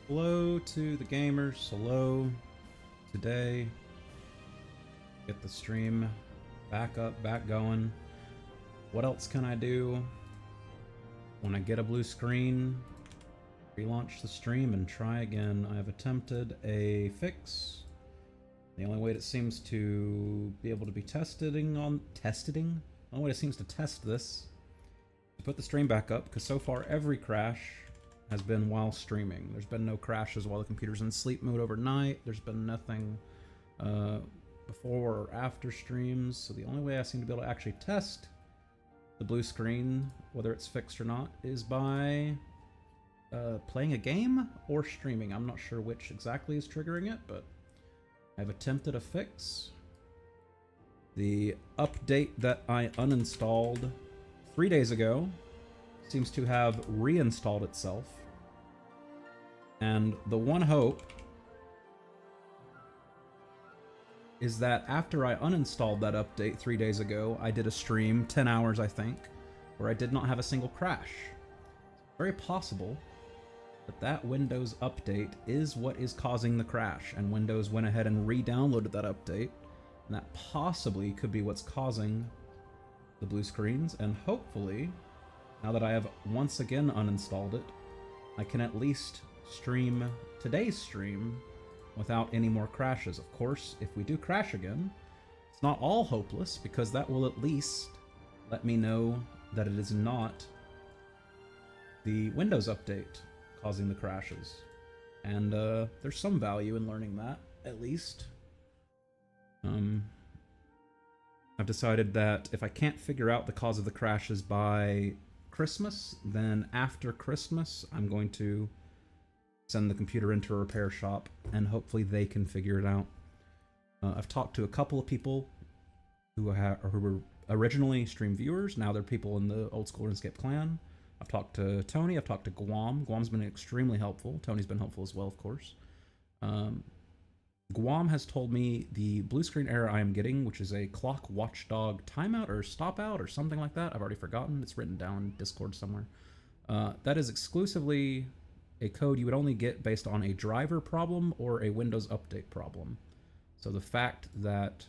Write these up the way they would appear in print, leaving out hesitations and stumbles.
Hello to the gamers. Hello. Today, get the stream back up, back going. What else can I do? When I get a blue screen, relaunch the stream and try again. I have attempted a fix. The only way it seems to be able to be the only way it seems to test this, to put the stream back up, because so far every crash has been while streaming. There's been no crashes while the computer's in sleep mode overnight. There's been nothing before or after streams. So the only way I seem to be able to actually test the blue screen, whether it's fixed or not, is by playing a game or streaming. I'm not sure which exactly is triggering it, but I've attempted a fix. The update that I uninstalled 3 days ago seems to have reinstalled itself. And the one hope is that after I uninstalled that update 3 days ago, I did a stream, 10 hours I think, where I did not have a single crash. It's very possible that that Windows update is what is causing the crash, and Windows went ahead and re-downloaded that update, and that possibly could be what's causing the blue screens, and hopefully, now that I have once again uninstalled it, I can at least stream today's stream without any more crashes. Of course, if we do crash again, it's not all hopeless, because that will at least let me know that it is not the Windows update causing the crashes. And there's some value in learning that, at least. I've decided that if I can't figure out the cause of the crashes by Christmas, then after Christmas, I'm going to send the computer into a repair shop, and hopefully they can figure it out. I've talked to a couple of people who were originally stream viewers. Now they're people in the old school RuneScape clan. I've talked to Tony. I've talked to Guam. Guam's been extremely helpful. Tony's been helpful as well, of course. Guam has told me the blue screen error I am getting, which is a clock watchdog timeout or stop out or something like that. I've already forgotten. It's written down in Discord somewhere. That is exclusively a code you would only get based on a driver problem or a Windows update problem. So the fact that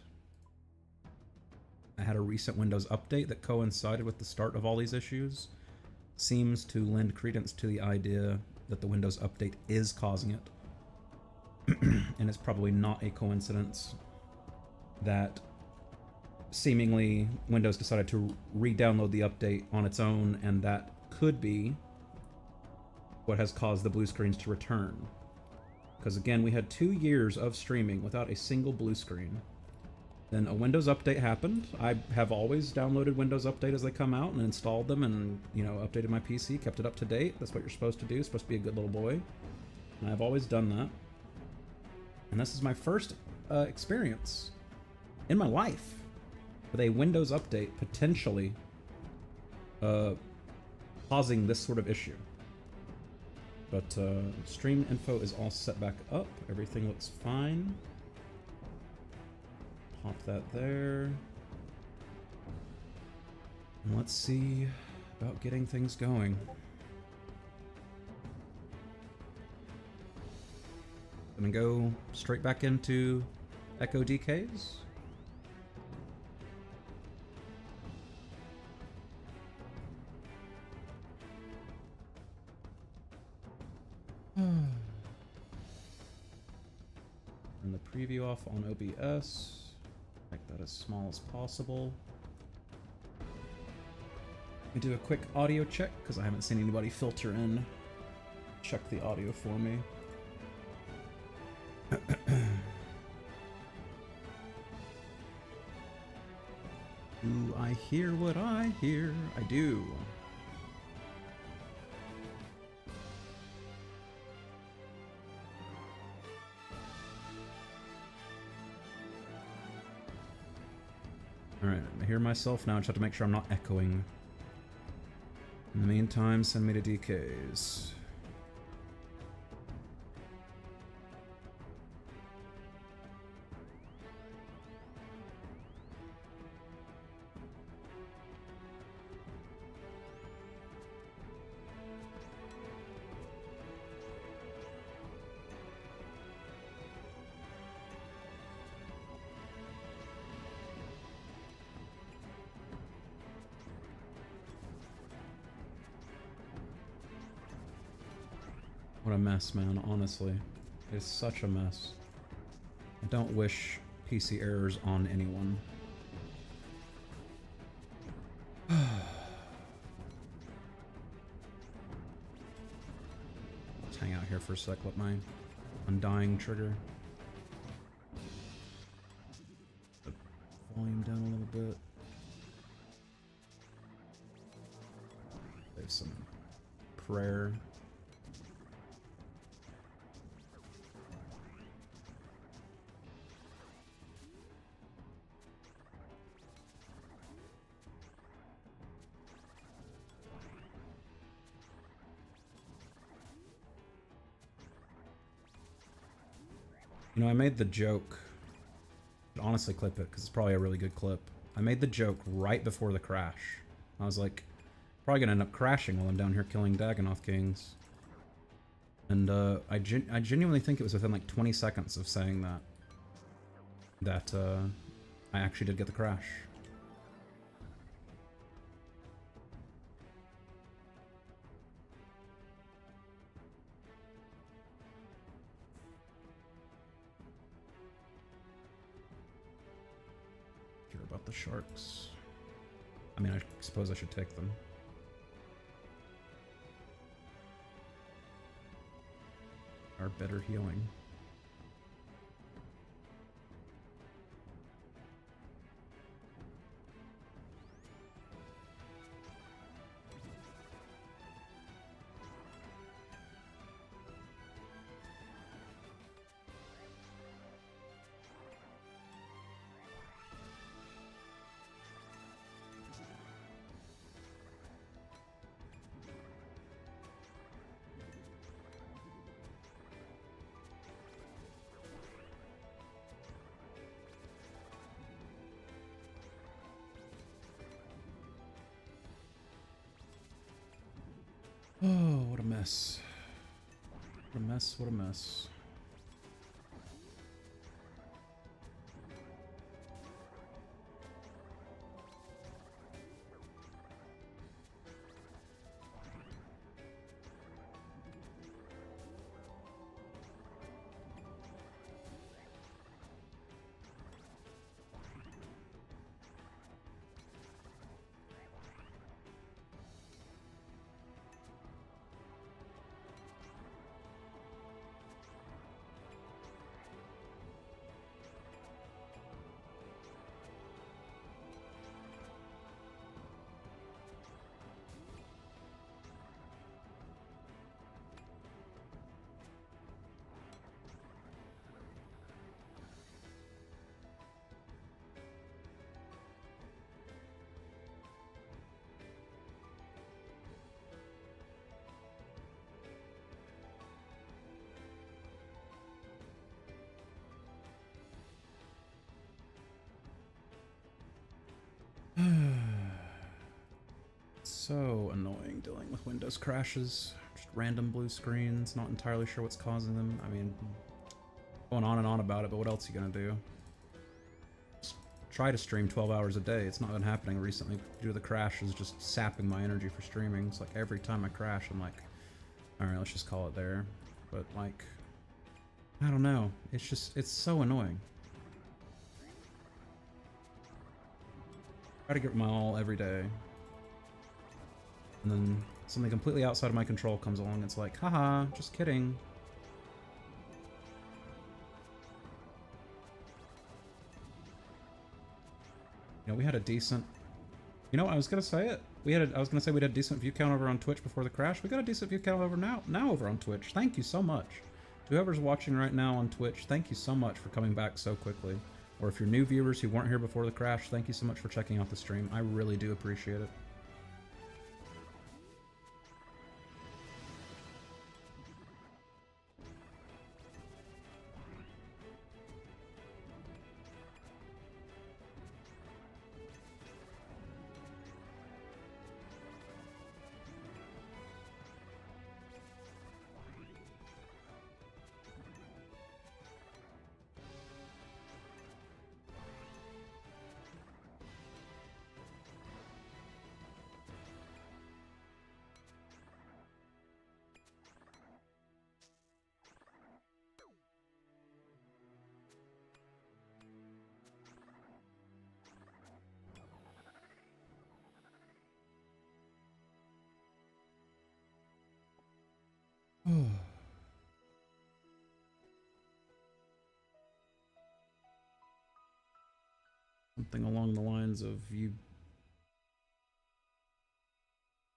I had a recent Windows update that coincided with the start of all these issues seems to lend credence to the idea that the Windows update is causing it. And it's probably not a coincidence that seemingly Windows decided to re-download the update on its own, and that could be what has caused the blue screens to return. Because again, we had 2 years of streaming without a single blue screen. Then a Windows update happened. I have always downloaded Windows Update as they come out and installed them, and, you know, updated my PC, kept it up to date. That's what you're supposed to do. You're supposed to be a good little boy. And I've always done that. And this is my first experience in my life with a Windows update potentially causing this sort of issue. But stream info is all set back up. Everything looks fine. Pop that there. And let's see about getting things going. Gonna go straight back into Echo DKs. And the preview off on OBS. Make that as small as possible. Let me do a quick audio check, because I haven't seen anybody filter in. Check the audio for me. Do I hear what I hear? I do. Alright, I hear myself now. I just have to make sure I'm not echoing. In the meantime, send me to DKs. What a mess, man, honestly. It's such a mess. I don't wish PC errors on anyone. Let's hang out here for a sec, let my undying trigger. The volume down a little bit. Save some prayer. You know, I made the joke. I'd honestly clip it because it's probably a really good clip. I made the joke right before the crash. I was like, probably gonna end up crashing while I'm down here killing Dagannoth Kings. And I genuinely think it was within like 20 seconds of saying that I actually did get the crash. Care about the sharks. I mean, I suppose I should take them. Are better healing. Oh, what a mess. What a mess, what a mess. So annoying dealing with Windows crashes. Just random blue screens, not entirely sure what's causing them. I mean, going on and on about it, but what else are you gonna do? Just try to stream 12 hours a day. It's not been happening recently due to the crashes just sapping my energy for streaming. It's like every time I crash, I'm like, alright, let's just call it there. But like, I don't know. It's just, it's so annoying. Try to give it my all every day. And then something completely outside of my control comes along. It's like, haha, just kidding. You know, we had a decent... You know, I was gonna say it. I was gonna say we had a decent view count over on Twitch before the crash. We got a decent view count over now over on Twitch. Thank you so much. To whoever's watching right now on Twitch, thank you so much for coming back so quickly. Or if you're new viewers who weren't here before the crash, thank you so much for checking out the stream. I really do appreciate it. Something along the lines of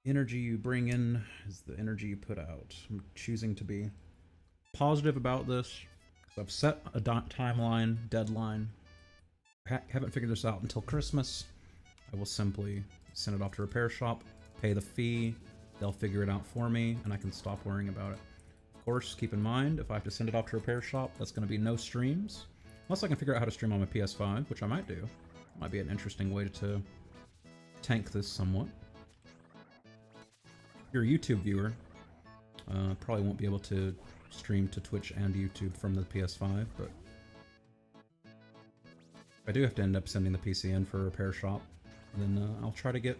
energy you bring in is the energy you put out. I'm choosing to be positive about this because I've set a timeline, deadline. Haven't figured this out until Christmas. I will simply send it off to repair shop, pay the fee, they'll figure it out for me, and I can stop worrying about it. Of course, keep in mind, if I have to send it off to repair shop, that's going to be no streams. Unless I can figure out how to stream on my PS5, which I might do. Might be an interesting way to tank this somewhat. If you're a YouTube viewer, probably won't be able to stream to Twitch and YouTube from the PS5, but if I do have to end up sending the PC in for a repair shop, then I'll try to get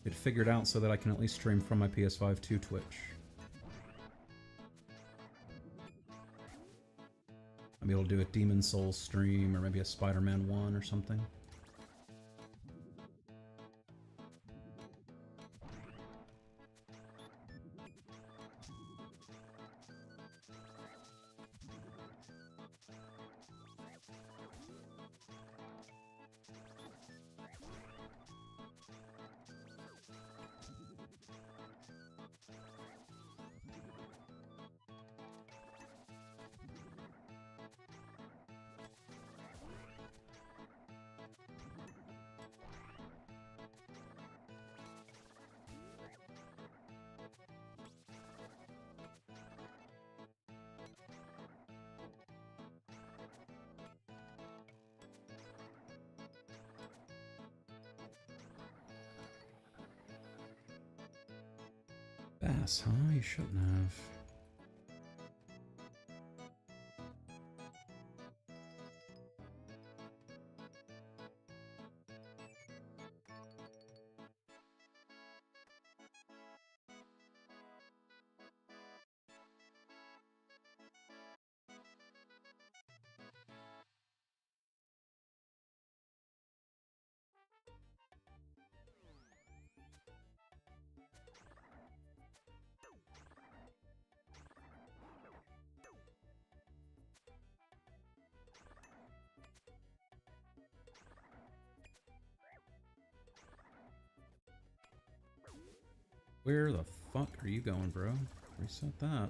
it figured out so that I can at least stream from my PS5 to Twitch. I'll be able to do a Demon Souls stream, or maybe a Spider-Man 1 or something. Bass, huh? You shouldn't have. Where the fuck are you going, bro? Reset that.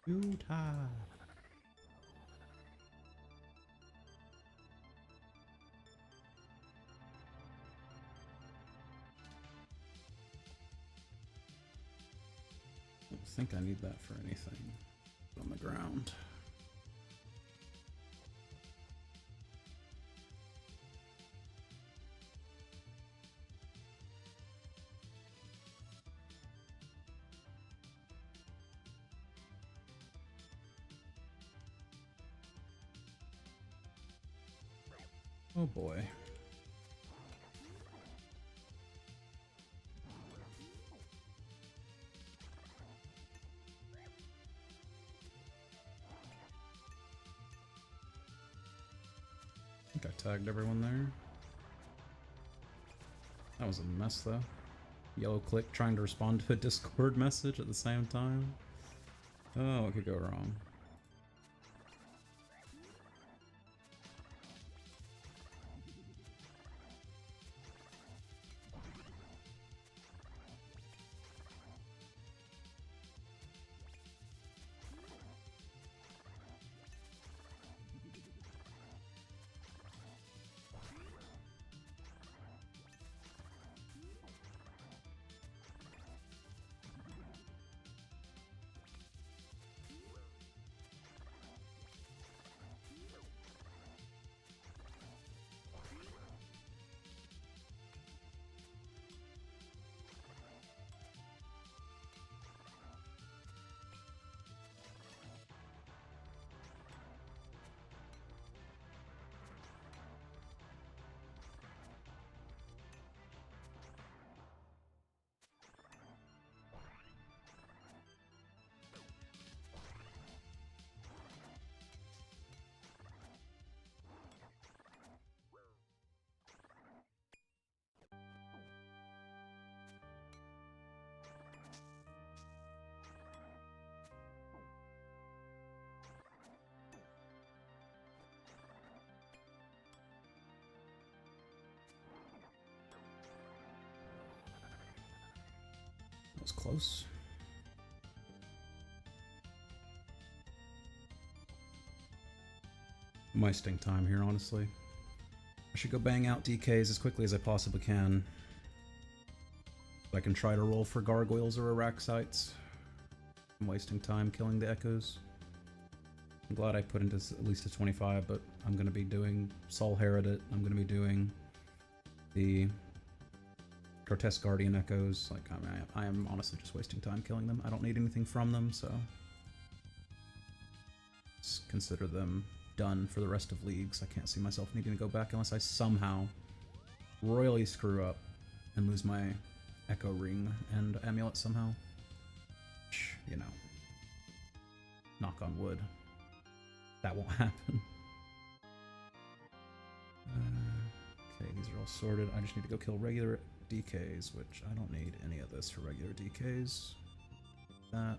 Utah. I don't think I need that for anything. On the ground. Oh boy. tagged everyone there. That was a mess though. Yellow click trying to respond to a Discord message at the same time. Oh, what could go wrong? That was close. I'm wasting time here, honestly. I should go bang out DKs as quickly as I possibly can. So I can try to roll for gargoyles or Araxites. I'm wasting time killing the echoes. I'm glad I put into at least a 25, but I'm going to be doing Sol Herodit. I'm going to be doing the Grotesque Guardian echoes. Like, I am honestly just wasting time killing them. I don't need anything from them, so just consider them done for the rest of leagues. I can't see myself needing to go back unless I somehow royally screw up and lose my Echo Ring and Amulet somehow. Which, you know, knock on wood, that won't happen. Okay, these are all sorted. I just need to go kill regular DKs, which I don't need any of this for regular DKs. That.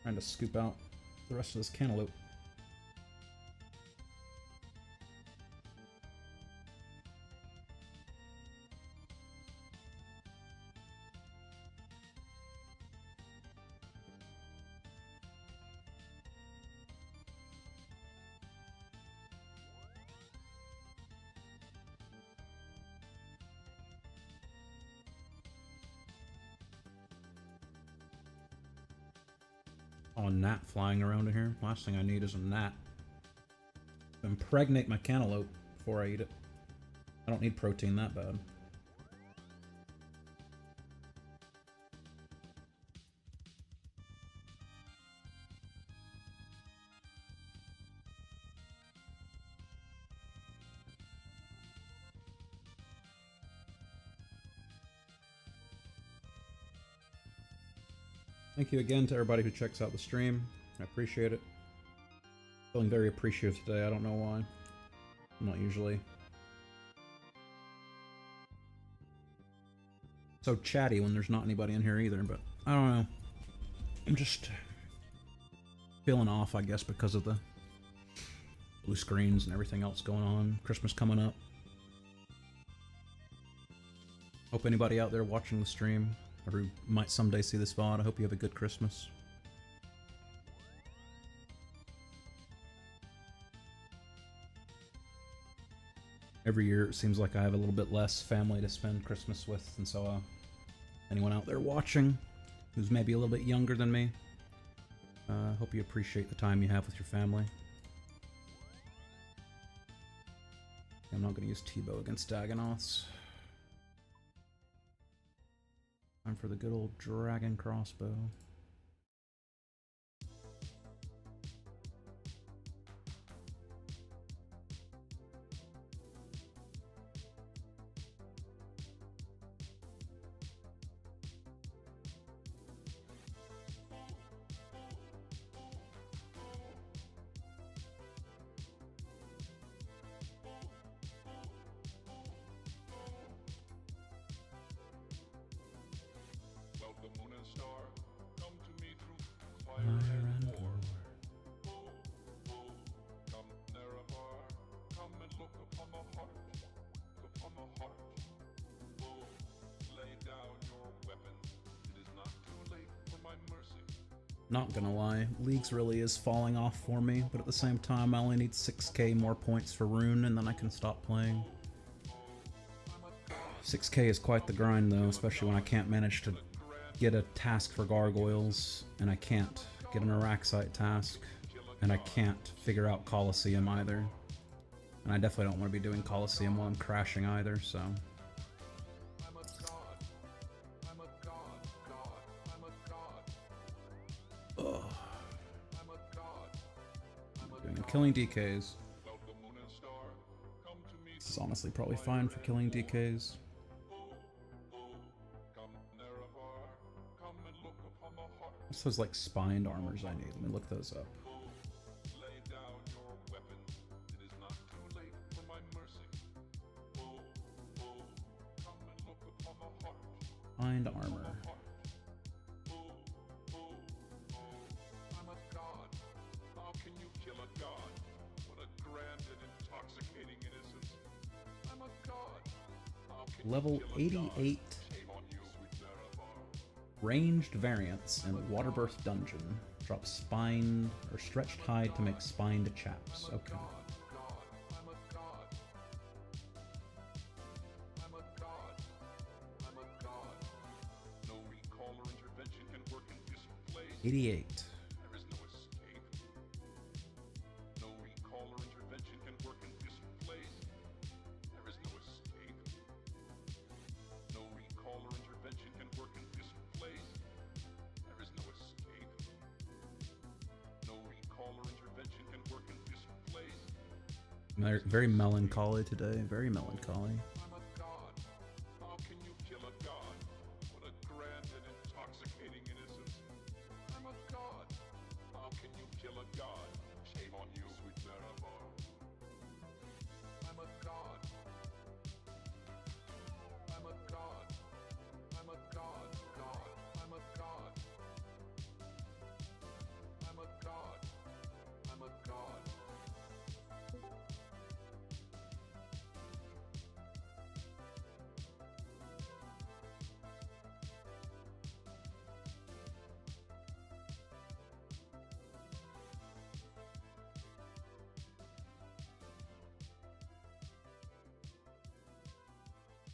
Trying to scoop out the rest of this cantaloupe. Oh, a gnat flying around in here. Last thing I need is a gnat. Impregnate my cantaloupe before I eat it. I don't need protein that bad. Thank you again to everybody who checks out the stream. I appreciate it. Feeling very appreciative today. I don't know why. I'm not usually so chatty when there's not anybody in here either, but I don't know. I'm just feeling off, I guess, because of the blue screens and everything else going on. Christmas coming up. Hope anybody out there watching the stream, or who might someday see this VOD, I hope you have a good Christmas. Every year it seems like I have a little bit less family to spend Christmas with, and so anyone out there watching who's maybe a little bit younger than me, hope you appreciate the time you have with your family. I'm not going to use T-Bow against Dagonoths. Time for the good old dragon crossbow. Higher and lower. Not gonna lie, Leagues really is falling off for me, but at the same time I only need 6k more points for Rune and then I can stop playing. 6k is quite the grind though, especially when I can't manage to get a task for Gargoyles, and I can't get an Araxite task, and I can't figure out Colosseum either. And I definitely don't want to be doing Colosseum while I'm crashing either, so... Ugh. Doing killing DKs. This is honestly probably fine for killing DKs. What's those like spined armors I need? Let me look those up. Spined armor. Level 88 ranged variants in Waterbirth Dungeon. Drop spined or stretched hide to make spined chaps. Okay. $88. Very melancholy today, very melancholy.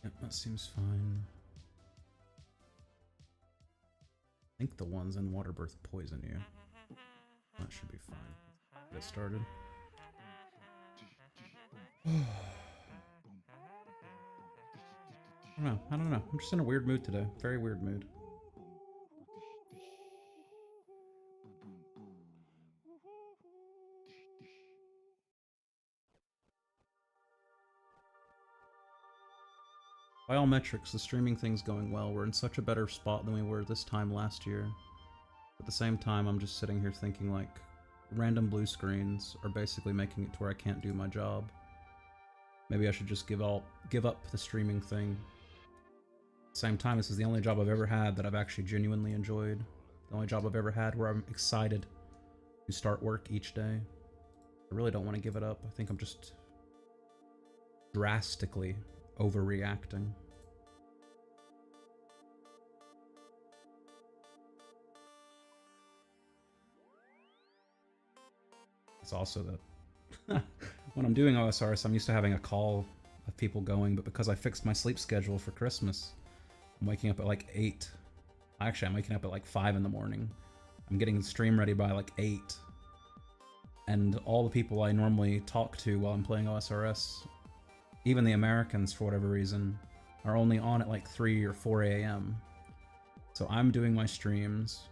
Yep, that seems fine. I think the ones in Waterbirth poison you. That should be fine. Get started. I don't know. I'm just in a weird mood today. Very weird mood. By all metrics, the streaming thing's going well. We're in such a better spot than we were this time last year. At the same time, I'm just sitting here thinking, like, random blue screens are basically making it to where I can't do my job. Maybe I should just give up the streaming thing. At the same time, this is the only job I've ever had that I've actually genuinely enjoyed. The only job I've ever had where I'm excited to start work each day. I really don't want to give it up. I think I'm just drastically overreacting. It's also that when I'm doing OSRs, I'm used to having a call of people going, but because I fixed my sleep schedule for Christmas, I'm waking up at like 8. Actually, I'm waking up at like 5 in the morning. I'm getting the stream ready by like 8. And all the people I normally talk to while I'm playing OSRS, even the Americans for whatever reason, are only on at like 3 or 4 a.m. So I'm doing my streams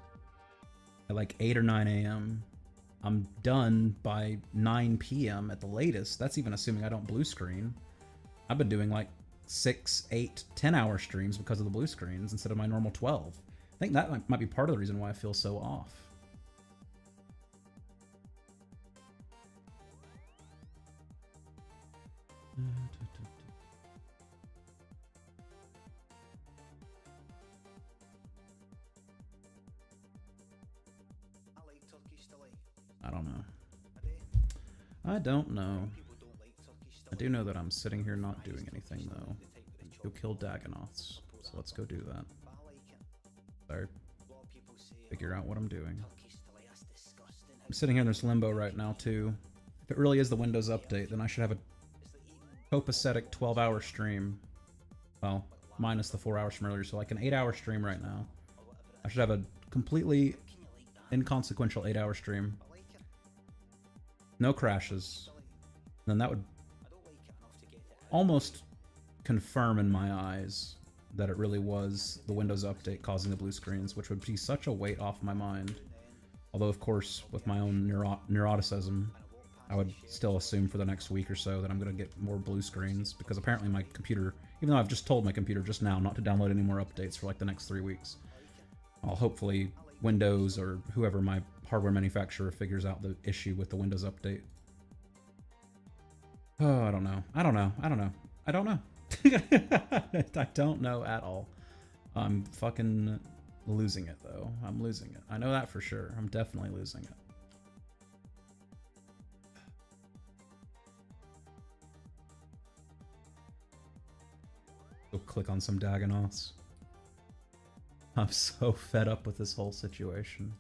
at like 8 or 9 a.m. I'm done by 9 p.m. at the latest. That's even assuming I don't blue screen. I've been doing like 6, 8, 10-hour streams because of the blue screens instead of my normal 12. I think that might be part of the reason why I feel so off. I don't know. I don't know. I do know that I'm sitting here not doing anything, though. Go kill Dagonoths. So let's go do that. Sorry. Figure out what I'm doing. I'm sitting here in this limbo right now, too. If it really is the Windows update, then I should have a copacetic 12-hour stream. Well, minus the 4 hours from earlier, so like an 8-hour stream right now. I should have a completely inconsequential 8-hour stream. No crashes. Then that would almost confirm in my eyes that it really was the Windows update causing the blue screens, which would be such a weight off my mind. Although, of course, with my own neuroticism, I would still assume for the next week or so that I'm going to get more blue screens, because apparently my computer, even though I've just told my computer just now not to download any more updates for like the next 3 weeks, I'll hopefully Windows or whoever my hardware manufacturer figures out the issue with the Windows update. Oh, I don't know. I don't know. I don't know. I don't know. I don't know at all. I'm fucking losing it, though. I'm losing it. I know that for sure. I'm definitely losing it. Go click on some Dagonoths. I'm so fed up with this whole situation.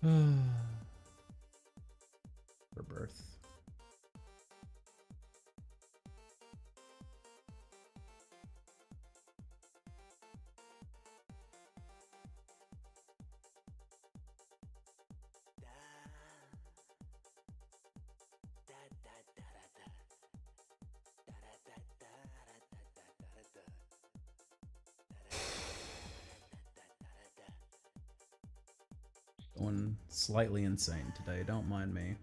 For birth. Going slightly insane today, don't mind me.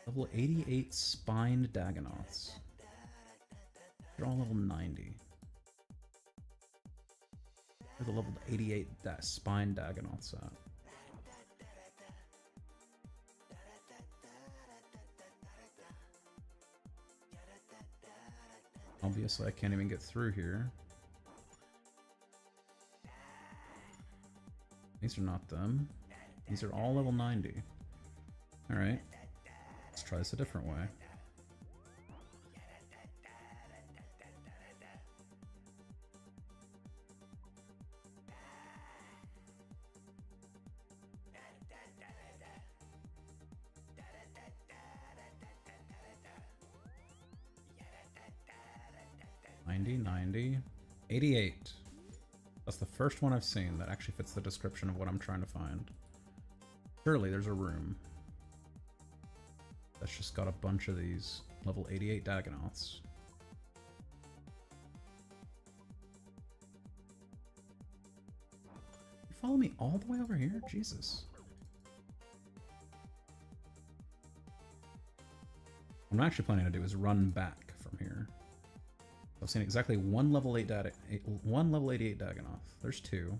Level 88 spined Dagonoths. They're all level 90. Where the level 88 spined Dagonoths at? Obviously, I can't even get through here. These are not them. These are all level 90. Alright. Let's try this a different way. $90, 88. That's the first one I've seen that actually fits the description of what I'm trying to find. Surely there's a room that's just got a bunch of these level 88 Dagonoths. You follow me all the way over here? Jesus. What I'm actually planning to do is run back from here. I've seen exactly one level 88 Dagonoth. There's two.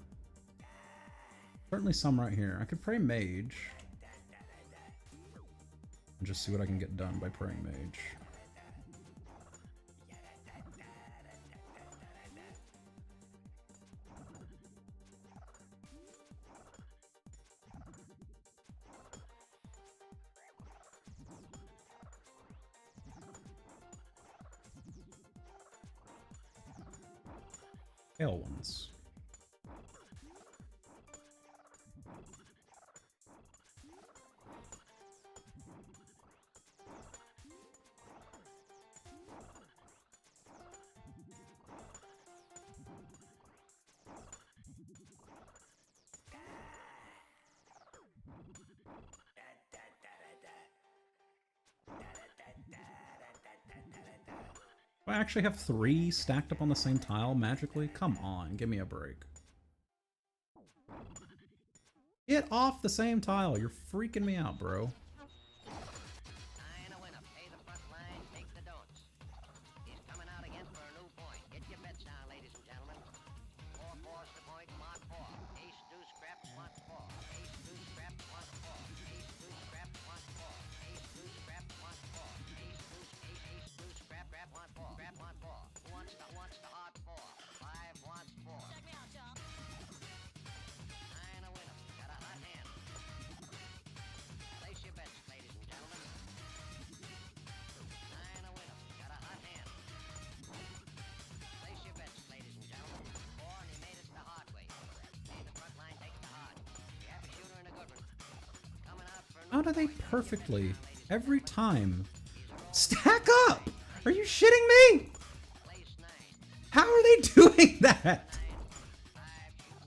Certainly some right here. I could pray Mage. And just see what I can get done by praying Mage. Pale ones. Do I actually have 3 stacked up on the same tile magically? Come on, give me a break. Get off the same tile. You're freaking me out, bro. How do they perfectly, every time, stack up? Are you shitting me? How are they doing that?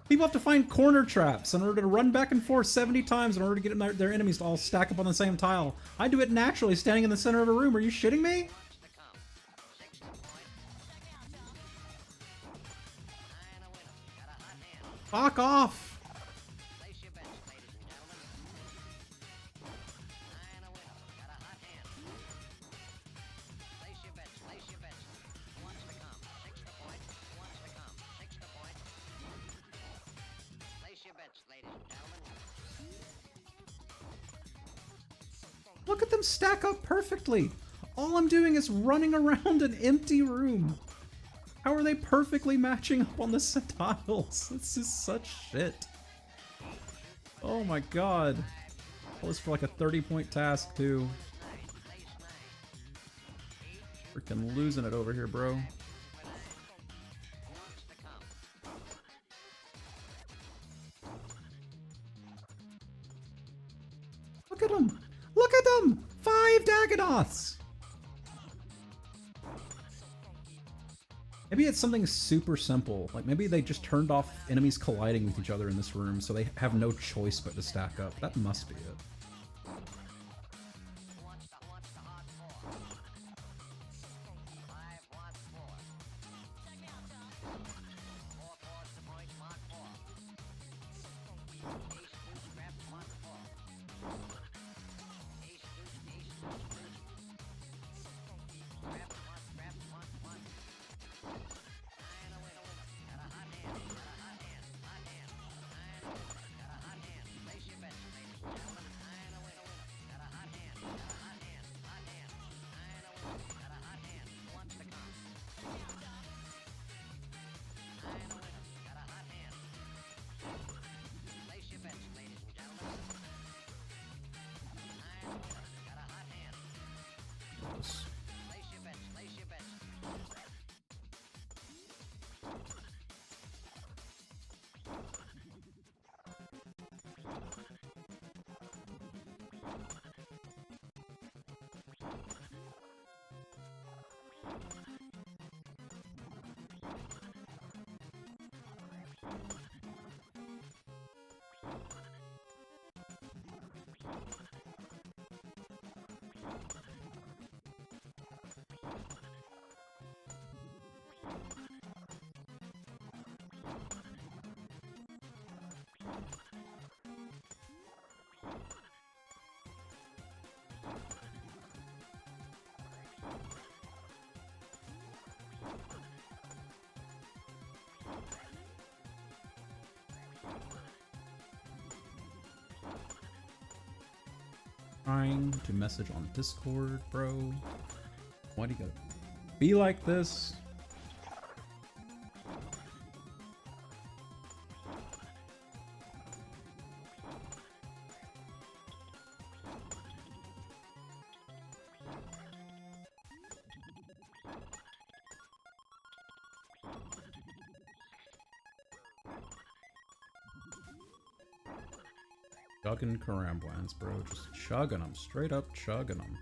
People have to find corner traps in order to run back and forth 70 times in order to get their enemies to all stack up on the same tile. I do it naturally standing in the center of a room. Are you shitting me? Fuck off! Look at them stack up perfectly. All I'm doing is running around an empty room. How are they perfectly matching up on the tiles? This is such shit. Oh my god. All this for like a 30-point task too. Freaking losing it over here, bro. Look at them! Look at them! 5 Dagonoths! Maybe it's something super simple. Like maybe they just turned off enemies colliding with each other in this room, so they have no choice but to stack up. That must be it. Trying to message on Discord, bro. Why do you gotta be like this? Chugging Karamblans, bro. Just chugging them. Straight up chugging them.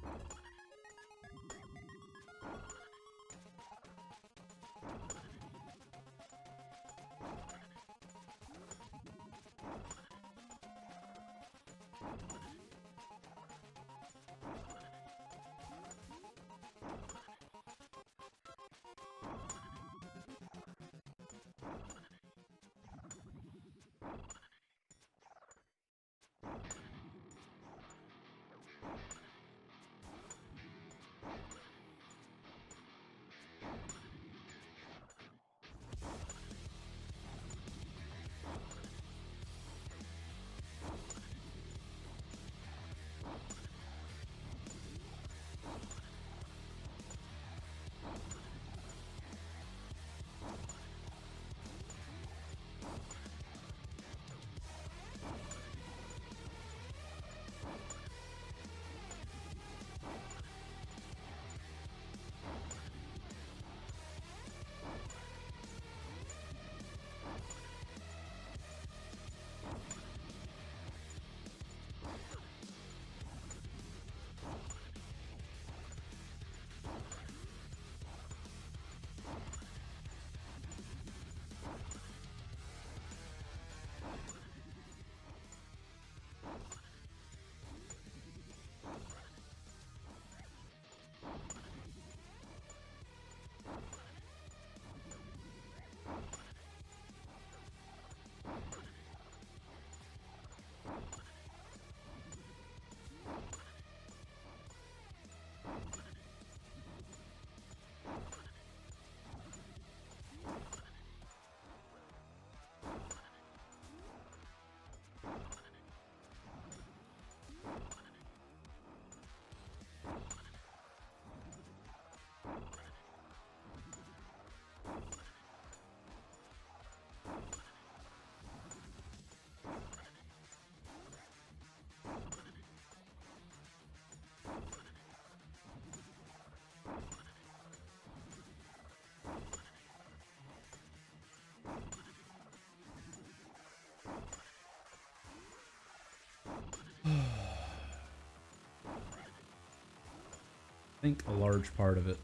I think a large part of it.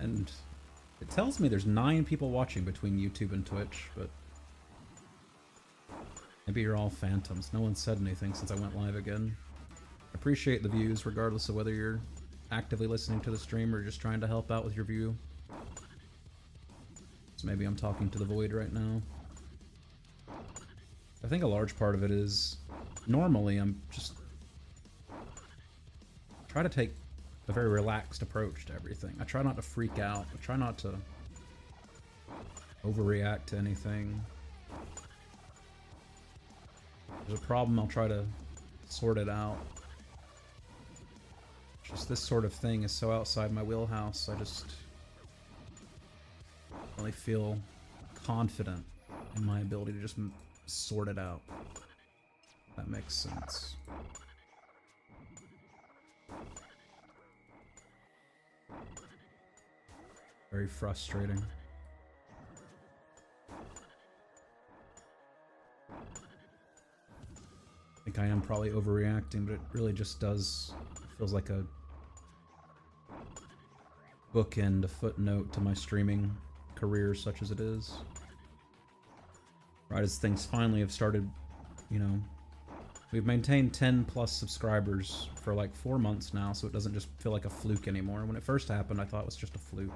And it tells me there's 9 people watching between YouTube and Twitch, but maybe you're all phantoms. No one said anything since I went live again. Appreciate the views regardless of whether you're actively listening to the stream or just trying to help out with your view. So maybe I'm talking to the void right now. I think a large part of it is, normally I'm just try to take a very relaxed approach to everything. I try not to freak out. I try not to overreact to anything. If there's a problem, I'll try to sort it out. Just this sort of thing is so outside my wheelhouse, I just really feel confident in my ability to just sort it out. If that makes sense. Very frustrating. I think I am probably overreacting, but it really just does, feels like a bookend, a footnote to my streaming career such as it is. Right as things finally have started, you know, we've maintained 10 plus subscribers for like 4 months now, so it doesn't just feel like a fluke anymore. When it first happened, I thought it was just a fluke.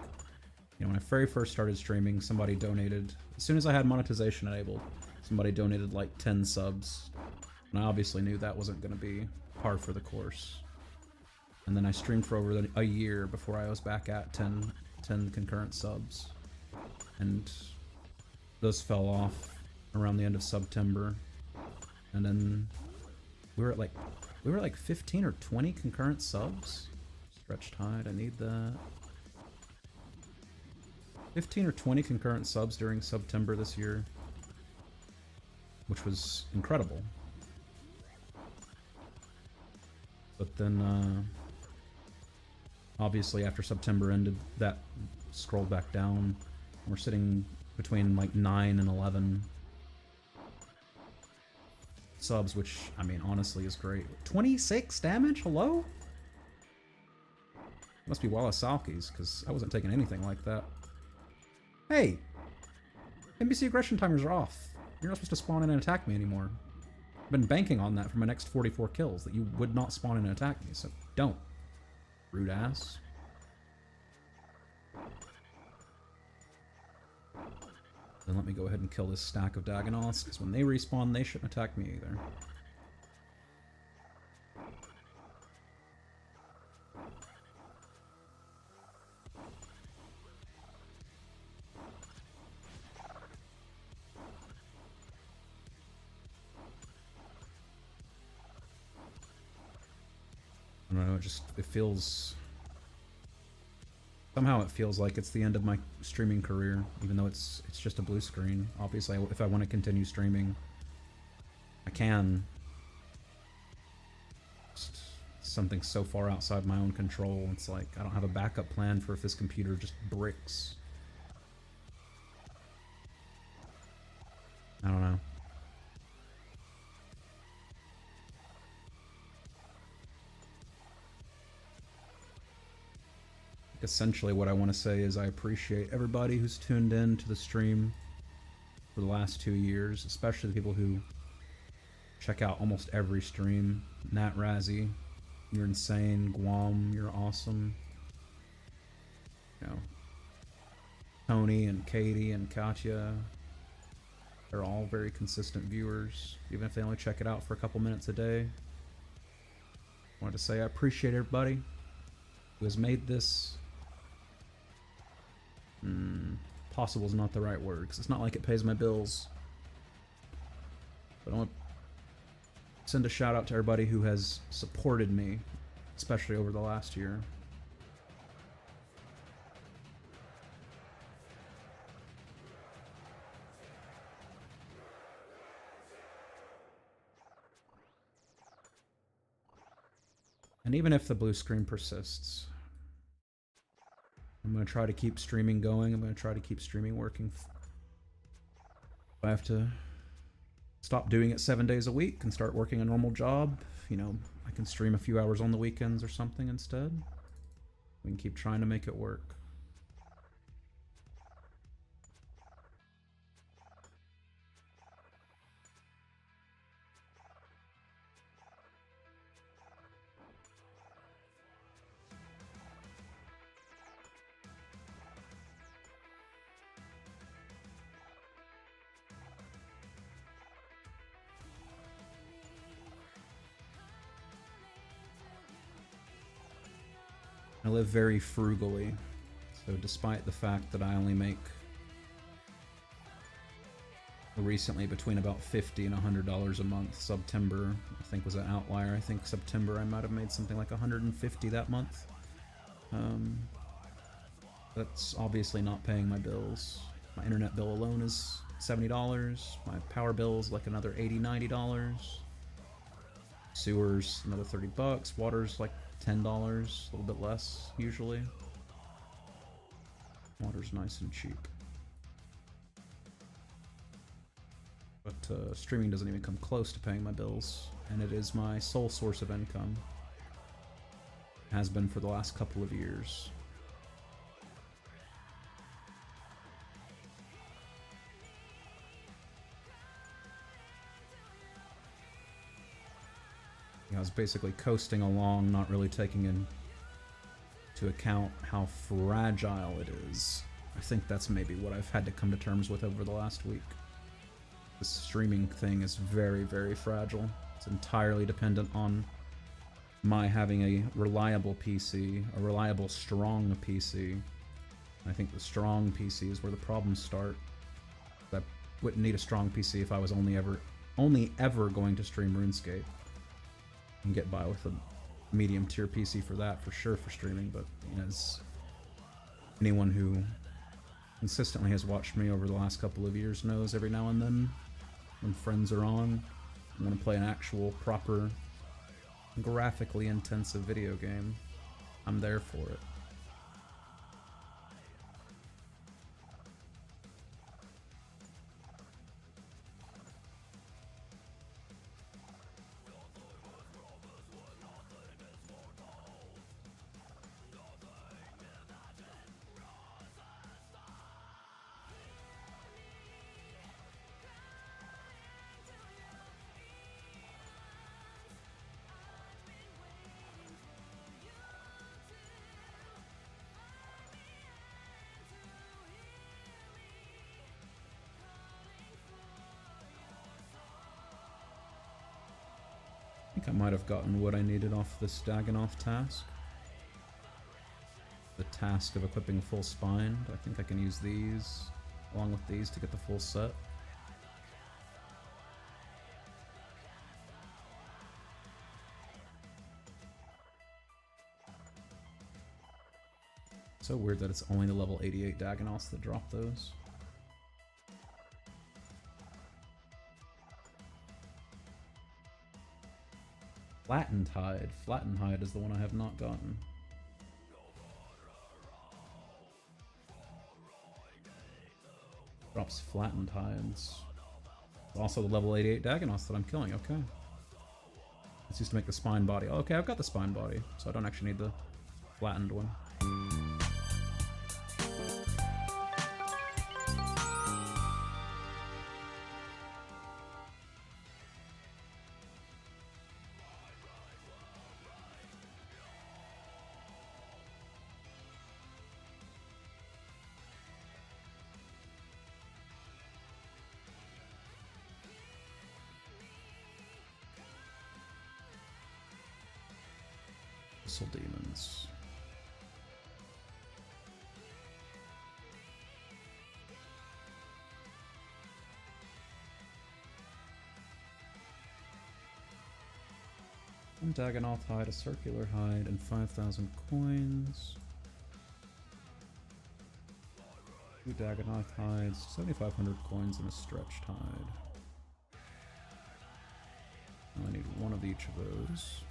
You know, when I very first started streaming, somebody donated, as soon as I had monetization enabled, somebody donated like 10 subs. And I obviously knew that wasn't going to be par for the course. And then I streamed for over a year before I was back at 10 concurrent subs. And those fell off around the end of September. And then we were at like 15 or 20 concurrent subs. Stretched Tide, I need that. 15 or 20 concurrent subs during September this year, which was incredible. But then, obviously after September ended, that scrolled back down. We're sitting between like 9 and 11 subs, which, I mean, honestly is great. 26 damage? Hello? Must be Wallasalki's, because I wasn't taking anything like that. Hey! NPC aggression timers are off. You're not supposed to spawn in and attack me anymore. I've been banking on that for my next 44 kills, that you would not spawn in and attack me, so don't. Rude ass. Then let me go ahead and kill this stack of Dagonoths, because when they respawn, they shouldn't attack me either. I don't know, it feels... Somehow it feels like it's the end of my streaming career, even though it's just a blue screen. Obviously, if I want to continue streaming, I can. Just something so far outside my own control, it's like, I don't have a backup plan for if this computer just bricks. I don't know. Essentially what I want to say is I appreciate everybody who's tuned in to the stream for the last 2 years, especially the people who check out almost every stream. Nat Razzie, you're insane. Guam, you're awesome. You know, Tony and Katie and Katya, they're all very consistent viewers, even if they only check it out for a couple minutes a day. I wanted to say I appreciate everybody who has made this possible is not the right word, because it's not like it pays my bills. But I want to send a shout out to everybody who has supported me, especially over the last year. And even if the blue screen persists, I'm going to try to keep streaming going. I'm going to try to keep streaming working. If I have to stop doing it 7 days a week and start working a normal job, you know, I can stream a few hours on the weekends or something instead. We can keep trying to make it work. I live very frugally, so despite the fact that I only make recently between about $50 and $100 a month, September I think was an outlier. I think September I might have made something like $150 that month. That's obviously not paying my bills. My internet bill alone is $70. My power bill is like another $80, $90. Sewers another $30. Water's like $10, a little bit less usually. Water's nice and cheap. But streaming doesn't even come close to paying my bills, and it is my sole source of income. Has been for the last couple of years. I was basically coasting along, not really taking into account how fragile it is. I think that's maybe what I've had to come to terms with over the last week. This streaming thing is very, very fragile. It's entirely dependent on my having a reliable PC, a reliable, strong PC. And I think the strong PC is where the problems start. I wouldn't need a strong PC if I was only ever going to stream RuneScape. And get by with a medium tier PC for that, for sure, for streaming. But you know, as anyone who consistently has watched me over the last couple of years knows, every now and then when friends are on, I want to play an actual proper graphically intensive video game, I'm there for it. I think I might have gotten what I needed off this Dagonoth task. The task of equipping a full spine. I think I can use these along with these to get the full set. So weird that it's only the level 88 Dagonoths that drop those. Flattened hide. Flattened hide is the one I have not gotten. Drops flattened hides. Also the level 88 Dagonoths that I'm killing. Okay. It's used to make the spine body. Oh, okay, I've got the spine body, so I don't actually need the flattened one. Demons. One Dagonoth hide, a circular hide, and 5,000 coins. 2 Dagonoth hides, 7,500 coins, and a stretched hide. I need one of each of those.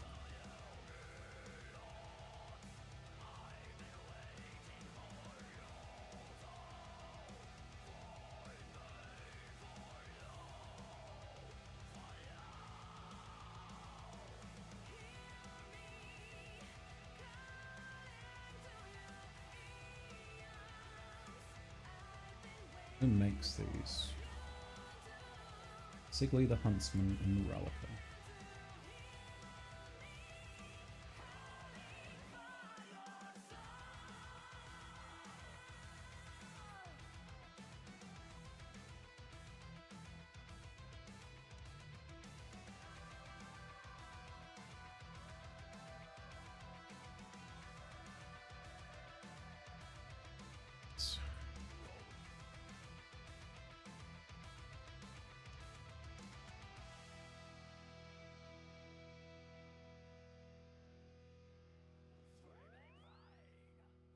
Who makes these? Sigley the Huntsman and Relica.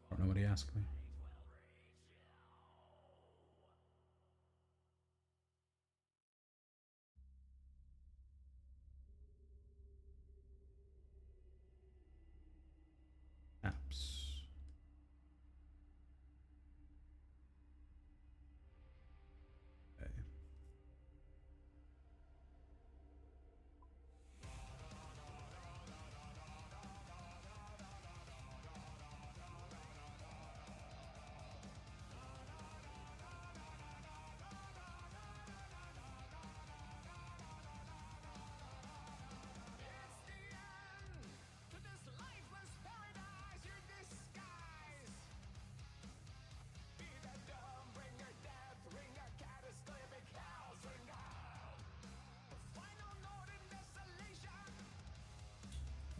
Don't know what he asked me. Apps. Okay.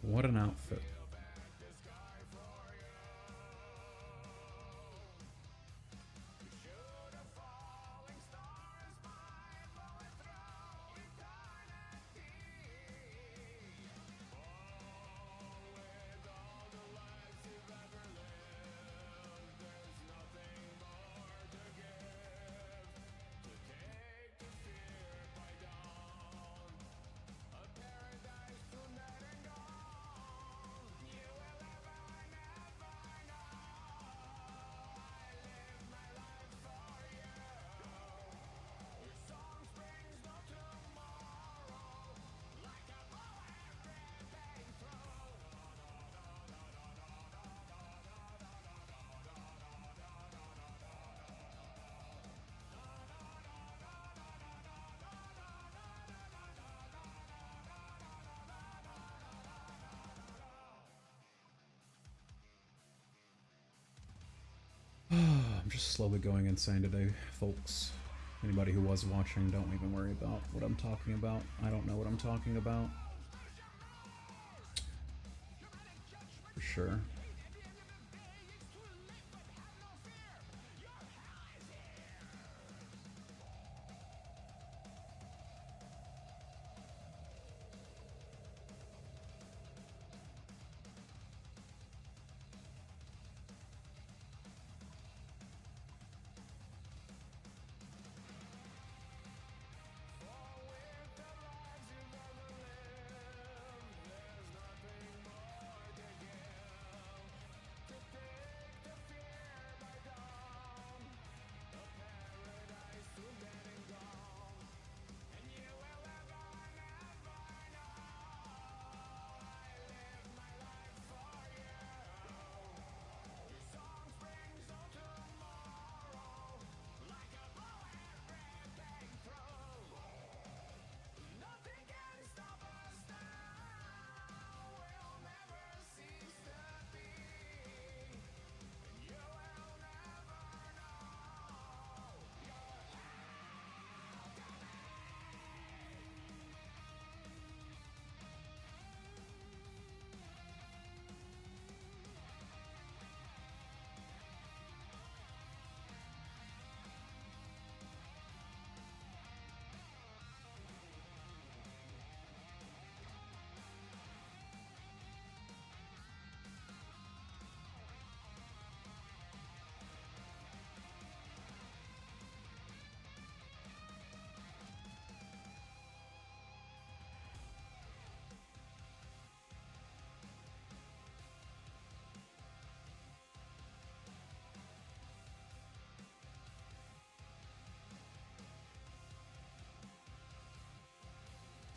What an outfit. I'm just slowly going insane today, folks. Anybody who was watching, don't even worry about what I'm talking about. I don't know what I'm talking about. For sure.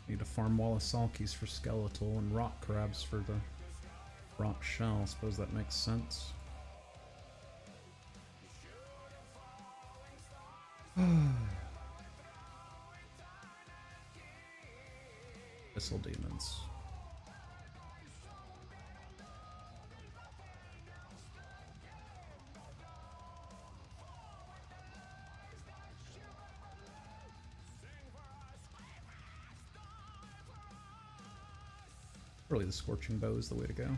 Need to farm Wallasalkis for skeletal and rock crabs for the rock shell. I suppose that makes sense. Missile demons. Really, the Scorching Bow is the way to go.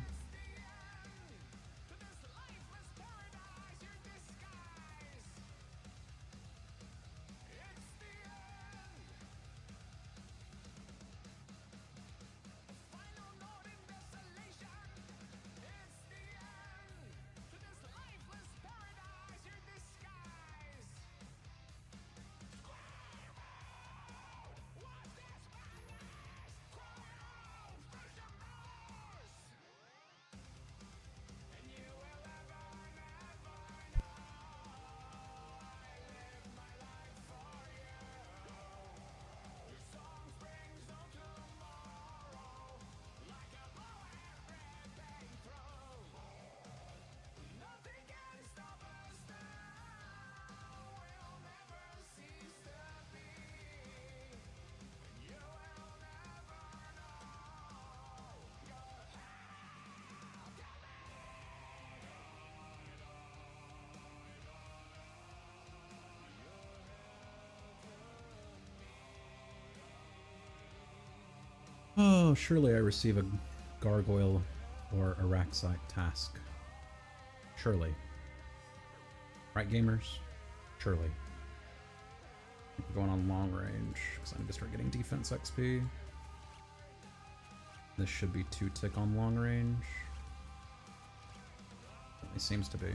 Oh, surely I receive a gargoyle or Araxite task. Surely. Right, gamers? Surely. We're going on long range, because I need to start getting defense XP. This should be 2 tick on long range. It seems to be.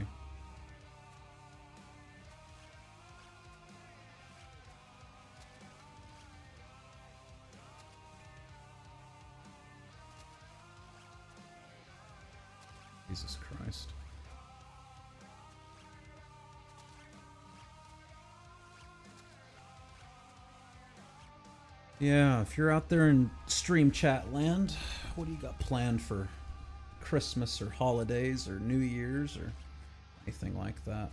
Jesus Christ. Yeah, if you're out there in stream chat land, what do you got planned for Christmas or holidays or New Year's or anything like that?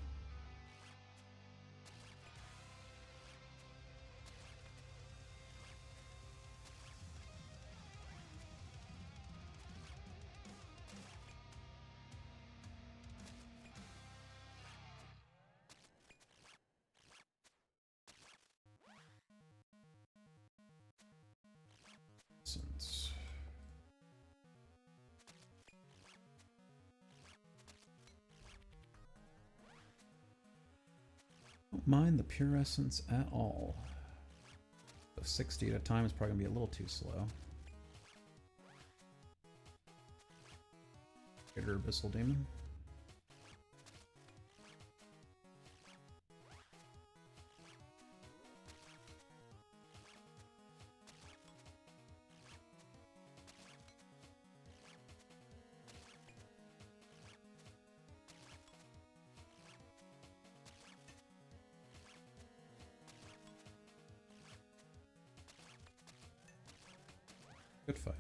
Don't mind the pure essence at all. So 60 at a time is probably gonna be a little too slow. Greater Abyssal Demon. Good fight.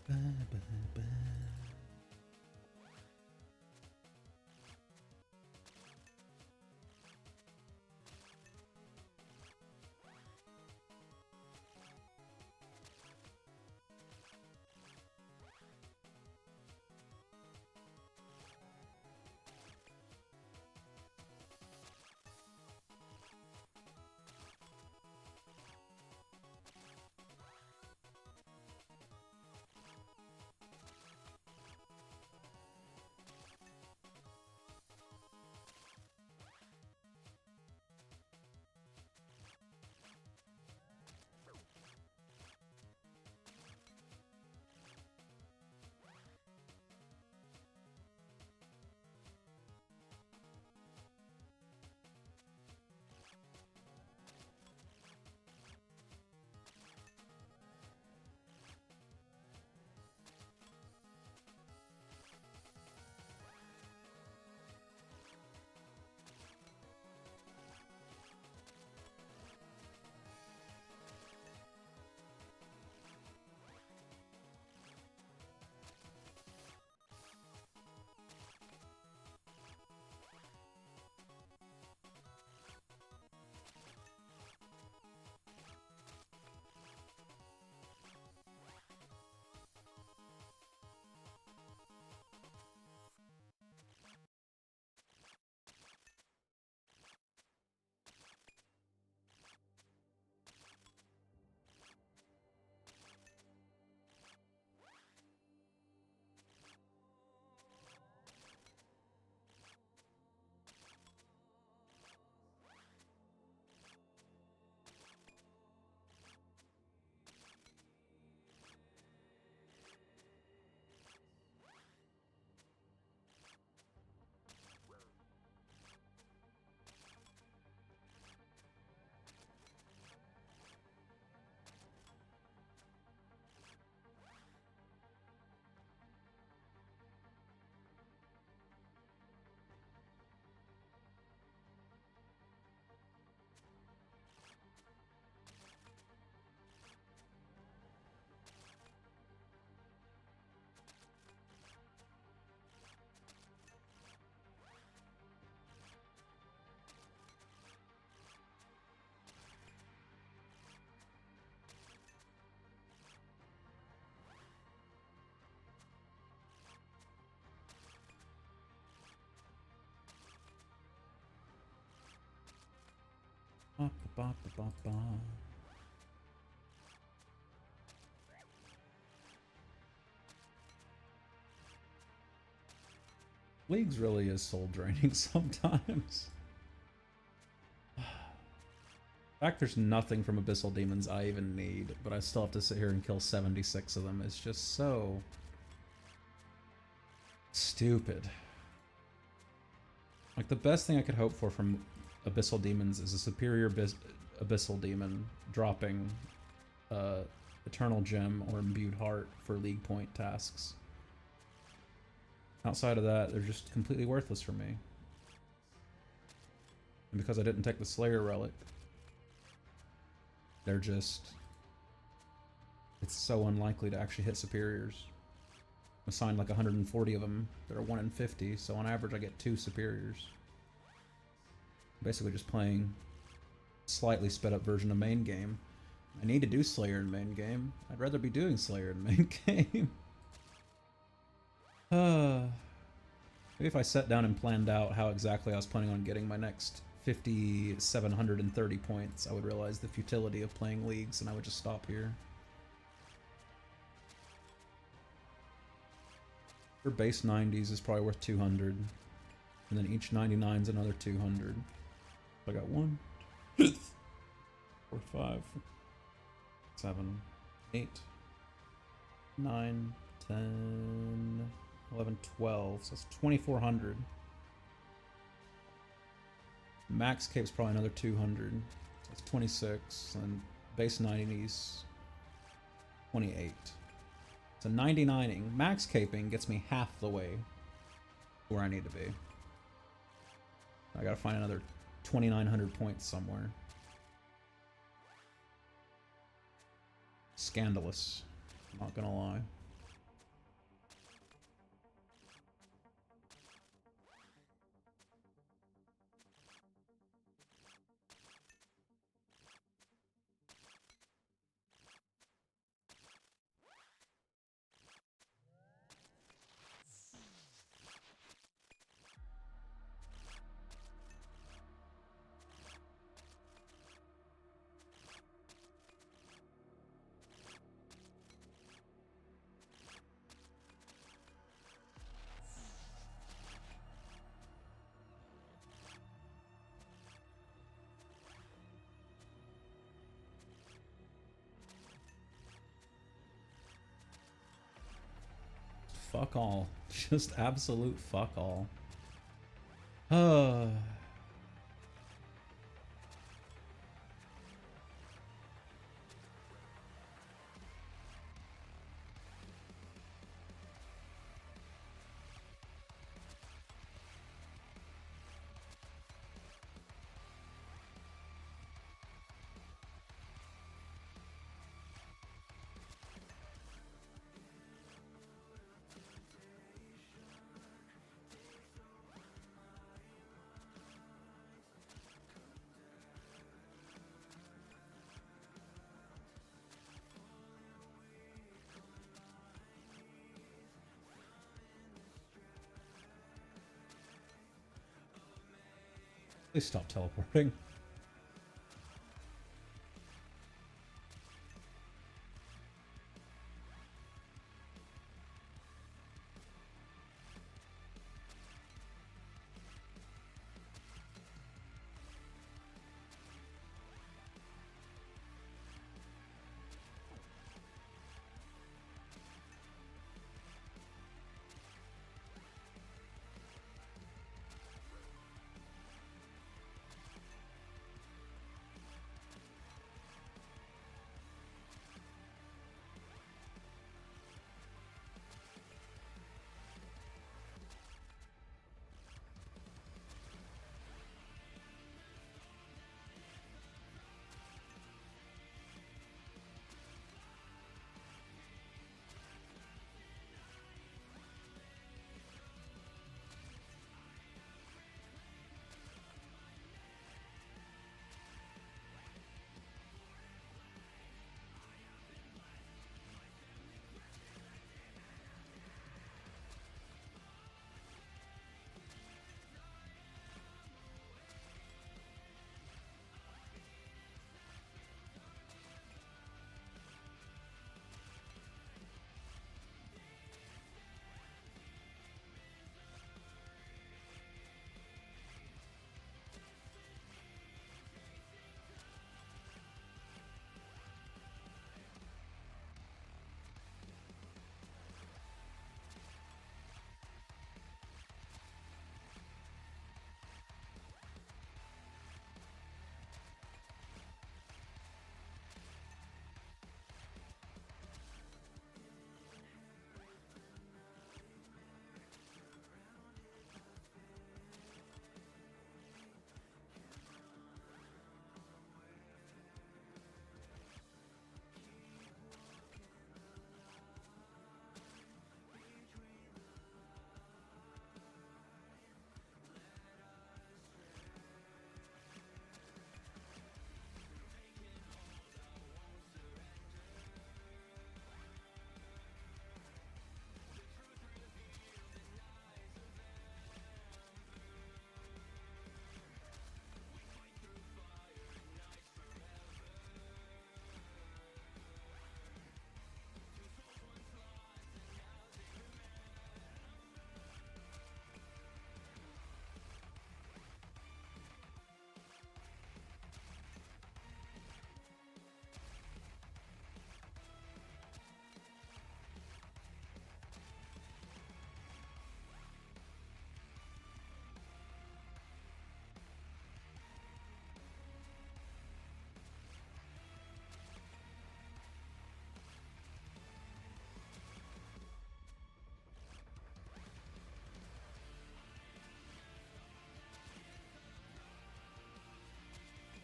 Ba, ba, ba. Ba, ba, ba, ba, ba. Leagues really is soul draining sometimes. In fact, there's nothing from Abyssal Demons I even need, but I still have to sit here and kill 76 of them. It's just so stupid. Like, the best thing I could hope for from Abyssal Demons is a superior Abyssal Demon dropping Eternal Gem or Imbued Heart for League Point tasks. Outside of that, they're just completely worthless for me. And because I didn't take the Slayer Relic, they're just... it's so unlikely to actually hit superiors. I assigned like 140 of them that are 1 in 50, so on average I get 2 superiors. Basically just playing a slightly sped up version of main game. I need to do Slayer in main game. I'd rather be doing Slayer in main game. Maybe if I sat down and planned out how exactly I was planning on getting my next 5,730 points, I would realize the futility of playing leagues and I would just stop here. For base 90s is probably worth 200. And then each 99 is another 200. So I got 1, 4, 5, 7, 8, 9, 10, 11, 12. So that's 2,400. Max cape's probably another 200. So that's 26. And base 90s, 28. So 99ing. Max caping gets me half the way where I need to be. I gotta find another 2,900 points somewhere. Scandalous. Not gonna lie. Fuck all. Just absolute fuck all. Please stop teleporting.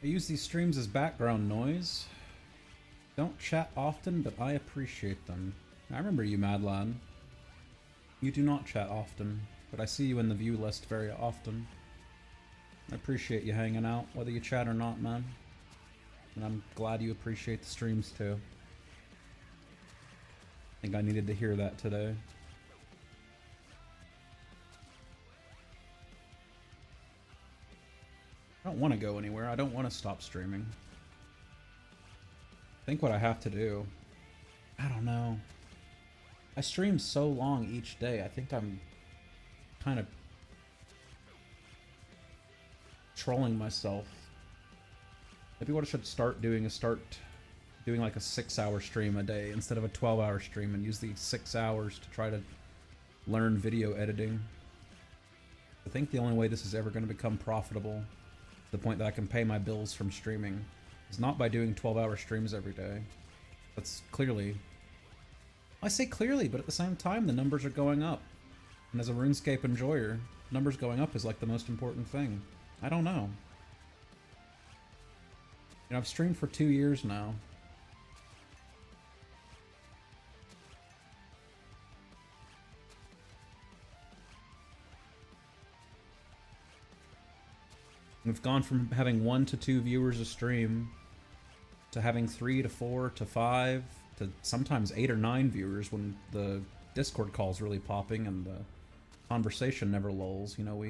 I use these streams as background noise. Don't chat often, but I appreciate them. I remember you, Mad Lad. You do not chat often, but I see you in the view list very often. I appreciate you hanging out, whether you chat or not, man. And I'm glad you appreciate the streams too. I think I needed to hear that today. I don't want to go anywhere. I don't want to stop streaming. I think what I have to do... I don't know. I stream so long each day, I think I'm kind of trolling myself. Maybe what I should start doing is start doing like a 6-hour stream a day instead of a 12-hour stream, and use these 6 hours to try to learn video editing. I think the only way this is ever going to become profitable, to the point that I can pay my bills from streaming, is not by doing 12-hour streams every day. That's clearly... I say clearly, but at the same time, the numbers are going up. And as a RuneScape enjoyer, numbers going up is like the most important thing. I don't know. You know, I've streamed for 2 years now. We've gone from having 1 to 2 viewers a stream to having 3 to 4 to 5 to sometimes 8 or 9 viewers when the Discord call's really popping and the conversation never lulls. You know,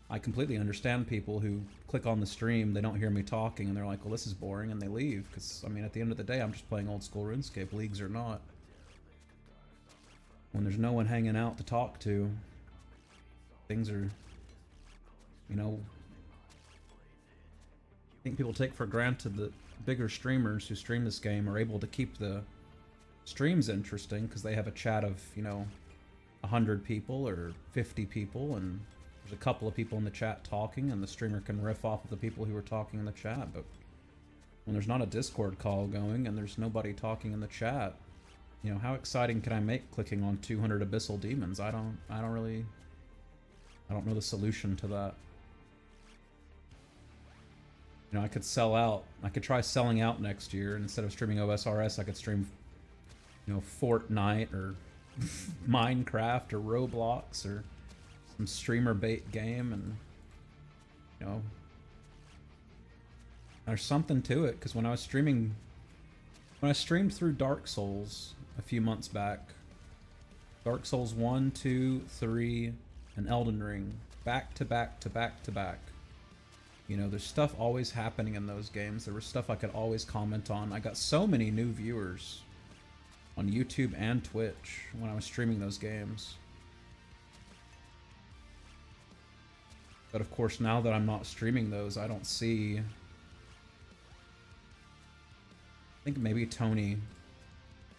I completely understand people who click on the stream, they don't hear me talking, and they're like, well, this is boring, and they leave. Because, I mean, at the end of the day, I'm just playing old school RuneScape, leagues or not. When there's no one hanging out to talk to, things are, you know... I think people take for granted that bigger streamers who stream this game are able to keep the streams interesting because they have a chat of, you know, 100 people or 50 people, and there's a couple of people in the chat talking, and the streamer can riff off of the people who are talking in the chat. But when there's not a Discord call going and there's nobody talking in the chat, you know, how exciting can I make clicking on 200 abyssal demons? I don't know the solution to that. You know, I could sell out. I could try selling out next year, and instead of streaming Osrs, I could stream, you know, Fortnite or Minecraft or Roblox or some streamer bait game, and, you know, there's something to it. Because when I streamed through Dark Souls a few months back, Dark Souls 1, 2, 3, and Elden Ring, back to back to back to back. You know, there's stuff always happening in those games. There was stuff I could always comment on. I got so many new viewers on YouTube and Twitch when I was streaming those games. But of course, now that I'm not streaming those, I don't see... I think maybe Tony...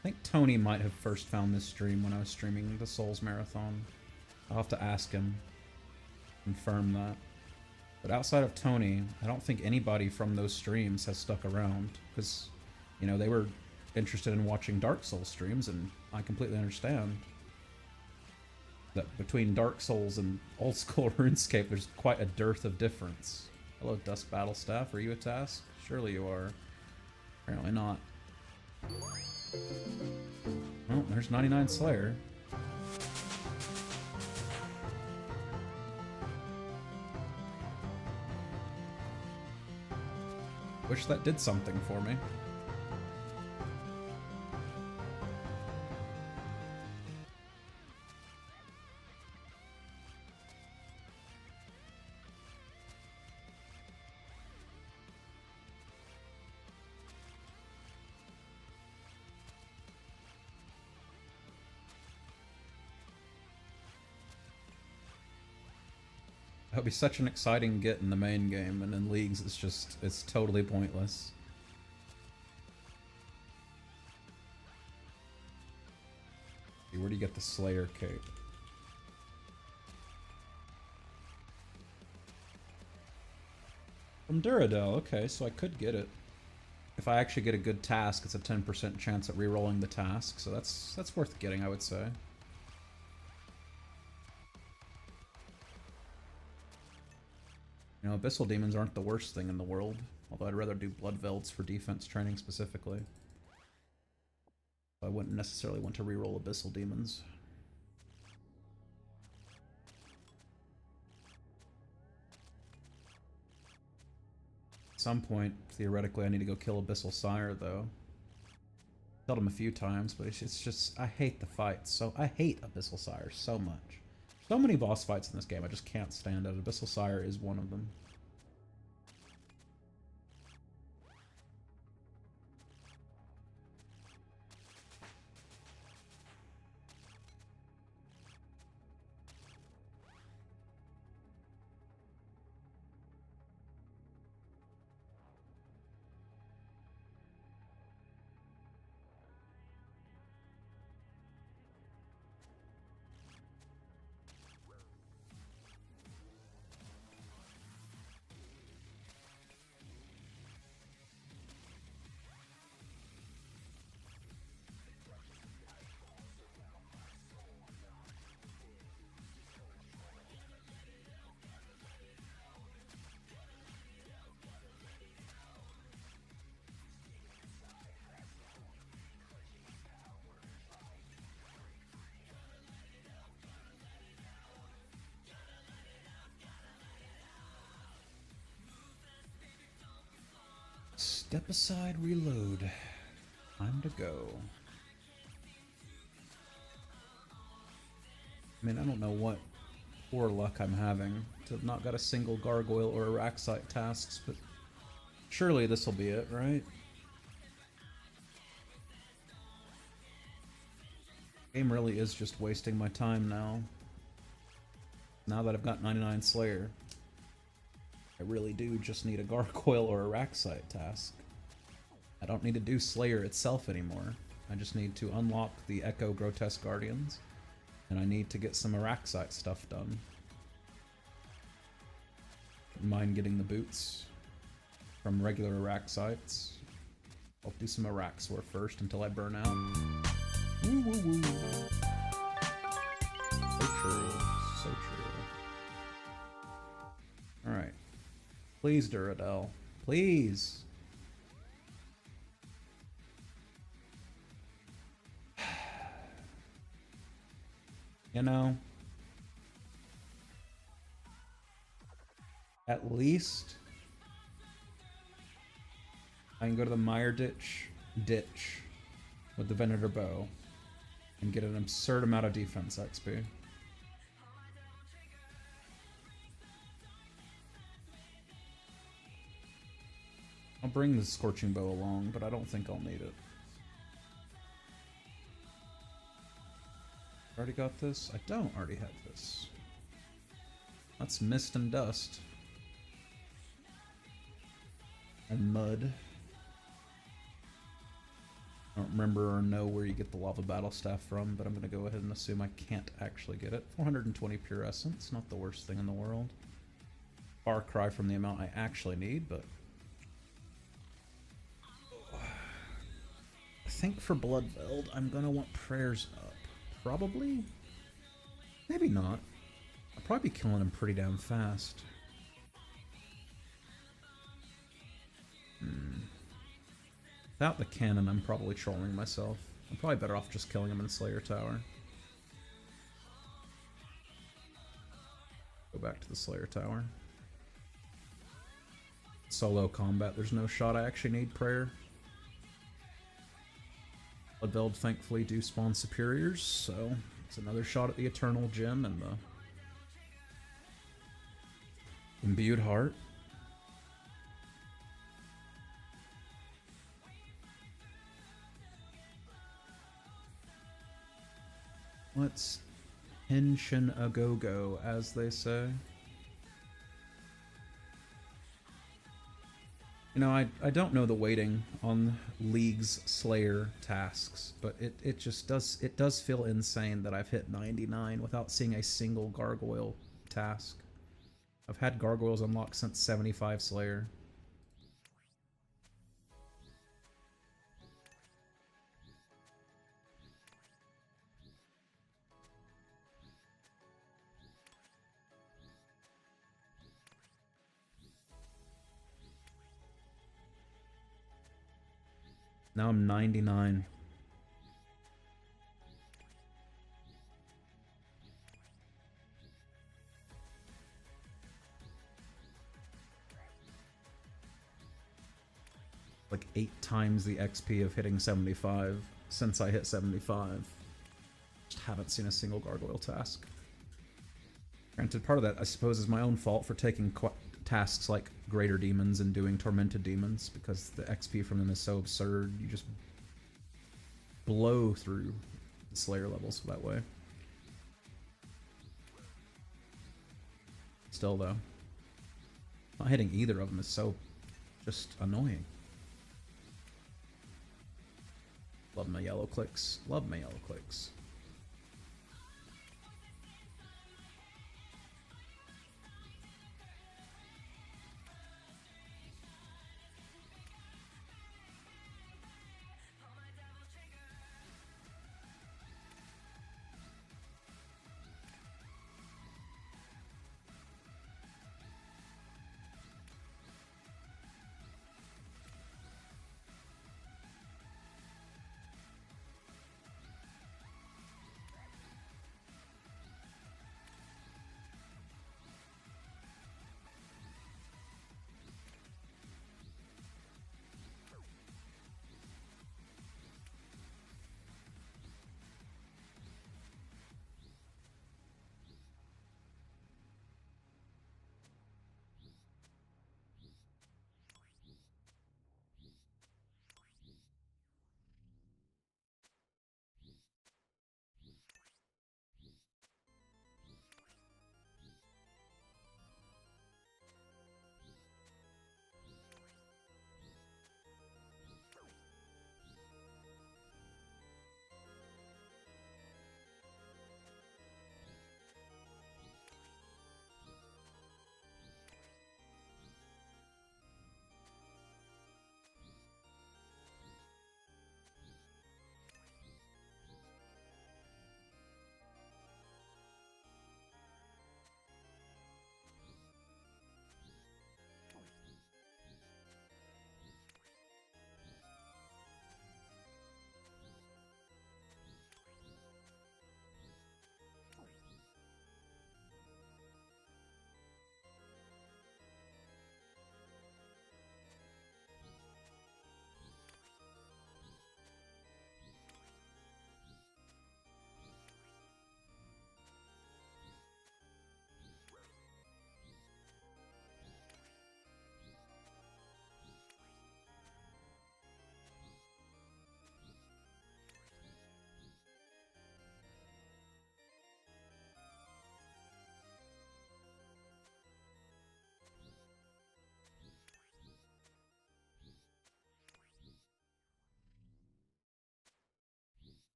I think Tony might have first found this stream when I was streaming the Souls Marathon. I'll have to ask him. Confirm that. But outside of Tony, I don't think anybody from those streams has stuck around, because, you know, they were interested in watching Dark Souls streams, and I completely understand that between Dark Souls and old school RuneScape, there's quite a dearth of difference. Hello, Dusk Battle Staff. Are you a task? Surely you are. Apparently not. Oh, there's 99 Slayer. Wish that did something for me. That would be such an exciting get in the main game, and in leagues it's totally pointless. Where do you get the Slayer cape? From Duradel, okay, so I could get it. If I actually get a good task, it's a 10% chance at rerolling the task, so that's worth getting, I would say. You You know, Abyssal Demons aren't the worst thing in the world, although I'd rather do Blood Velds for defense training specifically. I wouldn't necessarily want to reroll Abyssal Demons. At some point, theoretically, I need to go kill Abyssal Sire, though. Killed him a few times, but it's just, I hate the fights. So I hate Abyssal Sire so much. So many boss fights in this game I just can't stand it. Abyssal Sire is one of them. Step aside, reload. Time to go. I mean, I don't know what poor luck I'm having to have not got a single gargoyle or Araxite tasks, but surely this will be it, right? Game really is just wasting my time now. Now that I've got 99 Slayer, I really do just need a gargoyle or a Araxite task. I don't need to do Slayer itself anymore. I just need to unlock the Echo Grotesque Guardians, and I need to get some Araxite stuff done. Don't mind getting the boots from regular Araxites. I'll do some Araxor first until I burn out. Woo woo woo. So true. So true. Alright. Please, Duradel. Please. You know, at least I can go to the Mire ditch with the Venator Bow and get an absurd amount of defense XP. I'll bring the Scorching Bow along, but I don't think I'll need it. Already got this? I don't already have this. That's Mist and Dust. And Mud. I don't remember or know where you get the Lava Battle Staff from, but I'm going to go ahead and assume I can't actually get it. 420 Pure Essence, not the worst thing in the world. Far cry from the amount I actually need, but... I think for Bloodveld, I'm going to want Prayers up. Probably? Maybe not. I'll probably be killing him pretty damn fast. Without the cannon, I'm probably trolling myself. I'm probably better off just killing him in Slayer Tower. Go back to the Slayer Tower. Solo combat, there's no shot I actually need prayer. Bloodveld thankfully do spawn superiors, so it's another shot at the Eternal Gem and the Imbued Heart. Let's Henshin a go-go, as they say. You know, I don't know the weighting on League's Slayer tasks, but it just does feel insane that I've hit 99 without seeing a single gargoyle task. I've had gargoyles unlocked since 75 Slayer. Now I'm 99. Like 8 times the XP of hitting 75 since I hit 75. Just haven't seen a single gargoyle task. Granted, part of that, I suppose, is my own fault for taking tasks like Greater Demons and doing Tormented Demons, because the XP from them is so absurd. You just blow through the Slayer levels that way. Still, though, not hitting either of them is so just annoying. Love my yellow clicks. Love my yellow clicks.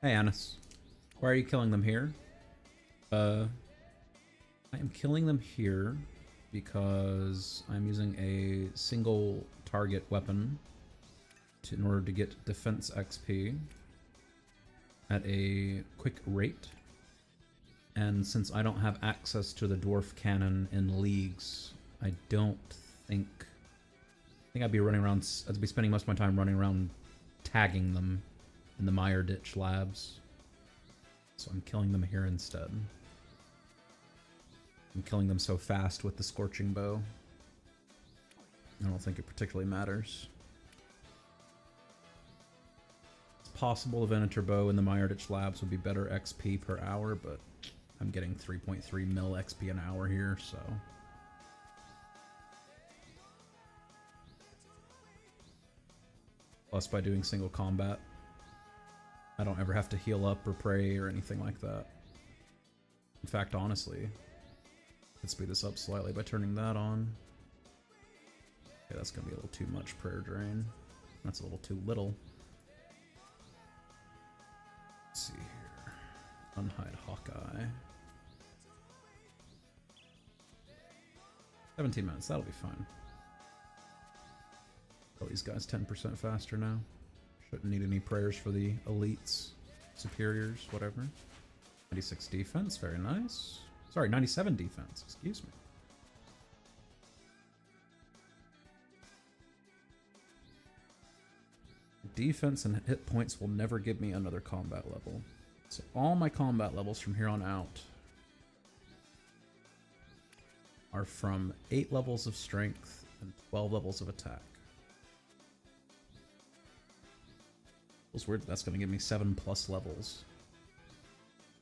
Hey, Annis. Why are you killing them here? I am killing them here because I'm using a single target weapon in order to get defense XP at a quick rate. And since I don't have access to the dwarf cannon in leagues, I think I'd be running around. I'd be spending most of my time running around tagging them in the Mire Ditch labs. So I'm killing them here instead. I'm killing them so fast with the Scorching Bow. I don't think it particularly matters. It's possible the Venator Bow in the Mire Ditch labs would be better XP per hour, but I'm getting 3.3 mil XP an hour here, so... Plus, by doing single combat, I don't ever have to heal up or pray or anything like that. In fact, honestly, let's speed this up slightly by turning that on. Okay, that's gonna be a little too much prayer drain. That's a little too little. Let's see here. Unhide Hawkeye. 17 minutes, that'll be fine. Kill these guys 10% faster now. Shouldn't need any prayers for the elites, superiors, whatever. 96 defense, very nice. Sorry, 97 defense, excuse me. Defense and hit points will never give me another combat level. So all my combat levels from here on out are from 8 levels of strength and 12 levels of attack. Feels weird that that's going to give me 7+ levels.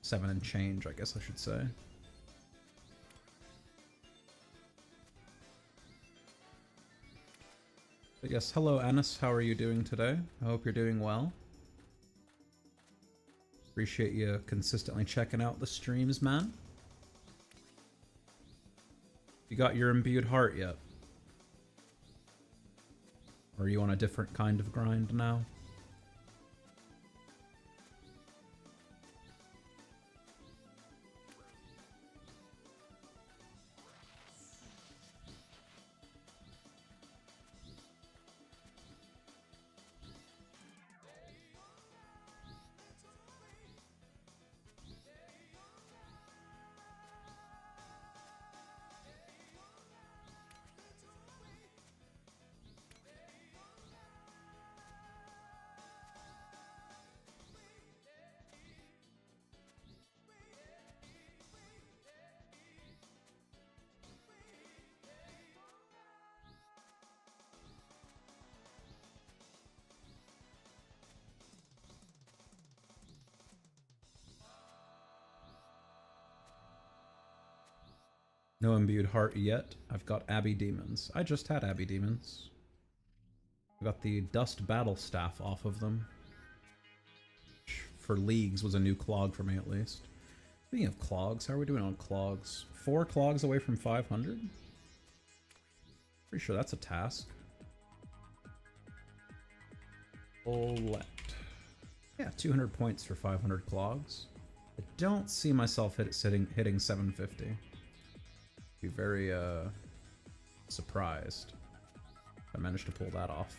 7 and change, I guess I should say. But yes, hello Annis, how are you doing today? I hope you're doing well. Appreciate you consistently checking out the streams, man. You got your imbued heart yet? Or are you on a different kind of grind now? No imbued heart yet. I've got Abbey Demons. I just had Abbey Demons. I got the Dust Battle Staff off of them. Which for leagues was a new clog for me at least. Speaking of clogs, how are we doing on clogs? 4 clogs away from 500? Pretty sure that's a task. Collect. Yeah, 200 points for 500 clogs. I don't see myself hitting 750. Be very surprised if I managed to pull that off.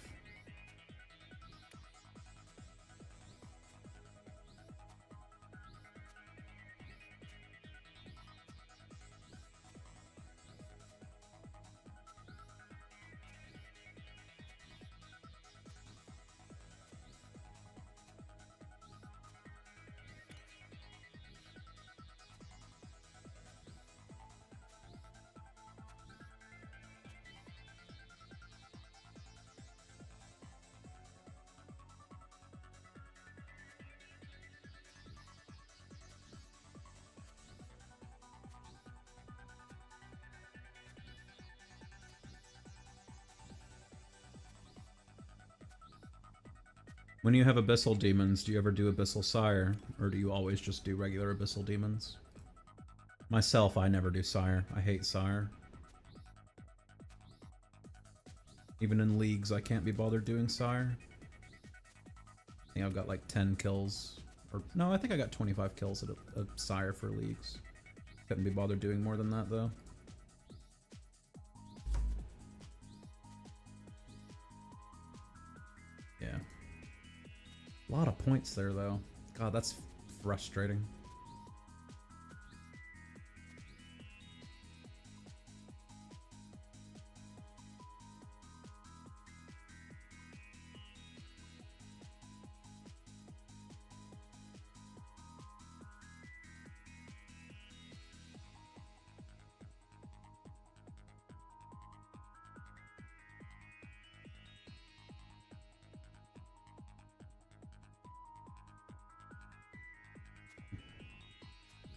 When you have Abyssal Demons, do you ever do Abyssal Sire? Or do you always just do regular Abyssal Demons? Myself, I never do Sire. I hate Sire. Even in leagues, I can't be bothered doing Sire. I think I've got like 10 kills Or no, I think I got 25 kills at a Sire for leagues. Couldn't be bothered doing more than that though. Yeah. A lot of points there though. God, that's frustrating.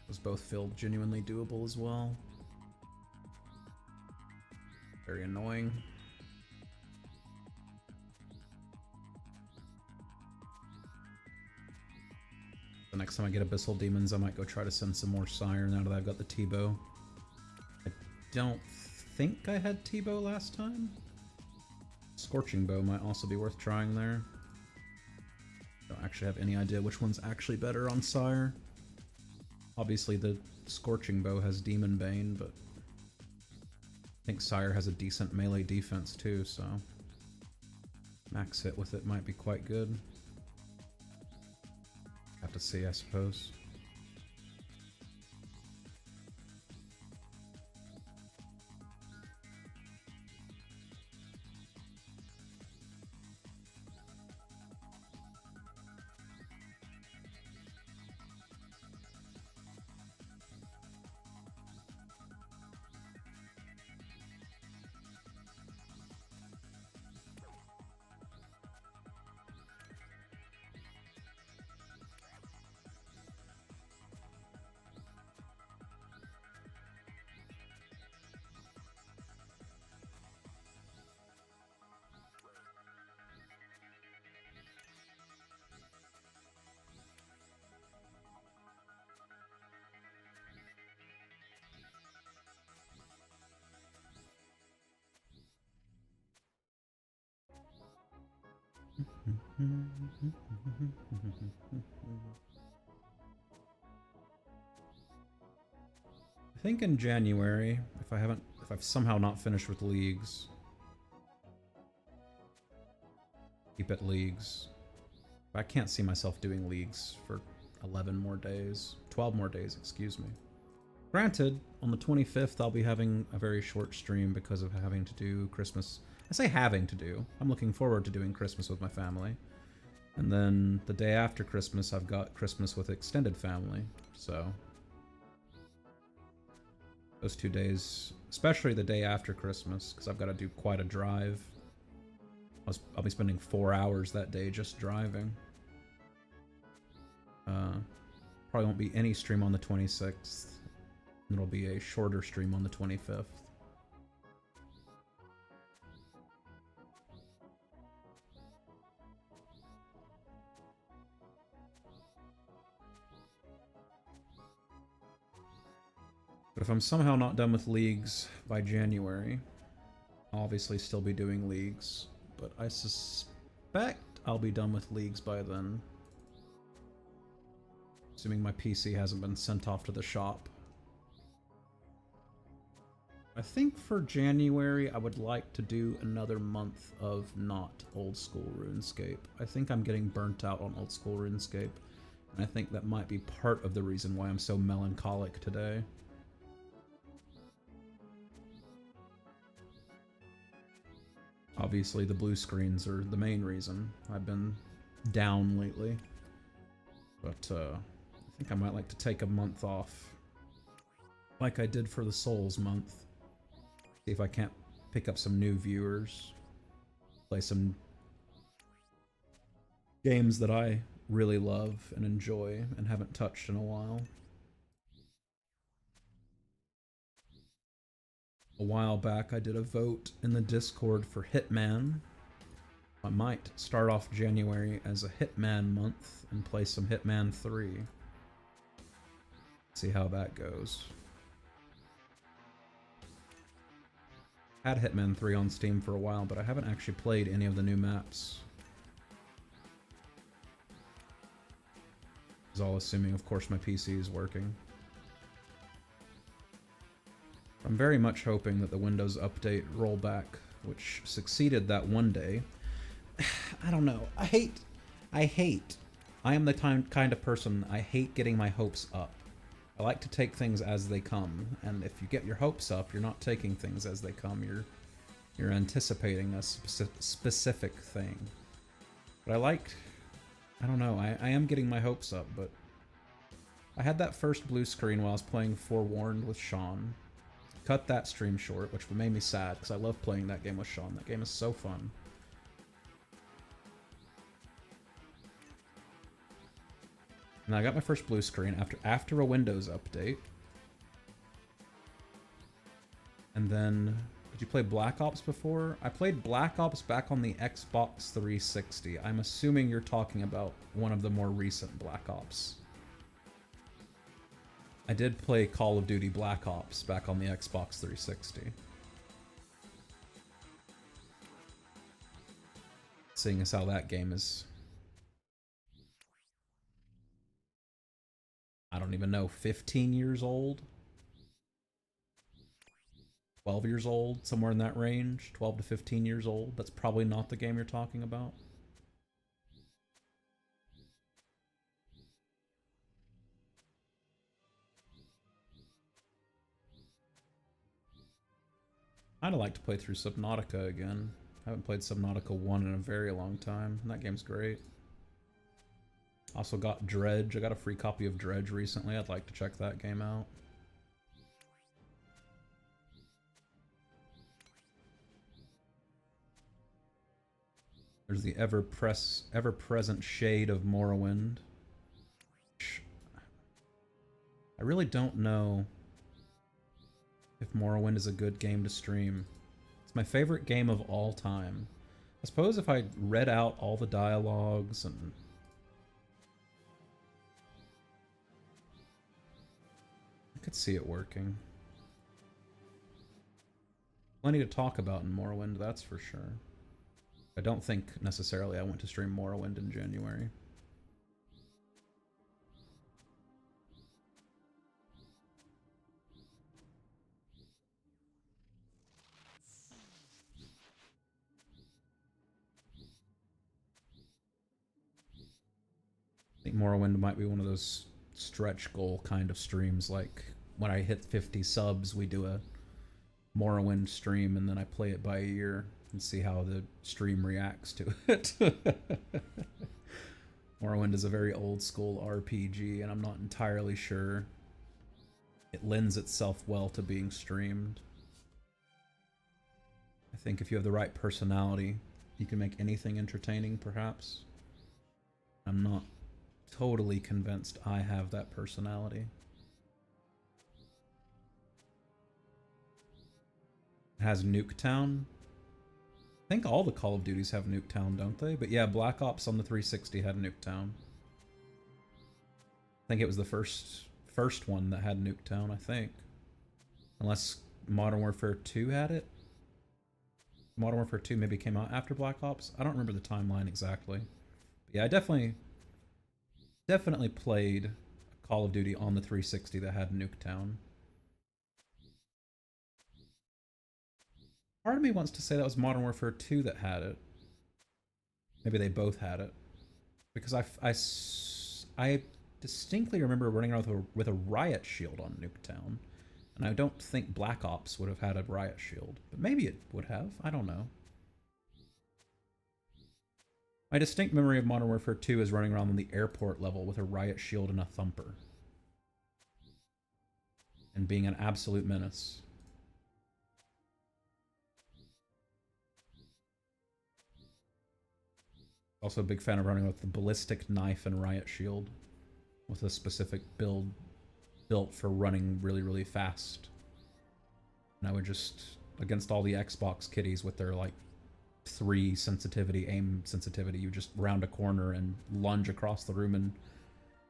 Those both feel genuinely doable as well. Very annoying. The next time I get Abyssal Demons, I might go try to send some more Sire now that I've got the T-Bow. I don't think I had T-Bow last time. Scorching Bow might also be worth trying there. Don't actually have any idea which one's actually better on Sire. Obviously the Scorching Bow has Demon Bane, but I think Sire has a decent melee defense too, so max hit with it might be quite good. Have to see, I suppose. I think in January, if I've somehow not finished with leagues, keep it leagues. I can't see myself doing leagues for 11 more days, 12 more days, excuse me. Granted, on the 25th, I'll be having a very short stream because of having to do Christmas. I say having to do. I'm looking forward to doing Christmas with my family. And then the day after Christmas, I've got Christmas with extended family. So those 2 days, especially the day after Christmas, because I've got to do quite a drive. I'll be spending 4 hours that day just driving. Probably won't be any stream on the 26th. It'll be a shorter stream on the 25th. But if I'm somehow not done with leagues by January, I'll obviously still be doing leagues, but I suspect I'll be done with leagues by then. Assuming my PC hasn't been sent off to the shop. I think for January, I would like to do another month of not old school RuneScape. I think I'm getting burnt out on old school RuneScape, and I think that might be part of the reason why I'm so melancholic today. Obviously, the blue screens are the main reason. I've been down lately. But I think I might like to take a month off, like I did for the Souls month. See if I can't pick up some new viewers. Play some games that I really love and enjoy and haven't touched in a while. A while back, I did a vote in the Discord for Hitman. I might start off January as a Hitman month and play some Hitman 3. See how that goes. Had Hitman 3 on Steam for a while, but I haven't actually played any of the new maps. Is all assuming, of course, my PC is working. I'm very much hoping that the Windows Update rollback, which succeeded that one day, I don't know. I am the kind of person, I hate getting my hopes up. I like to take things as they come, and if you get your hopes up, you're not taking things as they come, you're anticipating a specific thing. But I don't know, I am getting my hopes up, but I had that first blue screen while I was playing Forewarned with Sean. Cut that stream short, which made me sad, because I love playing that game with Sean. That game is so fun. And I got my first blue screen after a Windows update. And then, did you play Black Ops before? I played Black Ops back on the Xbox 360. I'm assuming you're talking about one of the more recent Black Ops. I did play Call of Duty Black Ops back on the Xbox 360. Seeing as how that game is... I don't even know, 15 years old? 12 years old, somewhere in that range, 12 to 15 years old. That's probably not the game you're talking about. I'd like to play through Subnautica again. I haven't played Subnautica 1 in a very long time, and that game's great. Also got Dredge. I got a free copy of Dredge recently. I'd like to check that game out. There's the ever-present shade of Morrowind. I really don't know if Morrowind is a good game to stream. It's my favorite game of all time. I suppose if I read out all the dialogues and... I could see it working. Plenty to talk about in Morrowind, that's for sure. I don't think necessarily I want to stream Morrowind in January. I think Morrowind might be one of those stretch goal kind of streams, like when I hit 50 subs we do a Morrowind stream and then I play it by ear and see how the stream reacts to it. Morrowind is a very old school RPG and I'm not entirely sure it lends itself well to being streamed. I think if you have the right personality you can make anything entertaining, perhaps. I'm not totally convinced I have that personality. It has Nuketown. I think all the Call of Duties have Nuketown, don't they? But yeah, Black Ops on the 360 had Nuketown. I think it was the first one that had Nuketown, I think. Unless Modern Warfare 2 had it? Modern Warfare 2 maybe came out after Black Ops? I don't remember the timeline exactly. But yeah, I definitely played Call of Duty on the 360 that had Nuketown. Part of me wants to say that was Modern Warfare 2 that had it. Maybe they both had it. Because I distinctly remember running around with a riot shield on Nuketown. And I don't think Black Ops would have had a riot shield. But maybe it would have. I don't know. My distinct memory of Modern Warfare 2 is running around on the airport level with a riot shield and a thumper. And being an absolute menace. Also a big fan of running with the ballistic knife and riot shield. With a specific build built for running really, really fast. And I would just, against all the Xbox kiddies with their like 3 sensitivity, aim sensitivity, you just round a corner and lunge across the room and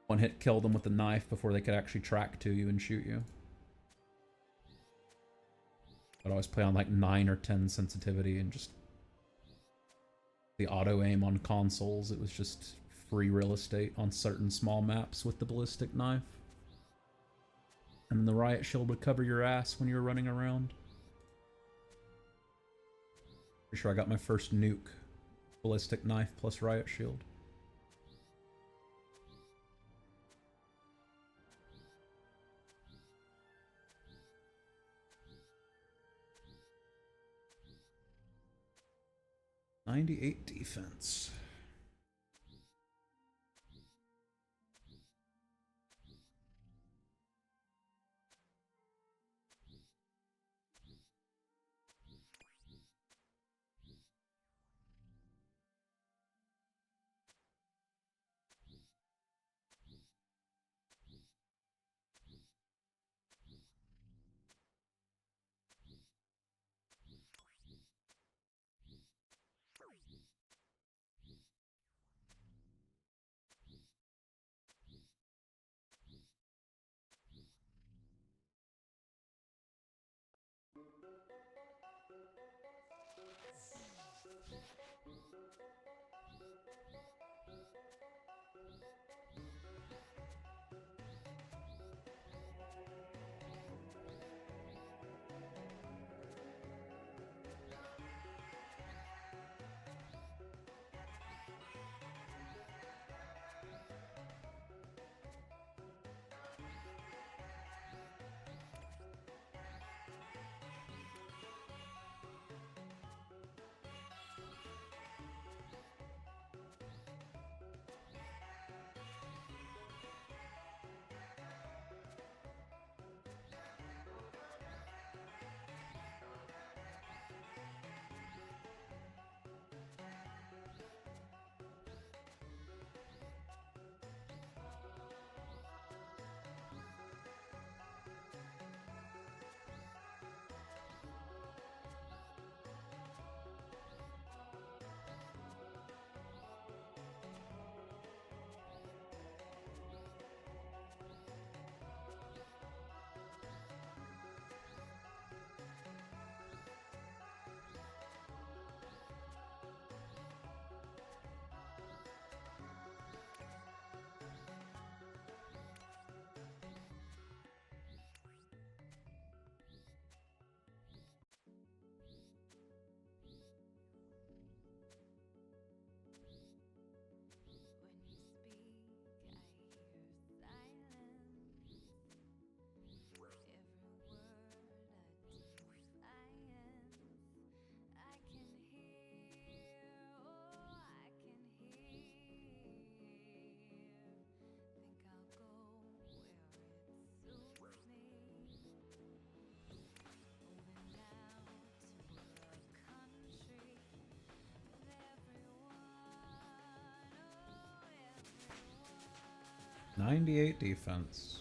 one hit kill them with the knife before they could actually track to you and shoot you. I'd always play on like 9 or 10 sensitivity and just the auto aim on consoles, it was just free real estate on certain small maps with the ballistic knife. And then the riot shield would cover your ass when you were running around. Pretty sure I got my first nuke. Ballistic knife plus riot shield. .98 defense. .98 defense.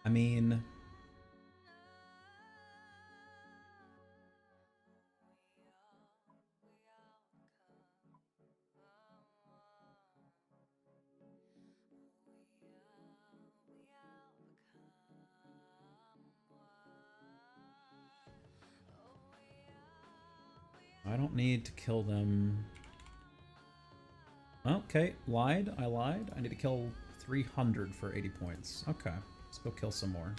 I mean, I don't need to kill them. Okay, lied. I lied. I need to kill 300 for 80 points. Okay, let's go kill some more.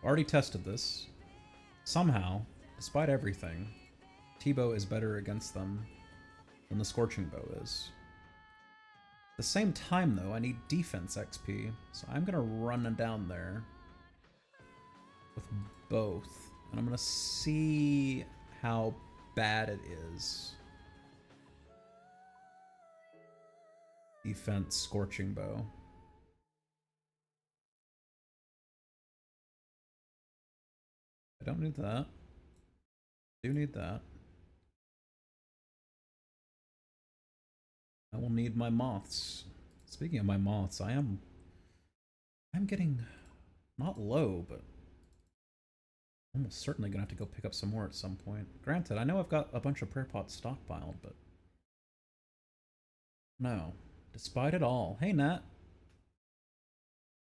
Already tested this. Somehow, despite everything, T-Bow is better against them than the Scorching Bow is. At the same time, though, I need defense XP, so I'm gonna run down there with both, and I'm gonna see how bad it is. Defense Scorching Bow. I don't need that. I do need that. I will need my moths. Speaking of my moths, I'm getting not low, but almost certainly gonna have to go pick up some more at some point. Granted, I know I've got a bunch of prayer pots stockpiled, but no. Despite it all. Hey Nat.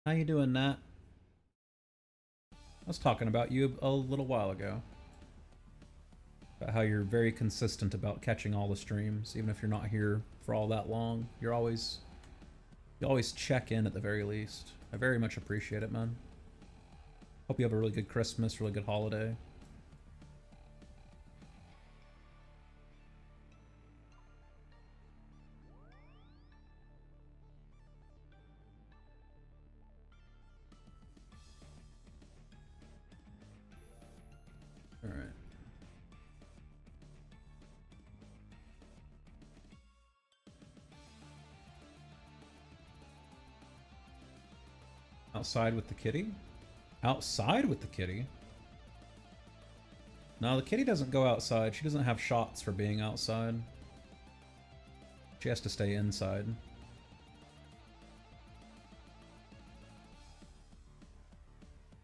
How you doing, Nat? I was talking about you a little while ago. About how you're very consistent about catching all the streams, even if you're not here for all that long. You always check in at the very least. I very much appreciate it, man. Hope you have a really good Christmas, really good holiday. All right. Outside with the kitty? Outside with the kitty? No, the kitty doesn't go outside. She doesn't have shots for being outside. She has to stay inside.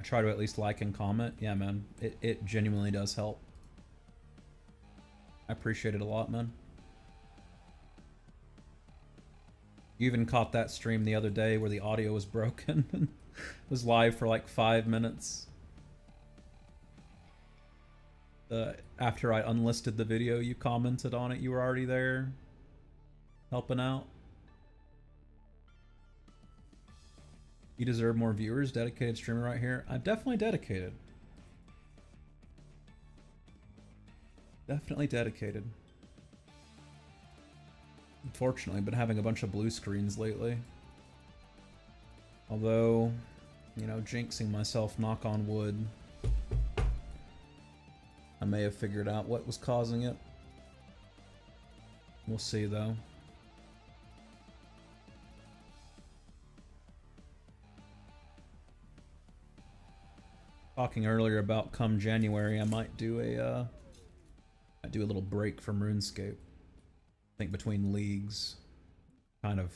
I try to at least like and comment. Yeah, man. It genuinely does help. I appreciate it a lot, man. You even caught that stream the other day where the audio was broken. It was live for like 5 minutes. After I unlisted the video, you commented on it. You were already there, helping out. You deserve more viewers. Dedicated streamer right here. I'm definitely dedicated. Definitely dedicated. Unfortunately, I've been having a bunch of blue screens lately. Although, you know, jinxing myself, knock on wood. I may have figured out what was causing it. We'll see, though. Talking earlier about come January, I might do a little break from RuneScape. I think between leagues, kind of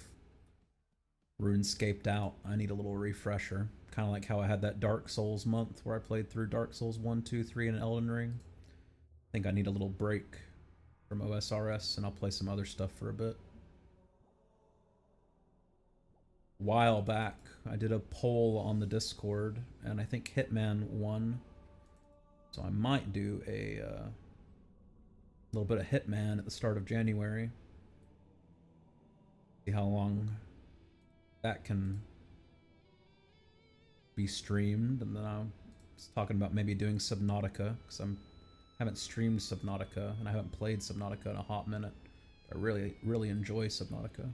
RuneScaped out. I need a little refresher. Kind of like how I had that Dark Souls month where I played through Dark Souls 1, 2, 3, and Elden Ring. I think I need a little break from Osrs, and I'll play some other stuff for a bit. A while back, I did a poll on the Discord, and I think Hitman won. So I might do a little bit of Hitman at the start of January. See how long that can be streamed, and then I was talking about maybe doing Subnautica, because I haven't streamed Subnautica, and I haven't played Subnautica in a hot minute. I really enjoy Subnautica.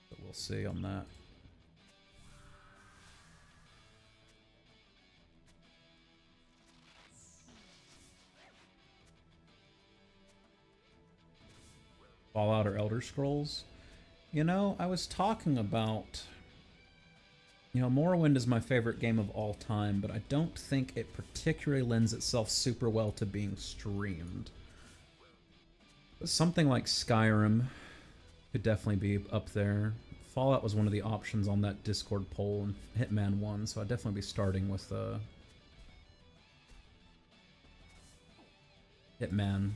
But we'll see on that. Fallout or Elder Scrolls? You know, I was talking about... You know, Morrowind is my favorite game of all time, but I don't think it particularly lends itself super well to being streamed. But something like Skyrim could definitely be up there. Fallout was one of the options on that Discord poll, and Hitman won, so I'd definitely be starting with Hitman.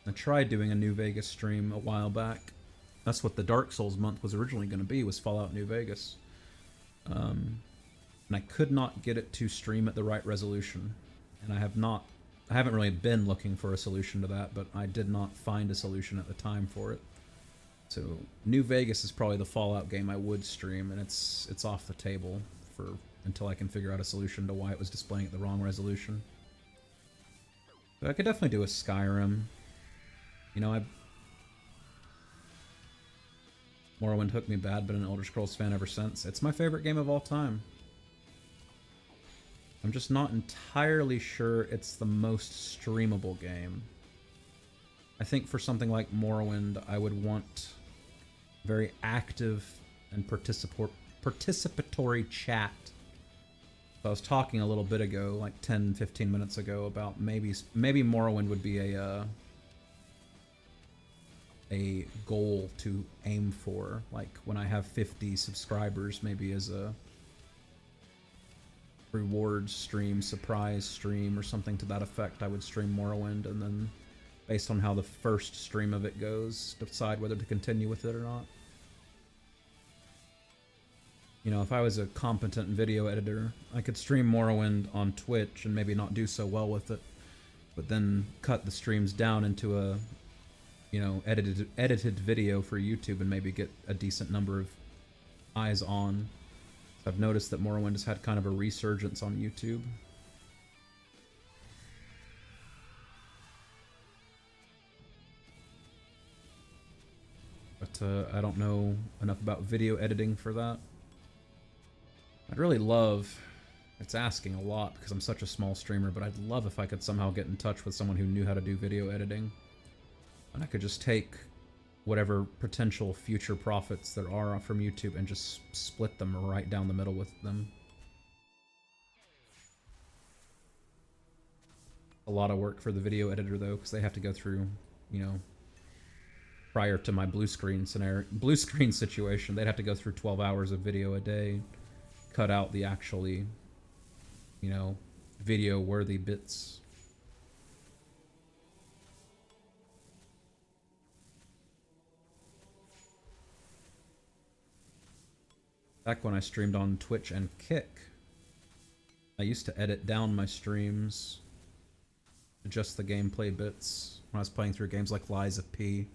I tried doing a New Vegas stream a while back. That's what the Dark Souls month was originally going to be, was Fallout New Vegas. And I could not get it to stream at the right resolution. And I haven't really been looking for a solution to that, but I did not find a solution at the time for it. So New Vegas is probably the Fallout game I would stream, and it's off the table until I can figure out a solution to why it was displaying at the wrong resolution. But I could definitely do a Skyrim. You know, Morrowind hooked me bad, but an Elder Scrolls fan ever since. It's my favorite game of all time. I'm just not entirely sure it's the most streamable game. I think for something like Morrowind, I would want very active and participatory chat. So I was talking a little bit ago, like 10, 15 minutes ago, about maybe Morrowind would be a goal to aim for, like when I have 50 subscribers, maybe as a reward stream, surprise stream, or something to that effect. I would stream Morrowind, and then based on how the first stream of it goes, decide whether to continue with it or not. You know, if I was a competent video editor, I could stream Morrowind on Twitch and maybe not do so well with it, but then cut the streams down into a, you know, edited video for YouTube and maybe get a decent number of eyes on. So I've noticed that Morrowind has had kind of a resurgence on YouTube. But I don't know enough about video editing for that. I'd really love, it's asking a lot because I'm such a small streamer, but I'd love if I could somehow get in touch with someone who knew how to do video editing. And I could just take whatever potential future profits there are from YouTube and just split them right down the middle with them. A lot of work for the video editor though, because they have to go through, you know, prior to my blue screen situation, they'd have to go through 12 hours of video a day, cut out the actually, you know, video-worthy bits. Back when I streamed on Twitch and Kick, I used to edit down my streams to just the gameplay bits. When I was playing through games like Lies of P,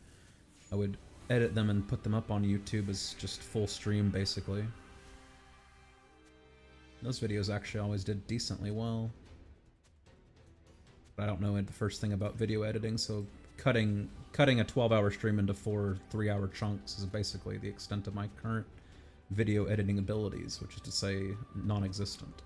I would edit them and put them up on YouTube as just full stream, basically. Those videos actually always did decently well. But I don't know the first thing about video editing, so cutting a 12-hour stream into 4 3-hour chunks is basically the extent of my current video editing abilities, which is to say non-existent.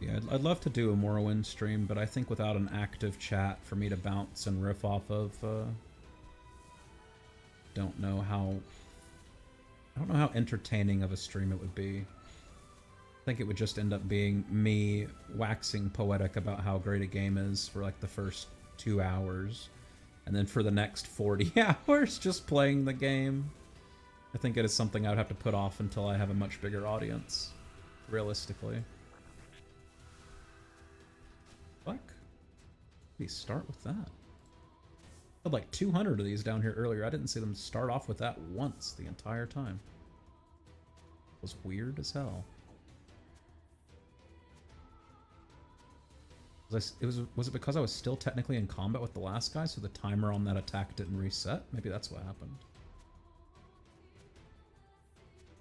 Yeah, I'd love to do a Morrowind stream, but I think without an active chat for me to bounce and riff off of, don't know how entertaining of a stream it would be. I think it would just end up being me waxing poetic about how great a game is for like the first 2 hours, and then for the next 40 hours just playing the game. I think it is something I would have to put off until I have a much bigger audience, realistically. Fuck. We start with that. I had like 200 of these down here earlier. I didn't see them start off with that once the entire time. It was weird as hell. Was it because I was still technically in combat with the last guy, so the timer on that attack didn't reset? Maybe that's what happened.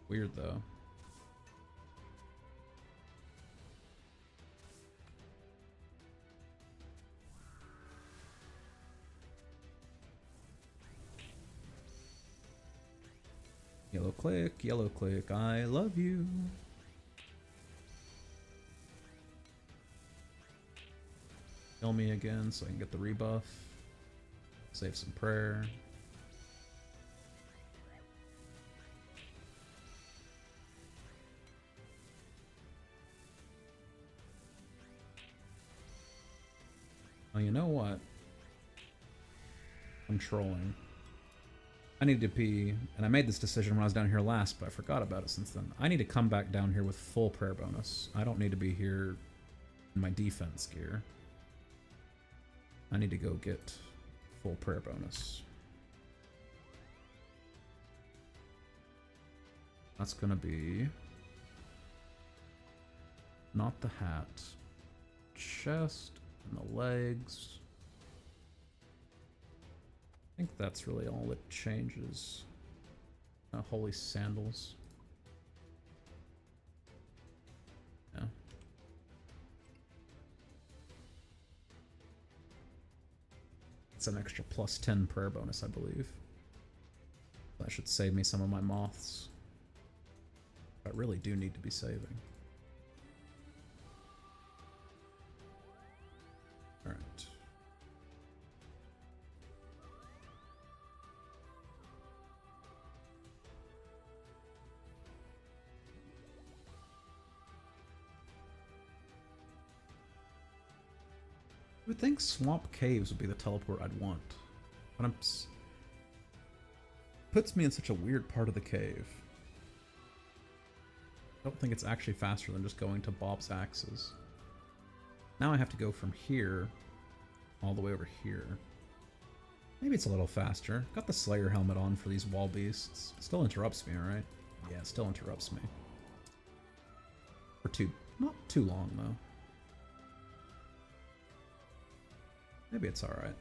Weird though. Yellow click, I love you. Kill me again so I can get the rebuff. Save some prayer. Oh, you know what? I'm trolling. I need to pee, and I made this decision when I was down here last, but I forgot about it since then. I need to come back down here with full prayer bonus. I don't need to be here in my defense gear. I need to go get full prayer bonus. That's gonna be not the hat, chest and the legs. I think that's really all it changes. Holy sandals. Yeah. It's an extra +10 prayer bonus, I believe. That should save me some of my moths. I really do need to be saving. Alright. I would think Swamp Caves would be the teleport I'd want. But puts me in such a weird part of the cave. I don't think it's actually faster than just going to Bob's Axes. Now I have to go from here all the way over here. Maybe it's a little faster. Got the Slayer helmet on for these wall beasts. Still interrupts me, right? Yeah, it still interrupts me. Not too long though. Maybe it's alright.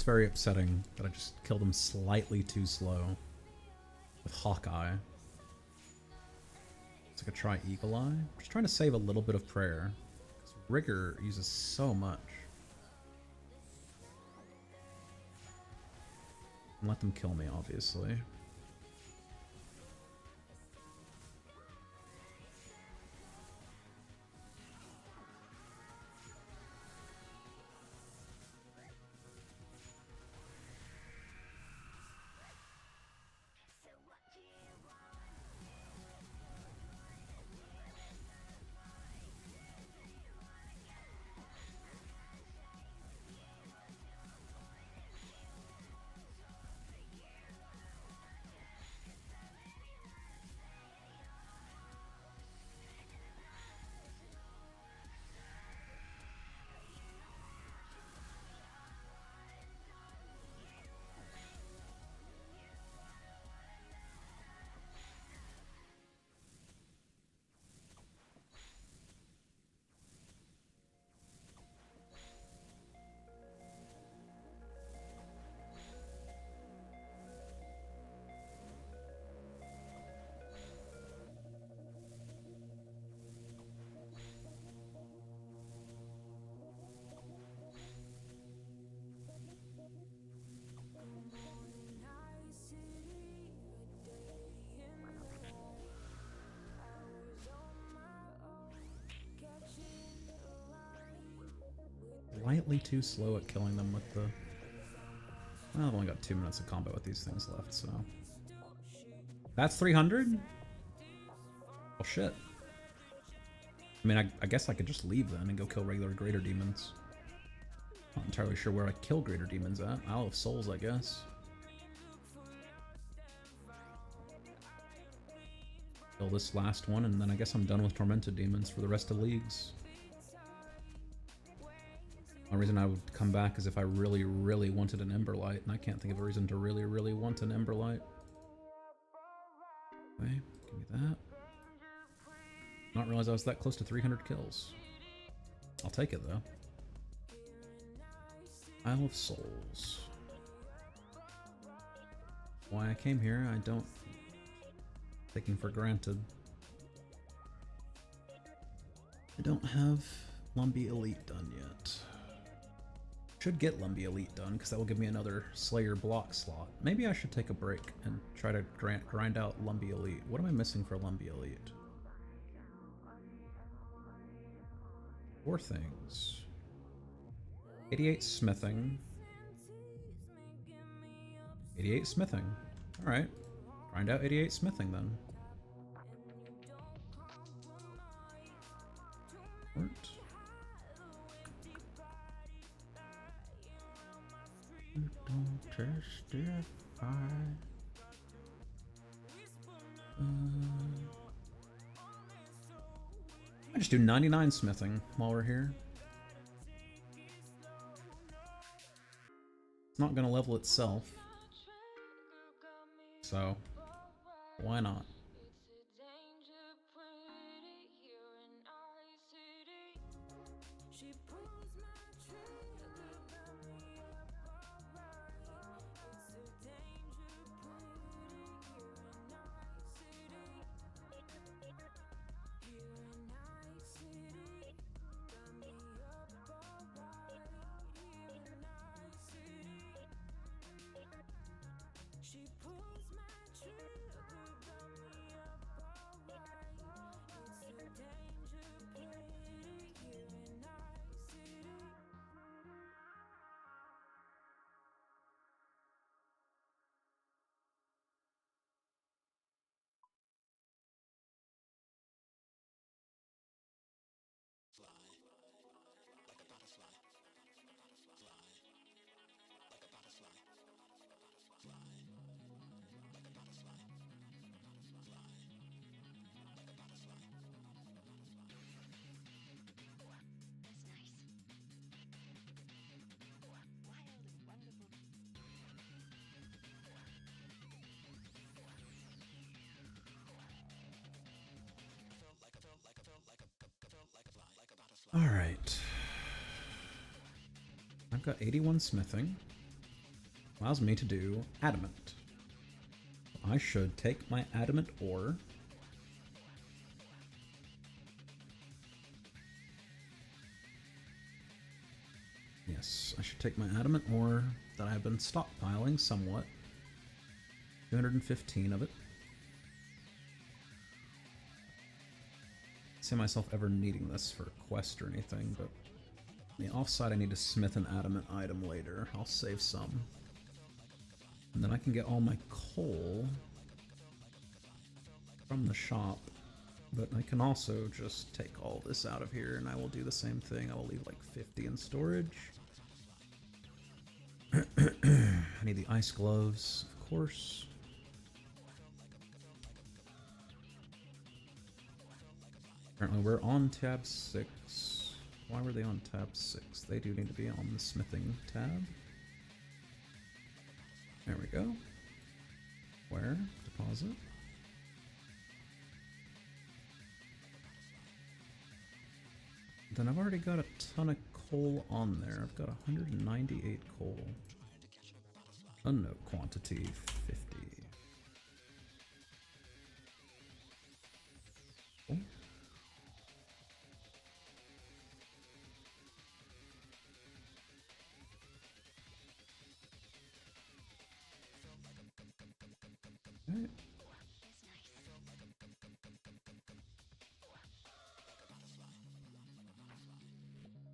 It's very upsetting that I just killed him slightly too slow with Hawkeye. So I could try Eagle Eye. I'm just trying to save a little bit of prayer. Because Rigor uses so much. And let them kill me, obviously. Slightly too slow at killing them with the... Well, I've only got 2 minutes of combat with these things left, so... That's 300? Oh shit. I mean, I guess I could just leave then and go kill regular greater demons. Not entirely sure where I kill greater demons at. Isle of Souls, I guess. Kill this last one, and then I guess I'm done with tormented demons for the rest of leagues. The only reason I would come back is if I really, really wanted an Emberlight, and I can't think of a reason to really, really want an Emberlight. Okay, give me that. Not realize I was that close to 300 kills. I'll take it though. Isle of Souls. Why I came here, I don't... Taking for granted. I don't have Lumbee Elite done yet. Should get Lumbee Elite done, because that will give me another Slayer block slot. Maybe I should take a break and try to grind out Lumbee Elite. What am I missing for Lumbee Elite? 4 things. 88 smithing. 88 smithing. Alright. Grind out 88 smithing then. Don't testify. I just do 99 smithing while we're here. It's not gonna level itself, so why not? Alright. I've got 81 smithing. Allows me to do adamant. I should take my adamant ore. Yes, I should take my adamant ore that I've been stockpiling somewhat 215 of it. See myself ever needing this for a quest or anything, but on the offside I need to smith an adamant item later. I'll save some. And then I can get all my coal from the shop, but I can also just take all this out of here and I will do the same thing. I will leave like 50 in storage. I need the ice gloves, of course. Apparently we're on tab 6. Why were they on tab 6? They do need to be on the smithing tab. There we go. Where? Deposit. Then I've already got a ton of coal on there. I've got 198 coal. Unknown quantity, 50. Cool. Okay.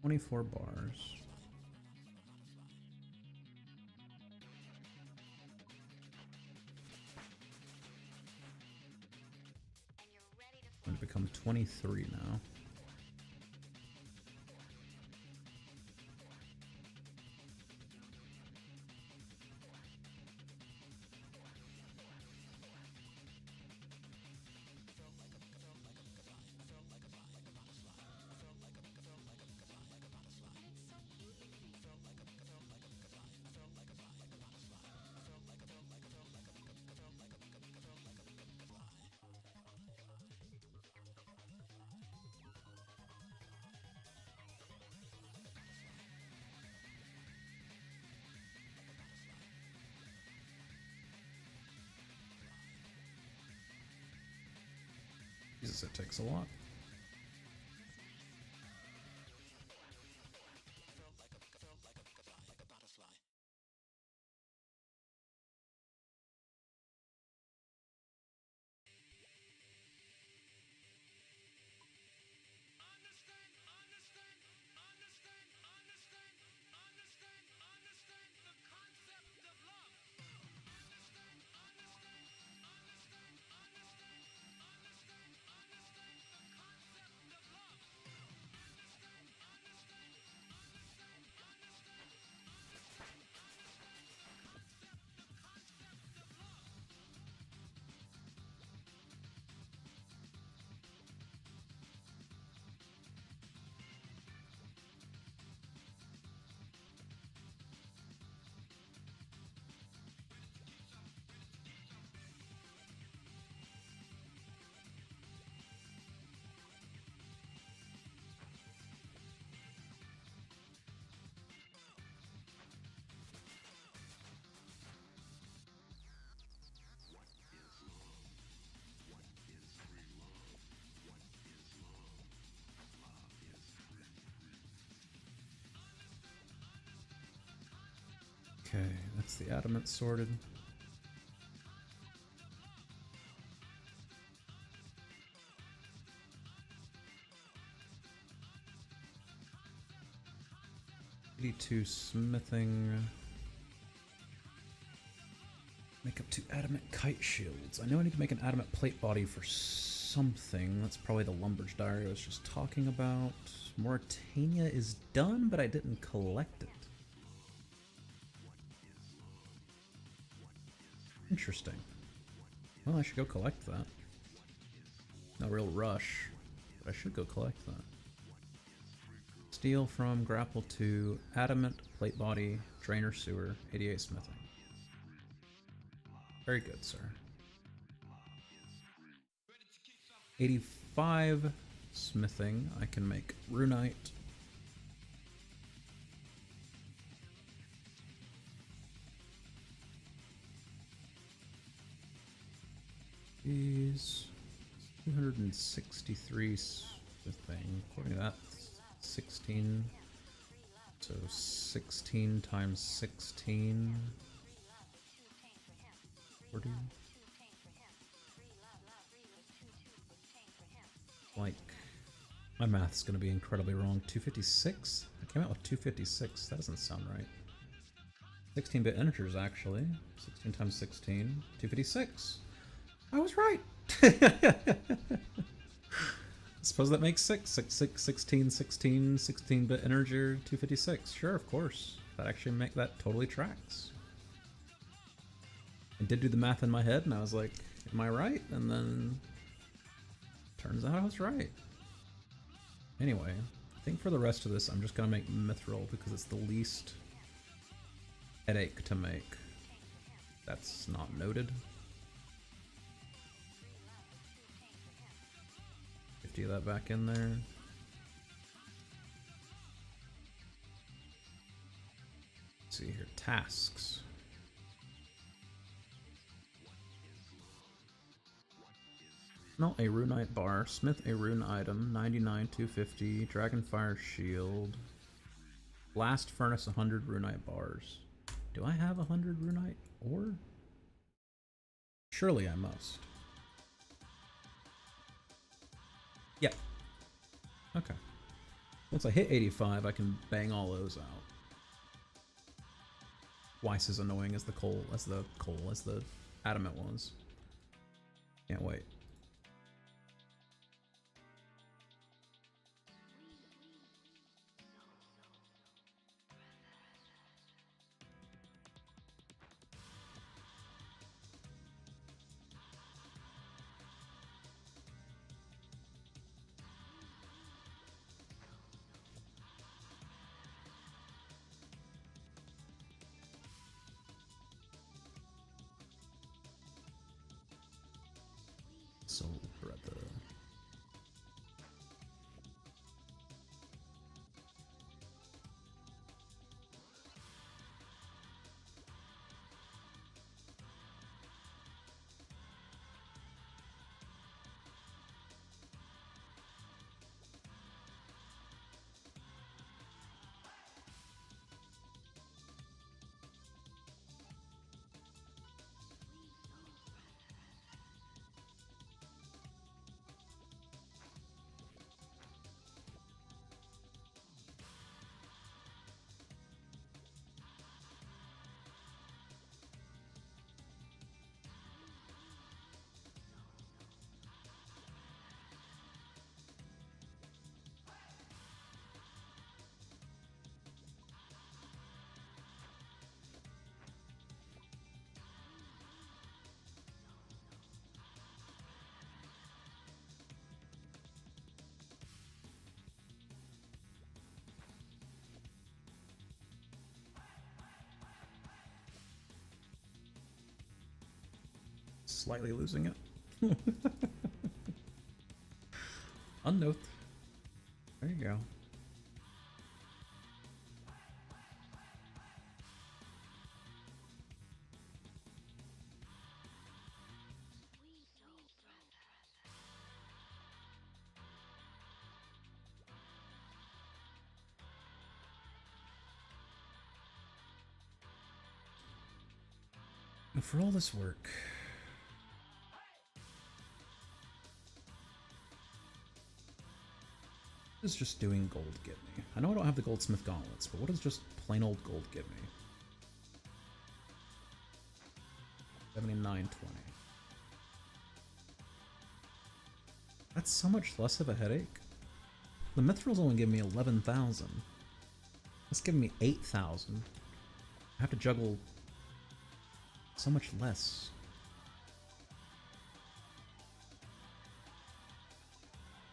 24 bars. I'm going to become 23 now. Jesus, it takes a lot. Okay, that's the adamant sorted. $82 smithing. Make up 2 adamant kite shields. I know I need to make an adamant plate body for something. That's probably the lumber's diary I was just talking about. Mauritania is done, but I didn't collect it. Interesting. Well, I should go collect that. No real rush, but I should go collect that. Steel from grapple to adamant, plate body, drainer sewer, 88 smithing. Very good, sir. 85 smithing. I can make runite. These 263 smithing. According to that, 16. So 16 times 16. 40. Like, my math's gonna be incredibly wrong. 256? I came out with 256. That doesn't sound right. 16-bit integers, actually. 16 times 16. 256. I was right! Suppose that makes 6. 16, 16-bit integer, 256. Sure, of course. That totally tracks. I did do the math in my head, and I was like, am I right? And then turns out I was right. Anyway, I think for the rest of this, I'm just gonna make mithril because it's the least headache to make. That's not noted. 50 of that back in there. Let's see here, tasks. Smelt a runite bar, smith a rune item, 99, 250, dragonfire shield, blast furnace 100 runite bars. Do I have 100 runite ore? Surely I must. Yep. Okay. Once I hit 85, I can bang all those out. Twice as annoying as the adamant was. Can't wait. Soul brother. Slightly losing it. Unnote. There you go. And for all this work, what does just doing gold get me? I know I don't have the goldsmith gauntlets, but what does just plain old gold get me? 79.20. That's so much less of a headache. The mithril's only giving me 11,000. That's giving me 8,000. I have to juggle so much less.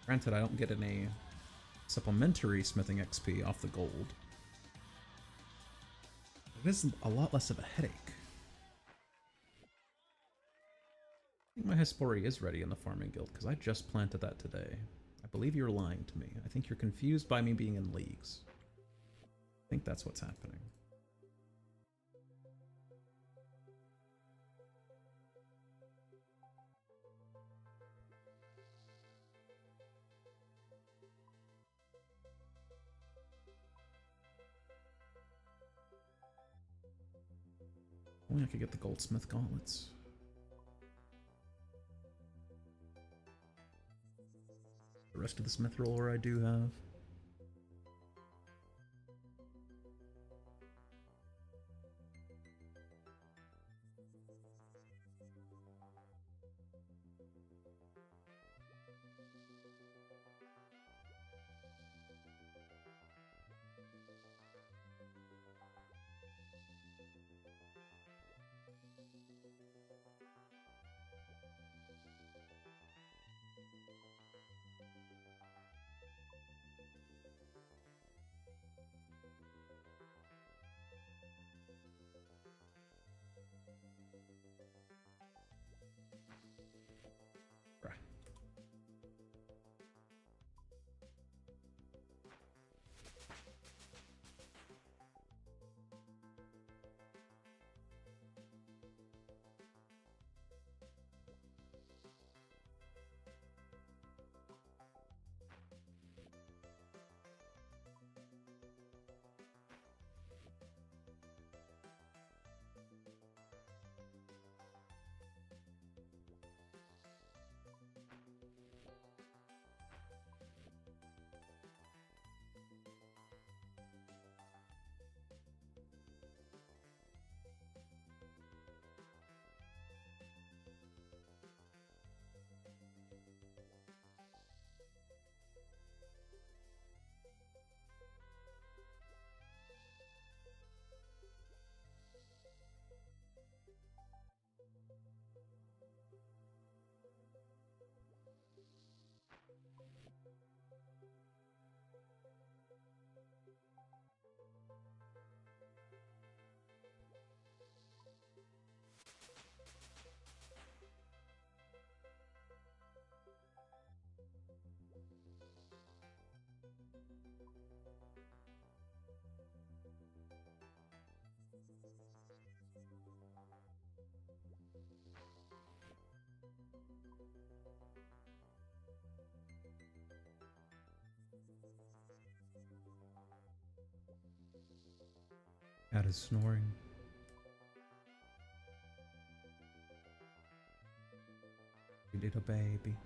Granted, I don't get any supplementary smithing XP off the gold. It is a lot less of a headache. I think my Hespori is ready in the farming guild, because I just planted that today. I believe you're lying to me. I think you're confused by me being in leagues. I think that's what's happening. Only I could get the goldsmith gauntlets. The rest of this mithril ore I do have. Cat is snoring. Little baby.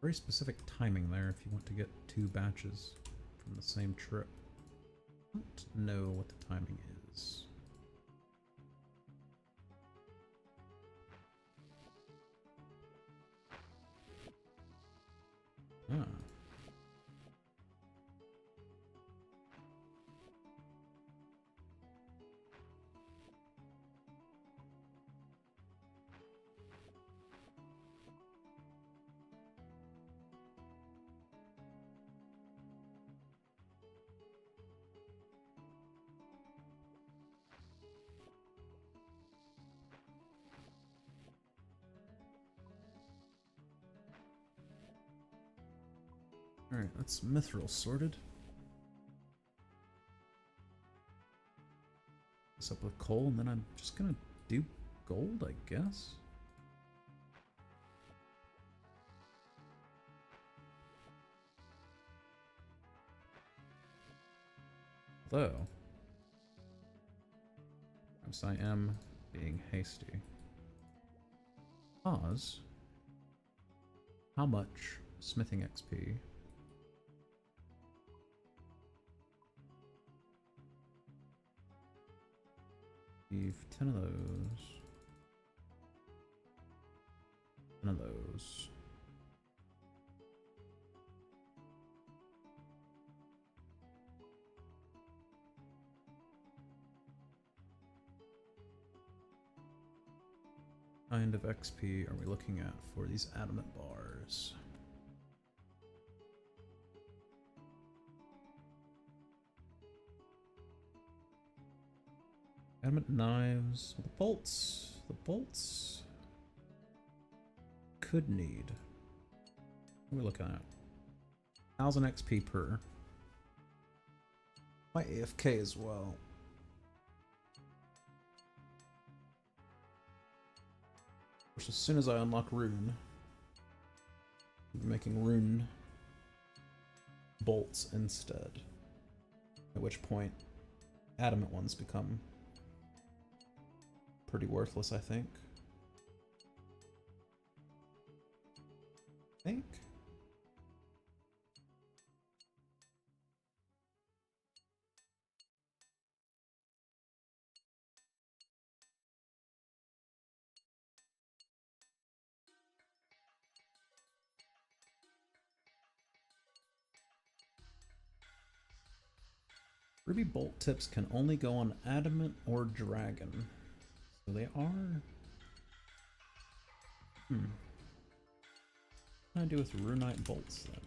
Very specific timing there if you want to get 2 batches from the same trip. I don't know what the timing is. Ah. Alright, that's mithril sorted. Mix up with coal, and then I'm just gonna do gold, I guess. Although, perhaps I am being hasty. Because, how much smithing XP? Leave 10 of those. 10 of those. What kind of XP are we looking at for these adamant bars? Adamant knives. The bolts. The bolts could need. What are we looking at? 1000 XP per. My AFK as well. Which, as soon as I unlock rune, I'm making rune bolts instead. At which point, adamant ones become pretty worthless, I think. Ruby bolt tips can only go on adamant or dragon. So they are... What can I do with runite bolts then?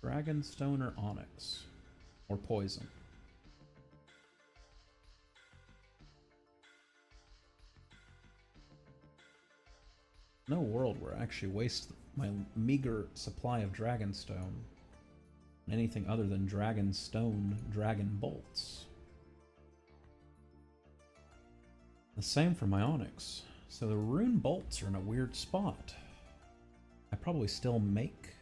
Dragonstone or onyx? Or poison? No world where I actually waste my meager supply of dragonstone on anything other than dragonstone dragon bolts. The same for my onyx. So the rune bolts are in a weird spot. I probably still make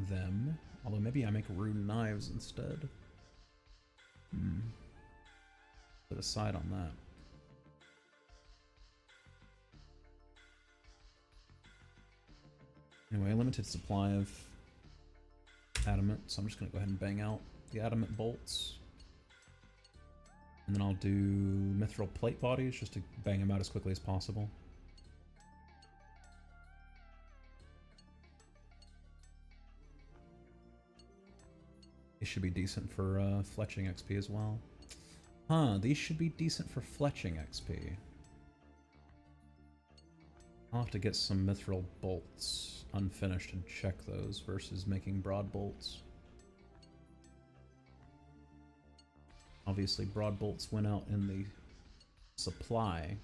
them, although maybe I make rune knives instead. Put a side on that. Anyway, limited supply of adamant, so I'm just going to go ahead and bang out the adamant bolts. And then I'll do mithril plate bodies just to bang them out as quickly as possible. These should be decent for fletching XP as well. Huh, these should be decent for fletching XP. I'll have to get some mithril bolts unfinished and check those versus making broad bolts. Obviously, broad bolts went out in the supply.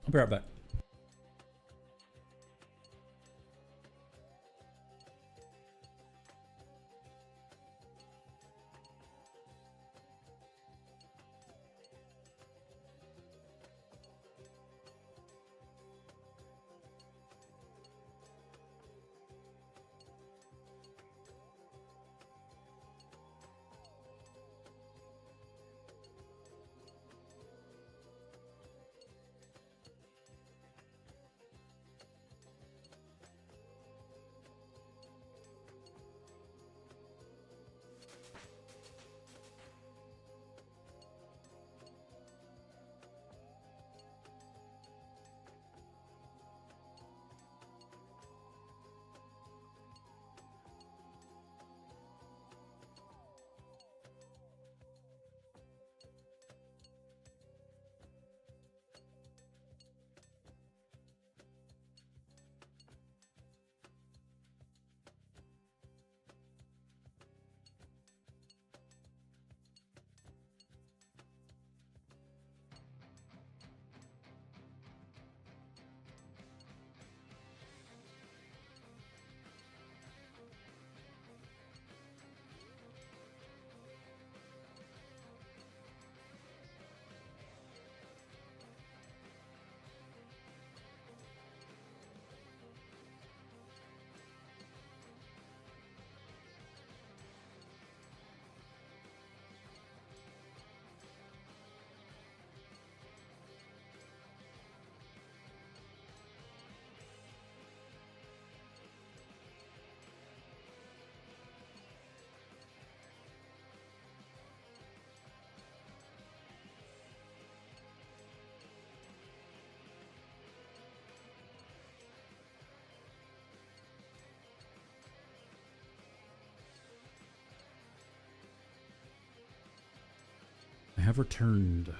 I'll be right back. I have returned.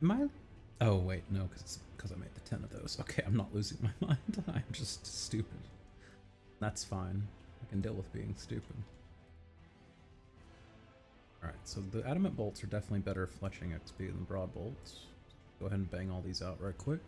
Am I? Oh wait, no, because I made the 10 of those. Okay, I'm not losing my mind. I'm just stupid. That's fine. I can deal with being stupid. Alright, so the adamant bolts are definitely better fletching XP than broad bolts. Go ahead and bang all these out right quick.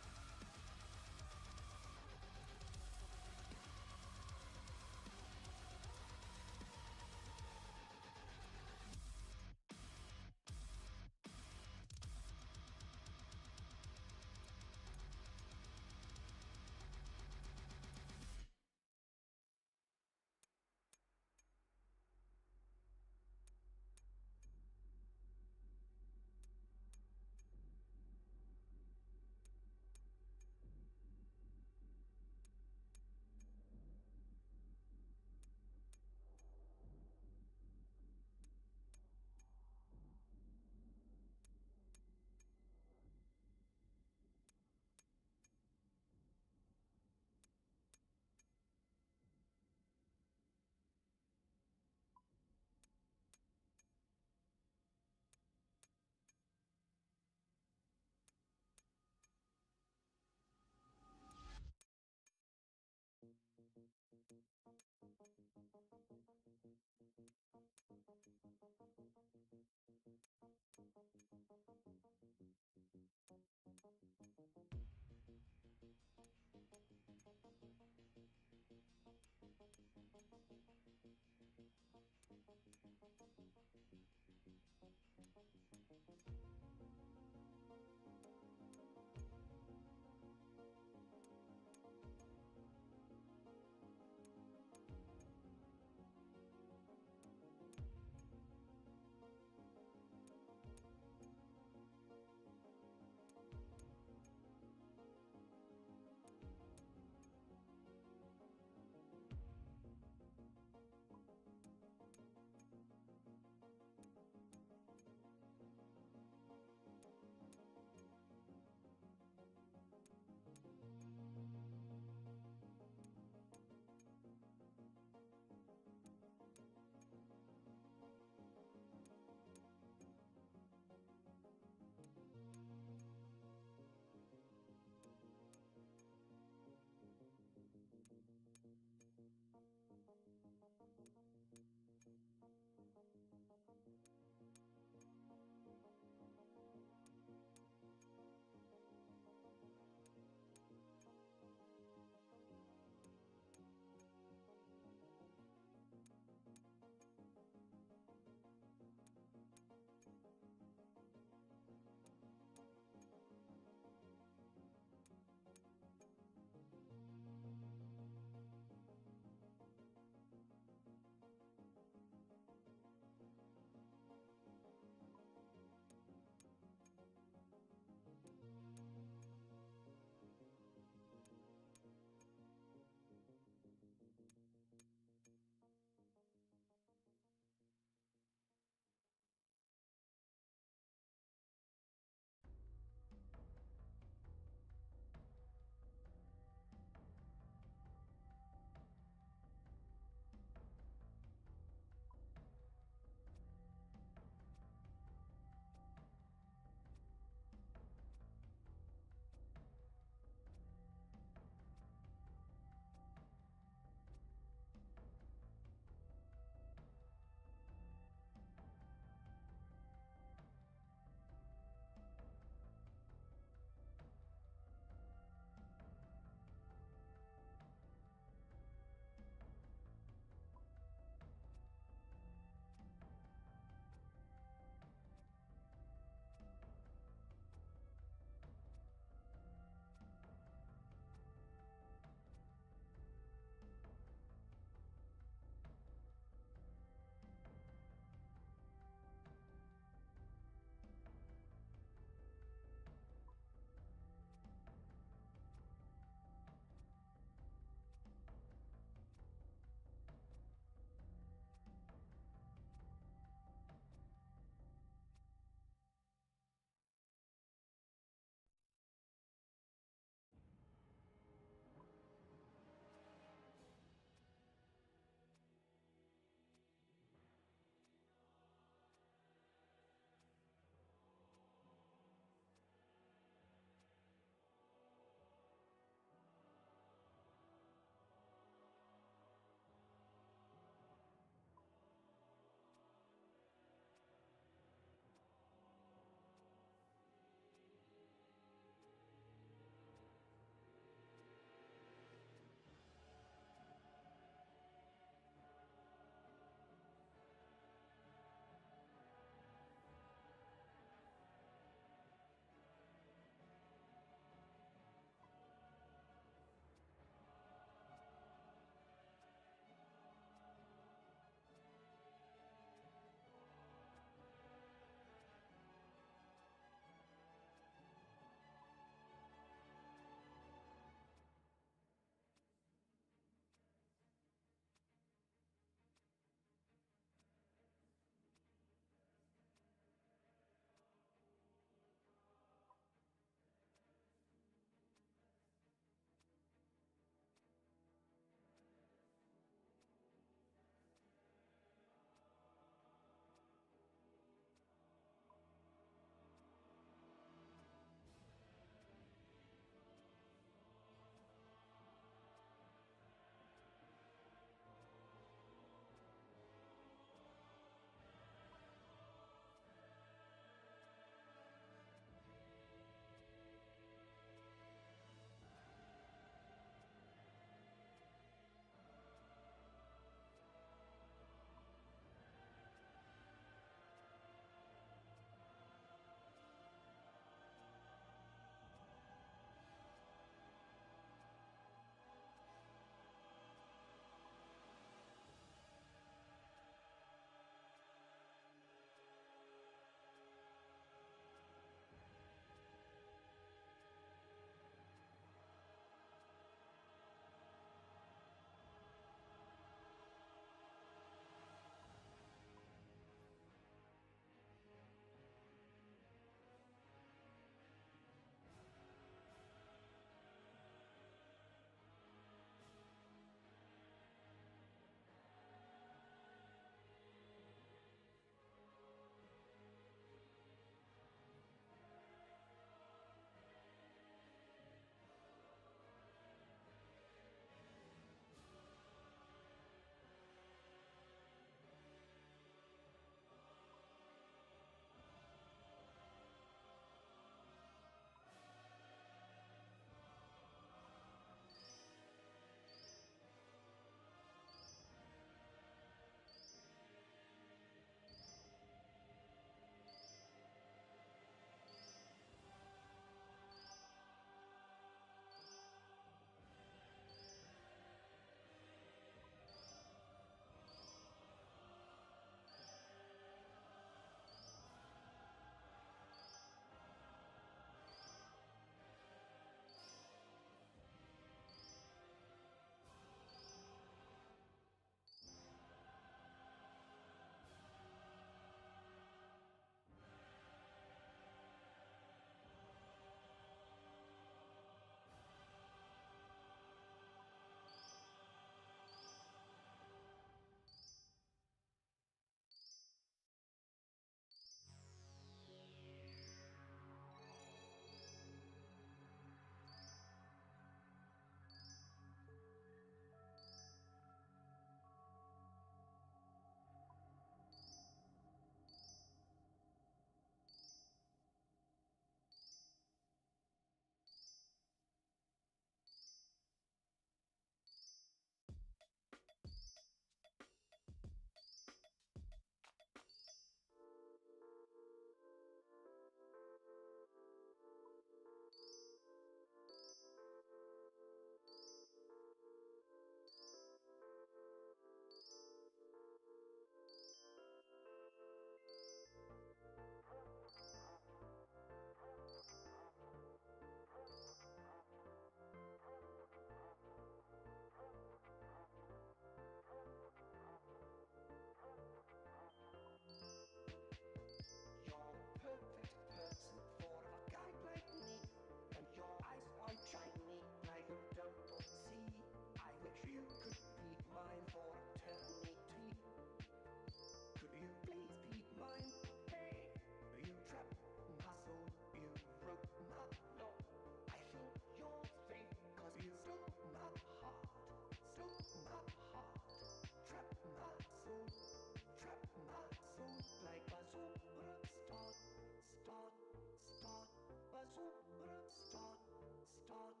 cause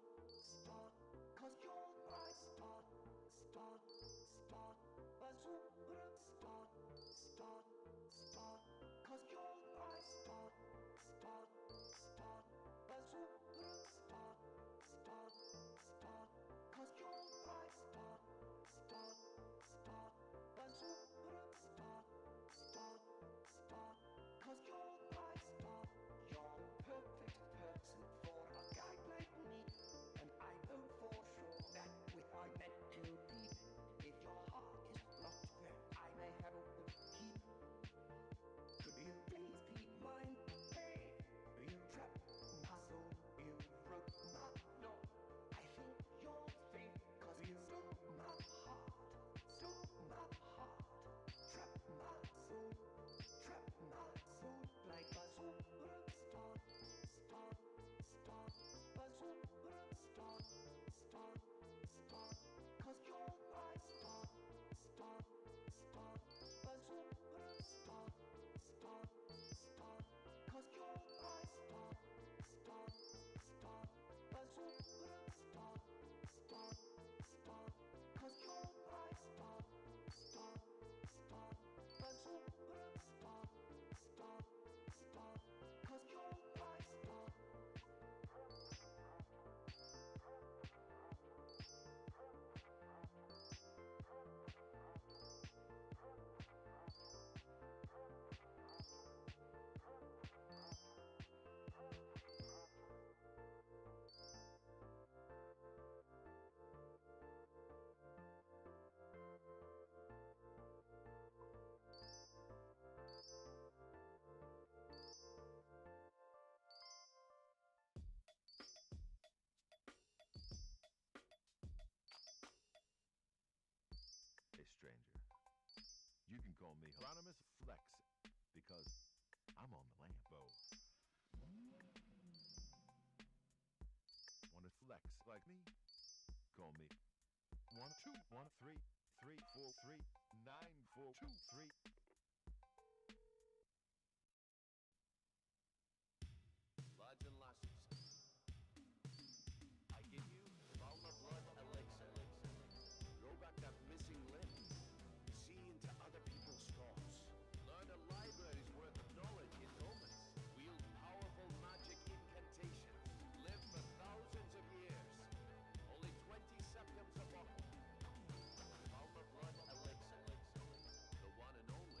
you're my star, bazooka, cause you're my star, bazooka, cause you're my star, bazooka, cause you're my star. You're the perfect person for a guy like me, and I know for sure that we're meant to be. If your heart is locked, then I may have a key. Could you please be mine? Hey, you trapped my soul, you broke my no. I think you're fake, cause you stole my heart, trap my soul, like a superstar, bazooka, cause you're my star, bazooka, cause you're my star, bazooka, cause you're my star, bazooka, cause you're my star. Hey, stranger. You can call me Hieronymus Flex, because I'm on the Lambo. Wanna flex like me? Call me 1-2-1-3-3-4-3-9-4-2-3. Lads and lasses, I give you Valma Blood Elixir. Grow back that missing limb. See into other people's thoughts. Learn a library's worth of knowledge in moments. Wield powerful magic incantations. Live for thousands of years. Only 20 septims a bottle. Valma Blood Elixir. The one and only.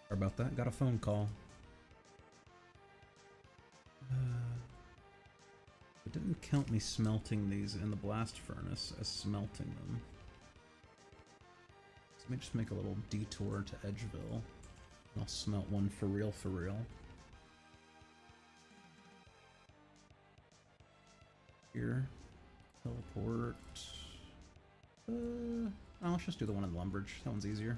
Sorry about that. Got a phone call. It didn't count me smelting these in the blast furnace as smelting them. So let me just make a little detour to Edgeville. I'll smelt one for real, for real. Here. Teleport. Oh, let's just do the one in Lumbridge. That one's easier.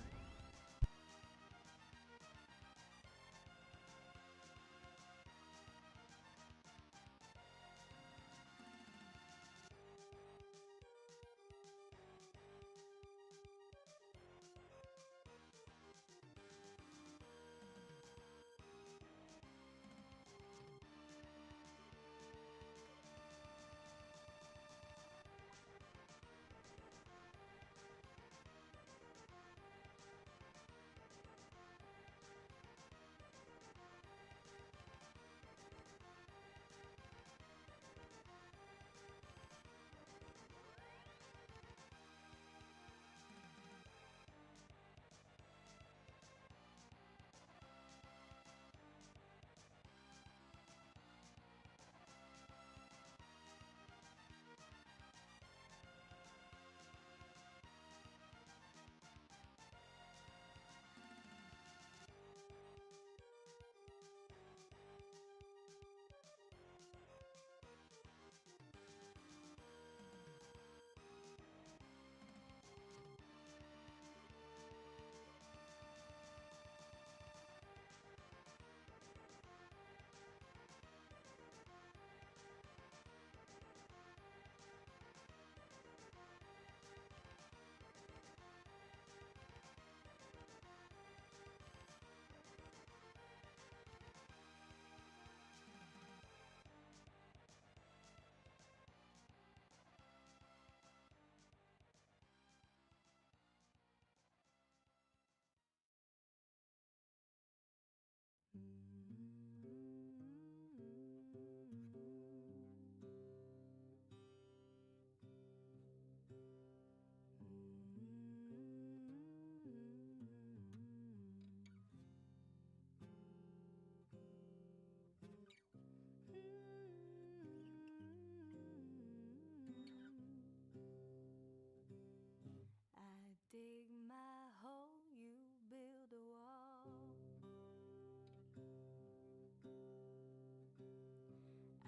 I dig my hole, you build a wall. I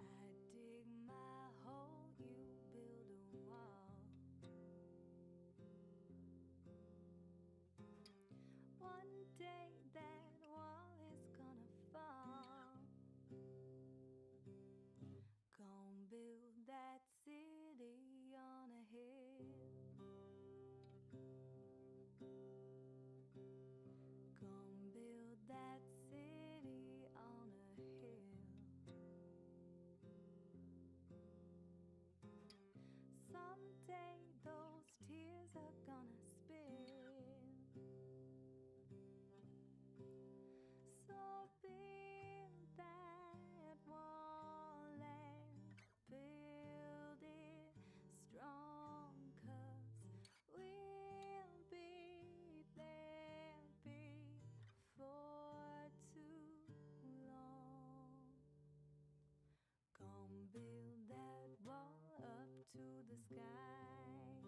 dig my hole, you build a wall. One day that wall is gonna fall. Gonna build that city on a hill. Gonna build that city on a hill. Someday those tears are gonna spill. So build that wall and build it strong, 'cause we'll be there before too long. Gonna build that wall up to the sky.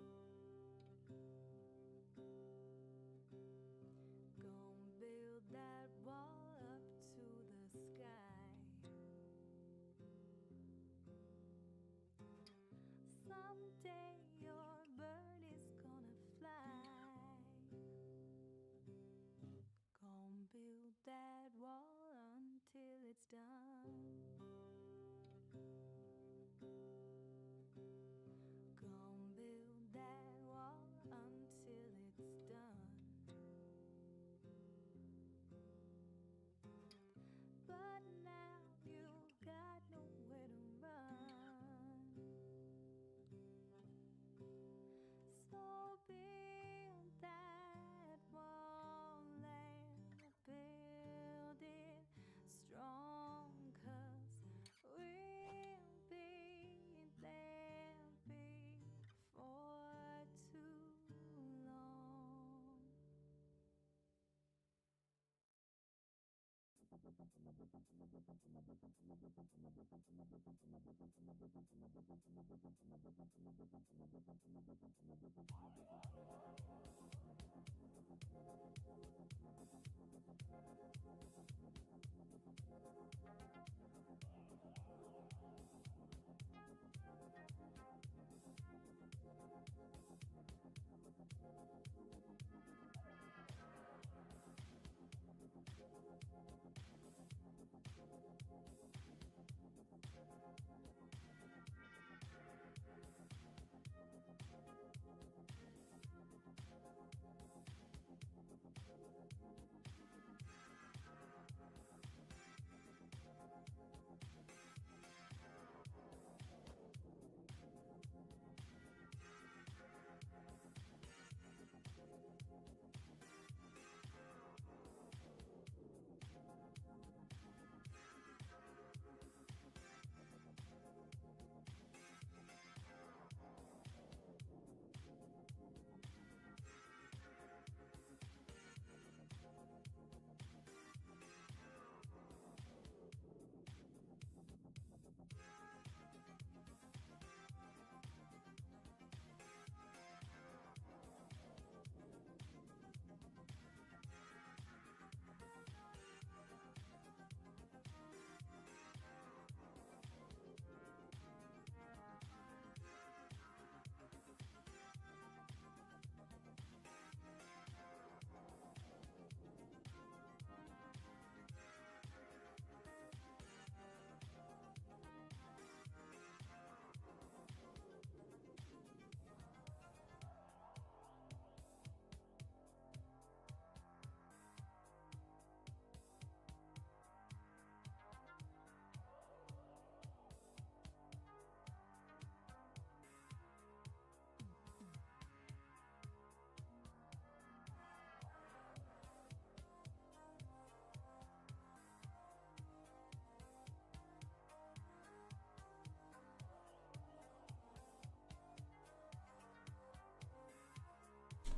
Gonna build that wall up to the sky. Someday your bird is gonna fly. Gonna build that wall until it's done. Gonna build that wall until it's done. But now you've got nowhere to run. So build that wall and build it strong, 'cause we'll be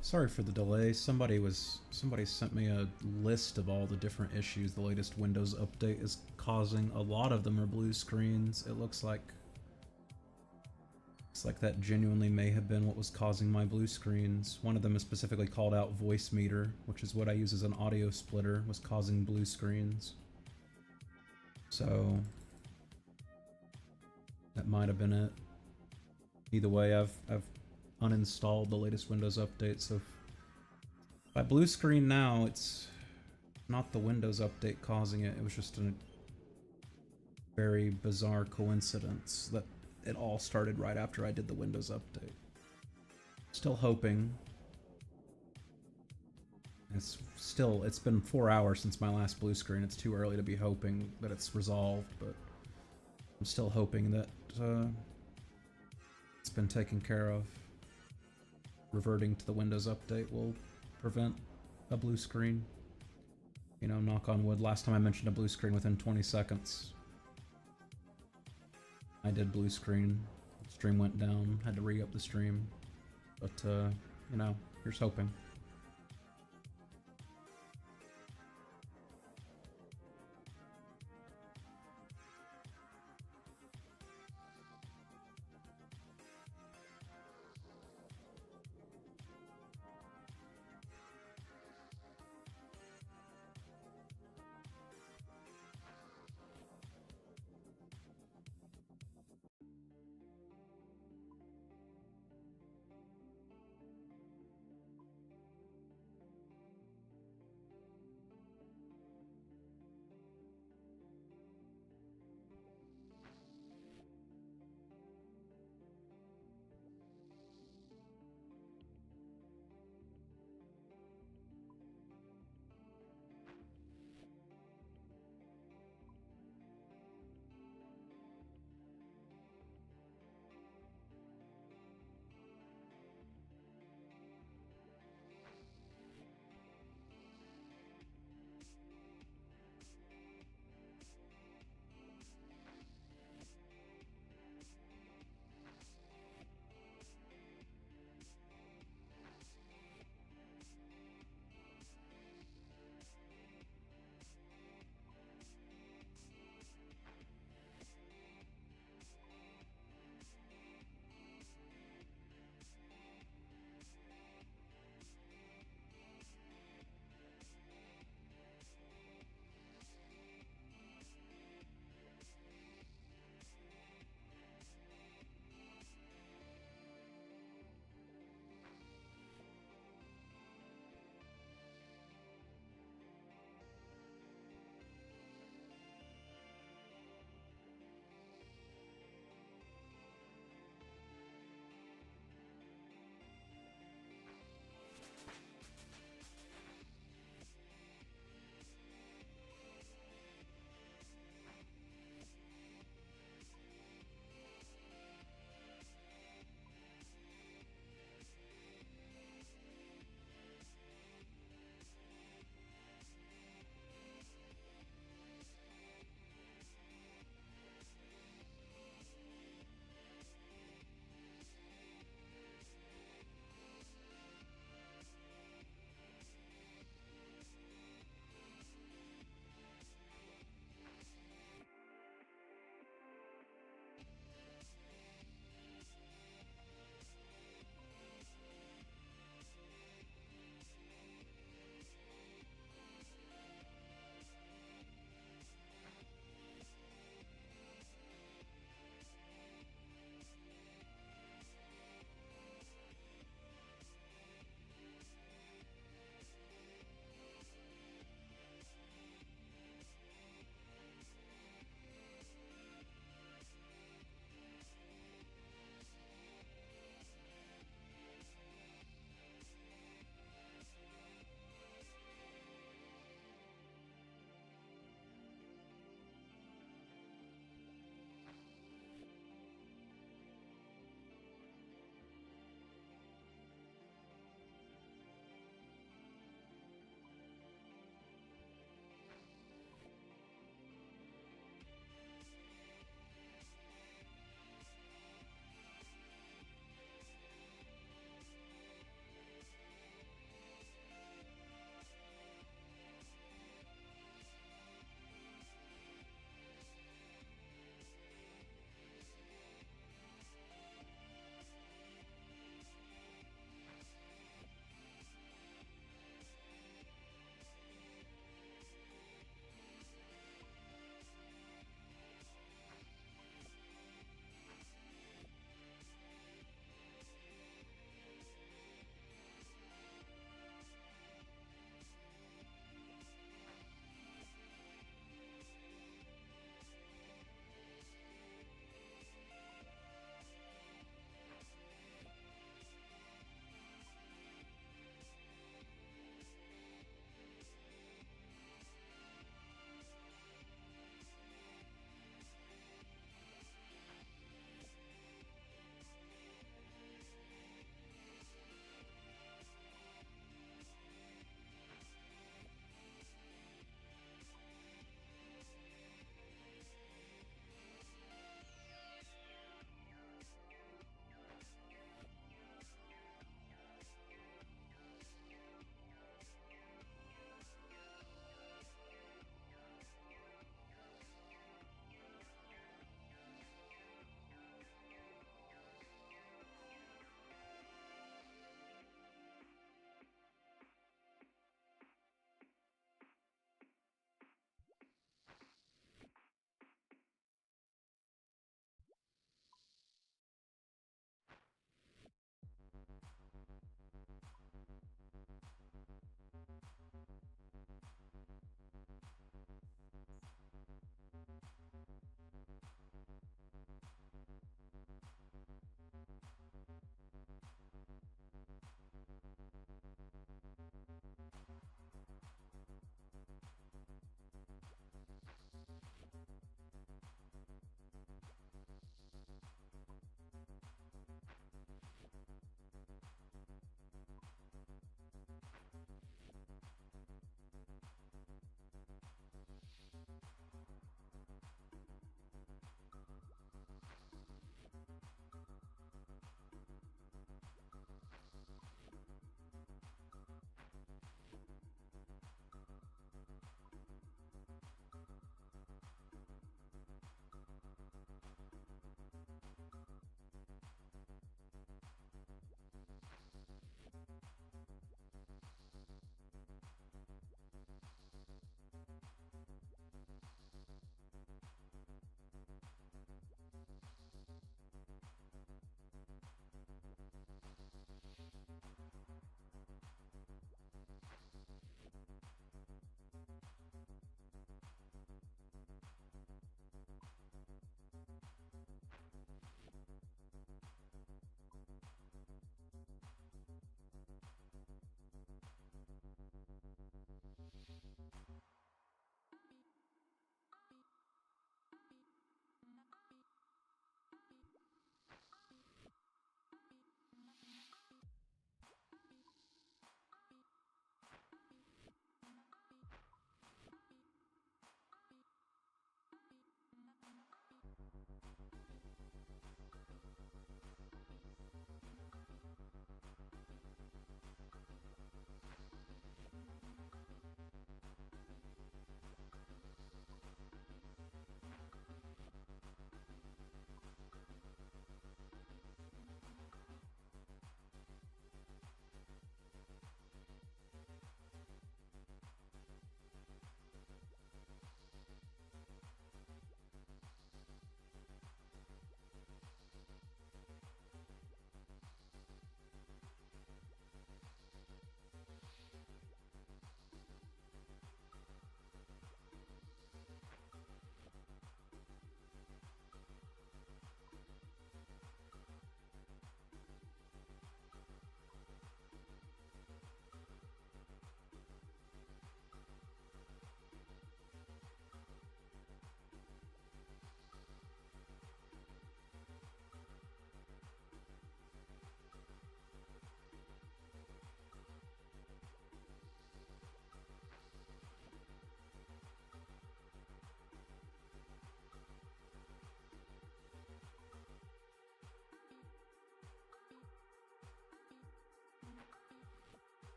Sorry for the delay. Somebody sent me a list of all the different issues the latest Windows update is causing. A lot of them are blue screens. It looks like that genuinely may have been what was causing my blue screens. One of them is specifically called out voice meter, which is what I use as an audio splitter, was causing blue screens. So that might have been it. Either way, I've uninstalled the latest Windows update, so if I blue screen now, it's not the Windows update causing it. It was just a very bizarre coincidence that it all started right after I did the Windows update. Still hoping. It's been 4 hours since my last blue screen. It's too early to be hoping that it's resolved, but I'm still hoping that it's been taken care of. Reverting to the Windows update will prevent a blue screen. You know, knock on wood. Last time I mentioned a blue screen within 20 seconds. I did blue screen. Stream went down. Had to re-up the stream. But, you know, here's hoping.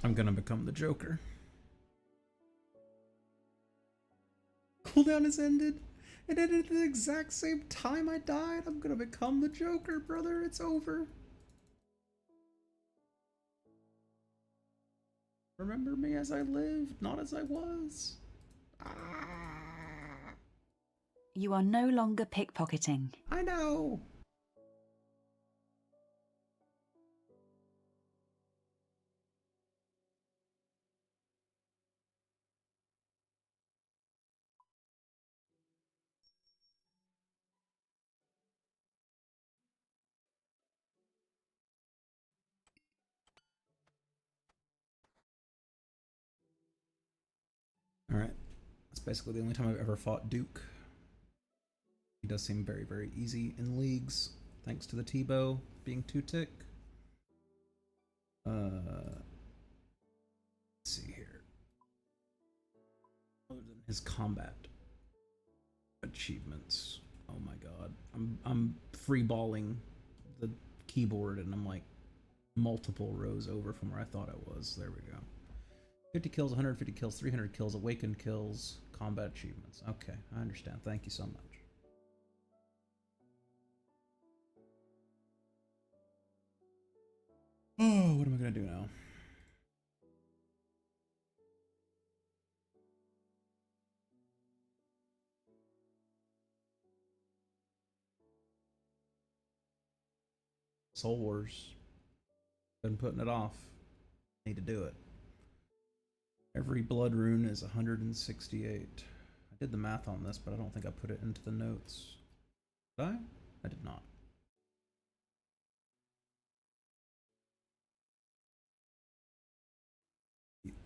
I'm gonna become the Joker. Cooldown has ended. It ended at the exact same time I died. I'm gonna become the Joker, brother. It's over. Remember me as I lived, not as I was. Ah, You are no longer pickpocketing. I know. Alright. That's basically the only time I've ever fought Duke. He does seem very, very easy in leagues, thanks to the T-bow being 2-tick. Let's see here. Other than his combat achievements, oh my god, I'm freeballing the keyboard and I'm like multiple rows over from where I thought I was. There we go. 50 kills, 150 kills, 300 kills, awakened kills, combat achievements. Okay, I understand. Thank you so much. Oh, what am I gonna do now? Soul Wars. Been putting it off. Need to do it. Every blood rune is 168. I did the math on this, but I don't think I put it into the notes. Did I? I did not.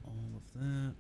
All of that.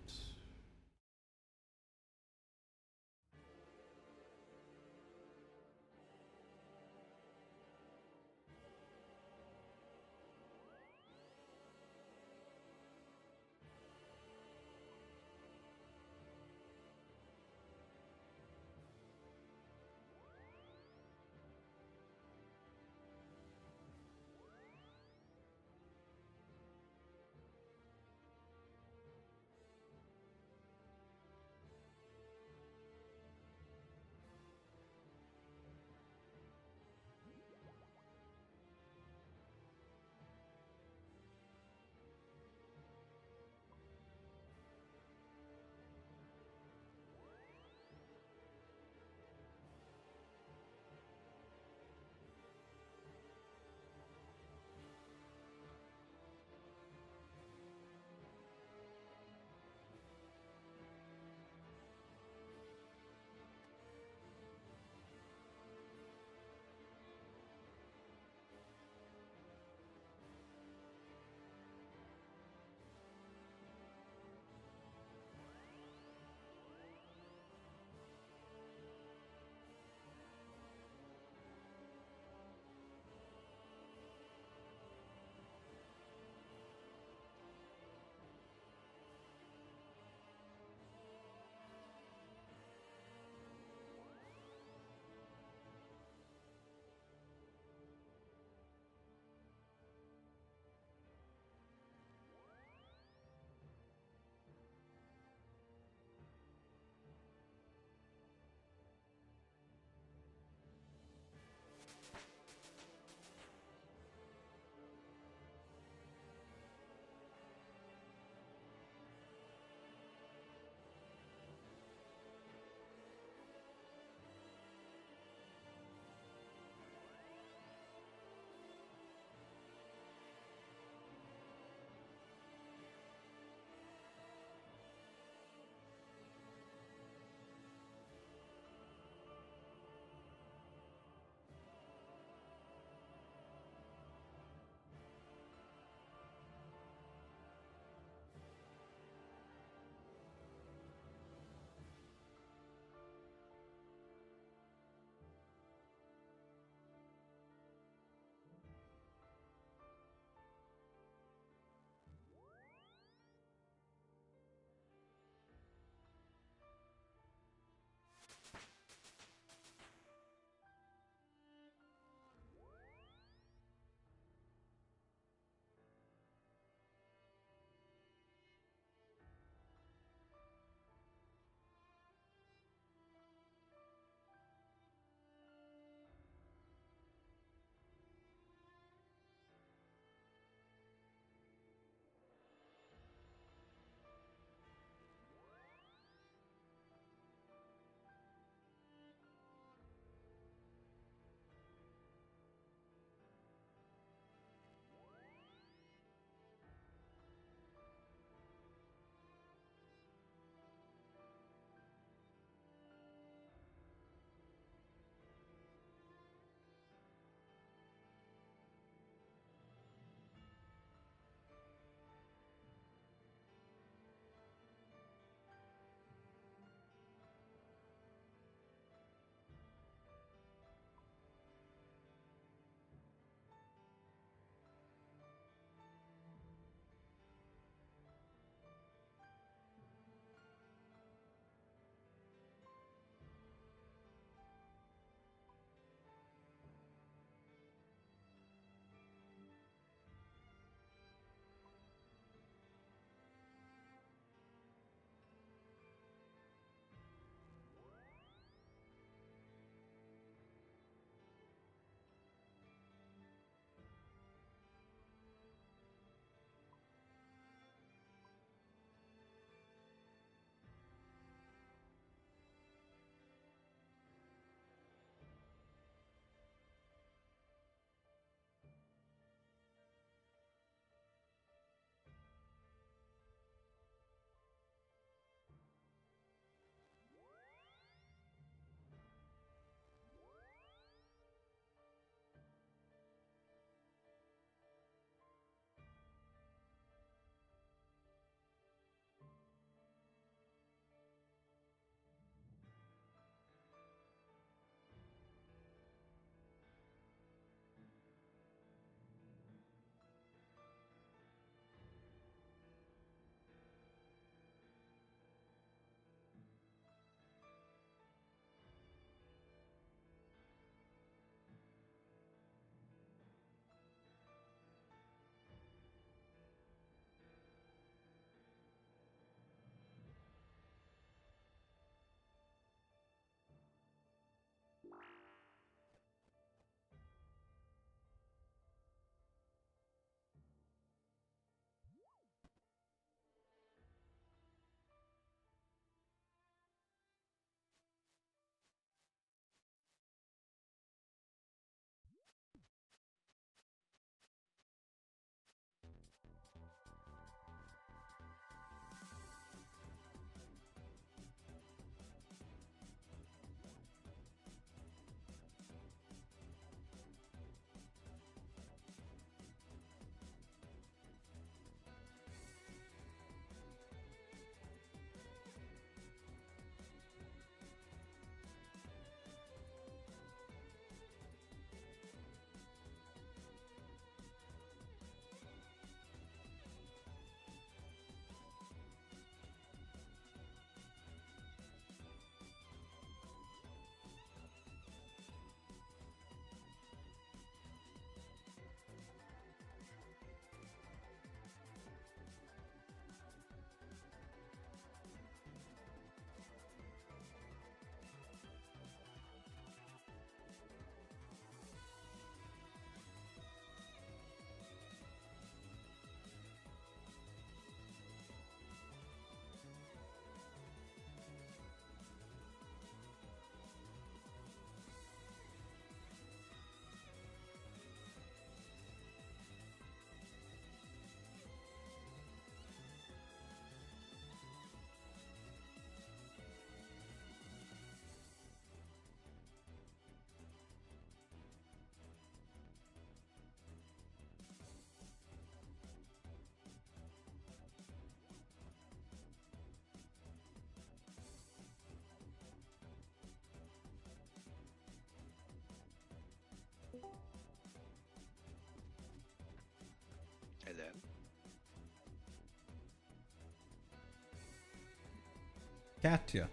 Katya,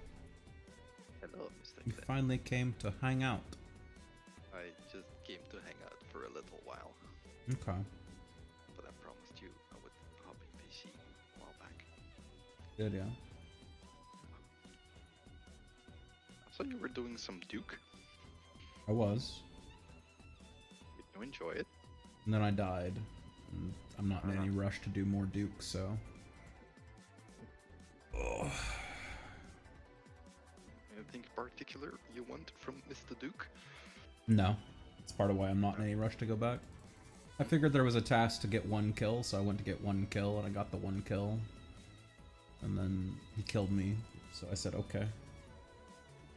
Hello, Mr. you Glenn. finally came to hang out. I just came to hang out for a little while, Okay. but I promised you I would hop in PC a while back. Good, yeah. I saw you were doing some Duke. I was. Did you enjoy it? And then I died. And I'm not in any rush to do more Duke, so. Ugh. Anything particular you want from Mr. Duke? No. That's part of why I'm not in any rush to go back. I figured there was a task to get 1 kill, so I went to get 1 kill, and I got the 1 kill. And then he killed me, so I said, okay.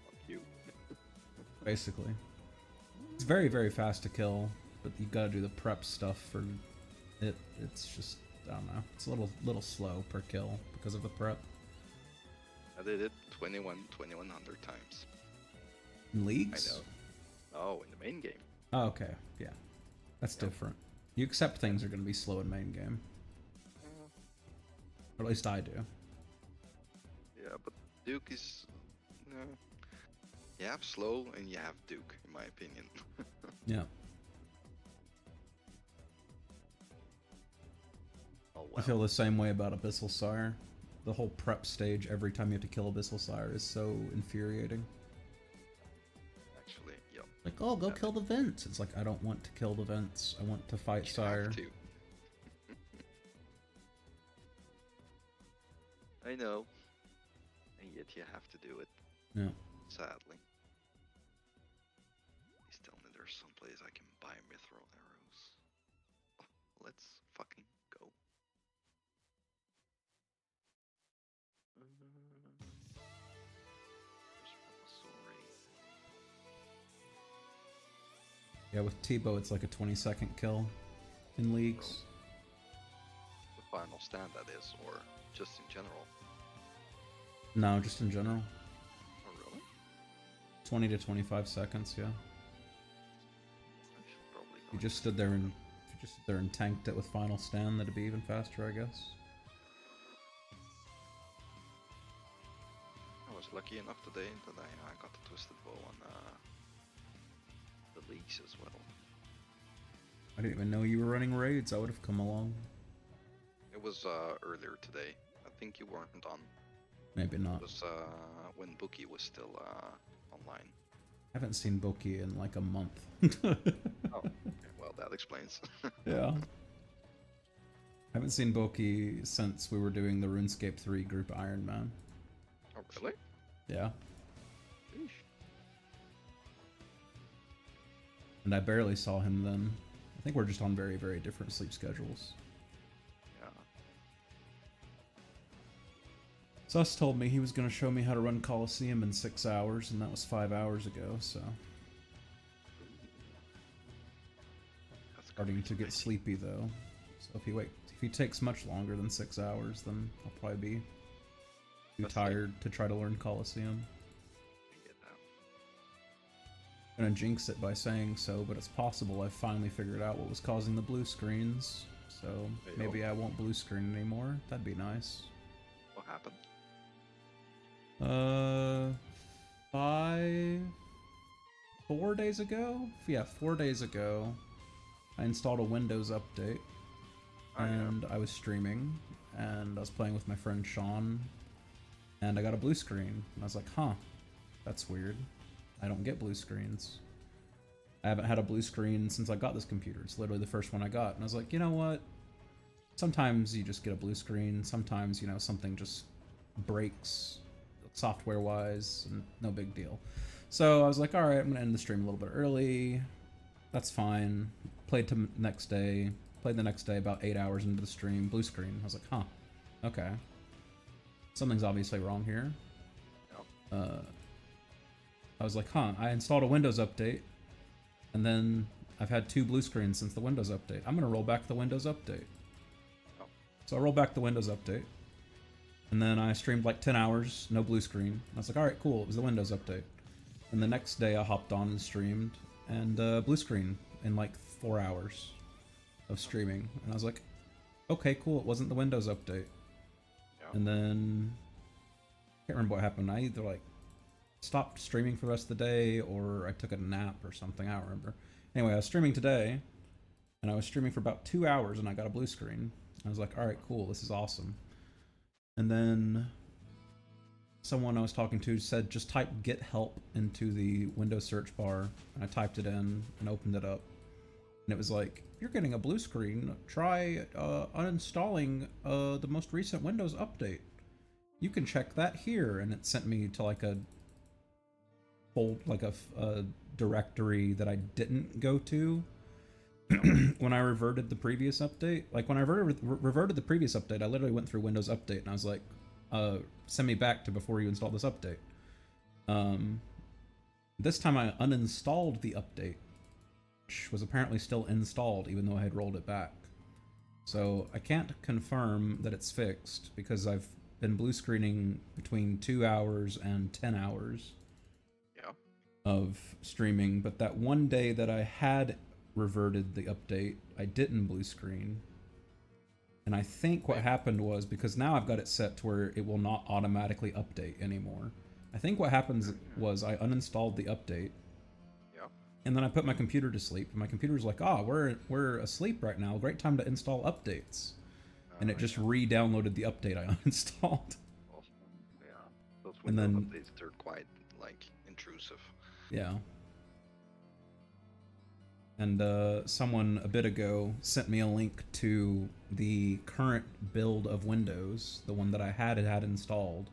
Fuck you. Basically. It's very, very fast to kill, but you gotta do the prep stuff for it. It's just, I don't know. It's a little slow per kill because of the prep. I did it 2100 times. In leagues? I know. Oh, in the main game. Oh, okay. Yeah. That's different. You accept things are gonna be slow in main game. Or at least I do. Yeah, but Duke is... You have slow and you have Duke, in my opinion. Yeah. Oh, I feel the same way about Abyssal Sire. The whole prep stage every time you have to kill Abyssal Sire is so infuriating. Actually, yep. Like, oh, go kill the vents. It's like, I don't want to kill the vents. I want to fight Sire. Have to. I know. And yet you have to do it. Yeah. Sadly. Please tell me there's some place I can buy mithril arrows. Let's fucking go. Yeah, with Tebow, it's like a 20-second kill in leagues. The final stand, that is, or just in general. No, just in general. Oh, really? 20 to 25 seconds, yeah. I should probably go. If you just stood there and tanked it with final stand, that'd be even faster, I guess. I was lucky enough today that I got the twisted bow on the leagues as well. I didn't even know you were running raids. I would have come along. It was earlier today. I think you weren't on. Maybe not. It was when Bookie was still online. I haven't seen Boki in like a month. Oh, okay. Well, that explains. Yeah. I haven't seen Boki since we were doing the RuneScape 3 group Iron Man. Oh, really? Yeah. Sheesh. And I barely saw him then. I think we're just on very, very different sleep schedules. Yeah. Sus told me he was going to show me how to run Coliseum in 6 hours, and that was 5 hours ago, so... That's Starting to get sleepy, though. So if he takes much longer than 6 hours, then I'll probably be too tired to try to learn Coliseum. I get that. I'm gonna jinx it by saying so, but it's possible I've finally figured out what was causing the blue screens. So maybe I won't blue screen anymore. That'd be nice. What happened? 4 days ago? Yeah, 4 days ago, I installed a Windows update, and I was streaming, and I was playing with my friend Sean, and I got a blue screen. And I was like, huh, that's weird. I don't get blue screens. I haven't had a blue screen since I got this computer. It's literally the first one I got. And I was like, you know what? Sometimes you just get a blue screen. Sometimes, you know, something just breaks software-wise, and no big deal. So I was like, alright, I'm gonna end the stream a little bit early. That's fine. Played the next day, about 8 hours into the stream, blue screen. I was like, huh, okay. Something's obviously wrong here. I was like, huh, I installed a Windows update, and then I've had 2 blue screens since the Windows update. I'm gonna roll back the Windows update. So I rolled back the Windows update, and then I streamed like 10 hours, no blue screen. I was like, alright, cool, it was the Windows update. And the next day I hopped on and streamed, and blue screen in like 4 hours of streaming. And I was like, okay, cool, it wasn't the Windows update. And then can't remember what happened. I either like stopped streaming for the rest of the day or I took a nap or something. I don't remember. Anyway, I was streaming today and I was streaming for about 2 hours and I got a blue screen. I was like, all right, cool. This is awesome. And then someone I was talking to said, just type get help into the Windows search bar. And I typed it in and opened it up. And it was like, you're getting a blue screen. Try uninstalling the most recent Windows update. You can check that here. And it sent me to like a directory that I didn't go to when I reverted the previous update. Like when I reverted the previous update, I literally went through Windows Update and I was like, send me back to before you install this update. This time I uninstalled the update, which was apparently still installed even though I had rolled it back. So I can't confirm that it's fixed because I've been blue screening between 2 hours and 10 hours of streaming, but that one day that I had reverted the update, I didn't blue screen. And I think what happened was, because now I've got it set to where it will not automatically update anymore. I think what happens was I uninstalled the update. Yeah. And then I put my computer to sleep. And my computer's like, oh, we're asleep right now. Great time to install updates. And it just re-downloaded the update I uninstalled. Oh, yeah. Those And Windows then- updates, they're quite, like, intrusive. Yeah. And someone a bit ago sent me a link to the current build of Windows, the one that I had installed.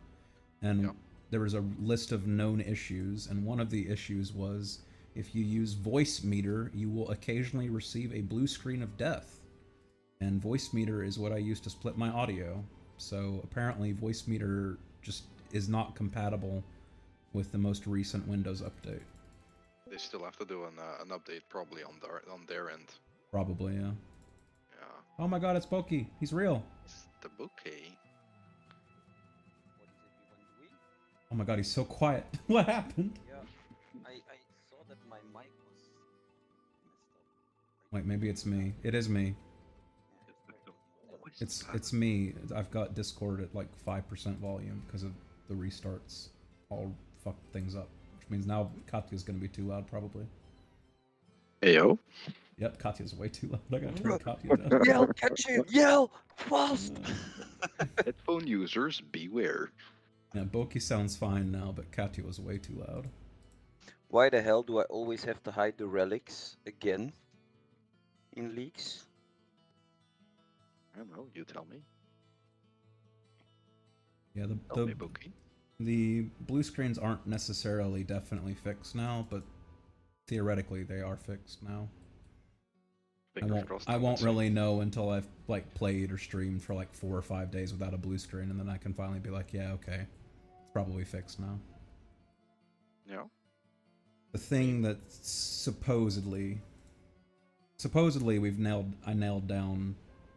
And there was a list of known issues, and one of the issues was if you use voice meter, you will occasionally receive a blue screen of death. And voice meter is what I use to split my audio. So apparently voice meter just is not compatible with the most recent Windows update. They still have to do an update probably on their end. Probably, yeah. Yeah. Oh my god, it's Boki. He's real. It's the bouquet. What is it you want to win? Oh my god, he's so quiet. What happened? Yeah, I saw that my mic was messed up. Wait, maybe it's me. It is me. It's me. I've got Discord at like 5% volume because of the restarts. All fucked things up. Which means now Katya's gonna be too loud, probably. Ayo. Yep, Katya's way too loud. I gotta turn Katya down. Yell, catch it! Yell! Fast! Headphone users, beware. Yeah, Boki sounds fine now, but Katya was way too loud. Why the hell do I always have to hide the relics again in leaks? I don't know, you tell me. Yeah, Tell me, bouquet. the blue screens aren't necessarily definitely fixed now, but theoretically they are fixed now. Fingers crossed. I won't really know until I've like played or streamed for like 4 or 5 days without a blue screen, and then I can finally be like, yeah, okay, it's probably fixed now. Yeah. The thing that supposedly I nailed down.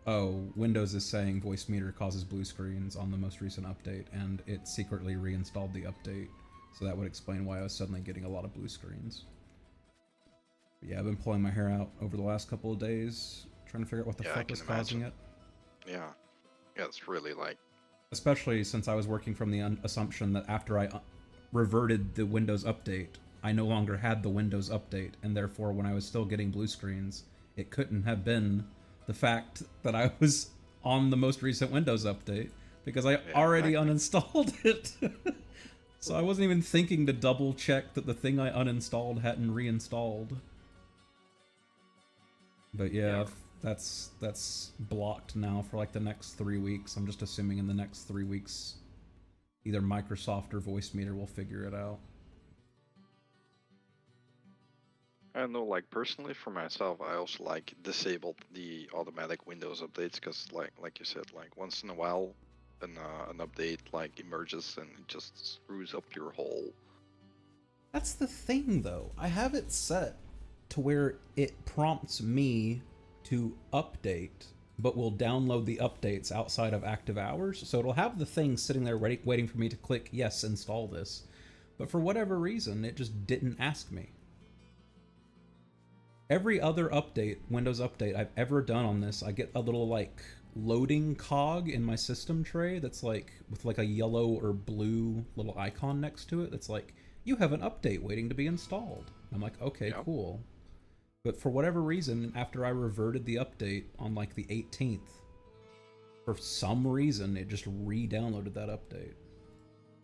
Oh, Windows is saying voice meter causes blue screens on the most recent update, and it secretly reinstalled the update, so that would explain why I was suddenly getting a lot of blue screens. But yeah, I've been pulling my hair out over the last couple of days, trying to figure out what the fuck is causing it. Yeah. Yeah, it's really like... Especially since I was working from the assumption that after I reverted the Windows update, I no longer had the Windows update, and therefore when I was still getting blue screens, it couldn't have been the fact that I was on the most recent Windows update, because I already uninstalled it. So I wasn't even thinking to double check that the thing I uninstalled hadn't reinstalled. But yeah, that's blocked now for like the next 3 weeks. I'm just assuming in the next 3 weeks, either Microsoft or Voice Meter will figure it out. I know, like, personally for myself, I also, like, disabled the automatic Windows updates, because, like you said, like, once in a while, an update, like, emerges and it just screws up your whole... That's the thing, though. I have it set to where it prompts me to update, but will download the updates outside of active hours, so it'll have the thing sitting there waiting for me to click, yes, install this. But for whatever reason, it just didn't ask me. Every other update, Windows update I've ever done on this, I get a little, like, loading cog in my system tray that's like with like a yellow or blue little icon next to it that's like, you have an update waiting to be installed. I'm like, okay, cool. But for whatever reason, after I reverted the update on like the 18th, for some reason it just re-downloaded that update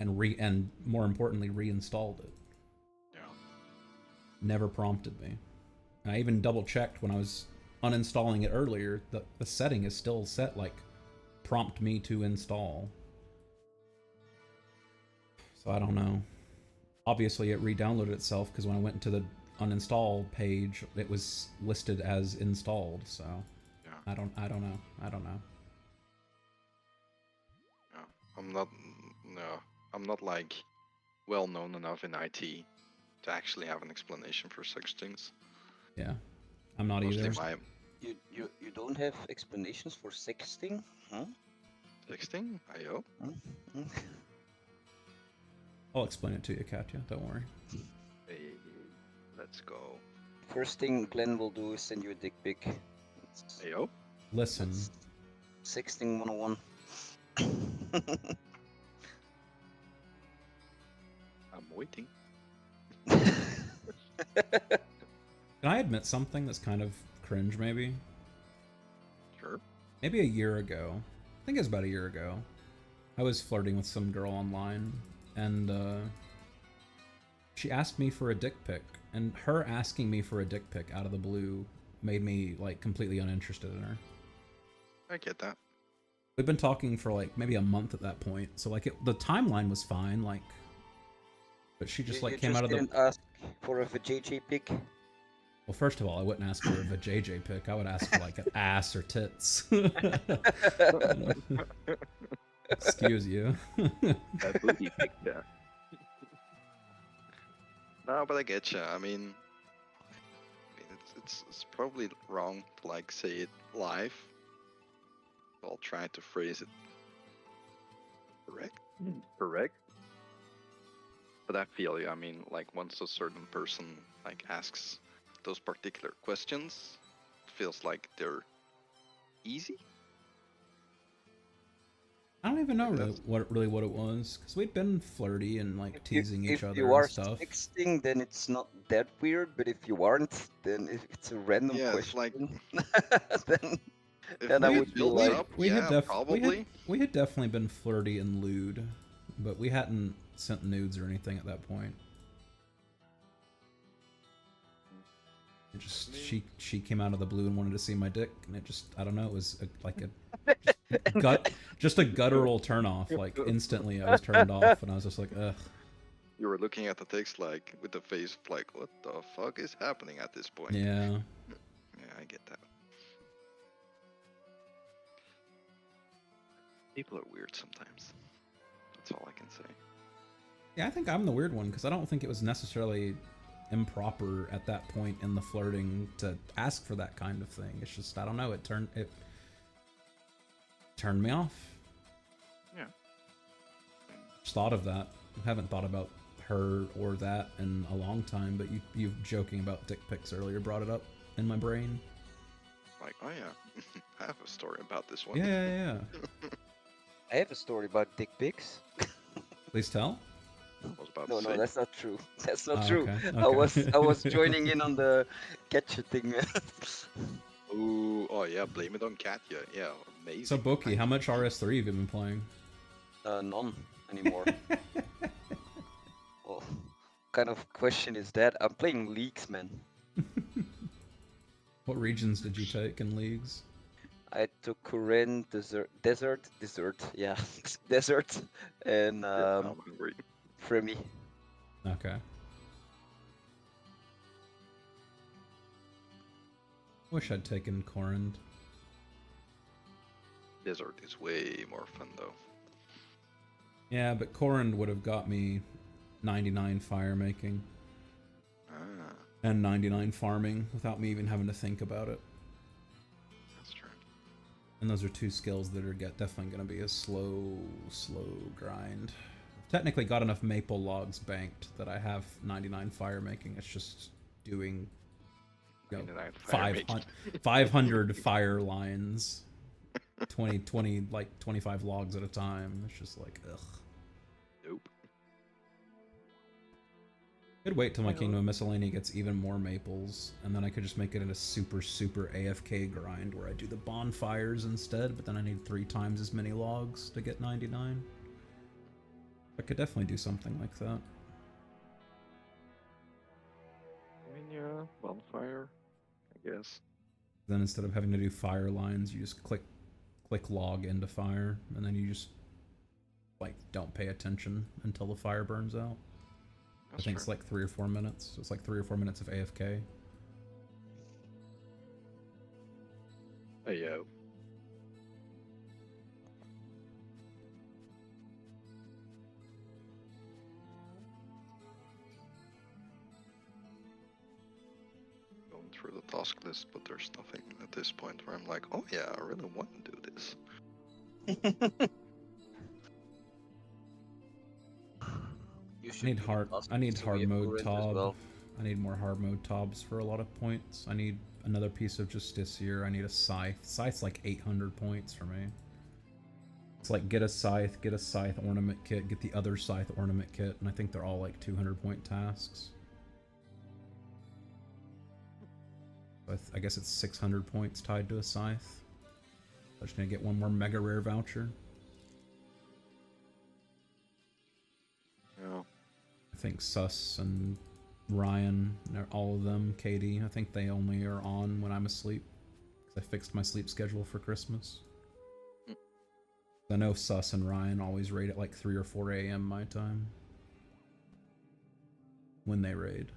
and more importantly reinstalled it. Yeah. Never prompted me. And I even double checked when I was uninstalling it earlier. The setting is still set like prompt me to install. So I don't know. Obviously it re-downloaded itself because when I went into the uninstall page it was listed as installed, so yeah. I don't know. Yeah. I'm not like well known enough in IT to actually have an explanation for such things. Yeah. I'm not Mostly either. You don't have explanations for sexting? Huh? Sexting? I.O. I'll explain it to you, Katya, don't worry. Hey, let's go. First thing Glenn will do is send you a dick pic. Ayo? Listen. That's sexting 101. I'm waiting. Can I admit something that's kind of cringe, maybe? Sure. Maybe a year ago. I think it was about a year ago. I was flirting with some girl online, and she asked me for a dick pic. And her asking me for a dick pic out of the blue made me, like, completely uninterested in her. I get that. We've been talking for, like, maybe a month at that point. So, like, the timeline was fine, like... But she just, like, came out of the... You didn't ask for a JJ pic? Well, first of all, I wouldn't ask for a JJ pic. I would ask for, like, an ass or tits. Excuse you. That booty pic there. No, but I get you. I mean it's probably wrong to like say it live. I'll try to phrase it correct. Correct. But I feel you. I mean, like once a certain person like asks those particular questions, it feels like they're easy. I don't even know really what it was, because we'd been flirty and like teasing each other If you are and stuff. texting, then it's not that weird. But if you aren't, then if it's a random question, it's like then I would be like, we had definitely been flirty and lewd, but we hadn't sent nudes or anything at that point. It just she came out of the blue and wanted to see my dick, and it just, I don't know, it was just a guttural turnoff. Like instantly I was turned off, and I was just like, ugh. You were looking at the text like with the face like, what the fuck is happening at this point? Yeah. Yeah, I get that. People are weird sometimes. That's all I can say. Yeah, I think I'm the weird one, because I don't think it was necessarily improper at that point in the flirting to ask for that kind of thing. It's just, I don't know, it turned me off. Yeah. Just thought of that. I haven't thought about her or that in a long time, but you joking about dick pics earlier brought it up in my brain. Like, oh yeah, I have a story about this one. Yeah. I have a story about dick pics. Please tell. No, that's not true. That's not Oh, true. okay. I was joining in on the catcher thing. Ooh, oh yeah, blame it on Katya. Yeah, amazing. So Boki, how much RS3 have you been playing? None anymore. Well, what kind of question is that? I'm playing leagues, man. What regions did you take in leagues? I took Corinne, desert, yeah, desert, and Fremi. Okay. Wish I'd taken Corund. Desert is way more fun though. Yeah, but Corund would have got me 99 fire making. And 99 farming without me even having to think about it. That's true. And those are two skills that are definitely going to be a slow grind. I've technically got enough maple logs banked that I have 99 fire making. It's just doing 500 fire lines. 20, like 25 logs at a time. It's just like, ugh. Nope. I'd wait till my Kingdom of Miscellany gets even more maples, and then I could just make it a super AFK grind where I do the bonfires instead, but then I need 3 times as many logs to get 99. I could definitely do something like that. I mean, yeah, bonfire, I guess. Then instead of having to do fire lines, you just click log into fire, and then you just like don't pay attention until the fire burns out. That's I think fair. it's like 3 or 4 minutes. So it's like 3 or 4 minutes of AFK. Hey yo. Going through the task list, but there's nothing at this point where I'm like, oh yeah, I really want to do this. I need hard mode tob. I need more hard mode tobs for a lot of points. I need another piece of Justiciar. I need a scythe. Scythe's like 800 points for me. It's like get a scythe ornament kit, get the other scythe ornament kit, and I think they're all like 200 point tasks. I guess it's 600 points tied to a scythe. I'm just gonna get one more mega rare voucher. Yeah. I think Sus and Ryan, all of them, Katie, I think they only are on when I'm asleep. Because I fixed my sleep schedule for Christmas. I know Sus and Ryan always raid at like 3 or 4 a.m. my time. When they raid.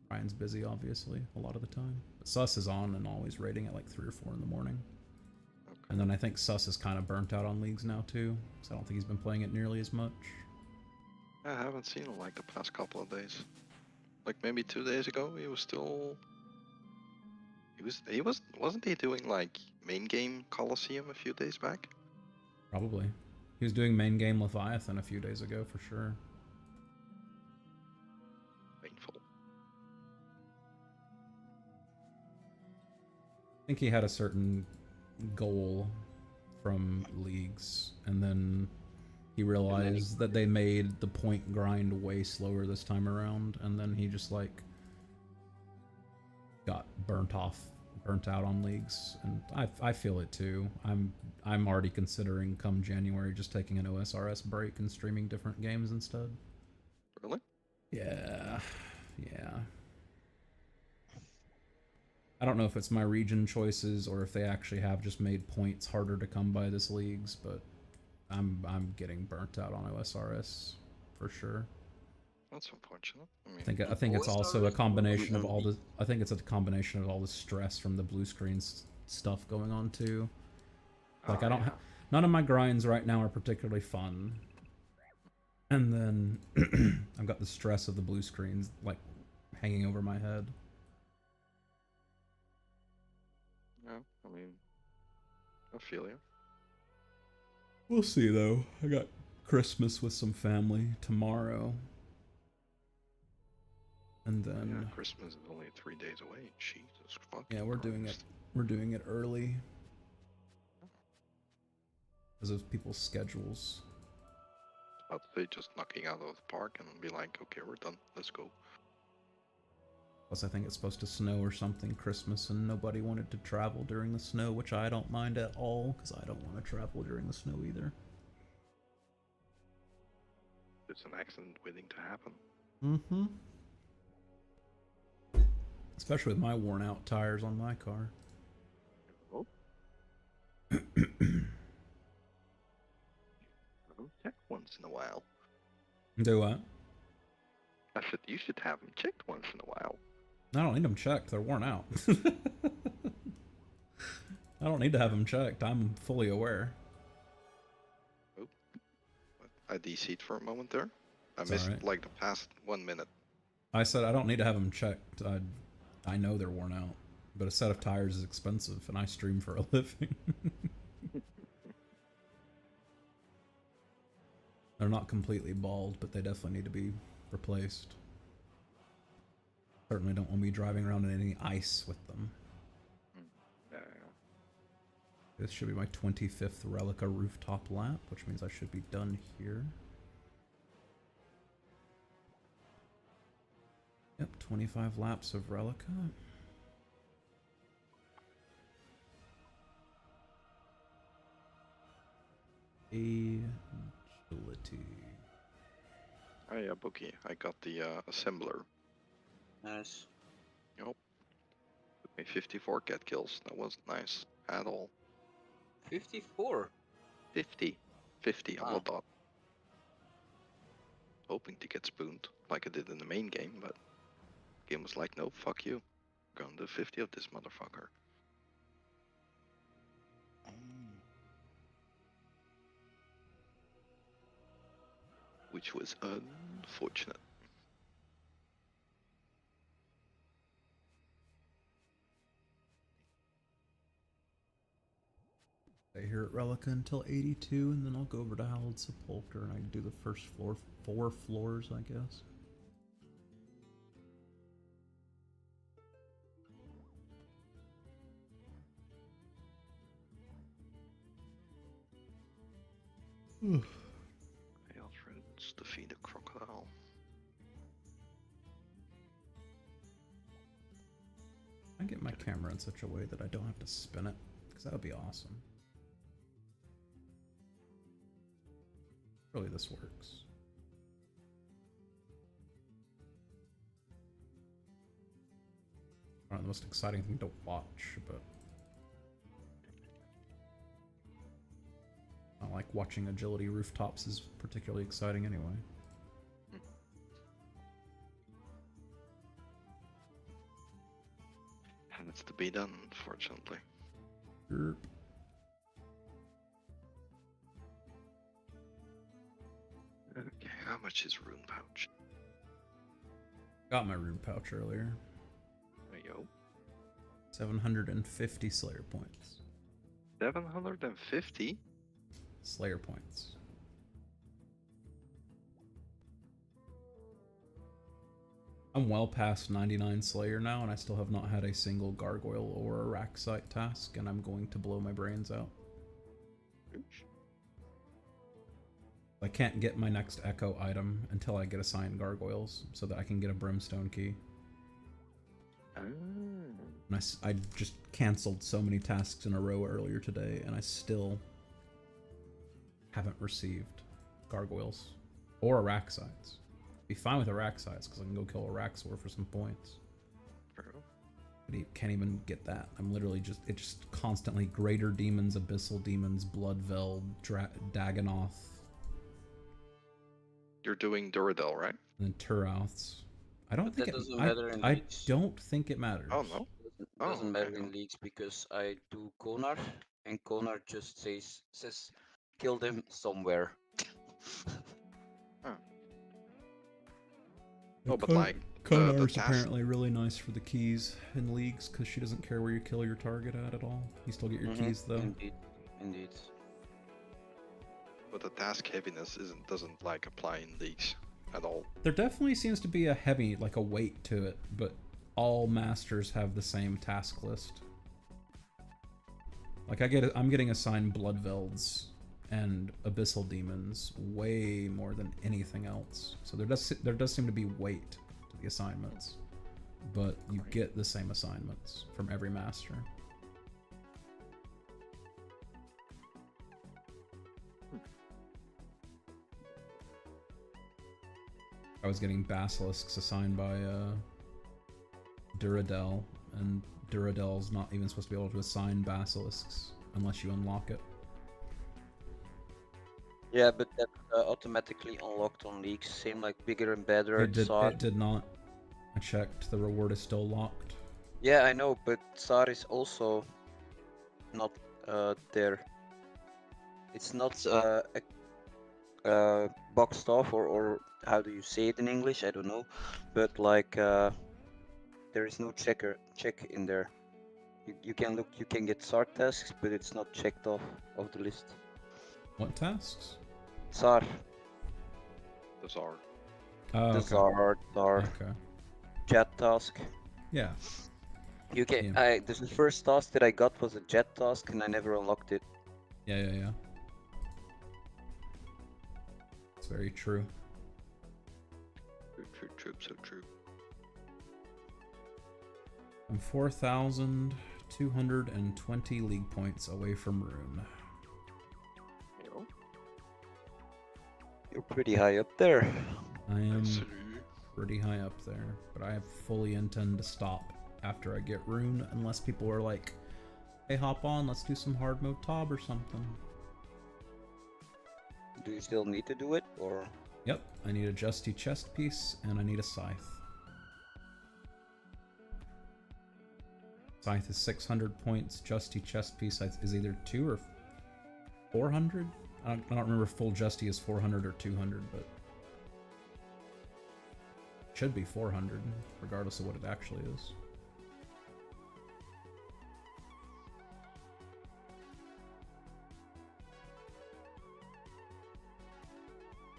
Ryan's busy, obviously, a lot of the time. But Sus is on and always raiding at like 3 or 4 in the morning. Okay. And then I think Sus is kind of burnt out on leagues now too. So I don't think he's been playing it nearly as much. I haven't seen him like the past couple of days. Like maybe 2 days ago, he was still. Wasn't he doing like main game Colosseum a few days back? Probably. He was doing main game Leviathan a few days ago for sure. Painful. I think he had a certain goal from leagues, and then he realized that they made the point grind way slower this time around, and then he just like got burnt out on leagues, and I feel it too. I'm already considering come January just taking an OSRS break and streaming different games instead. Really? Yeah. I don't know if it's my region choices or if they actually have just made points harder to come by this leagues, but I'm getting burnt out on OSRS for sure. That's unfortunate. I think it's also a combination of all the. I think it's a combination of all the stress from the blue screens stuff going on too. Like I don't. None of my grinds right now are particularly fun. And then I've got the stress of the blue screens like hanging over my head. Yeah, I mean, I feel you. We'll see though. I got Christmas with some family tomorrow. And then Yeah, Christmas is only 3 days away. Jesus fuck. yeah, we're doing it. We're doing it early because of people's schedules. I'd say just knocking out of the park and be like, okay, we're done. Let's go. Plus, I think it's supposed to snow or something Christmas, and nobody wanted to travel during the snow, which I don't mind at all, because I don't want to travel during the snow either. It's an accident waiting to happen. Mm-hmm. Especially with my worn out tires on my car. Oh. Check once in a while. Do what? I said you should have them checked once in a while. I don't need them checked. They're worn out. I don't need to have them checked. I'm fully aware. Oh. I DC'd for a moment there. I It's missed alright. like the past 1 minute. I said I don't need to have them checked. I know they're worn out. But a set of tires is expensive, and I stream for a living. They're not completely bald, but they definitely need to be replaced. Certainly don't want me driving around in any ice with them. Yeah. This should be my 25th Relica rooftop lap, which means I should be done here. Yep, 25 laps of Relica. Agility. Oh yeah, Bookie. I got the assembler. Nice. Yup. Took me 54 cat kills. That wasn't nice at all. 54. 50. 50 on Ah. the dot. Hoping to get spooned like I did in the main game, but game was like, no, fuck you. Gonna do 50 of this motherfucker. Which was unfortunate. Stay here at Relica until 82, and then I'll go over to Hallowed Sepulchre and I can do the first floor, 4 floors, I guess. Hail friends, defeat a crocodile. I get my camera in such a way that I don't have to spin it, because that would be awesome. Surely this works. Not the most exciting thing to watch, but not like watching agility rooftops is particularly exciting anyway. And it's to be done, unfortunately. Derp. Okay, how much is rune pouch? Got my rune pouch earlier. Yo. 750 Slayer points. 750? Slayer points. I'm well past 99 Slayer now, and I still have not had a single Gargoyle or a Racksite task, and I'm going to blow my brains out. I can't get my next Echo item until I get assigned Gargoyles, so that I can get a Brimstone key. And I just cancelled so many tasks in a row earlier today, and I still haven't received Gargoyles or Araxites. Be fine with Araxites because I can go kill a Raxor for some points. But you can't even get that. I'm literally it's just constantly Greater Demons, Abyssal Demons, Bloodveld, Dagonoth. You're doing Duradel, right? And then Turauths. I don't think That doesn't matter in I leagues. don't think it matters. Oh no. Doesn't okay. matter in leagues because I do Konar and Konar just says kill them somewhere. Oh, but like Konar's task- apparently really nice for the keys in leagues because she doesn't care where you kill your target at all. You still get your keys though. Indeed. But the task heaviness doesn't like apply in leagues at all. There definitely seems to be a heavy, like a weight to it, but all masters have the same task list. Like I'm getting assigned Bloodvelds and Abyssal Demons way more than anything else. So there does seem to be weight to the assignments, but you get the same assignments from every master. I was getting Basilisks assigned by Duradel, and Duradel's not even supposed to be able to assign Basilisks unless you unlock it. Yeah, but that's automatically unlocked on leagues. Same like bigger and better. It did not. I checked. The reward is still locked. Yeah, I know, but Tsar is also not there. It's not boxed off, or how do you say it in English? I don't know, but like there is no check in there. You can look, you can get Tsar tasks, but it's not checked off of the list. What tasks? Tsar. The Tsar. Oh, the okay. Tsar. Okay. Chat task. Yeah. You can. Yeah. This the first task that I got was a jet task, and I never unlocked it. Yeah. It's very true. True, so true. I'm 4,220 league points away from Rune. You're pretty high up there. I am pretty high up there, but I fully intend to stop after I get Rune, unless people are like, hey, hop on, let's do some hard mode Tob or something. Do you still need to do it, or? Yep, I need a Justy chest piece, and I need a scythe. Scythe is 600 points, Justy chest piece is either 2 or 400? I don't remember if full Justy is 400 or 200, but it should be 400, regardless of what it actually is.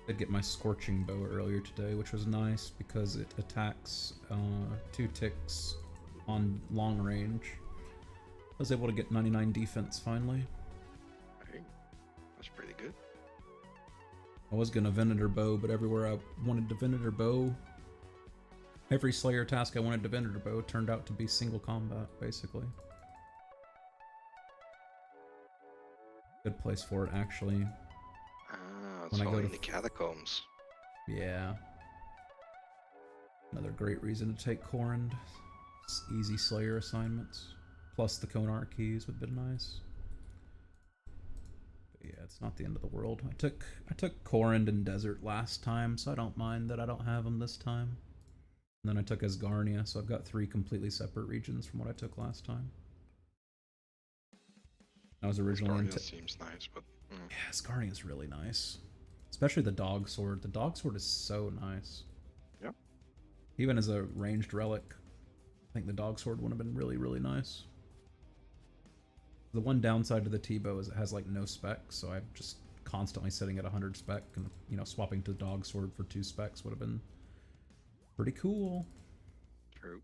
I did get my Scorching Bow earlier today, which was nice because it attacks 2 ticks on long range. I was able to get 99 defense finally. Hey, that's pretty good. I was gonna Venator Bow, but everywhere I wanted to Venator Bow, every Slayer task I wanted to Venator Bow turned out to be single combat, basically. Good place for it, actually. It's When I all go in to the catacombs. Yeah. Another great reason to take Corund. It's easy Slayer assignments. Plus the Konar keys would have been nice. But yeah, it's not the end of the world. I took Corund and Desert last time, so I don't mind that I don't have them this time. And then I took Asgarnia, so I've got 3 completely separate regions from what I took last time. I was originally Asgarnia seems nice, but yeah, Asgarnia is really nice. Especially the Dog Sword. The Dog Sword is so nice. Yep. Even as a ranged relic, I think the Dog Sword would have been really, really nice. The one downside to the T-Bow is it has like no specs, so I'm just constantly sitting at 100 spec, and you know, swapping to Dog Sword for 2 specs would have been pretty cool. True.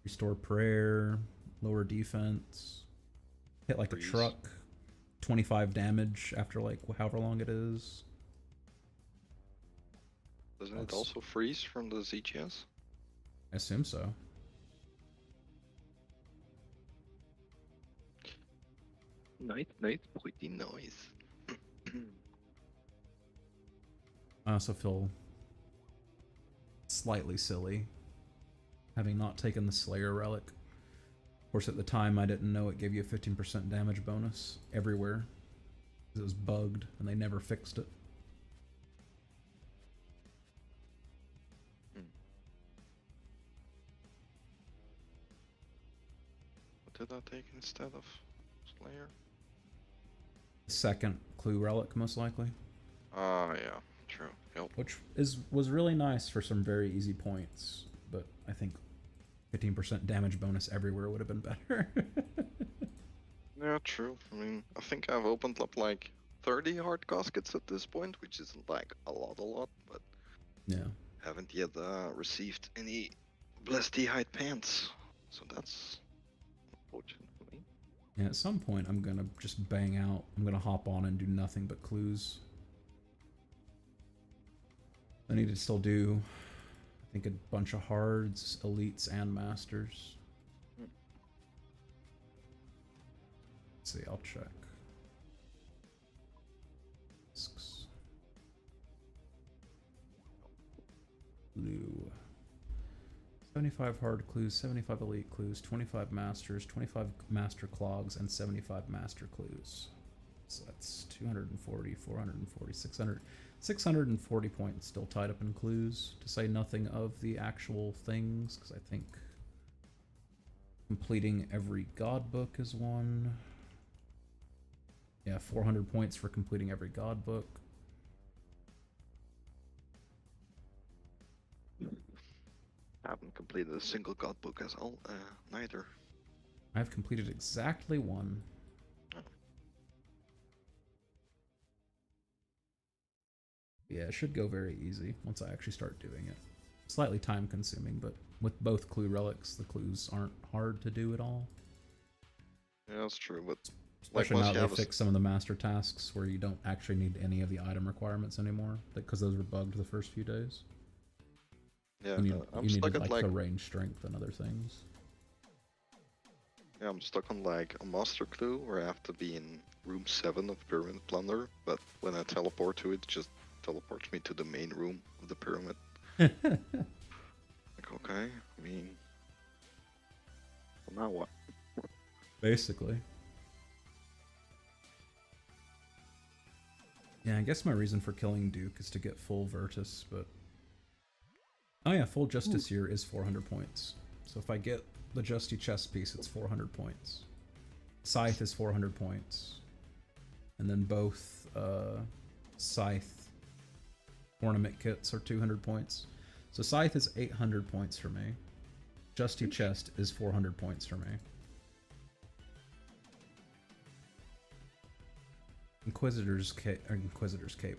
Restore prayer, lower defense, hit like Freeze. a truck. 25 damage after like however long it is. Doesn't it also freeze from the ZGS? I assume so. Nice, pretty nice. I also feel slightly silly having not taken the Slayer relic. Of course, at the time, I didn't know it gave you a 15% damage bonus everywhere. It was bugged, and they never fixed it. What did I take instead of Slayer? Second clue relic, most likely. Yeah, true. Yep. Which was really nice for some very easy points, but I think 15% damage bonus everywhere would have been better. Yeah, true. I mean, I think I've opened up like 30 hard caskets at this point, which isn't like a lot, but yeah. haven't yet received any blessed hide pants, so that's unfortunate for me. Yeah, at some point I'm gonna just bang out. I'm gonna hop on and do nothing but clues. I need to still do, I think, a bunch of hards, elites, and masters. Let's see, I'll check. Discs. Blue. 75 hard clues, 75 elite clues, 25 masters, 25 master clogs, and 75 master clues. So that's 240, 440, 600. 640 points still tied up in clues, to say nothing of the actual things, because I think completing every god book is one. Yeah, 400 points for completing every god book. I haven't completed a single god book as well, neither. I've completed exactly one. Yeah, it should go very easy once I actually start doing it. slightly time consuming, but with both clue relics, the clues aren't hard to do at all. Yeah, that's true. But Especially once now you they have a fix some of the master tasks where you don't actually need any of the item requirements anymore, because those were bugged the first few days. yeah, I'm You stuck needed at like like the range strength and other things. yeah, I'm stuck on like a master clue where I have to be in room 7 of Pyramid Plunder, but when I teleport to it, it just teleports me to the main room of the pyramid. Like, okay, I mean, well, now what? Basically. Yeah, I guess my reason for killing Duke is to get full Virtus, but... Oh yeah, full Justiciar is 400 points. So if I get the Justy chest piece, it's 400 points. Scythe is 400 points. And then both Scythe ornament kits are 200 points. So Scythe is 800 points for me. Justy chest is 400 points for me. Inquisitor's Cape.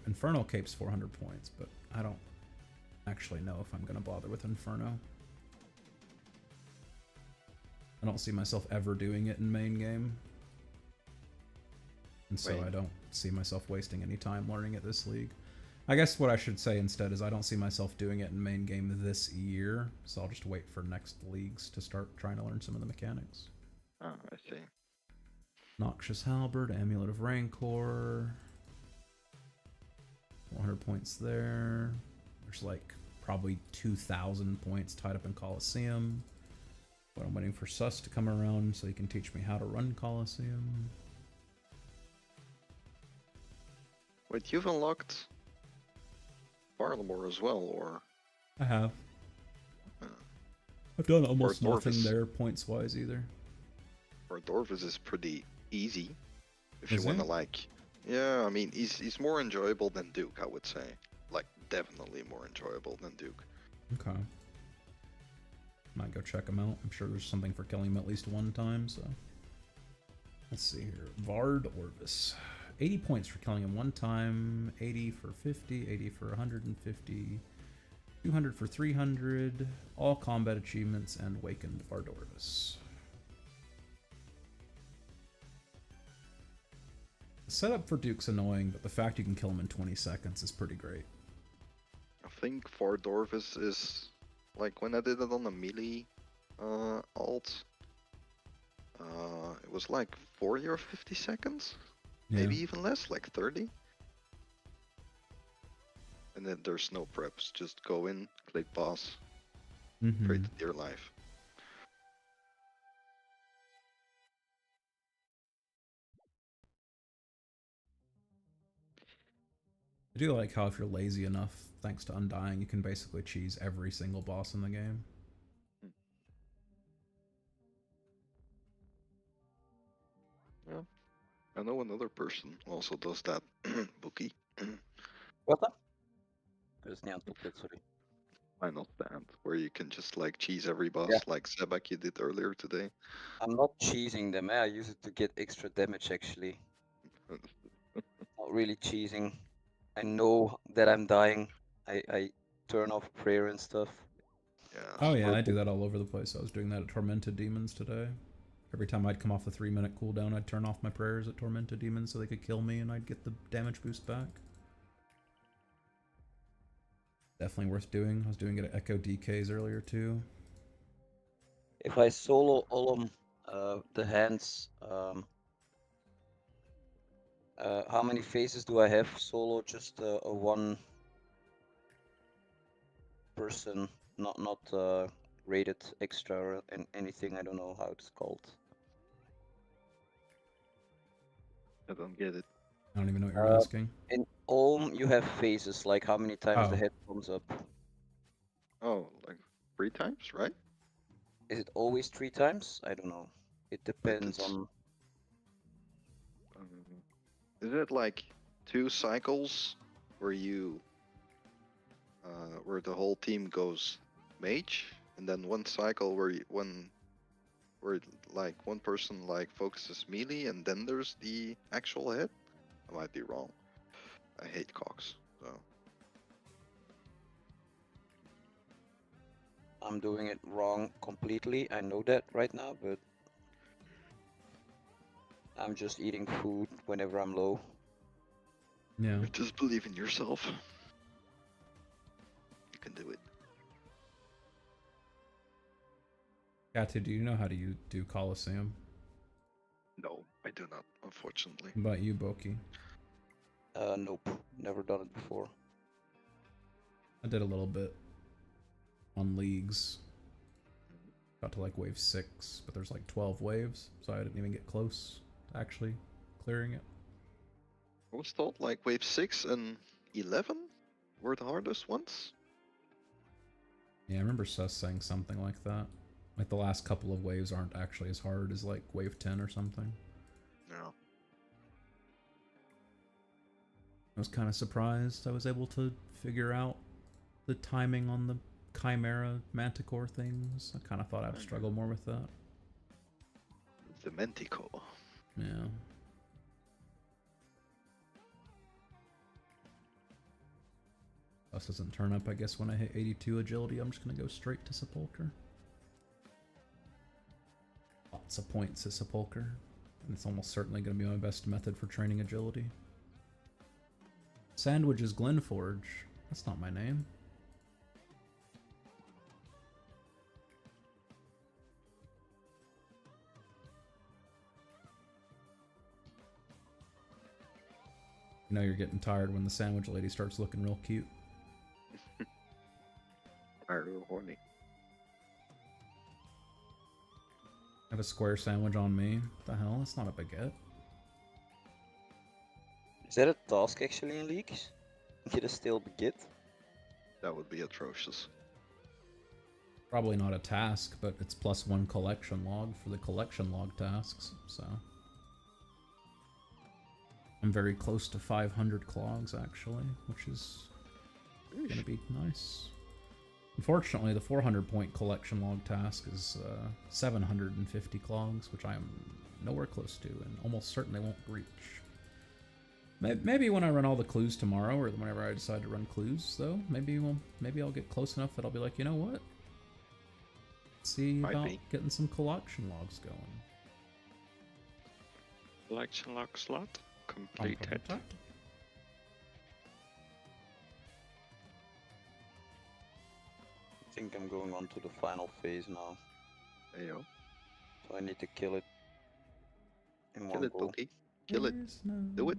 Infernal Cape's 400 points, but I don't actually know if I'm going to bother with Inferno. I don't see myself ever doing it in main game. And so Wait. I don't see myself wasting any time learning it this league. I guess what I should say instead is I don't see myself doing it in main game this year, so I'll just wait for next leagues to start trying to learn some of the mechanics. Ah, I see. Noxious Halberd, Amulet of Rancor. 400 points there. There's like probably 2,000 points tied up in Colosseum. But I'm waiting for Sus to come around so he can teach me how to run Colosseum. Wait, you've unlocked Barlamore as well, or? I have. Uh, I've done almost Or nothing Dorcas. there points-wise either. or Dorvis is pretty easy. If Is you want he? to like, yeah, I mean, he's more enjoyable than Duke, I would say. Like, definitely more enjoyable than Duke. Okay. Might go check him out. I'm sure there's something for killing him at least one time, so. Let's see here. Vard Orvis. 80 points for killing him one time, 80 for 50, 80 for 150, 200 for 300, all combat achievements, and Wakened Vard Orvis. The setup for Duke's annoying, but the fact you can kill him in 20 seconds is pretty great. I think for Dorvis is like when I did it on the melee alt. It was like 40 or 50 seconds, maybe even less, like 30. And then there's no preps, just go in, click boss, pray to dear life. I do like how if you're lazy enough, thanks to Undying, you can basically cheese every single boss in the game. Yeah, I know another person who also does that. Bookie. What? Er is niet aan het opletten, sorry. Final stand, where you can just like cheese every boss, Yeah. like Sebak you did earlier today. I'm not cheesing them, I use it to get extra damage actually. Not really cheesing. I know that I'm dying. I turn off prayer and stuff. Yeah. Oh yeah, I do that all over the place. I was doing that at Tormented Demons today. Every time I'd come off the 3-minute cooldown, I'd turn off my prayers at Tormented Demons so they could kill me and I'd get the damage boost back. Definitely worth doing. I was doing it at Echo DKs earlier too. If I solo all the hands, how many phases do I have solo? Just a one person, not rated extra or anything. I don't know how it's called. I don't get it. I don't even know what you're asking. In Olm, you have phases, like how many times the Oh. head comes up. Oh, like 3 times, right? Is it always 3 times? I don't know. It depends it's- on. Is it like 2 cycles where you, where the whole team goes mage, and then 1 cycle where where like one person like focuses melee, and then there's the actual head? I might be wrong. I hate Cox, so. I'm doing it wrong completely. I know that right now, but I'm just eating food whenever I'm low. Yeah. Just believe in yourself. You can do it. Katu, do you know how to do Coliseum? No, I do not, unfortunately. What about you, Boki? Nope, never done it before. I did a little bit on leagues. Got to like wave 6, but there's like 12 waves, so I didn't even get close to actually clearing it. I was told like wave 6 and 11 were the hardest ones. Yeah, I remember Sus saying something like that. Like the last couple of waves aren't actually as hard as like wave 10 or something. No. I was kind of surprised I was able to figure out the timing on the Chimera Manticore things. I kind of thought I'd struggle more with that. The Manticore. Yeah. Sus doesn't turn up, I guess, when I hit 82 agility. I'm just going to go straight to Sepulcher. Lots of points to Sepulcher. And it's almost certainly going to be my best method for training agility. Sandwich is Glenforge. That's not my name. You know you're getting tired when the sandwich lady starts looking real cute. I'm real horny. I have a square sandwich on me. What the hell? That's not a baguette. Is that a task actually in leagues? Get a stale baguette? That would be atrocious. Probably not a task, but it's +1 collection log for the collection log tasks, so. I'm very close to 500 clogs, actually, which is gonna be nice. Unfortunately, the 400 point collection log task is 750 clogs, which I am nowhere close to, and almost certainly won't reach. Maybe when I run all the clues tomorrow, or whenever I decide to run clues, though, maybe I'll get close enough that I'll be like, you know what? Let's see about getting some collection logs going. Collection log slot completed. I think I'm going on to the final phase now. Ayo. So I need to kill it in Kill one it, go. Pokey. Kill it. Do it.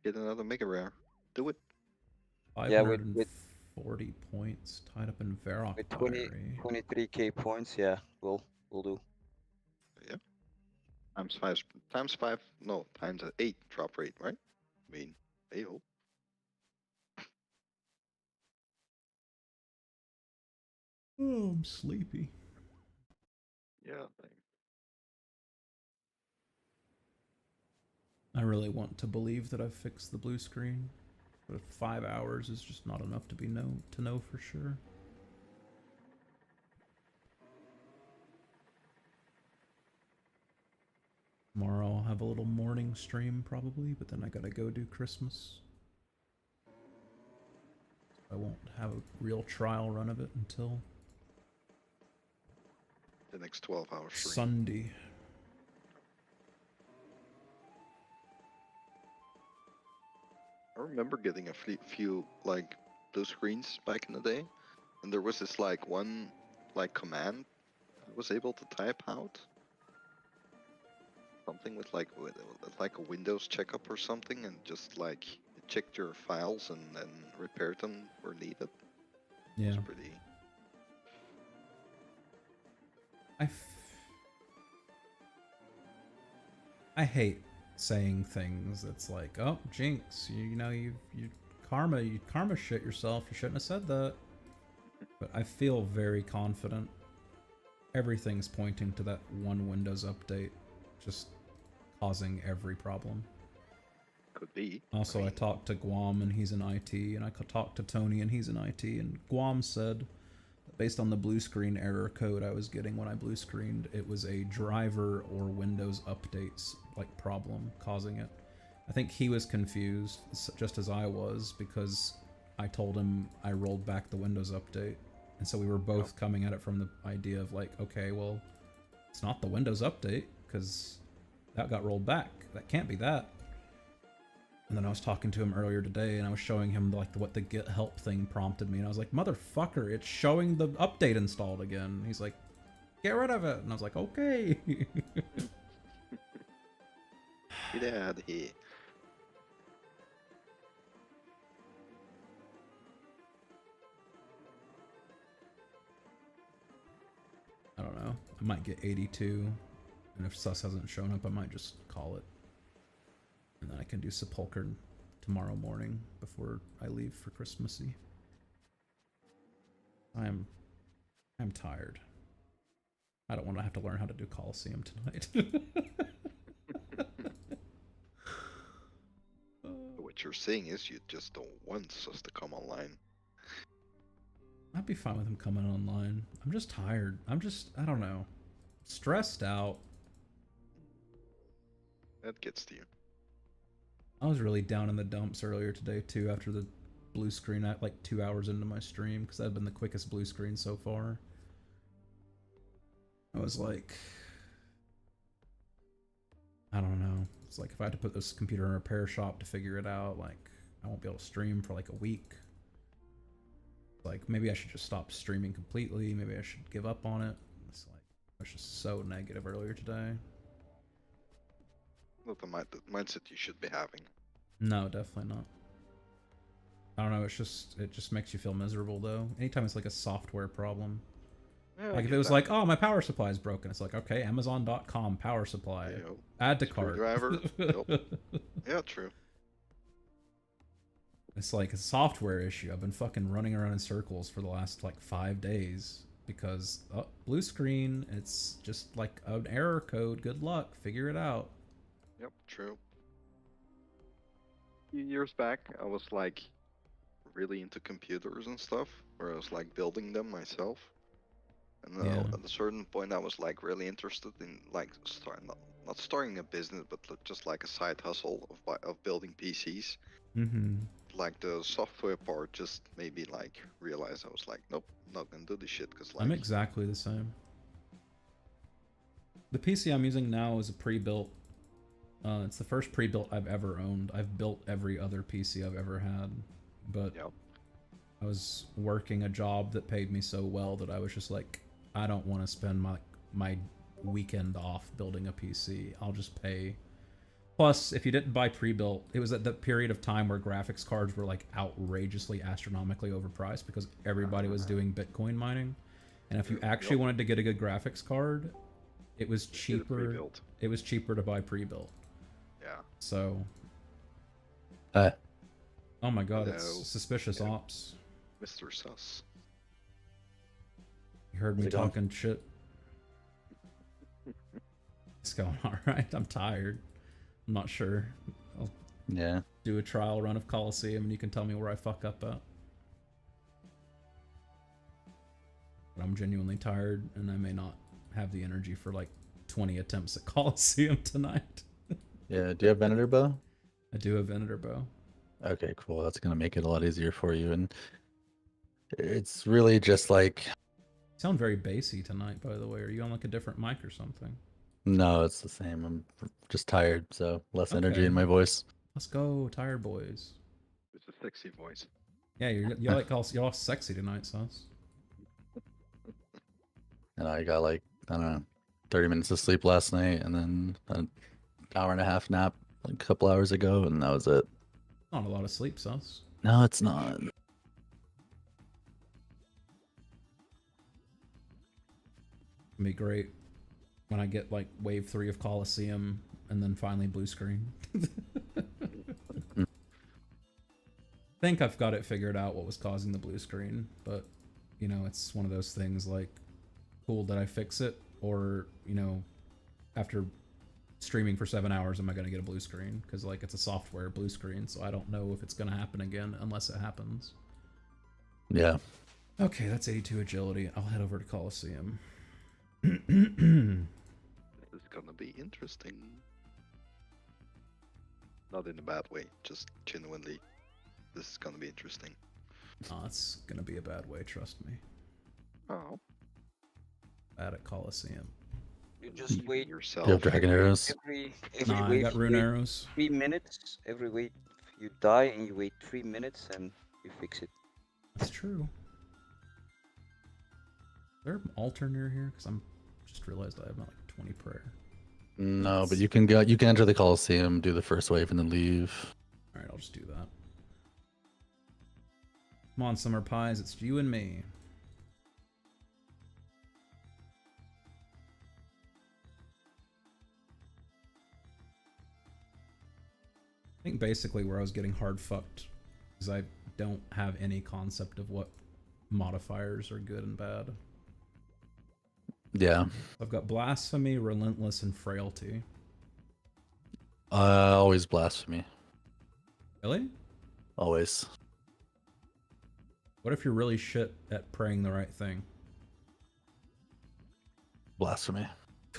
Get another mega rare. Do it. 540 points tied up in Varrock With Diary. 23k points, yeah, we'll do. Yeah. Times 5, no, times 8 drop rate, right? I mean, ayo. Oh, I'm sleepy. Yeah. I really want to believe that I've fixed the blue screen, but 5 hours is just not enough to know for sure. Tomorrow I'll have a little morning stream probably, but then I gotta go do Christmas. I won't have a real trial run of it until The next 12 hours. Sunday. I remember getting a few like blue screens back in the day, and there was this like one like command I was able to type out. Something with like a Windows checkup or something, and just like it checked your files and repaired them where needed. Yeah. It's pretty. I hate saying things that's like, oh, Jinx, you know, you karma shit yourself. You shouldn't have said that. But I feel very confident. Everything's pointing to that one Windows update just causing every problem. Could be. Also, I talked to Guam and he's in IT, and I talked to Tony and he's in IT, and Guam said that based on the blue screen error code I was getting when I blue screened, it was a driver or Windows updates like problem causing it. I think he was confused, just as I was, because I told him I rolled back the Windows update. And so we were both coming at it from the idea of like, okay, well, it's not the Windows update because that got rolled back. That can't be that. And then I was talking to him earlier today and I was showing him like what the get help thing prompted me. And I was like, motherfucker, it's showing the update installed again. And he's like, get rid of it. And I was like, okay. Get out of here. I don't know. I might get 82. And if Sus hasn't shown up, I might just call it. And then I can do Sepulchre tomorrow morning before I leave for Christmassy. I'm tired. I don't want to have to learn how to do Coliseum tonight. What you're saying is you just don't want us to come online. I'd be fine with him coming online. I'm just tired. I don't know. Stressed out. That gets to you. I was really down in the dumps earlier today too after the blue screen at like 2 hours into my stream because that had been the quickest blue screen so far. I was like, I don't know. It's like if I had to put this computer in a repair shop to figure it out, like I won't be able to stream for like a week. Like maybe I should just stop streaming completely. Maybe I should give up on it. It's like I was just so negative earlier today. Not the mindset you should be having. No, definitely not. I don't know. It just makes you feel miserable though. Anytime it's like a software problem. Yeah, Like if it was like, oh, my power supply is broken. It's like, okay, Amazon.com power supply. Add to cart. Screwdriver. Yep. Yeah, true. It's like a software issue. I've been fucking running around in circles for the last like 5 days because blue screen. It's just like an error code. Good luck. Figure it out. Yep, true. A few years back, I was like really into computers and stuff, where I was like building them myself. And at a certain point, I was like really interested in like not starting a business, but just like a side hustle of building PCs. Mm-hmm. Like the software part just made me like realize I was like, nope, I'm not gonna do this shit because like I'm exactly the same. The PC I'm using now is a pre-built. It's the first pre-built I've ever owned. I've built every other PC I've ever had, but I was working a job that paid me so well that I was just like, I don't want to spend my weekend off building a PC. I'll just pay. Plus, if you didn't buy pre-built, it was at the period of time where graphics cards were like outrageously, astronomically overpriced because everybody was doing Bitcoin mining. And if you actually wanted to get a good graphics card, it was cheaper. It was cheaper to buy pre-built. Yeah. So. Oh my god, it's suspicious ops. Mr. Sus. You heard me talking shit. It's going alright. I'm tired. I'm not sure. I'll do a trial run of Coliseum and you can tell me where I fuck up at. But I'm genuinely tired and I may not have the energy for like 20 attempts at Coliseum tonight. Yeah, do you have Venator Bow? I do have Venator Bow. Okay, cool. That's gonna make it a lot easier for you, and it's really just like. You sound very bassy tonight, by the way. Are you on like a different mic or something? No, it's the same. I'm just tired, so less energy in my voice. Let's go, tired boys. It's a sexy voice. Yeah, you're all sexy tonight, Sus. And I got like, I don't know, 30 minutes of sleep last night, and then an hour and a half nap like a couple hours ago, and that was it. Not a lot of sleep, Sus. No, it's not. It'd be great when I get like wave 3 of Coliseum and then finally blue screen. I think I've got it figured out what was causing the blue screen, but you know, it's one of those things like, cool, did I fix it? Or, you know, after streaming for 7 hours, am I going to get a blue screen? Because like it's a software blue screen, so I don't know if it's going to happen again unless it happens. Yeah. Okay, that's 82 agility. I'll head over to Coliseum. This is gonna be interesting. Not in a bad way, just genuinely, this is gonna be interesting. Oh, it's gonna be a bad way, trust me. Oh, Bad at Coliseum. You just wait yourself. Do you have dragon arrows? every Nah, I wave got you rune wait arrows. 3 minutes. Every wave you die and you wait 3 minutes and you fix it. That's true. Is there an altar near here? Because I'm just realized I have not like 20 prayer. No, but you can go. You can enter the Coliseum, do the first wave, and then leave. All right, I'll just do that. Come on, Summer Pies, it's you and me. I think basically where I was getting hard fucked is I don't have any concept of what modifiers are good and bad. Yeah. I've got Blasphemy, Relentless, and Frailty. Always blasphemy. Really? Always. What if you're really shit at praying the right thing? Blasphemy.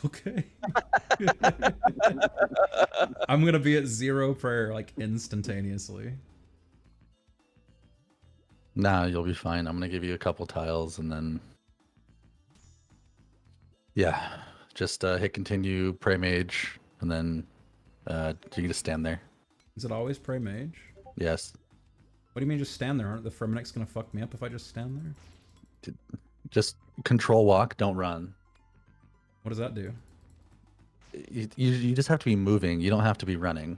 Okay. I'm gonna be at 0 prayer like instantaneously. Nah, you'll be fine. I'm gonna give you a couple tiles and then yeah, just hit continue, pray mage, and then you can just stand there. Is it always pray mage? Yes. What do you mean just stand there? Aren't the Firminics gonna fuck me up if I just stand there? Just control walk, don't run. What does that do? You just have to be moving. You don't have to be running.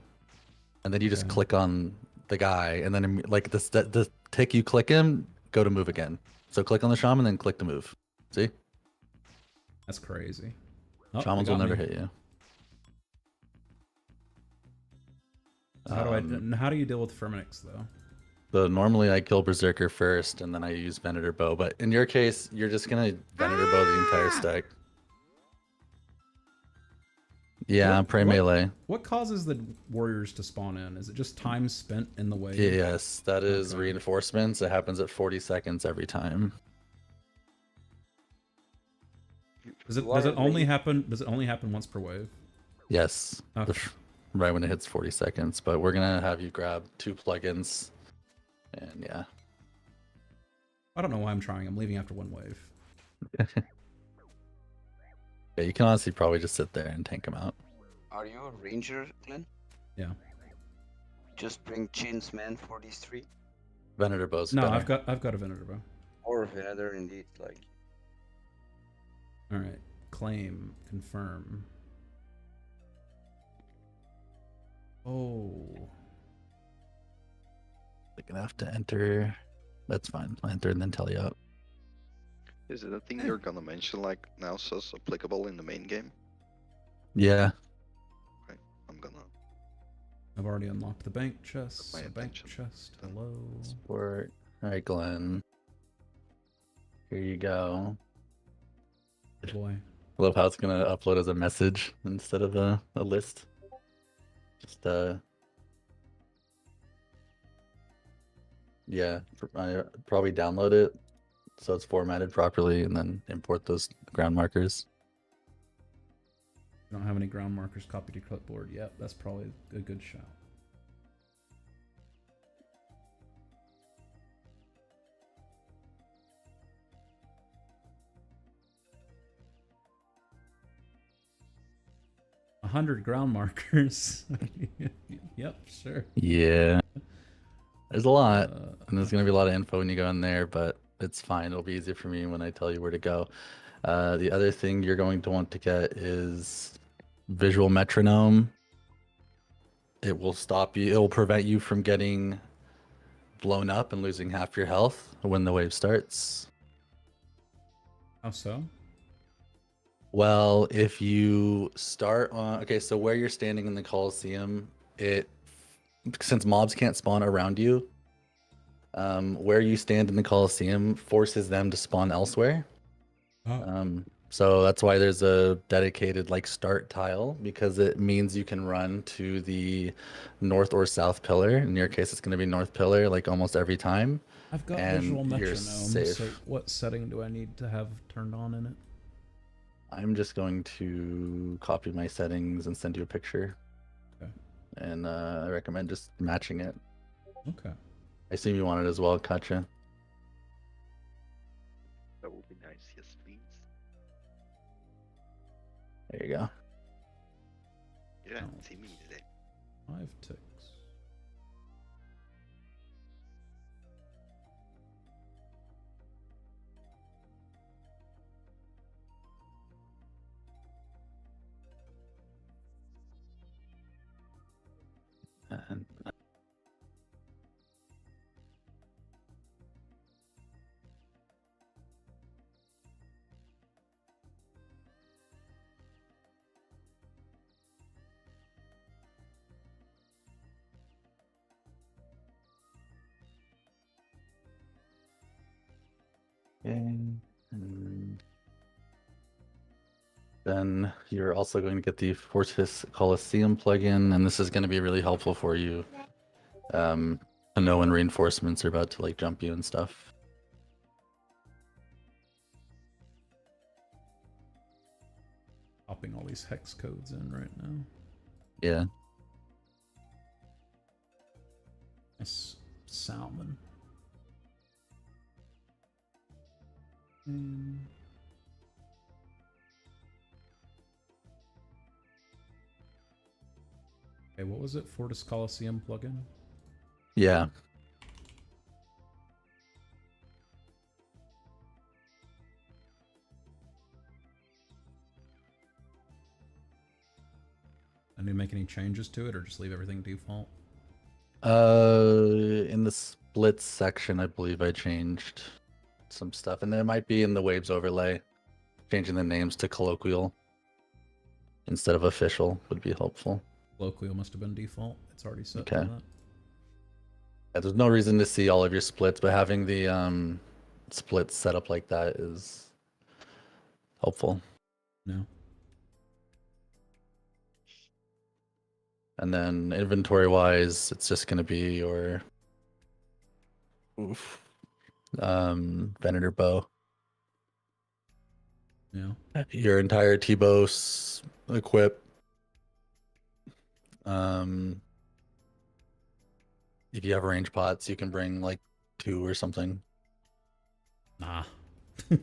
And then you just Okay. click on the guy, and then like the tick you click him, go to move again. So click on the shaman, then click to move. See? That's crazy. Oh, Shamans they will got never me. hit you. So how do you deal with Firminics though? So normally I kill Berserker first, and then I use Venator Bow. But in your case, you're just gonna Venator Bow the entire stack. Yeah, pray melee. What causes the warriors to spawn in? Is it just time spent in the wave? Yes, that is Okay. reinforcements. It happens at 40 seconds every time. Does it only happen once per wave? Yes. Okay. Right when it hits 40 seconds. But we're gonna have you grab 2 plugins. And yeah. I don't know why I'm trying. I'm leaving after 1 wave. Yeah, you can honestly probably just sit there and tank them out. Are you a ranger, Glenn? Yeah. Just bring chins, man, for these 3. Venator Bow's No, better. I've got a Venator Bow. Or Venator, indeed. Like, All right. Claim. Confirm. Oh. They're gonna have to enter. That's fine. I'll enter and then tell you out. Is it a thing you're gonna mention like now says applicable in the main game? Yeah. I'm gonna I've already unlocked the bank chest. My A bank attention. chest. Hello. Sport. Alright, Glenn. Here you go. Boy. I love how it's gonna upload as a message instead of a list. Just yeah, I probably download it so it's formatted properly and then import those ground markers. I don't have any ground markers copied to clipboard yet. That's probably a good shout. A 100 ground markers. Yep, sure. Yeah. There's a lot. Uh, And there's gonna be a lot of info when you go in there, but it's fine. It'll be easier for me when I tell you where to go. The other thing you're going to want to get is visual metronome. It will stop you. It will prevent you from getting blown up and losing half your health when the wave starts. How so? Well, if you start on okay, so where you're standing in the Coliseum, since mobs can't spawn around you, where you stand in the Coliseum forces them to spawn elsewhere. Oh. So that's why there's a dedicated like start tile, because it means you can run to the north or south pillar. In your case, it's going to be north pillar like almost every time. I've got and visual you're metronome, safe. so what setting do I need to have turned on in it? I'm just going to copy my settings and send you a picture. Okay. And I recommend just matching it. Okay. I assume you want it as well, Katja. There you go. Yeah, Oh. see me today. 5 ticks. And and then you're also going to get the Fortis Coliseum plugin, and this is going to be really helpful for you to know when reinforcements are about to like jump you and stuff. Popping all these hex codes in right now. Yeah. Nice salmon. And okay, what was it? Fortis Coliseum plugin? Yeah. I need to make any changes to it or just leave everything default? In the splits section, I believe I changed some stuff, and there might be in the waves overlay, changing the names to colloquial instead of official would be helpful. Colloquial must have been default. It's already set Okay. to that. Yeah, there's no reason to see all of your splits, but having the splits set up like that is helpful. No. And then inventory wise, it's just going to be your Venator bow. Yeah. Your entire T-bow equip. If you have range pots, you can bring like 2 or something. Nah. I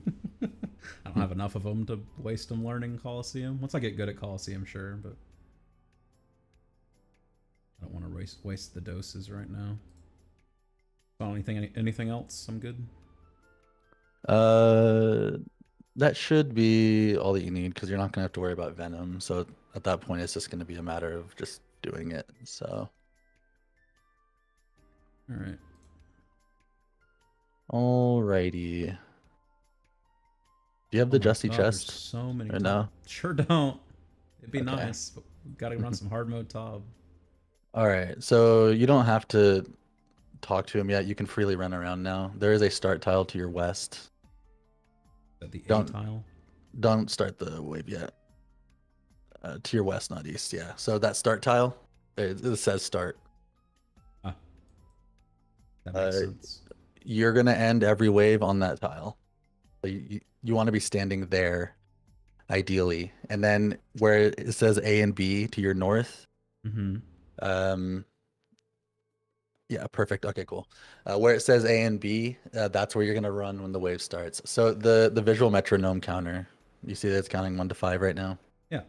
don't have enough of them to waste them learning Coliseum. Once I get good at Coliseum, sure, but I don't want to waste the doses right now. Oh, anything else? I'm good. That should be all that you need because you're not gonna have to worry about Venom. So at that point, it's just gonna be a matter of just doing it. So. All right. Alrighty. Do you have the Oh my Justy God, chest? there's so many. Or no? Sure don't. It'd be Okay. nice, but we gotta run some hard mode Tob. All right. So you don't have to talk to him yet. You can freely run around now. There is a start tile to your west. At the A Don't- tile. Don't start the wave yet. To your west, not east. Yeah. So that start tile, it says start. That makes sense. You're gonna end every wave on that tile. So you want to be standing there, ideally, and then where it says A and B to your north. Mm-hmm. Yeah, perfect. Okay, cool. Where it says A and B, that's where you're gonna run when the wave starts. So the visual metronome counter, you see that it's counting 1 to 5 right now. Yeah.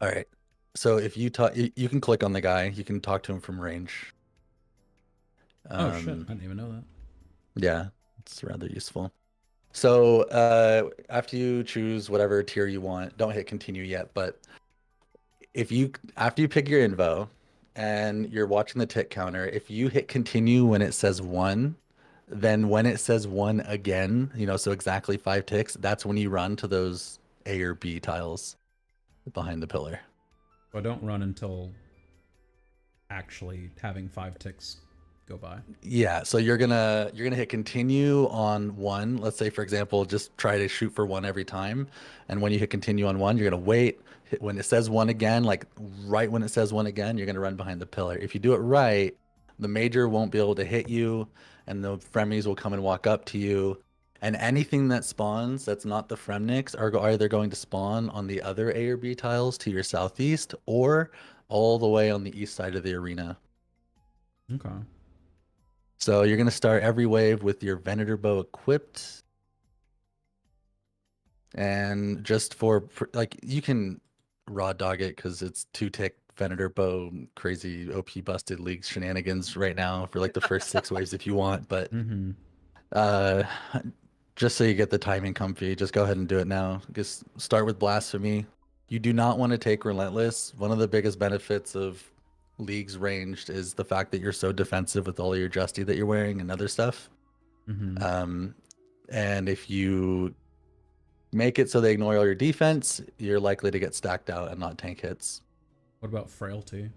All right. So if you talk, you can click on the guy. You can talk to him from range. Oh shit! I didn't even know that. Yeah, it's rather useful. So after you choose whatever tier you want, don't hit continue yet. But after you pick your info and you're watching the tick counter, if you hit continue when it says 1, then when it says 1 again, so exactly 5 ticks, that's when you run to those A or B tiles behind the pillar. So I don't run until actually having 5 ticks go by. Yeah, so you're gonna hit continue on 1. Let's say, for example, just try to shoot for 1 every time, and when you hit continue on 1, you're gonna wait. When it says 1 again, like right when it says 1 again, you're gonna run behind the pillar. If you do it right, the major won't be able to hit you, and the fremies will come and walk up to you, and anything that spawns that's not the Fremniks are either going to spawn on the other A or B tiles to your southeast, or all the way on the east side of the arena. Okay. So you're going to start every wave with your Venator bow equipped. And just for like, you can raw dog it because it's 2-tick Venator bow, crazy OP busted league shenanigans right now for like the first 6 waves if you want. But Mm-hmm. uh, just so you get the timing comfy, just go ahead and do it now. Just start with Blasphemy. You do not want to take Relentless. One of the biggest benefits of leagues ranged is the fact that you're so defensive with all your Justy that you're wearing and other stuff. Mm-hmm. And if you make it so they ignore all your defense, you're likely to get stacked out and not tank hits. What about Frailty?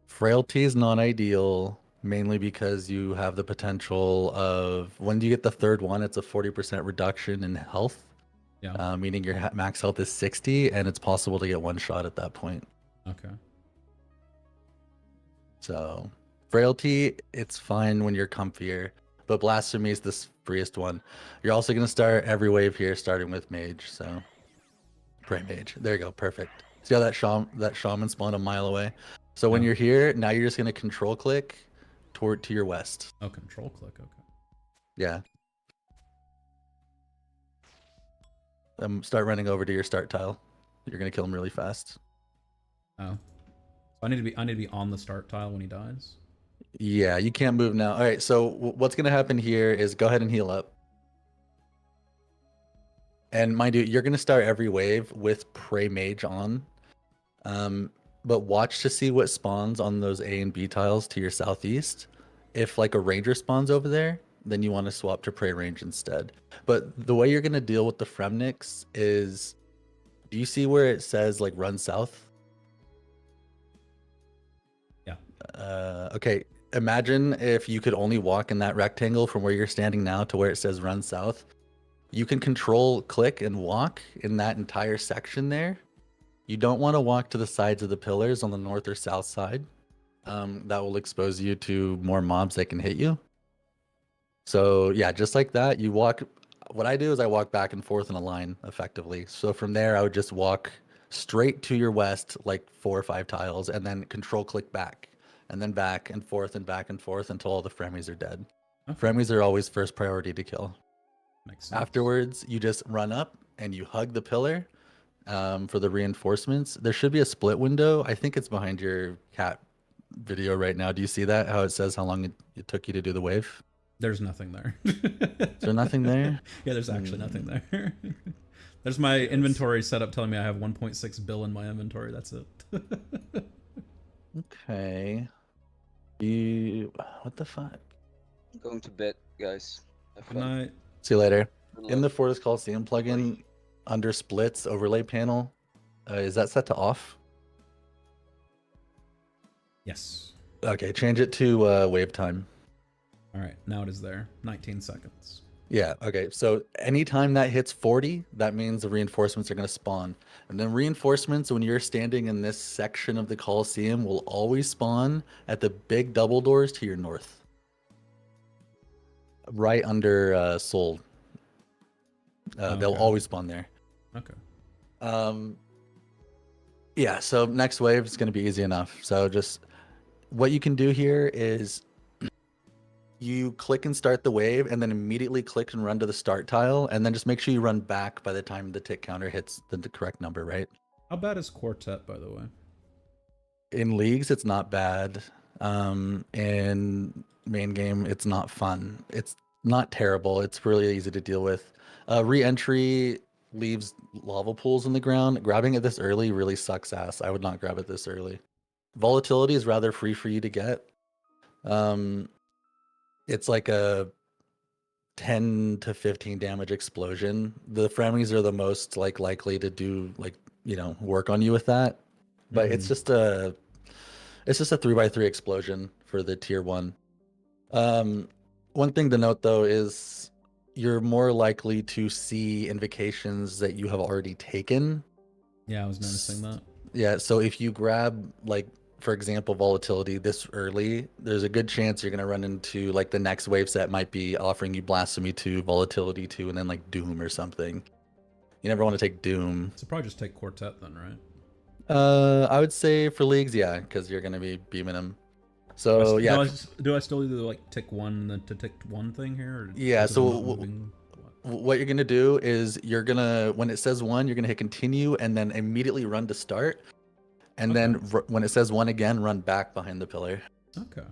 Frailty is not ideal, mainly because you have the potential of, when you get the third one, it's a 40% reduction in health. Yeah. Meaning your max health is 60, and it's possible to get one shot at that point. Okay. So, Frailty, it's fine when you're comfier, but Blasphemy is the freest one. You're also going to start every wave here, starting with Mage, so Pray Mage. There you go, perfect. See how that shaman spawned a mile away? So when you're here, now you're just going to control click to your west. Oh, control click, okay. Yeah. Start running over to your start tile. You're going to kill him really fast. Oh. So I need to be on the start tile when he dies? Yeah, you can't move now. All right, so what's going to happen here is go ahead and heal up. And mind you, you're going to start every wave with Pray Mage on. But watch to see what spawns on those A and B tiles to your southeast. If like a Ranger spawns over there, then you want to swap to Pray Range instead. But the way you're going to deal with the Fremnix is, do you see where it says like run south? Yeah. Okay. Imagine if you could only walk in that rectangle from where you're standing now to where it says run south. You can control click and walk in that entire section there. You don't want to walk to the sides of the pillars on the north or south side. That will expose you to more mobs that can hit you. So yeah, just like that, you walk. What I do is I walk back and forth in a line effectively. So from there, I would just walk straight to your west, like 4 or 5 tiles, and then control click back, and then back and forth until all the fremies are dead. Okay. Fremies are always first priority to kill. Makes sense. Afterwards, you just run up and you hug the pillar for the reinforcements. There should be a split window. I think it's behind your cat video right now. Do you see that? How it says how long it took you to do the wave? There's nothing there. Is there nothing there? Yeah, there's actually nothing there. There's my inventory set up telling me I have 1.6 bill in my inventory. That's it. Okay. What the fuck? I'm going to bed, guys. Good night. See you later. In the Forest Coliseum plugin, under splits overlay panel, is that set to off? Yes. Okay, change it to wave time. All right, now it is there. 19 seconds. Yeah, okay. So anytime that hits 40, that means the reinforcements are going to spawn. And then reinforcements, when you're standing in this section of the Coliseum, will always spawn at the big double doors to your north. Right under Soul. Okay. They'll always spawn there. Okay. Yeah, so next wave is going to be easy enough. So just what you can do here is you click and start the wave and then immediately click and run to the start tile, and then just make sure you run back by the time the tick counter hits the correct number, right? How bad is Quartet, by the way? In leagues, it's not bad. In main game, it's not fun. It's not terrible. It's really easy to deal with. Re-entry leaves lava pools in the ground. Grabbing it this early really sucks ass. I would not grab it this early. Volatility is rather free for you to get. It's like a 10 to 15 damage explosion. The fremies are the most likely to do work on you with that. But it's just a 3x3 explosion for the tier 1. One thing to note though is you're more likely to see invocations that you have already taken. Yeah, I was noticing that. Yeah, so if you grab, like, for example, volatility this early, there's a good chance you're going to run into, like, the next wave set might be offering you Blasphemy 2, Volatility 2, and then, like, Doom or something. You never want to take Doom. So probably just take Quartet then, right? I would say for leagues, yeah, because you're going to be beaming them. So, do I still do, like, tick 1 and then to tick 1 thing here? Or yeah, so what you're gonna do is you're gonna, when it says 1, you're gonna hit continue and then immediately run to start, and then when it says 1 again, run back behind the pillar. Okay.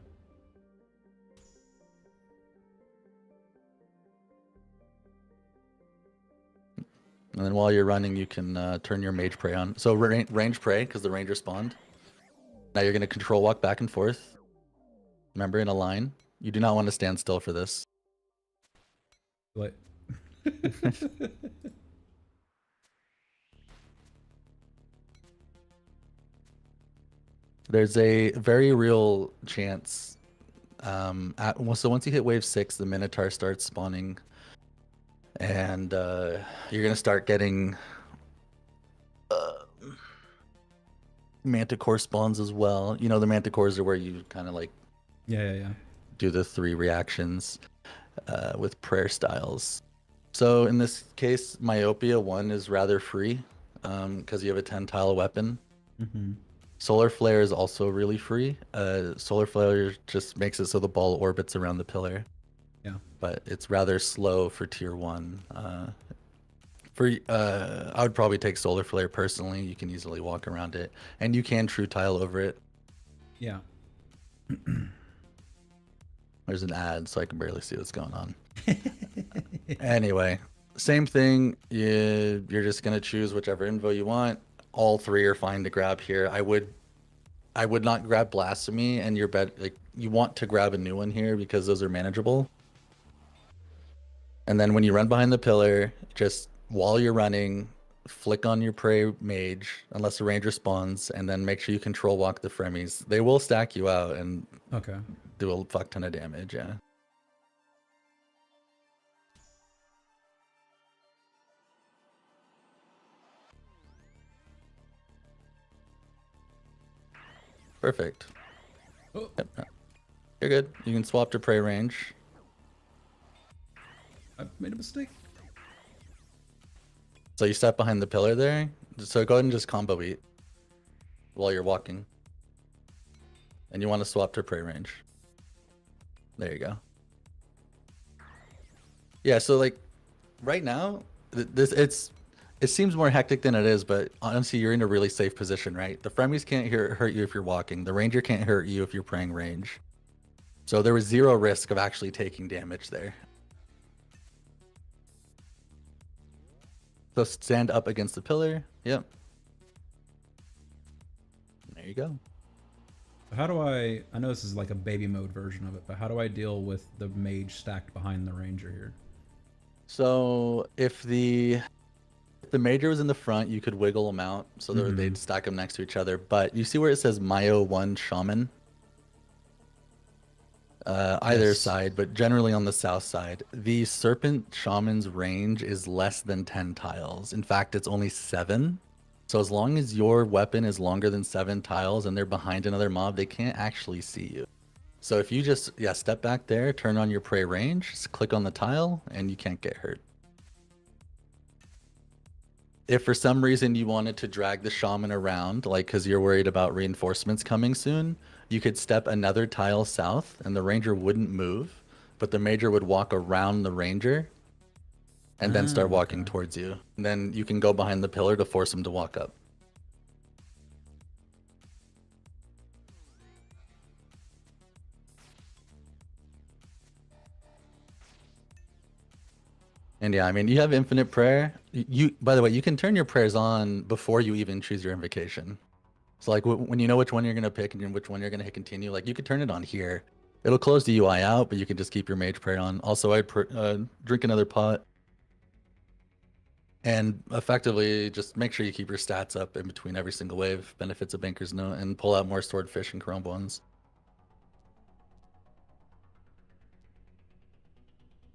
And then while you're running, you can turn your mage pray on. So range pray, because the ranger spawned. Now you're going to control walk back and forth. Remember, in a line. You do not want to stand still for this. What? There's a very real chance. So once you hit wave 6, the Minotaur starts spawning. And you're going to start getting Manticore spawns as well. You know, the Manticores are where you kind of like do the 3 reactions with prayer styles. So in this case, Myopia 1 is rather free because you have a 10 tile weapon. Mm-hmm. Solar Flare is also really free. Solar Flare just makes it so the ball orbits around the pillar. Yeah. But it's rather slow for tier 1. I would probably take Solar Flare personally. You can easily walk around it, and you can True Tile over it. Yeah. There's an ad, so I can barely see what's going on. Anyway, same thing. You're just gonna choose whichever invo you want. All 3 are fine to grab here. I would not grab Blasphemy, and you want to grab a new one here because those are manageable. And then when you run behind the pillar, just while you're running, flick on your Prey Mage, unless the ranger spawns, and then make sure you control walk the Fremies. They will stack you out and do a fuck ton of damage, yeah. Perfect. Oh. Yep. You're good. You can swap to Prey range. I made a mistake. So you step behind the pillar there. So go ahead and just combo eat while you're walking. And you want to swap to Prey range. There you go. Yeah, so like right now, it seems more hectic than it is, but honestly, you're in a really safe position, right? The Fremies can't hurt you if you're walking. The Ranger can't hurt you if you're praying range. So there was 0 risk of actually taking damage there. So stand up against the pillar. Yep. There you go. How do I know this is like a baby mode version of it, but how do I deal with the mage stacked behind the ranger here? So if the major was in the front, you could wiggle them out so that they'd stack them next to each other. But you see where it says Mayo 1 Shaman? Either side, but generally on the south side. The Serpent Shaman's range is less than 10 tiles. In fact, it's only 7. So as long as your weapon is longer than 7 tiles and they're behind another mob, they can't actually see you. So if you just step back there, turn on your prey range, just click on the tile, and you can't get hurt. If for some reason you wanted to drag the shaman around, like because you're worried about reinforcements coming soon, you could step another tile south and the ranger wouldn't move, but the major would walk around the ranger and then start walking towards you. And then you can go behind the pillar to force him to walk up. And yeah, I mean, you have infinite prayer. By the way, you can turn your prayers on before you even choose your invocation. So like when you know which one you're going to pick and which one you're going to hit continue, like you could turn it on here. It'll close the UI out, but you can just keep your mage prayer on. Also, I'd drink another pot. And effectively, just make sure you keep your stats up in between every single wave. Benefits of Banker's Note, and pull out more Swordfish and Chrome ones.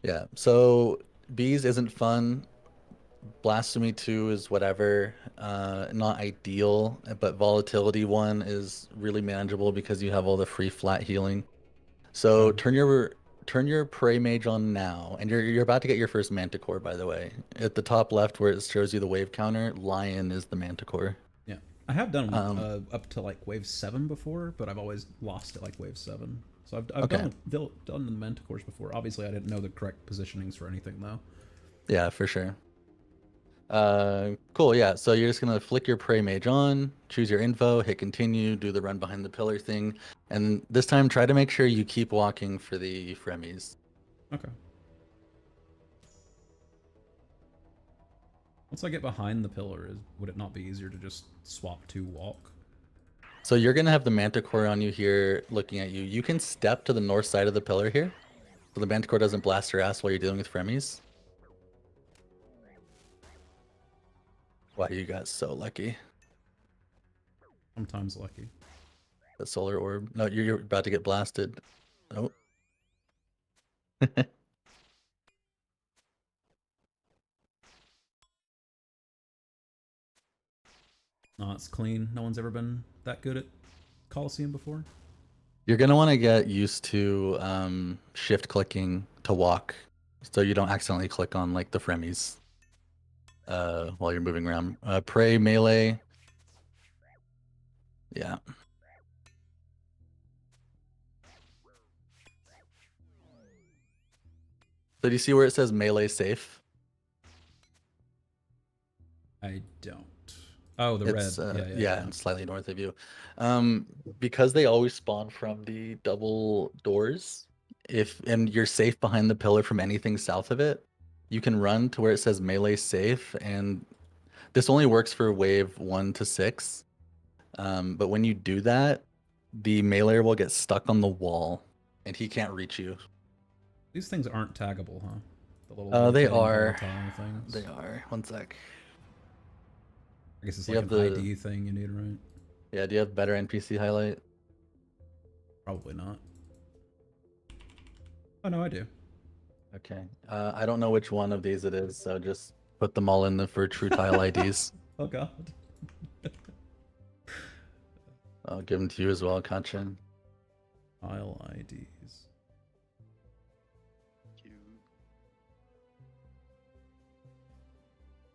Yeah, so Bees isn't fun. Blasphemy 2 is whatever. Not ideal, but Volatility 1 is really manageable because you have all the free flat healing. So turn your Prey Mage on now, and you're about to get your first Manticore, by the way. At the top left where it shows you the wave counter, Lion is the Manticore. Yeah, I have done up to like wave 7 before, but I've always lost at like wave 7. So I've done the Manticores before. Obviously, I didn't know the correct positionings for anything though. Yeah, for sure. Cool. Yeah. So you're just gonna flick your prey mage on, choose your info, hit continue, do the run behind the pillar thing, and this time try to make sure you keep walking for the fremies. Okay. Once I get behind the pillar, would it not be easier to just swap to walk? So you're gonna have the manticore on you here, looking at you. You can step to the north side of the pillar here, so the manticore doesn't blast your ass while you're dealing with fremies. Wow, you got so lucky. Sometimes lucky. The solar orb. No, you're about to get blasted. Oh. No, it's clean. No one's ever been that good at Coliseum before. You're gonna want to get used to shift clicking to walk, so you don't accidentally click on like the fremies while you're moving around. Prey melee. Yeah. So do you see where it says melee safe? I don't. Oh, the It's, red. yeah, slightly north of you. Because they always spawn from the double doors, and you're safe behind the pillar from anything south of it, you can run to where it says melee safe, and this only works for wave 1 to 6. But when you do that, the melee will get stuck on the wall, and he can't reach you. These things aren't taggable, huh? The little They rotating are. volatile things. They are. One sec. I guess it's Do like you an have the- ID thing you need, right? Yeah, do you have better NPC highlight? Probably not. Oh, no, I do. Okay. I don't know which one of these it is, so just put them all in the for true tile IDs. Oh, God. I'll give them to you as well, Kachin. Tile IDs.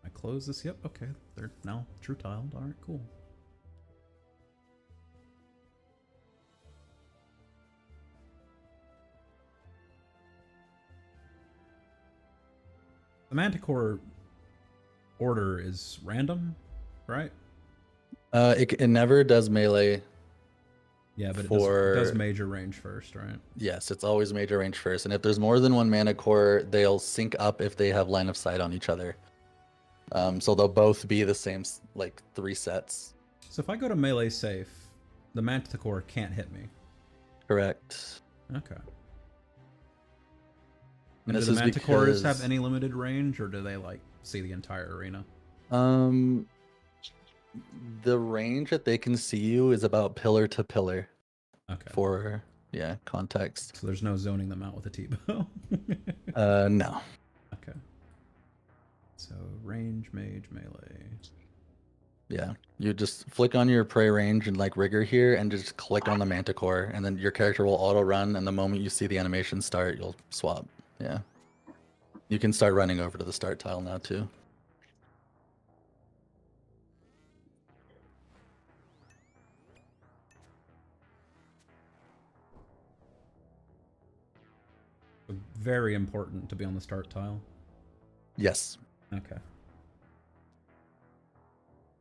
I close this? Yep, okay. They're now true tiled. Alright, cool. The Manticore order is random, right? It never does melee. Yeah, but it does major range first, right? Yes, it's always major range first. And if there's more than one mana core, they'll sync up if they have line of sight on each other. So they'll both be the same, like 3 sets. So if I go to melee safe, the Manticore can't hit me. Correct. Okay. And do this the is Manticores because have any limited range, or do they like see the entire arena? The range that they can see you is about pillar to pillar. Okay. For context. So there's no zoning them out with a T-bow. No. Okay. So range, mage, melee. Yeah, you just flick on your prey range and like rigor here, and just click on the manticore, and then your character will auto run. And the moment you see the animation start, you'll swap. Yeah. You can start running over to the start tile now too. Very important to be on the start tile. Yes. Okay.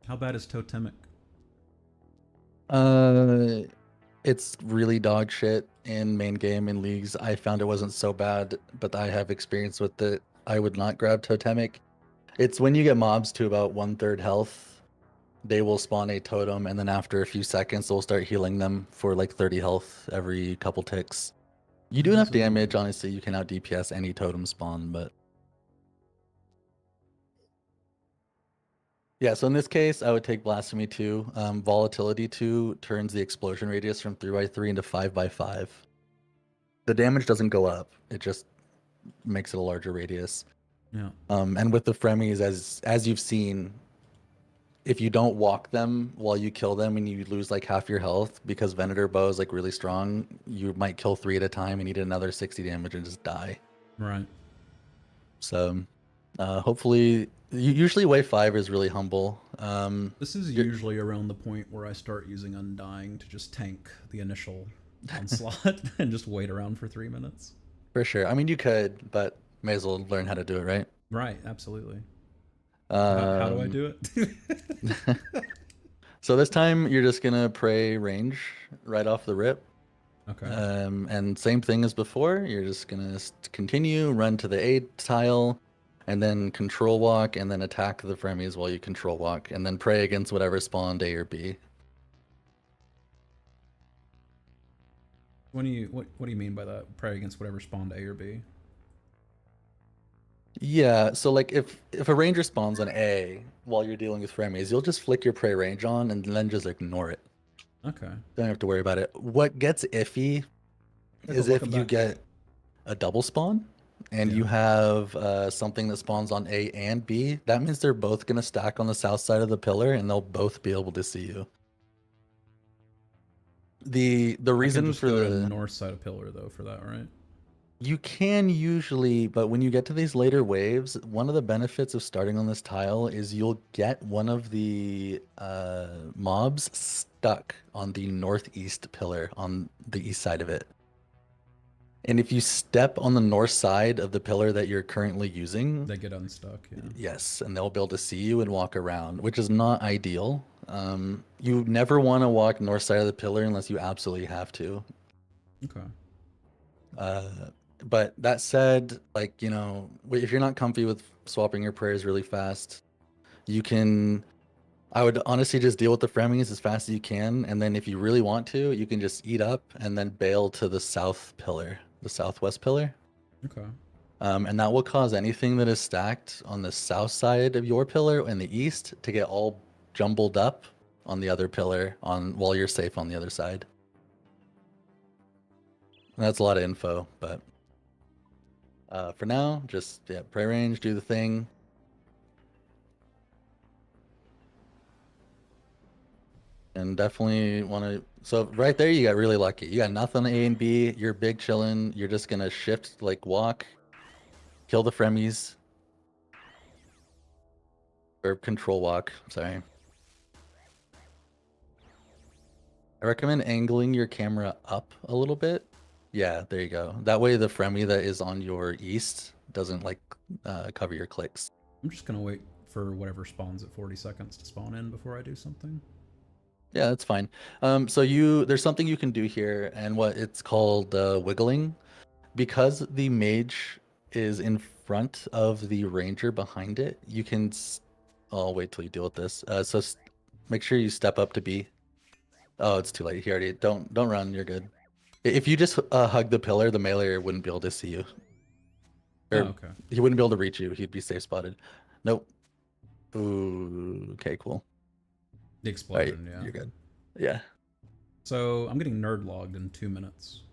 How bad is totemic? It's really dog shit in main game in leagues. I found it wasn't so bad, but I have experience with it. I would not grab totemic. It's when you get mobs to about 1/3 health, they will spawn a totem, and then after a few seconds, they'll start healing them for like 30 health every couple ticks. You do enough damage, honestly, you can out DPS any totem spawn, but... Yeah, so in this case, I would take Blasphemy 2. Volatility 2 turns the explosion radius from 3x3 into 5x5. The damage doesn't go up, it just makes it a larger radius. Yeah. And with the fremies, as you've seen, if you don't walk them while you kill them and you lose like half your health because Venator bow is like really strong, you might kill 3 at a time and need another 60 damage and just die. Right. So hopefully, usually wave 5 is really humble. This is usually around the point where I start using Undying to just tank the initial onslaught and just wait around for 3 minutes. For sure. I mean, you could, but may as well learn how to do it, right? Right, absolutely. How do I Um, do it? So this time you're just gonna pray range right off the rip. Okay. And same thing as before. You're just gonna continue, run to the aid tile, and then control walk, and then attack the fremies while you control walk, and then pray against whatever spawned A or B. What do you mean by that? Pray against whatever spawned A or B? Yeah, so like if a ranger spawns an A while you're dealing with fremies, you'll just flick your pray range on and then just ignore it. Okay. Don't have to worry about it. What gets iffy is if you get a double spawn and you have something that spawns on A and B. That means they're both going to stack on the south side of the pillar and they'll both be able to see you. The reason I can just for go the to north side of pillar though for that, right? You can usually, but when you get to these later waves, one of the benefits of starting on this tile is you'll get one of the mobs stuck on the northeast pillar on the east side of it. And if you step on the north side of the pillar that you're currently using, they get unstuck. Yeah. Yes, and they'll be able to see you and walk around, which is not ideal. You never want to walk north side of the pillar unless you absolutely have to. Okay. But that said, like, you know, if you're not comfy with swapping your prayers really fast, I would honestly just deal with the fremies as fast as you can. And then if you really want to, you can just eat up and then bail to the south pillar, the southwest pillar. Okay. And that will cause anything that is stacked on the south side of your pillar in the east to get all jumbled up on the other pillar while you're safe on the other side. And that's a lot of info, but for now, just pray range, do the thing. And definitely want to. So right there, you got really lucky. You got nothing A and B. You're big chilling. You're just gonna shift, like walk, kill the fremies, or control walk. Sorry. I recommend angling your camera up a little bit. Yeah, there you go. That way the Fremy that is on your east doesn't like cover your clicks. I'm just gonna wait for whatever spawns at 40 seconds to spawn in before I do something. Yeah, that's fine. So there's something you can do here, and what it's called wiggling. Because the mage is in front of the ranger behind it, you can. I'll wait till you deal with this. So make sure you step up to B. Oh, it's too late. He already. Don't run. You're good. If you just hug the pillar, the melee wouldn't be able to see you. Or okay. He wouldn't be able to reach you. He'd be safe spotted. Nope. Ooh. Okay. Cool. The explosion. Right, yeah. You're good. Yeah. So I'm getting nerd logged in 2 minutes.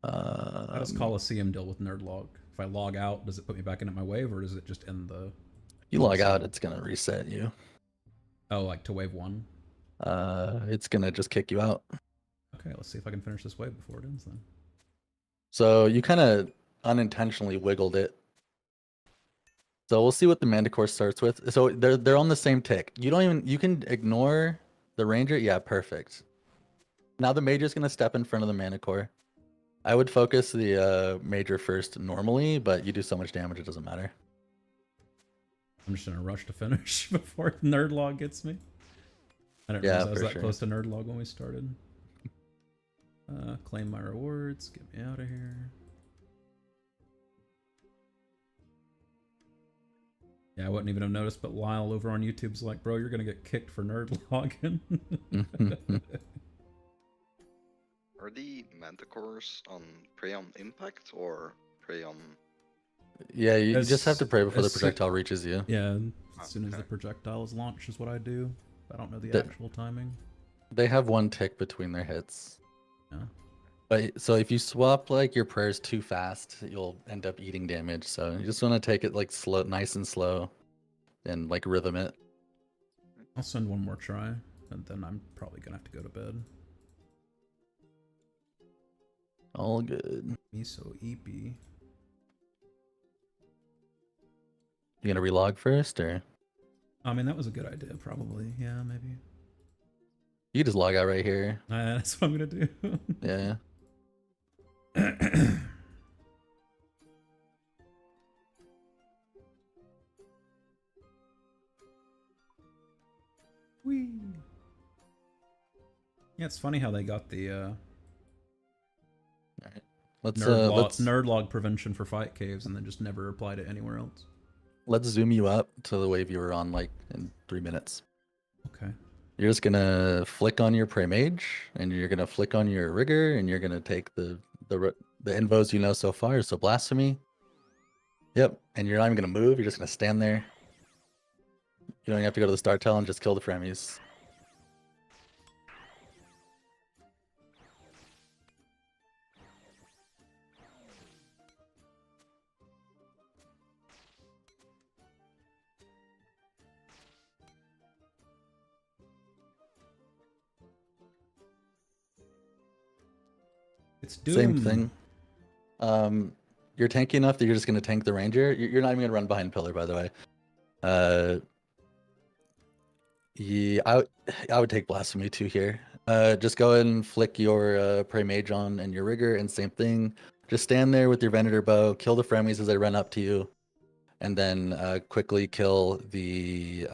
How does Coliseum deal with nerd log? If I log out, does it put me back into my wave, or does it just end the? If you log out, it's gonna reset you. Oh, like to wave 1. It's gonna just kick you out. Okay, let's see if I can finish this wave before it ends then. So you kind of unintentionally wiggled it. So we'll see what the Manticore starts with. So they're on the same tick. You can ignore the Ranger. Yeah, perfect. Now the Major's gonna step in front of the Manticore. I would focus the Major first normally, but you do so much damage it doesn't matter. I'm just in a rush to finish before nerd log gets me. I didn't realize I was that close to nerd log when we started. Claim my rewards. Get me out of here. Yeah, I wouldn't even have noticed, but Lyle over on YouTube's like, bro, you're gonna get kicked for nerd logging. Are the manticores on prey on impact or prey on? Yeah, you just have to pray before the projectile reaches you. Yeah, as soon as the projectile is launched is what I do. I don't know the actual timing. They have 1 tick between their hits. Yeah. But so if you swap like your prayers too fast, you'll end up eating damage. So you just want to take it like slow, nice and slow, and like rhythm it. I'll send one more try, and then I'm probably gonna have to go to bed. All good. Miso EP. You gonna relog first, or? I mean, that was a good idea, probably. Yeah, maybe. You can just log out right here. That's what I'm gonna do. Yeah. Whee! Yeah, it's funny how they got the nerd log prevention for fight caves and then just never applied it anywhere else. Let's zoom you up to the wave you were on like in 3 minutes. Okay. You're just gonna flick on your prey mage, and you're gonna flick on your rigger, and you're gonna take the invos you know so far. So blasphemy. Yep, and you're not even gonna move. You're just gonna stand there. You don't even have to go to the start tell and just kill the fremies. It's Doom. Same thing. You're tanky enough that you're just gonna tank the ranger. You're not even gonna run behind pillar, by the way. Yeah, I would take blasphemy too here. Just go ahead and flick your prey mage on and your rigger, and same thing. Just stand there with your venator bow, kill the fremies as they run up to you, and then quickly kill the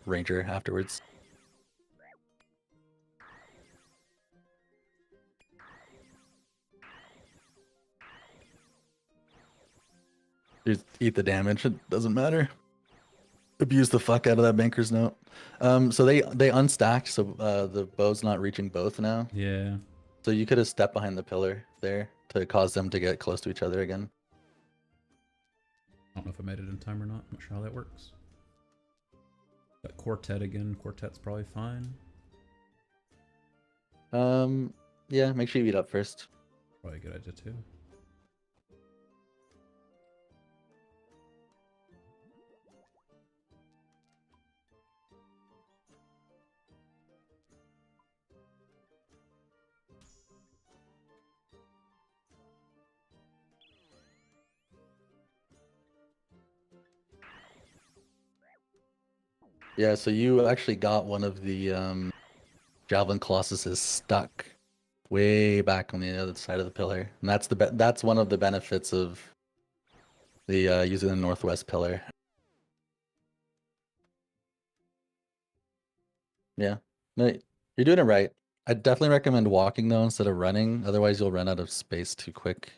ranger afterwards. Just eat the damage. It doesn't matter. Abuse the fuck out of that banker's note. So they unstacked, so the bow's not reaching both now. Yeah. So you could have stepped behind the pillar there to cause them to get close to each other again. I don't know if I made it in time or not. I'm not sure how that works. Got quartet again. Quartet's probably fine. Yeah, make sure you eat up first. Probably a good idea too. Yeah, so you actually got one of the Javelin Colossuses stuck way back on the other side of the pillar, and that's one of the benefits of the using the northwest pillar. Yeah, no, you're doing it right. I definitely recommend walking though instead of running. Otherwise, you'll run out of space too quick.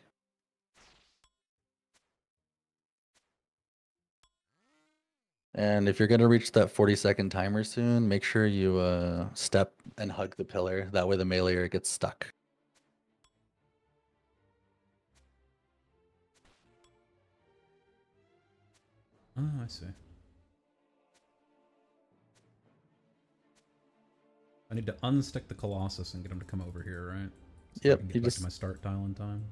And if you're gonna reach that 40-second timer soon, make sure you step and hug the pillar. That way the meleeer gets stuck. Oh, I see. I need to unstick the Colossus and get him to come over here, right? So Yep, I can you get back just to my start tile in time.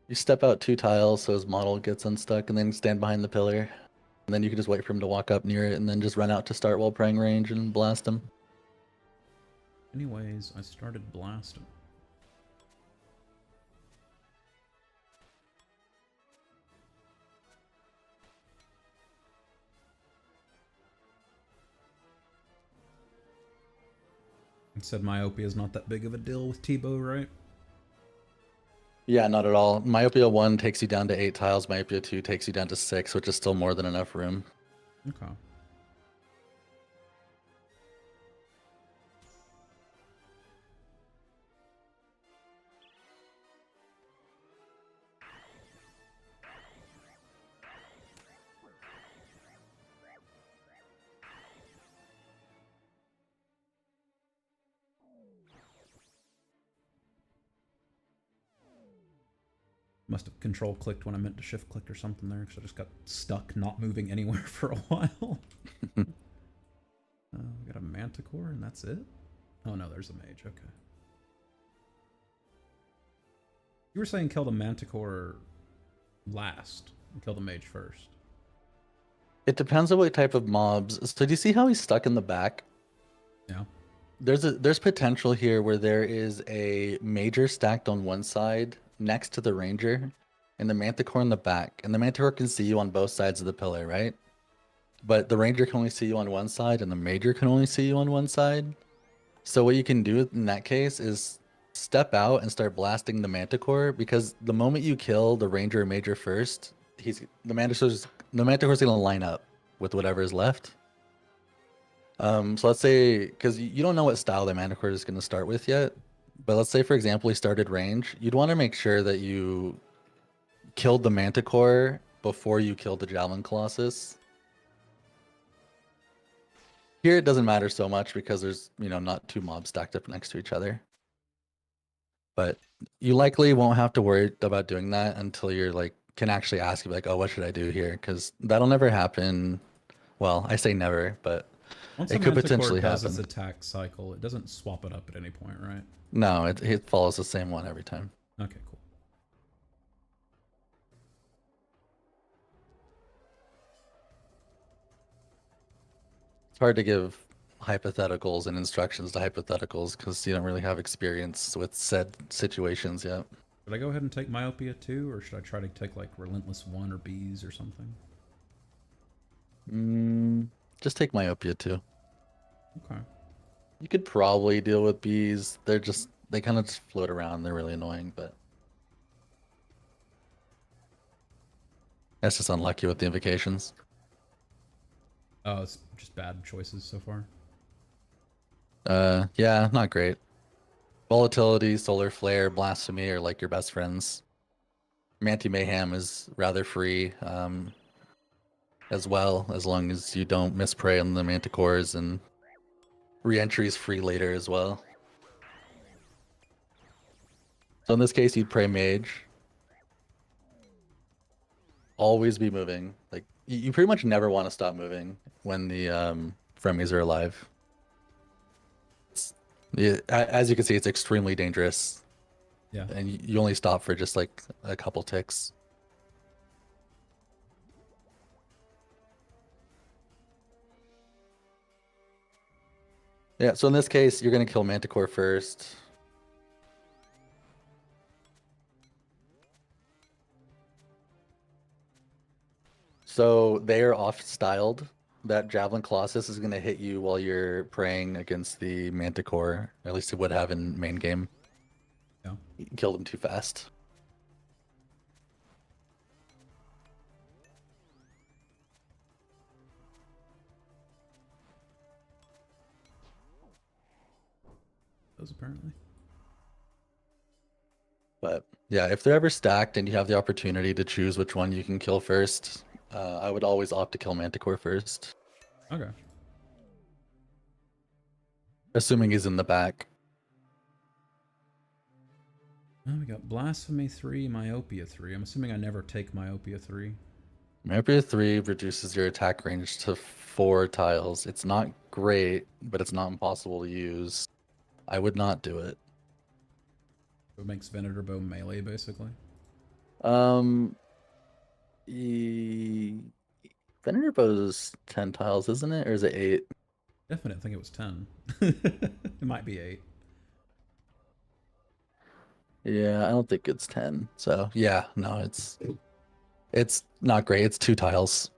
you step out 2 tiles so his model gets unstuck, and then stand behind the pillar. And then you can just wait for him to walk up near it, and then just run out to start while praying range and blast him. Anyways, I started blasting. I said myopia is not that big of a deal with T-Bow, right? Yeah, not at all. Myopia 1 takes you down to 8 tiles. Myopia 2 takes you down to 6, which is still more than enough room. Okay. Must have control clicked when I meant to shift click or something there, because I just got stuck not moving anywhere for a while. We got a manticore and that's it? Oh no, there's a mage, okay. You were saying kill the manticore last and kill the mage first. It depends on what type of mobs. So do you see how he's stuck in the back? Yeah. There's potential here where there is a major stacked on one side next to the ranger, and the manticore in the back. And the manticore can see you on both sides of the pillar, right? But the ranger can only see you on one side, and the major can only see you on one side. So what you can do in that case is step out and start blasting the manticore, because the moment you kill the ranger or major first, the manticore's gonna line up with whatever is left. So let's say, because you don't know what style the Manticore is going to start with yet, but let's say, for example, he started range. You'd want to make sure that you killed the Manticore before you killed the Javelin Colossus. Here it doesn't matter so much because there's, not two mobs stacked up next to each other. But you likely won't have to worry about doing that until you're like, can actually ask you like, oh, what should I do here? Because that'll never happen. Well, I say never, but Once it a could Manticore potentially does happen. its attack cycle, it doesn't swap it up at any point, right? No, it follows the same one every time. Okay, cool. It's hard to give hypotheticals and instructions to hypotheticals because you don't really have experience with said situations yet. Should I go ahead and take Myopia 2, or should I try to take like Relentless 1 or Bees or something? Just take Myopia 2. Okay. You could probably deal with Bees. They kind of just float around. They're really annoying, but that's just unlucky with the invocations. Oh, it's just bad choices so far. Yeah, not great. Volatility, Solar Flare, Blasphemy are like your best friends. Manti Mayhem is rather free, as well, as long as you don't misprey on the Manticores, and re-entry is free later as well. So in this case, you'd pray Mage. Always be moving. Like, you pretty much never want to stop moving when the Fremies are alive. As you can see, it's extremely dangerous. Yeah. And you only stop for just like a couple ticks. Yeah, so in this case, you're going to kill Manticore first. So they are off-styled. That Javelin Colossus is going to hit you while you're praying against the Manticore. At least it would have in main game. Yeah. You killed him too fast. Those apparently. But yeah, if they're ever stacked and you have the opportunity to choose which one you can kill first, I would always opt to kill Manticore first. Okay. Assuming he's in the back. Oh, we got Blasphemy 3, Myopia 3. I'm assuming I never take Myopia 3. Myopia 3 reduces your attack range to 4 tiles. It's not great, but it's not impossible to use. I would not do it. It makes Venator Bow melee, basically. Venator Bow's 10 tiles, isn't it? Or is it 8? Definitely, I think it was 10. It might be 8. Yeah, I don't think it's 10. So yeah, no, it's not great. It's 2 tiles.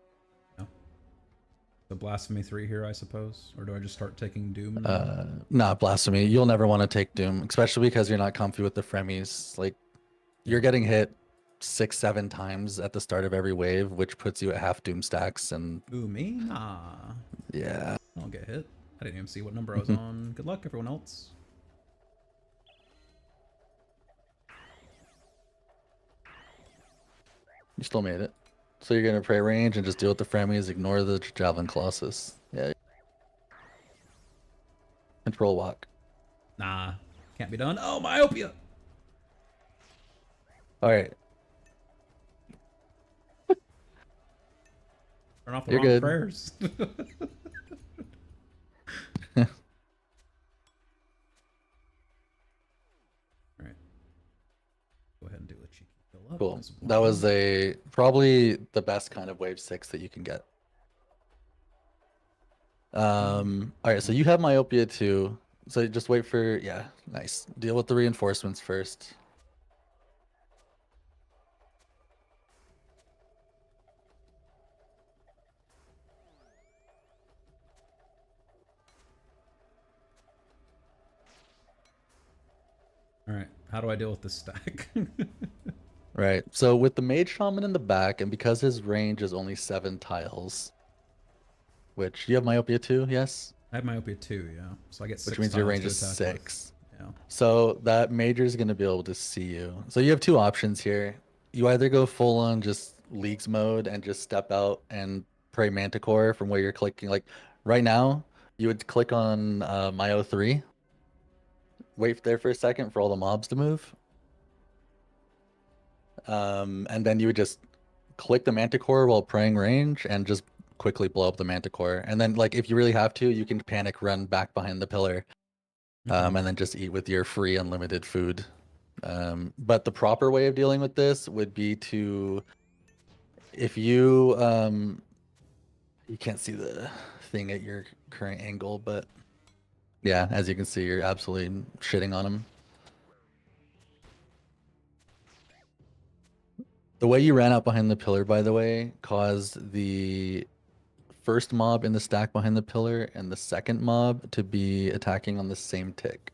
No. The Blasphemy 3 here, I suppose? Or do I just start taking Doom now? Not Blasphemy. You'll never want to take Doom, especially because you're not comfy with the Fremies. Like, you're getting hit 6-7 times at the start of every wave, which puts you at half Doom stacks, and Ooh, me? Nah. yeah. I'll get hit. I didn't even see what number I was on. Good luck, everyone else. You still made it. So you're gonna pray range and just deal with the Fremies, ignore the Javelin Colossus. Yeah. Control walk. Nah. Can't be done. Oh, Myopia! Alright. Turn off the You're wrong good. prayers. Alright. Go ahead and do a cheeky fill up. Cool. as That was well. probably the best kind of wave 6 that you can get. Alright, so you have Myopia too. So just wait for, yeah, nice. Deal with the reinforcements first. Alright, how do I deal with this stack? Right. So with the Mage Shaman in the back, and because his range is only 7 tiles, which you have Myopia too, yes? I have myopia 2, yeah. So I get 6 which means your tiles range to is attack with. 6. Yeah. So that major is going to be able to see you. So you have two options here. You either go full on just leagues mode and just step out and pray Manticore from where you're clicking. Like right now, you would click on my O3, wait there for a second for all the mobs to move. And then you would just click the Manticore while praying range and just quickly blow up the Manticore. And then, like, if you really have to, you can panic run back behind the pillar, and then just eat with your free unlimited food. But the proper way of dealing with this would be to, if you you can't see the thing at your current angle, but yeah, as you can see, you're absolutely shitting on him. The way you ran out behind the pillar, by the way, caused the first mob in the stack behind the pillar and the second mob to be attacking on the same tick.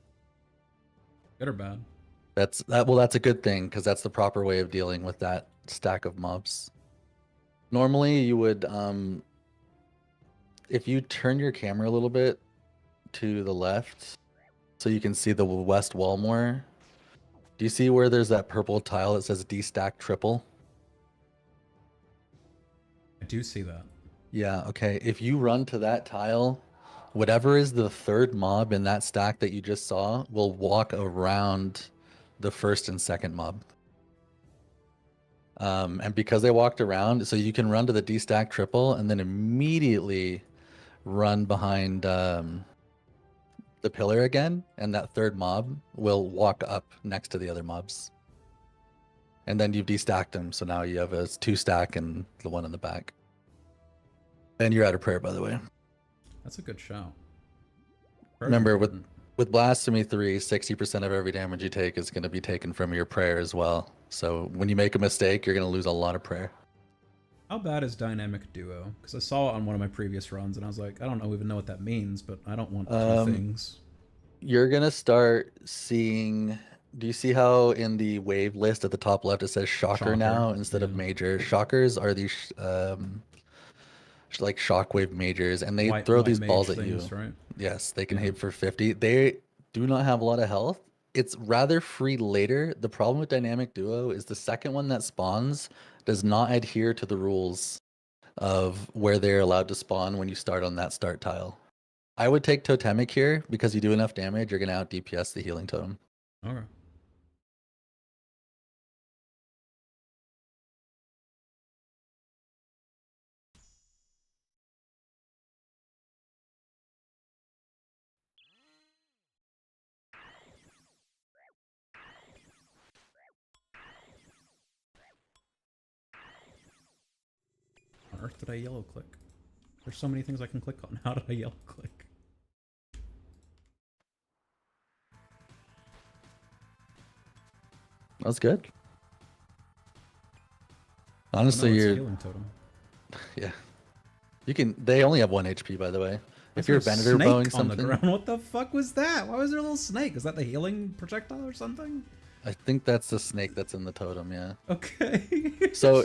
Good or bad? Well, that's a good thing because that's the proper way of dealing with that stack of mobs. Normally, you would, if you turn your camera a little bit to the left, so you can see the west wall more. Do you see where there's that purple tile that says D-stack triple? I do see that. Yeah, okay. If you run to that tile, whatever is the third mob in that stack that you just saw will walk around the first and second mob. And because they walked around, so you can run to the D-stack triple and then immediately run behind the pillar again, and that third mob will walk up next to the other mobs. And then you've destacked them, so now you have a 2-stack and the one in the back. And you're out of prayer, by the way. That's a good shout. Remember, with Blasphemy 3, 60% of every damage you take is going to be taken from your prayer as well. So when you make a mistake, you're going to lose a lot of prayer. How bad is Dynamic Duo? Because I saw it on one of my previous runs, and I was like, I don't even know what that means, but I don't want two things. You're going to start seeing... Do you see how in the wave list at the top left it says Shocker now instead of Major? Shockers are these... like shockwave majors, and they throw these balls at you. Right? Yes, they can hit for 50. They do not have a lot of health. It's rather free later. The problem with Dynamic Duo is the second one that spawns does not adhere to the rules of where they're allowed to spawn when you start on that start tile. I would take Totemic here because you do enough damage, you're going to out DPS the healing totem. Okay. On earth did I yellow click? There's so many things I can click on. How did I yellow click? That was good. Honestly, you're... healing totem. Yeah. You can... They only have 1 HP, by the way. If you're a Venator bowing something... on the ground. What the fuck was that? Why was there a little snake? Is that the healing projectile or something? I think that's the snake that's in the totem, yeah. Okay. So,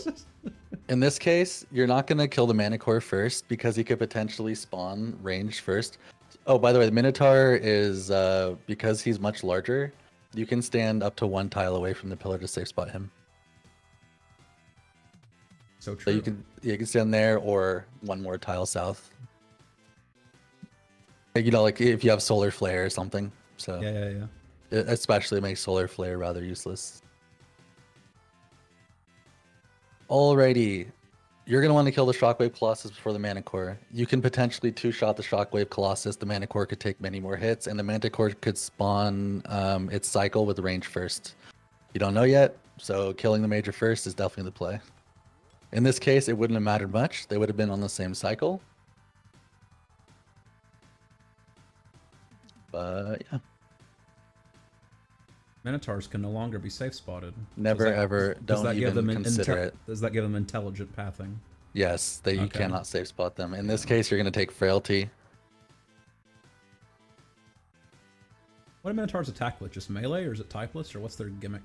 in this case, you're not going to kill the Manticore first because he could potentially spawn ranged first. Oh, by the way, the Minotaur is, because he's much larger, you can stand up to 1 tile away from the pillar to safe spot him. So true. So you can stand there or 1 more tile south. You know, like if you have Solar Flare or something. So Yeah. It especially makes Solar Flare rather useless. Alrighty. You're going to want to kill the Shockwave Colossus before the Manticore. You can potentially 2-shot the Shockwave Colossus. The Manticore could take many more hits, and the Manticore could spawn its cycle with range first. You don't know yet, so killing the Major first is definitely the play. In this case, it wouldn't have mattered much. They would have been on the same cycle. But, yeah. Minotaurs can no longer be safe spotted. Never ever. Don't even consider it. Does that give them intelligent pathing? Yes, you cannot safe spot them. In this case, you're going to take Frailty. What do Minotaurs attack with? Just melee, or is it typeless, or what's their gimmick?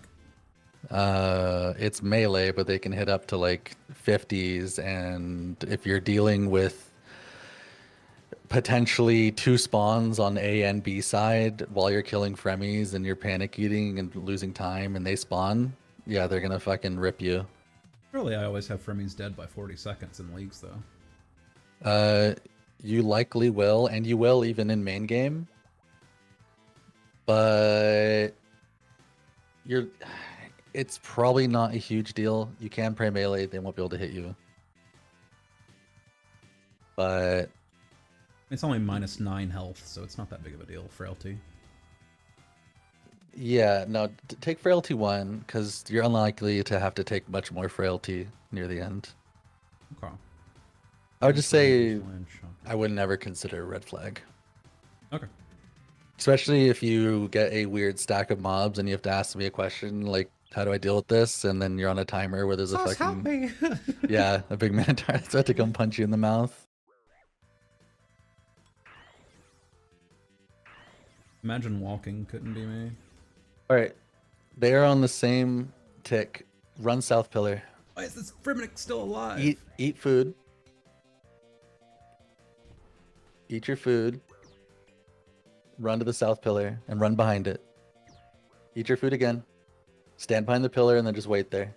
It's melee, but they can hit up to like 50s, and if you're dealing with potentially 2 spawns on A and B side while you're killing Fremies and you're panic eating and losing time and they spawn, yeah, they're gonna fucking rip you. Really, I always have Fremies dead by 40 seconds in leagues, though. You likely will, and you will even in main game. But it's probably not a huge deal. You can pray melee, they won't be able to hit you. But It's only -9 health, so it's not that big of a deal. Frailty. yeah, no, take frailty 1, because you're unlikely to have to take much more frailty near the end. Okay. I would just say Land shock. I would never consider a red flag. Okay. Especially if you get a weird stack of mobs and you have to ask me a question like, how do I deal with this? And then you're on a timer where there's a Sauce, help fucking... me! yeah, a big minotaur that's about to come punch you in the mouth. Imagine walking couldn't be me. Alright, they are on the same tick. Run south pillar. Why is this Fremennik still alive? Eat food. Eat your food. Run to the south pillar and run behind it. Eat your food again. Stand behind the pillar and then just wait there.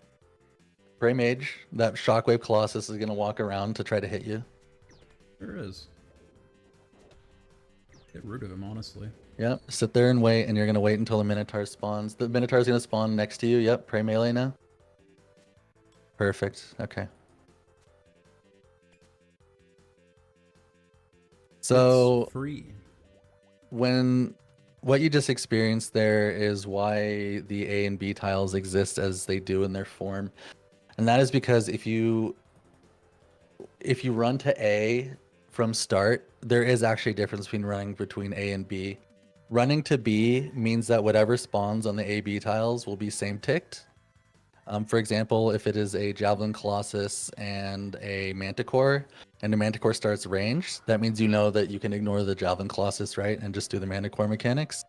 Pray mage. That shockwave colossus is gonna walk around to try to hit you. There is. Get rid of him, honestly. Yep. Sit there and wait, and you're gonna wait until the minotaur spawns. The minotaur's gonna spawn next to you. Yep. Pray melee now. Perfect. Okay. So It's free. What you just experienced there is why the A and B tiles exist as they do in their form. And that is because if you run to A from start, there is actually a difference between running between A and B. Running to B means that whatever spawns on the A-B tiles will be same ticked. For example, if it is a Javelin Colossus and a Manticore, and the Manticore starts range, that means you know that you can ignore the Javelin Colossus, right, and just do the Manticore mechanics.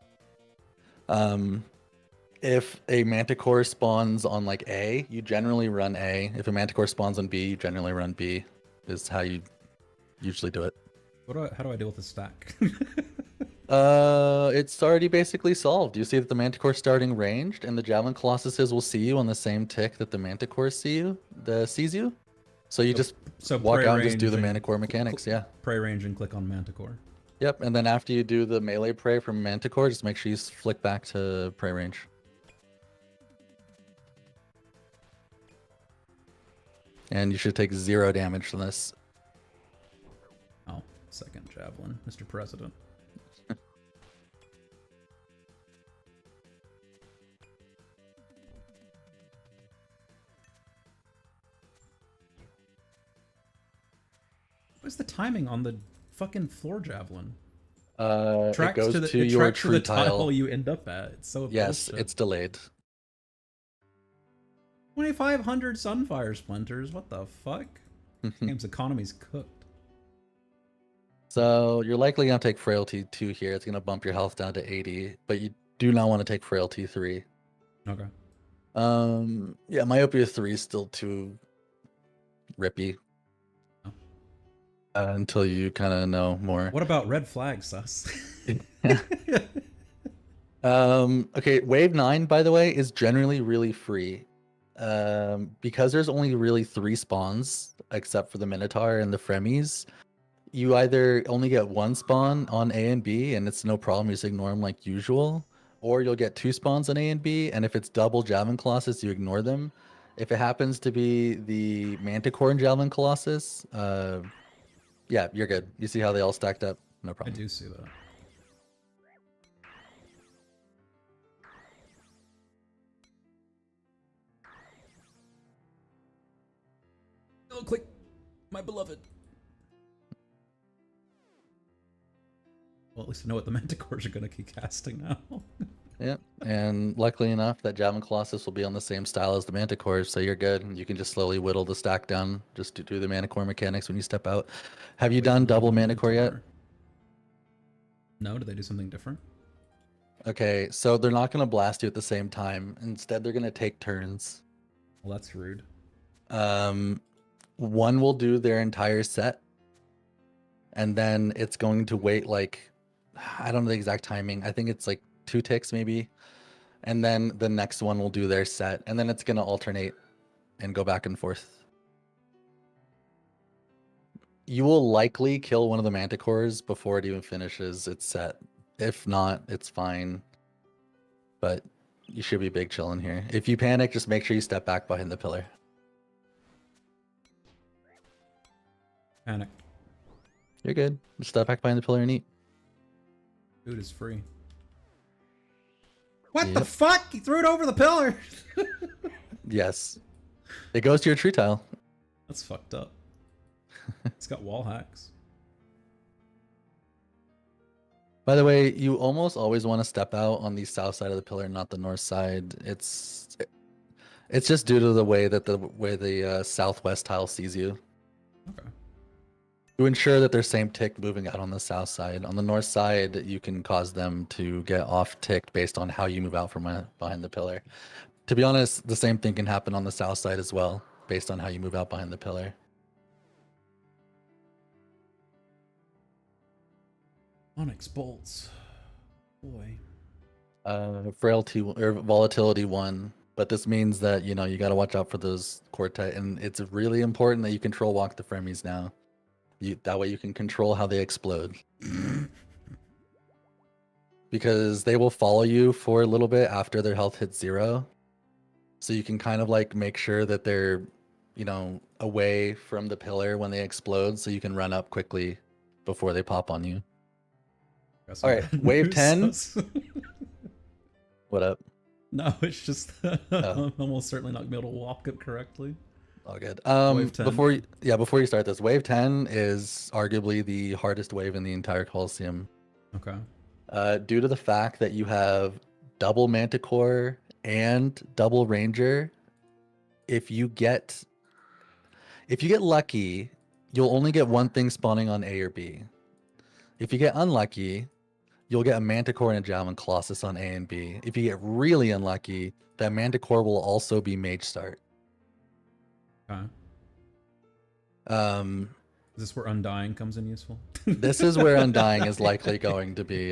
If a Manticore spawns on like A, you generally run A. If a Manticore spawns on B, you generally run B, is how you usually do it. How do I deal with the stack? It's already basically solved. You see that the Manticore starting ranged, and the Javelin Colossuses will see you on the same tick that the Manticore sees you. So you just walk out and just do the Manticore mechanics, yeah. Pray range and click on Manticore. Yep, and then after you do the melee pray from Manticore, just make sure you flick back to pray range. And you should take 0 damage from this. Oh, second Javelin, Mr. President. What's the timing on the fucking floor javelin? It goes to your true tile you end up at. It's so yes, bullshit. it's delayed. 2,500 Sunfire Splinters. What the fuck? Game's economy's cooked. So you're likely gonna take Frailty 2 here. It's gonna bump your health down to 80, but you do not want to take Frailty 3. Okay. Yeah, Myopia 3 is still too rippy. Until you kind of know more. What about red flags, sus? Okay, Wave 9, by the way, is generally really free. Because there's only really 3 spawns, except for the Minotaur and the Fremies. You either only get 1 spawn on A and B, and it's no problem, you just ignore them like usual. Or you'll get 2 spawns on A and B, and if it's double Javelin Colossus, you ignore them. If it happens to be the Manticore and Javelin Colossus, yeah, you're good. You see how they all stacked up? No problem. I do see that. Oh, click, my beloved. Well, at least I know what the Manticores are going to keep casting now. Yep, and luckily enough, that Javelin Colossus will be on the same style as the Manticore, so you're good. You can just slowly whittle the stack down just to do the Manticore mechanics when you step out. Have you done double Manticore yet? No, did they do something different? Okay, so they're not going to blast you at the same time. Instead, they're going to take turns. Well, that's rude. One will do their entire set, and then it's going to wait like, I don't know the exact timing. I think it's like 2 ticks maybe, and then the next one will do their set, and then it's gonna alternate and go back and forth. You will likely kill one of the manticores before it even finishes its set. If not, it's fine. But you should be big chilling here. If you panic, just make sure you step back behind the pillar. Panic. You're good. Just step back behind the pillar and eat. Food is free. What the Yep. fuck? You threw it over the pillar! Yes. It goes to your tree tile. That's fucked up. It's got wall hacks. By the way, you almost always want to step out on the south side of the pillar, not the north side. It's just due to the way that the southwest tile sees you. Okay. To ensure that they're same tick moving out on the south side. On the north side, you can cause them to get off ticked based on how you move out from behind the pillar. To be honest, the same thing can happen on the south side as well, based on how you move out behind the pillar. Onyx bolts. Boy. Frailty or volatility 1, but this means that you got to watch out for those quartet, and it's really important that you control walk the fremies now. That way you can control how they explode. Because they will follow you for a little bit after their health hits 0. So you can kind of like make sure that they're, away from the pillar when they explode, so you can run up quickly before they pop on you. All right, wave 10. What up? No, it's just I'm almost certainly not gonna be able to walk it correctly. All good. Wave 10. Before you start this, wave 10 is arguably the hardest wave in the entire Coliseum. Okay. Due to the fact that you have double Manticore and double Ranger, if you get lucky, you'll only get one thing spawning on A or B. If you get unlucky, you'll get a Manticore and a Javelin Colossus on A and B. If you get really unlucky, that Manticore will also be Mage Start. Okay. Is this where Undying comes in useful? This is where Undying is likely going to be,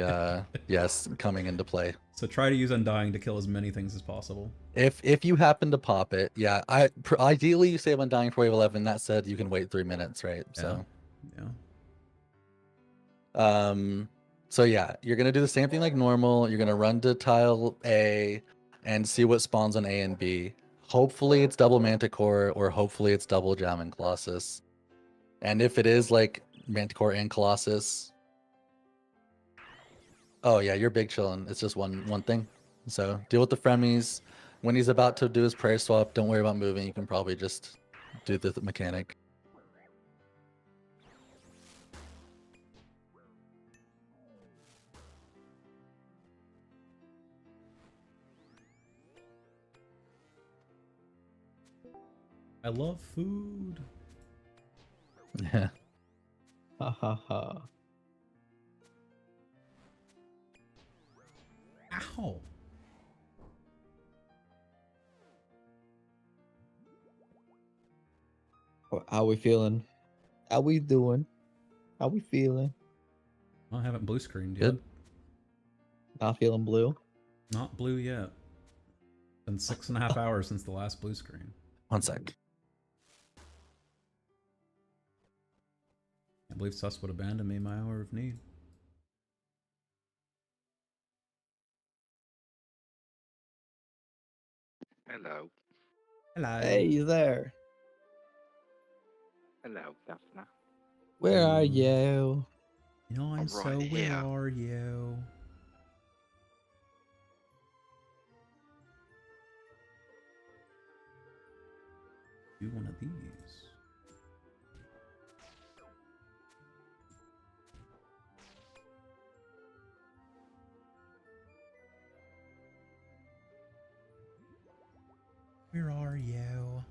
coming into play. So try to use Undying to kill as many things as possible. If you happen to pop it, yeah. Ideally you save Undying for wave 11. That said, you can wait 3 minutes, right? So. Yeah. So yeah, you're gonna do the same thing like normal. You're gonna run to tile A and see what spawns on A and B. Hopefully it's double Manticore, or hopefully it's double Jam and Colossus. And if it is like Manticore and Colossus, oh yeah, you're big chillin'. It's just one thing. So deal with the fremies. When he's about to do his prayer swap, don't worry about moving. You can probably just do the mechanic. I love food. Yeah. Ha ha ha. Ow. How we feeling? How we doing? How we feeling? I haven't blue screened yet. Good. Not feeling blue? Not blue yet. Been 6.5 hours since the last blue screen. 1 sec. I believe Sus would abandon me in my hour of need. Hello. Hello. Hey there. Hello, Daphne. Where are you? You know, I'm so right where here. are you? Do one of these. Where are you?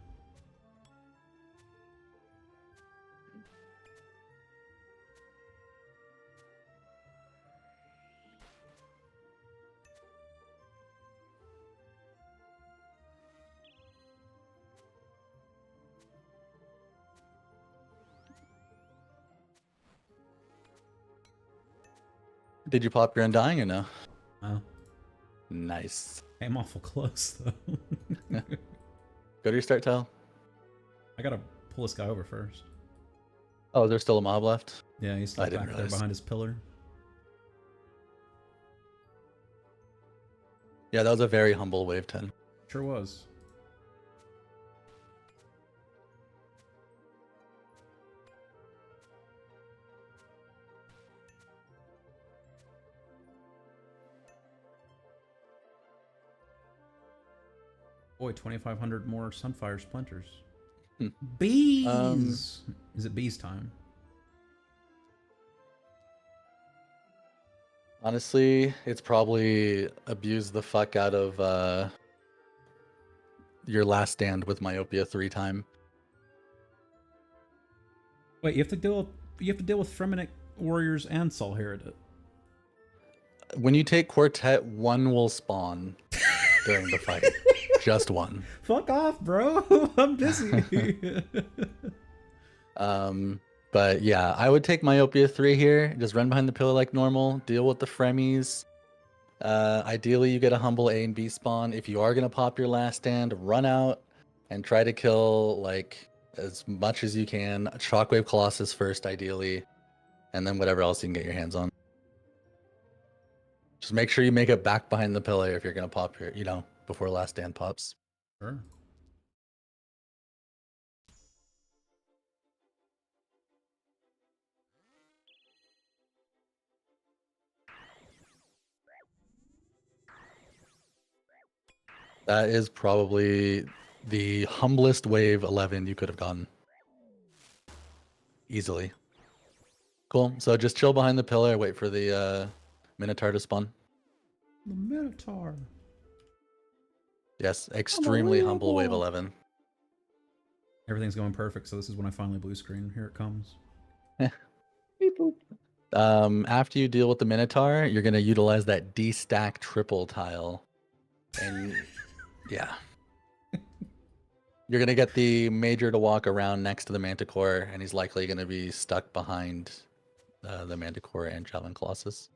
Did you pop your Undying or no? Oh, Nice. came awful close though. Go to your start tile. I gotta pull this guy over first. Oh, is there still a mob left? Yeah, he's still I didn't back there realize. behind his pillar. Yeah, that was a very humble wave 10. Sure was. Boy, 2,500 more Sunfire Splinters. Hmm. Bees! Is it bees time? Honestly, it's probably abused the fuck out of your last stand with Myopia 3 time. Wait, you have to deal with Fremennik warriors and Solheridit. When you take Quartet, one will spawn during the fight. Just one. Fuck off, bro. I'm busy. But yeah, I would take Myopia 3 here. Just run behind the pillar like normal. Deal with the Fremies. Ideally, you get a humble A and B spawn. If you are going to pop your last stand, run out and try to kill like as much as you can. Shockwave Colossus first, ideally. And then whatever else you can get your hands on. Just make sure you make it back behind the pillar if you're going to pop your, before last stand pops. Sure. That is probably the humblest wave 11 you could have gotten. Easily. Cool. So just chill behind the pillar, wait for the Minotaur to spawn. The Minotaur. Yes, extremely humble wave 11. Everything's going perfect, so this is when I finally blue screen. Here it comes. Beep boop. After you deal with the Minotaur, you're going to utilize that D-stack triple tile. And yeah. You're going to get the Major to walk around next to the Manticore, and he's likely going to be stuck behind the Manticore and Javelin Colossus.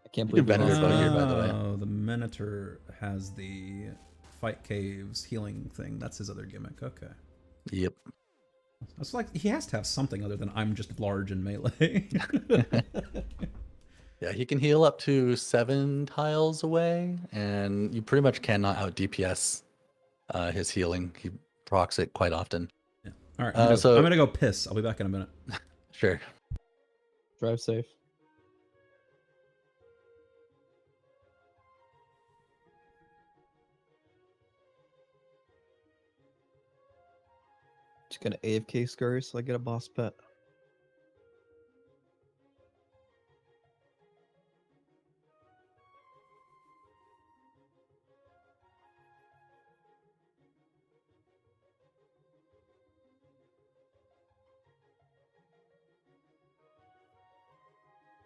I can't You believe can we Venator lost bow that. here, by the way. Oh, the Minotaur has the Fight Caves healing thing. That's his other gimmick. Okay. Yep. It's like he has to have something other than I'm just large in melee. Yeah, he can heal up to 7 tiles away, and you pretty much cannot out DPS his healing. He procs it quite often. Yeah. All right, I'm gonna go piss. I'll be back in a minute. Sure. Drive safe. Just gonna AFK scurry so I get a boss pet.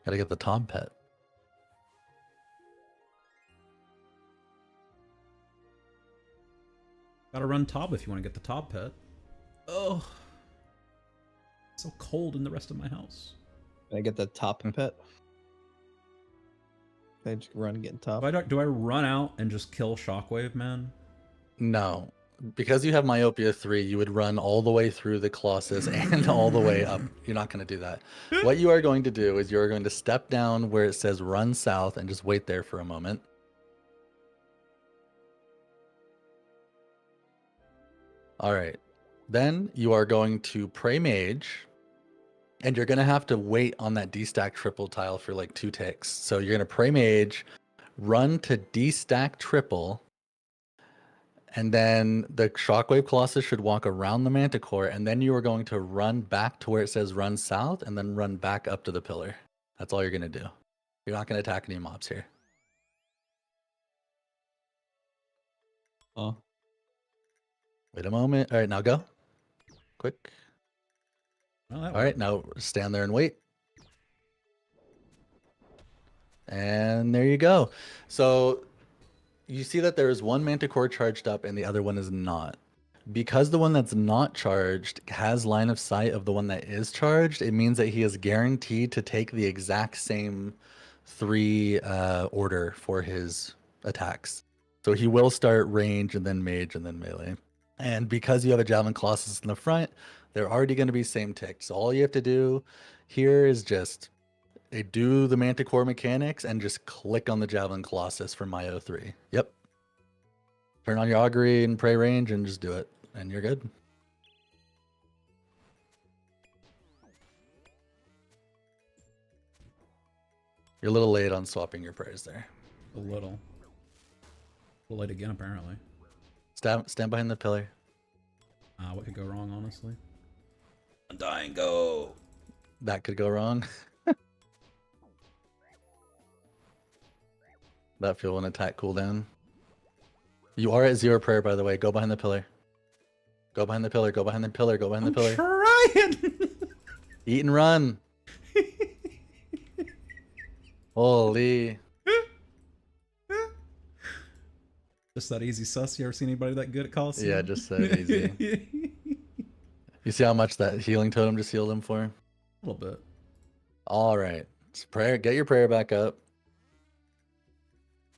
Gotta get the Tom pet. Gotta run Tob if you want to get the Tob pet. Oh, it's so cold in the rest of my house. Can I get the top pet? Can I just run and get in top? Do I run out and just kill Shockwave, man? No. Because you have Myopia 3, you would run all the way through the Colossus and all the way up. You're not going to do that. What you are going to do is you're going to step down where it says run south and just wait there for a moment. All right. Then you are going to pray mage, and you're going to have to wait on that D-stack triple tile for like 2 ticks. So you're going to pray mage, run to D-stack triple, and then the Shockwave Colossus should walk around the Manticore, and then you are going to run back to where it says run south, and then run back up to the pillar. That's all you're going to do. You're not going to attack any mobs here. Oh. Wait a moment. All right, now go. Quick. Well, All right, now stand there and wait. And there you go. So you see that there is one Manticore charged up and the other one is not. Because the one that's not charged has line of sight of the one that is charged, it means that he is guaranteed to take the exact same 3 order for his attacks. So he will start range and then mage and then melee. And because you have a Javelin Colossus in the front, they're already going to be same tick. So all you have to do here is just do the Manticore mechanics and just click on the Javelin Colossus for my 03. Yep. Turn on your augury and pray range and just do it. And you're good. You're a little late on swapping your prayers there. A little. A little late again, apparently. Stand behind the pillar. What could go wrong, honestly? Undying, go! That could go wrong. That feel an attack cooldown. You are at 0 prayer, by the way. Go behind the pillar. Go behind the pillar. Go behind the pillar. Go behind the pillar. Trying! Eat and run. Holy. Just that easy sus. You ever seen anybody that good at Coliseum? Yeah, just that easy. You see how much that healing totem just healed him for? A little bit. All right. So prayer. Get your prayer back up.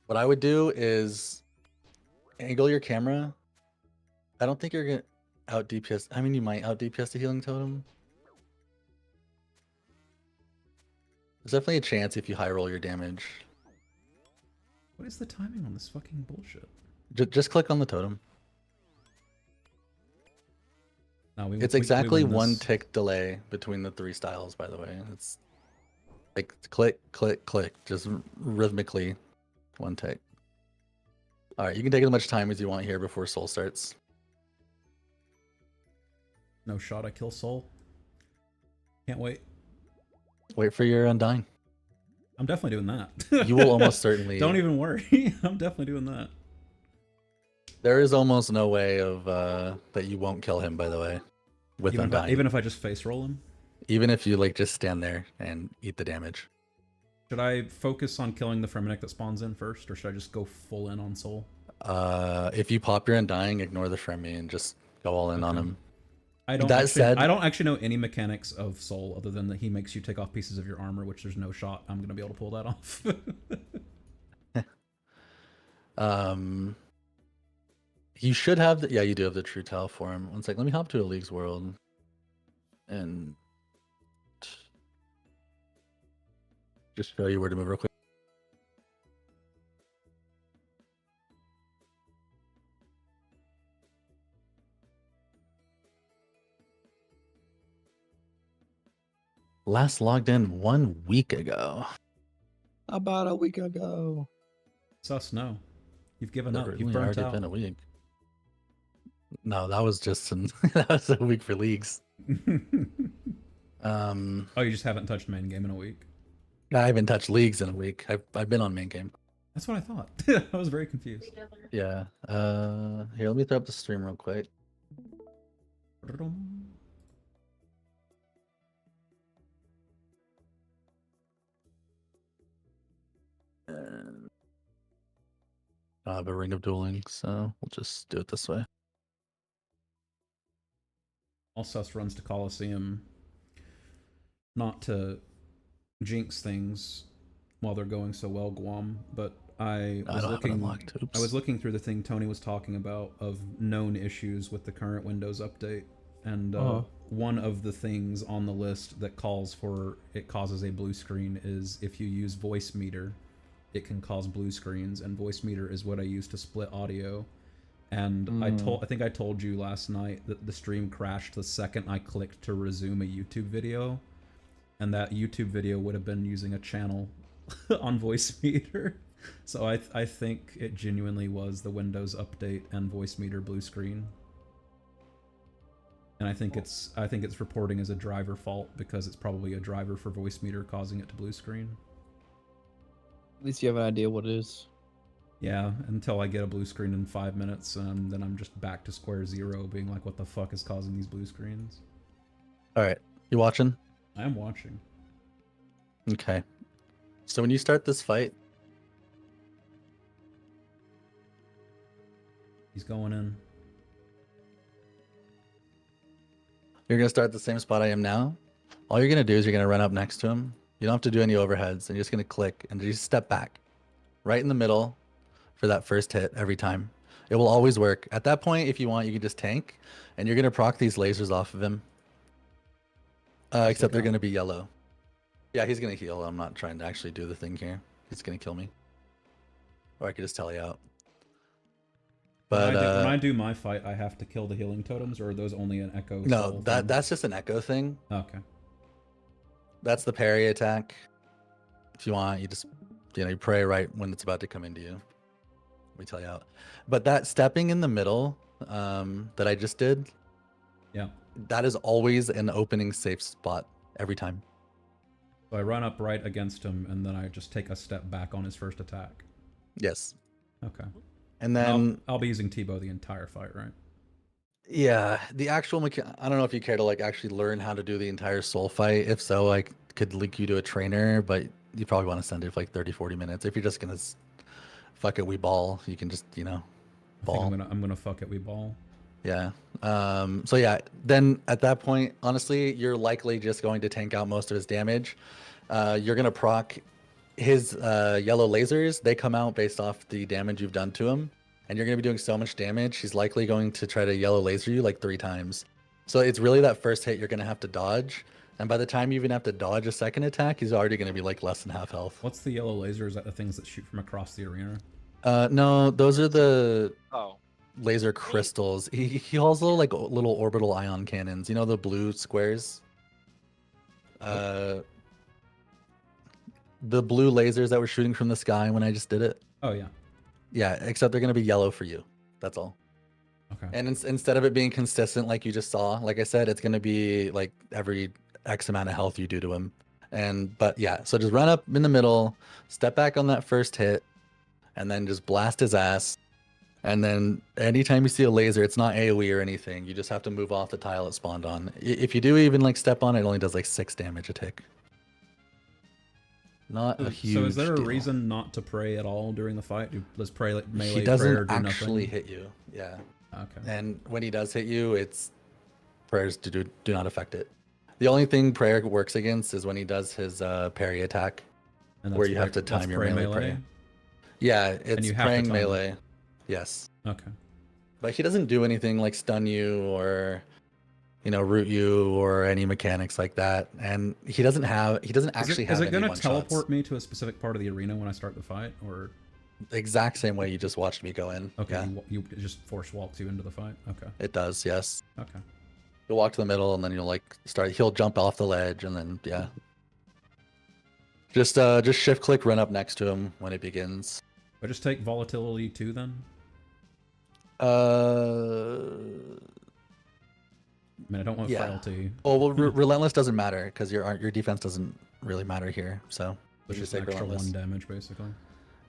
What I would do is angle your camera. I don't think you're going to out DPS. I mean, you might out DPS the healing totem. There's definitely a chance if you high roll your damage. What is the timing on this fucking bullshit? Just click on the totem. No, It's exactly 1 tick delay between the 3 styles, by the way. It's like click, click, click, just rhythmically 1 tick. All right, you can take as much time as you want here before Soul starts. No shot, I kill Soul. Can't wait. Wait for your Undying. I'm definitely doing that. You will almost certainly... Don't even worry. I'm definitely doing that. There is almost no way of that you won't kill him, by the way, with Undying. Even if I just face roll him? Even if you like just stand there and eat the damage. Should I focus on killing the Fremenic that spawns in first, or should I just go full in on Soul? If you pop your Undying, ignore the Fremi and just go all in on him. I don't actually know any mechanics of Soul other than that he makes you take off pieces of your armor, which there's no shot I'm going to be able to pull that off. You should have the... Yeah, you do have the True Towel for him. One sec, let me hop to a League's World. And... just show you where to move real quick. Last logged in 1 week ago. About a week ago. Sus, no. You've given up. It's You've burnt already out. been a week. No, that was just that was a week for leagues. Oh, you just haven't touched main game in a week? I haven't touched leagues in a week. I've been on main game. That's what I thought. I was very confused. Yeah. Here, let me throw up the stream real quick. I have a Ring of Dueling, so we'll just do it this way. All sus runs to Coliseum, not to jinx things while they're going so well, Guam, but I was looking through the thing Tony was talking about of known issues with the current Windows update, and one of the things on the list that causes a blue screen is if you use voice meter, it can cause blue screens, and voice meter is what I use to split audio. And I think I told you last night that the stream crashed the second I clicked to resume a YouTube video, and that YouTube video would have been using a channel on voice meter. So I think it genuinely was the Windows update and voice meter blue screen. And I think it's reporting as a driver fault because it's probably a driver for voice meter causing it to blue screen. At least you have an idea what it is. Yeah, until I get a blue screen in 5 minutes, and then I'm just back to square zero, being like, what the fuck is causing these blue screens? Alright, you watching? I am watching. Okay. So when you start this fight... He's going in. You're going to start at the same spot I am now. All you're going to do is you're going to run up next to him, You don't have to do any overheads, and you're just gonna click and just step back, right in the middle, for that first hit every time. It will always work. At that point, if you want, you can just tank, and you're gonna proc these lasers off of him. Except they're gonna be yellow. Yeah, he's gonna heal. I'm not trying to actually do the thing here. He's gonna kill me. Or I could just tele out. But when I do my fight, I have to kill the healing totems, or are those only an echo? No, that's just an echo thing. Okay. That's the parry attack. If you want, you just you pray right when it's about to come into you. Let me tell you out. But that stepping in the middle that I just did, yeah, that is always an opening safe spot every time. So I run up right against him, and then I just take a step back on his first attack. Yes. Okay. And then I'll be using T-Bow the entire fight, right? Yeah, the actual I don't know if you care to like actually learn how to do the entire soul fight. If so, I could link you to a trainer, but you probably want to send it for like 30-40 minutes. If you're just gonna fuck it, we ball. You can just ball. I'm gonna fuck it, we ball. Yeah. So yeah, then at that point, honestly, you're likely just going to tank out most of his damage. You're gonna proc his yellow lasers. They come out based off the damage you've done to him, and you're gonna be doing so much damage. He's likely going to try to yellow laser you like 3 times. So it's really that first hit you're gonna have to dodge, and by the time you even have to dodge a second attack, he's already gonna be like less than half health. What's the yellow laser? Is that the things that shoot from across the arena? No, those are the laser crystals. He holds little orbital ion cannons. You know the blue squares? The blue lasers that were shooting from the sky when I just did it. Oh yeah. Yeah, except they're gonna be yellow for you. That's all. Okay. And instead of it being consistent like you just saw, like I said, it's gonna be like every X amount of health you do to him. But yeah, so just run up in the middle, step back on that first hit, and then just blast his ass. And then anytime you see a laser, it's not AoE or anything. You just have to move off the tile it spawned on. If you do even like step on it, it only does like 6 damage a tick. Not a huge So is there a deal. reason not to pray at all during the fight? Let's pray like melee He doesn't prayer, do actually nothing? hit you. Yeah. Okay. And when he does hit you, it's prayers do not affect it. The only thing prayer works against is when he does his parry attack, And where you have to time your melee prayer. Yeah, it's praying melee. Yes. Okay. But he doesn't do anything like stun you or root you or any mechanics like that. And he doesn't actually have Is it any gonna one-shots. teleport me to a specific part of the arena when I start the fight, or the exact same way you just watched me go in? Okay, Yeah. you just force walks you into the fight. Okay. It does, yes. Okay. You'll walk to the middle and then you'll he'll jump off the ledge and then yeah. Just shift click run up next to him when it begins. I just take volatility too then? I mean, I don't want frailty. Oh well, relentless doesn't matter because your defense doesn't really matter here. So It's just an extra 1 damage basically.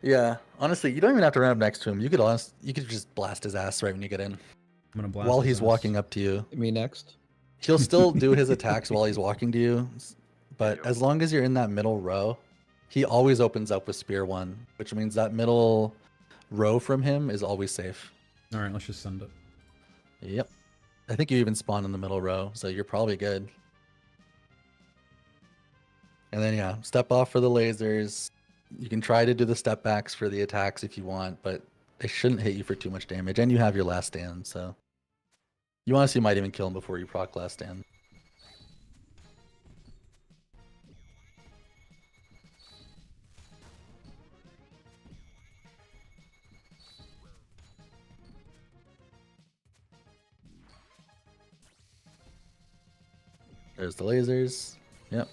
Yeah, honestly, you don't even have to run up next to him. You could just blast his ass right when you get in. I'm gonna blast while his he's ass. walking up to you. Me next. He'll still do his attacks while he's walking to you, but as long as you're in that middle row, he always opens up with Spear 1, which means that middle row from him is always safe. All right, let's just send it. Yep. I think you even spawn in the middle row, so you're probably good. And then yeah, step off for the lasers. You can try to do the step backs for the attacks if you want, but they shouldn't hit you for too much damage. And you have your last stand, so you honestly might even kill him before you proc last stand. There's the lasers. Yep.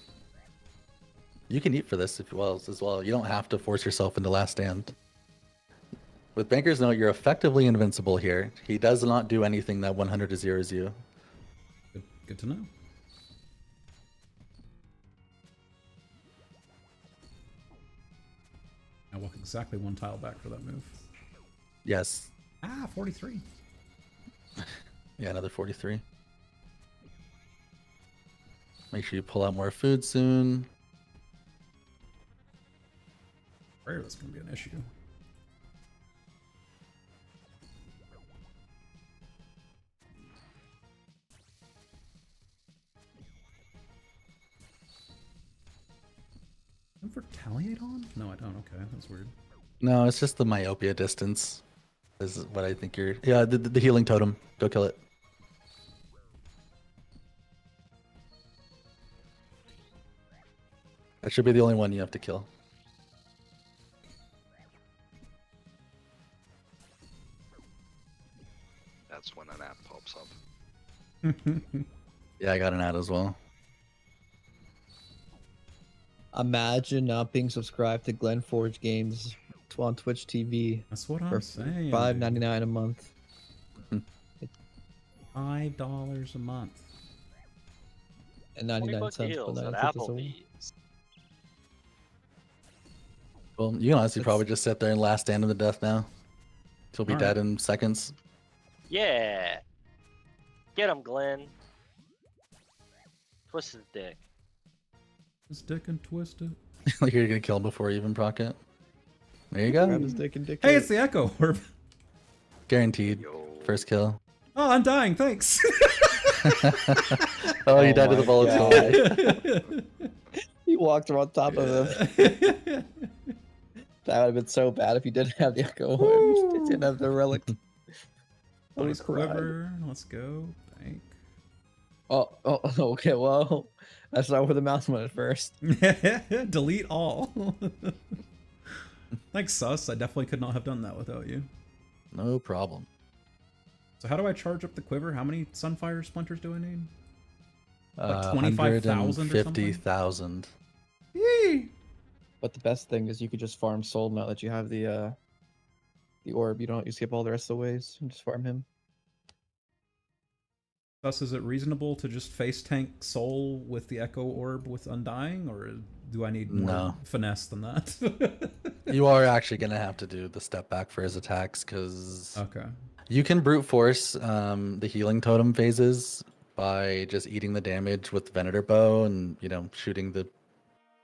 You can eat for this as well. You don't have to force yourself into last stand. With Banker's Note, you're effectively invincible here. He does not do anything that 100 to 0s you. Good to know. I walk exactly 1 tile back for that move. Yes. 43. Yeah, another 43. Make sure you pull out more food soon. Rare, that's going to be an issue. retaliate on? No, I don't. Okay, that's weird. No, it's just the myopia distance. Is what I think you're. Yeah, the healing totem. Go kill it. That should be the only one you have to kill. That's when an app pops up. Yeah, I got an ad as well. Imagine not being subscribed to Glen Forge Games on Twitch TV That's what for I'm saying. $5.99 a month. $5 a month. And 99 $20 cents, deals but at 99 cents a week. Applebee's. Well, you can honestly It's- probably just sit there and last stand to the death now. He'll be All dead right. in seconds. Yeah. Get him, Glenn. Twist his dick. His dick and twist it. Like you're gonna kill him before you even proc it. There you Grab go. his dick and dick Hey, it. it's the Echo Orb. Guaranteed. Yo. First kill. Oh, I'm dying. Thanks. Oh, you died to the my bullets. God. Away. He walked around top of him. That would have been so bad if you didn't have the Echo Orb. You didn't have the relic. Always cried. Quiver. Let's go. Bank. Oh, okay, well, that's not where the mouse went at first. Delete all. Thanks, Sus. I definitely could not have done that without you. No problem. So how do I charge up the quiver? How many Sunfire Splinters do I need? Like 25,000 or something? 150,000. Yee! But the best thing is you could just farm Soul now that you have the orb. You skip all the rest of the ways and just farm him. Thus, is it reasonable to just face tank Soul with the Echo Orb with Undying, or do I need more No. finesse than that? You are actually gonna have to do the step back for his attacks because Okay. you can brute force the healing totem phases by just eating the damage with Venator Bow and shooting the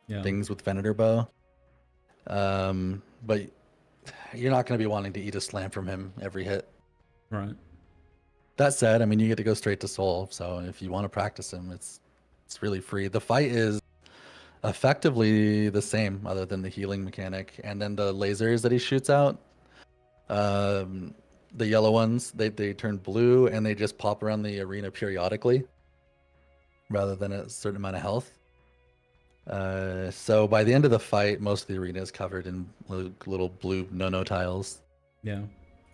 Yeah. things with Venator Bow. But you're not going to be wanting to eat a slam from him every hit. Right. That said, I mean, you get to go straight to Soul, so if you want to practice him, it's really free. The fight is effectively the same, other than the healing mechanic, and then the lasers that he shoots out. The yellow ones, they turn blue and they just pop around the arena periodically, rather than a certain amount of health. So by the end of the fight, most of the arena is covered in little blue no tiles. Yeah.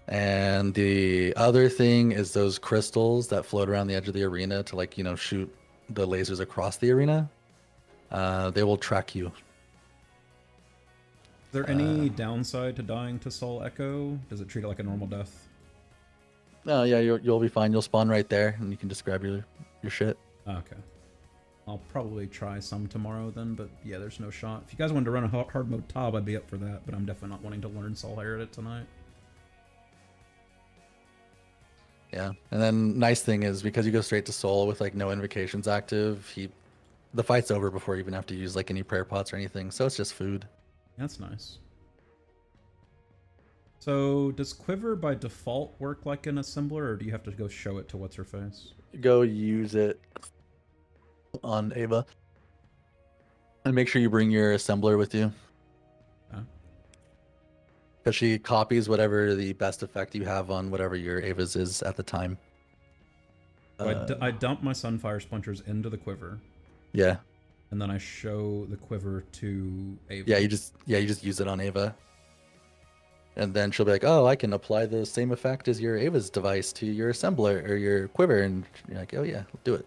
And the other thing is those crystals that float around the edge of the arena to shoot the lasers across the arena. They will track you. Is there any downside to dying to Soul Echo? Does it treat it like a normal death? Oh yeah, you'll be fine. You'll spawn right there, and you can just grab your shit. Okay. I'll probably try some tomorrow then, but yeah, there's no shot. If you guys wanted to run a hard mode Tob, I'd be up for that, but I'm definitely not wanting to learn Soul Heredit tonight. Yeah, and then nice thing is because you go straight to Soul with no invocations active, the fight's over before you even have to use any prayer pots or anything. So it's just food. That's nice. So does Quiver by default work like an assembler, or do you have to go show it to what's her face? Go use it on Ava, and make sure you bring your assembler with you. Because she copies whatever the best effect you have on whatever your Ava's is at the time. So I dump my Sunfire Splinters into the Quiver. Yeah. And then I show the Quiver to Ava. Yeah, you just use it on Ava. And then she'll be like, oh, I can apply the same effect as your Ava's device to your assembler or your Quiver. And you're like, oh yeah, do it.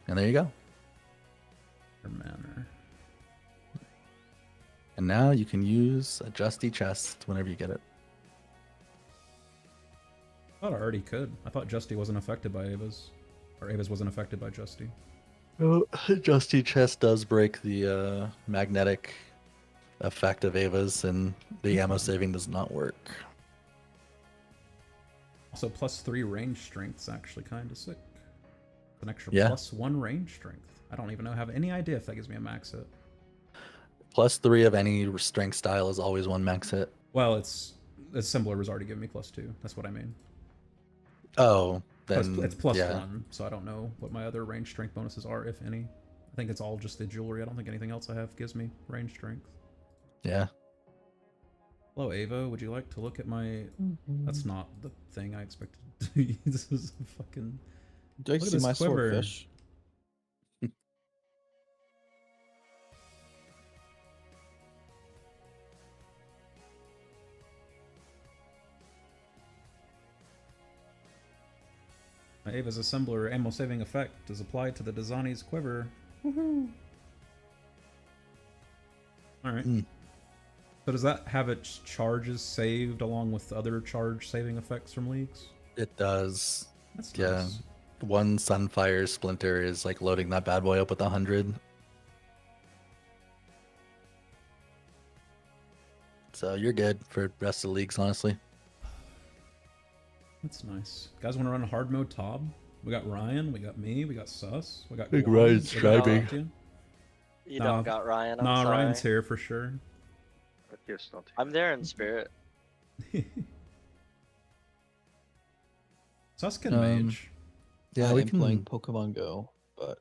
And there you go. Manner. And now you can use a Justy chest whenever you get it. I thought I already could. I thought Justy wasn't affected by Ava's. Or Ava's wasn't affected by Justy. Oh, Justy chest does break the magnetic effect of Ava's, and the ammo saving does not work. Also, +3 range strength's actually kind of sick. An extra Yeah. +1 range strength. I don't even have any idea if that gives me a max hit. +3 of any strength style is always one max hit. Well, Assembler was already giving me +2. That's what I mean. Oh, then It's +1, yeah. so I don't know what my other range strength bonuses are, if any. I think it's all just the jewelry. I don't think anything else I have gives me range strength. Yeah. Hello, Ava. Would you like to look at my... That's not the thing I expected to use. This is a fucking... Do you Look at see this my quiver. swordfish? Ava's assembler ammo saving effect is applied to the Dazani's quiver. Woohoo! Alright. So does that have its charges saved along with other charge saving effects from leagues? It does. That's Yeah. nice. One Sunfire Splinter is like loading that bad boy up with 100. So you're good for the rest of the leagues, honestly. That's nice. Guys want to run a hard mode Tob? We got Ryan, we got me, we got Sus, we got Big Guam, Ryan's we got driving. Katya. You don't got Ryan. I'm Nah, sorry. Ryan's here for sure. But yes, not I'm there in spirit. Sus can mage. Yeah, I we am can playing Pokemon Go, but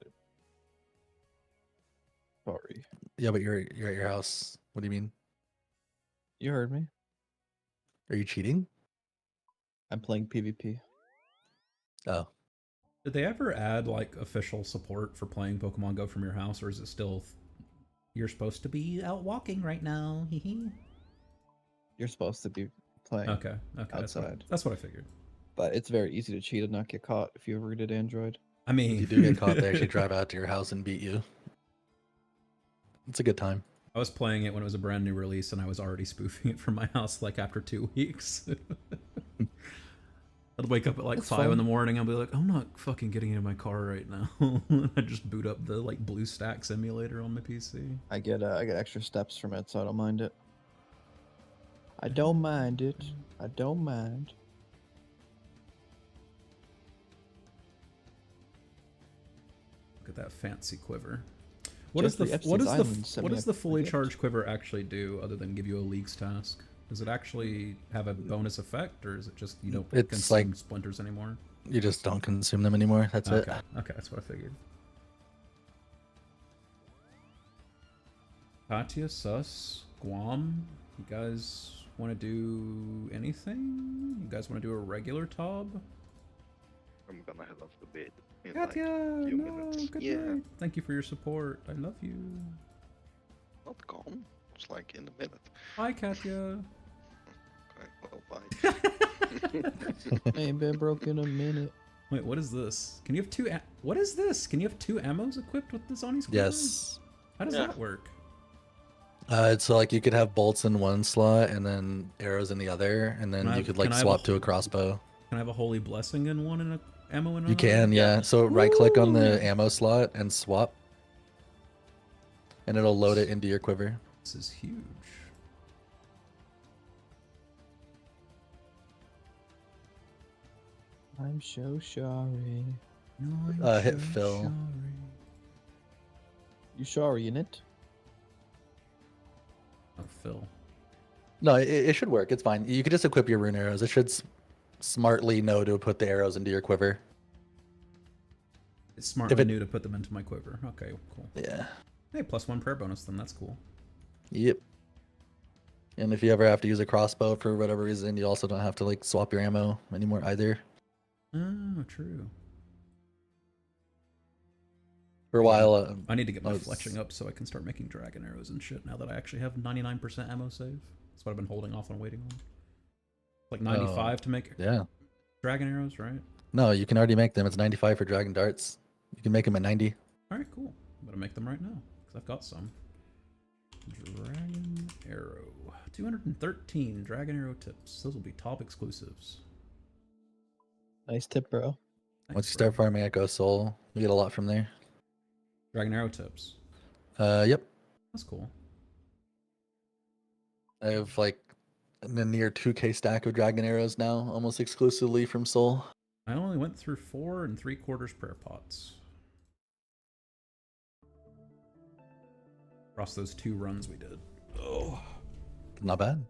sorry. Yeah, but you're at your house. What do you mean? You heard me. Are you cheating? I'm playing PvP. Oh. Did they ever add like official support for playing Pokemon Go from your house, or is it still you're supposed to be out walking right now? You're supposed to be playing Okay, outside. That's what I figured. But it's very easy to cheat and not get caught if you ever did Android. I mean, If you do get caught, they actually drive out to your house and beat you. It's a good time. I was playing it when it was a brand new release, and I was already spoofing it from my house like after 2 weeks. I'd wake up at like That's 5 in fun. the morning. I'd be like, I'm not fucking getting into my car right now. I just boot up the like BlueStack simulator on my PC. I get extra steps from it, so I don't mind it. I don't mind it. I don't mind. Look at that fancy quiver. What Jeffrey does Epstein's Island sent what me does a the fully gift. charged quiver actually do other than give you a leagues task? Does it actually have a bonus effect, or is it just you don't It's consume like- splinters anymore? You just don't consume them anymore. That's it. Okay, okay, that's what I figured. Katya, Sus, Guam, you guys want to do anything? You guys want to do a regular Tob? I'm gonna head off to bed in Katya, like a few no, minutes. good Yeah, night. Thank you for your support. I love you. not gone. It's like in a minute. Hi, Katya. Okay, well, bye. Ain't been broke in a minute. Wait, what is this? Can you have two? What is this? Can you have 2 ammos equipped with the Zani's quiver? Yes. How does Yeah. that work? It's so like you could have bolts in one slot and then arrows in the other, and then Can I- you could like can I have swap a- to a crossbow. Can I have a holy blessing in one and a ammo in another? You can, yeah. So right click on Ooh. the ammo slot and swap, and it'll load it into your quiver. This is huge. I'm so sorry. No, I'm Hit so Phil. sorry. You sorry in it? Oh, Phil. No, it should work. It's fine. You could just equip your rune arrows. It should smartly know to put the arrows into your quiver. It's smart. If I it- knew to put them into my quiver. Okay, cool. Yeah. Hey, +1 prayer bonus then. That's cool. Yep. And if you ever have to use a crossbow for whatever reason, you also don't have to like swap your ammo anymore either. Oh, true. For a while, I need to get my I was- fletching up so I can start making dragon arrows and shit now that I actually have 99% ammo save. That's what I've been holding off on waiting on. Like 95 to make yeah. dragon arrows, right? No, you can already make them. It's 95 for dragon darts. You can make them at 90. Alright, cool. I'm gonna make them right now, because I've got some. Dragon arrow. 213 dragon arrow tips. Those will be top exclusives. Nice tip, bro. Once Thanks, you start bro. farming Echo Soul, you get a lot from there. Dragon arrow tips. Yep. That's cool. I have like a near 2k stack of dragon arrows now, almost exclusively from Soul. I only went through 4 3/4 prayer pots. Across those 2 runs we did. Oh. Not bad.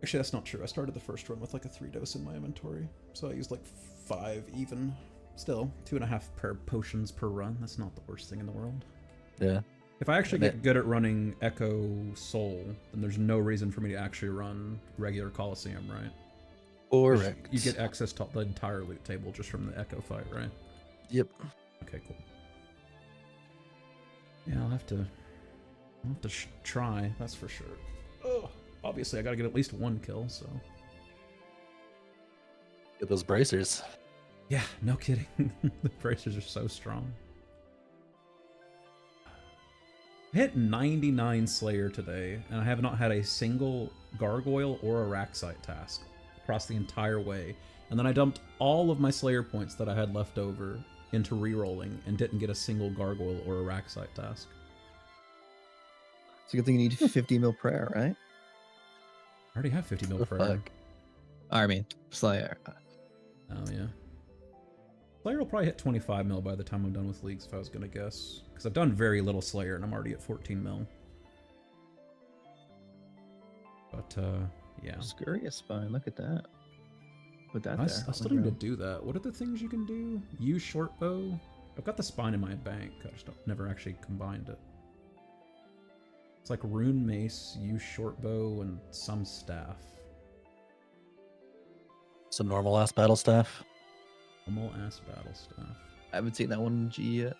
Actually, that's not true. I started the first run with like a 3 dose in my inventory. So I used like 5 even Still, 2.5 per potions per run. That's not the worst thing in the world. Yeah. If I actually get good at running Echo Soul, then there's no reason for me to actually run regular Coliseum, right? Correct. You get access to the entire loot table just from the Echo fight, right? Yep. Okay, cool. Yeah, I'll have to try, that's for sure. Oh, obviously I gotta get at least 1 kill, so. Get those bracers. Yeah, no kidding. The bracers are so strong. I hit 99 Slayer today, and I have not had a single Gargoyle or Araxite task across the entire way. And then I dumped all of my Slayer points that I had left over into rerolling and didn't get a single Gargoyle or Araxite task. It's a good thing you need 50 mil prayer, right? I already have 50 mil prayer. I mean, Slayer. Oh, yeah. Slayer will probably hit 25 mil by the time I'm done with leagues, if I was going to guess. Because I've done very little Slayer, and I'm already at 14 mil. But, yeah. Scurious Spine, look at that. Put that there. I still need to do that. What are the things you can do? Use short bow? I've got the spine in my bank. I just never actually combined it. It's like rune mace, use short bow, and some staff. Some normal ass battle staff. Normal ass battle staff. I haven't seen that one in G yet.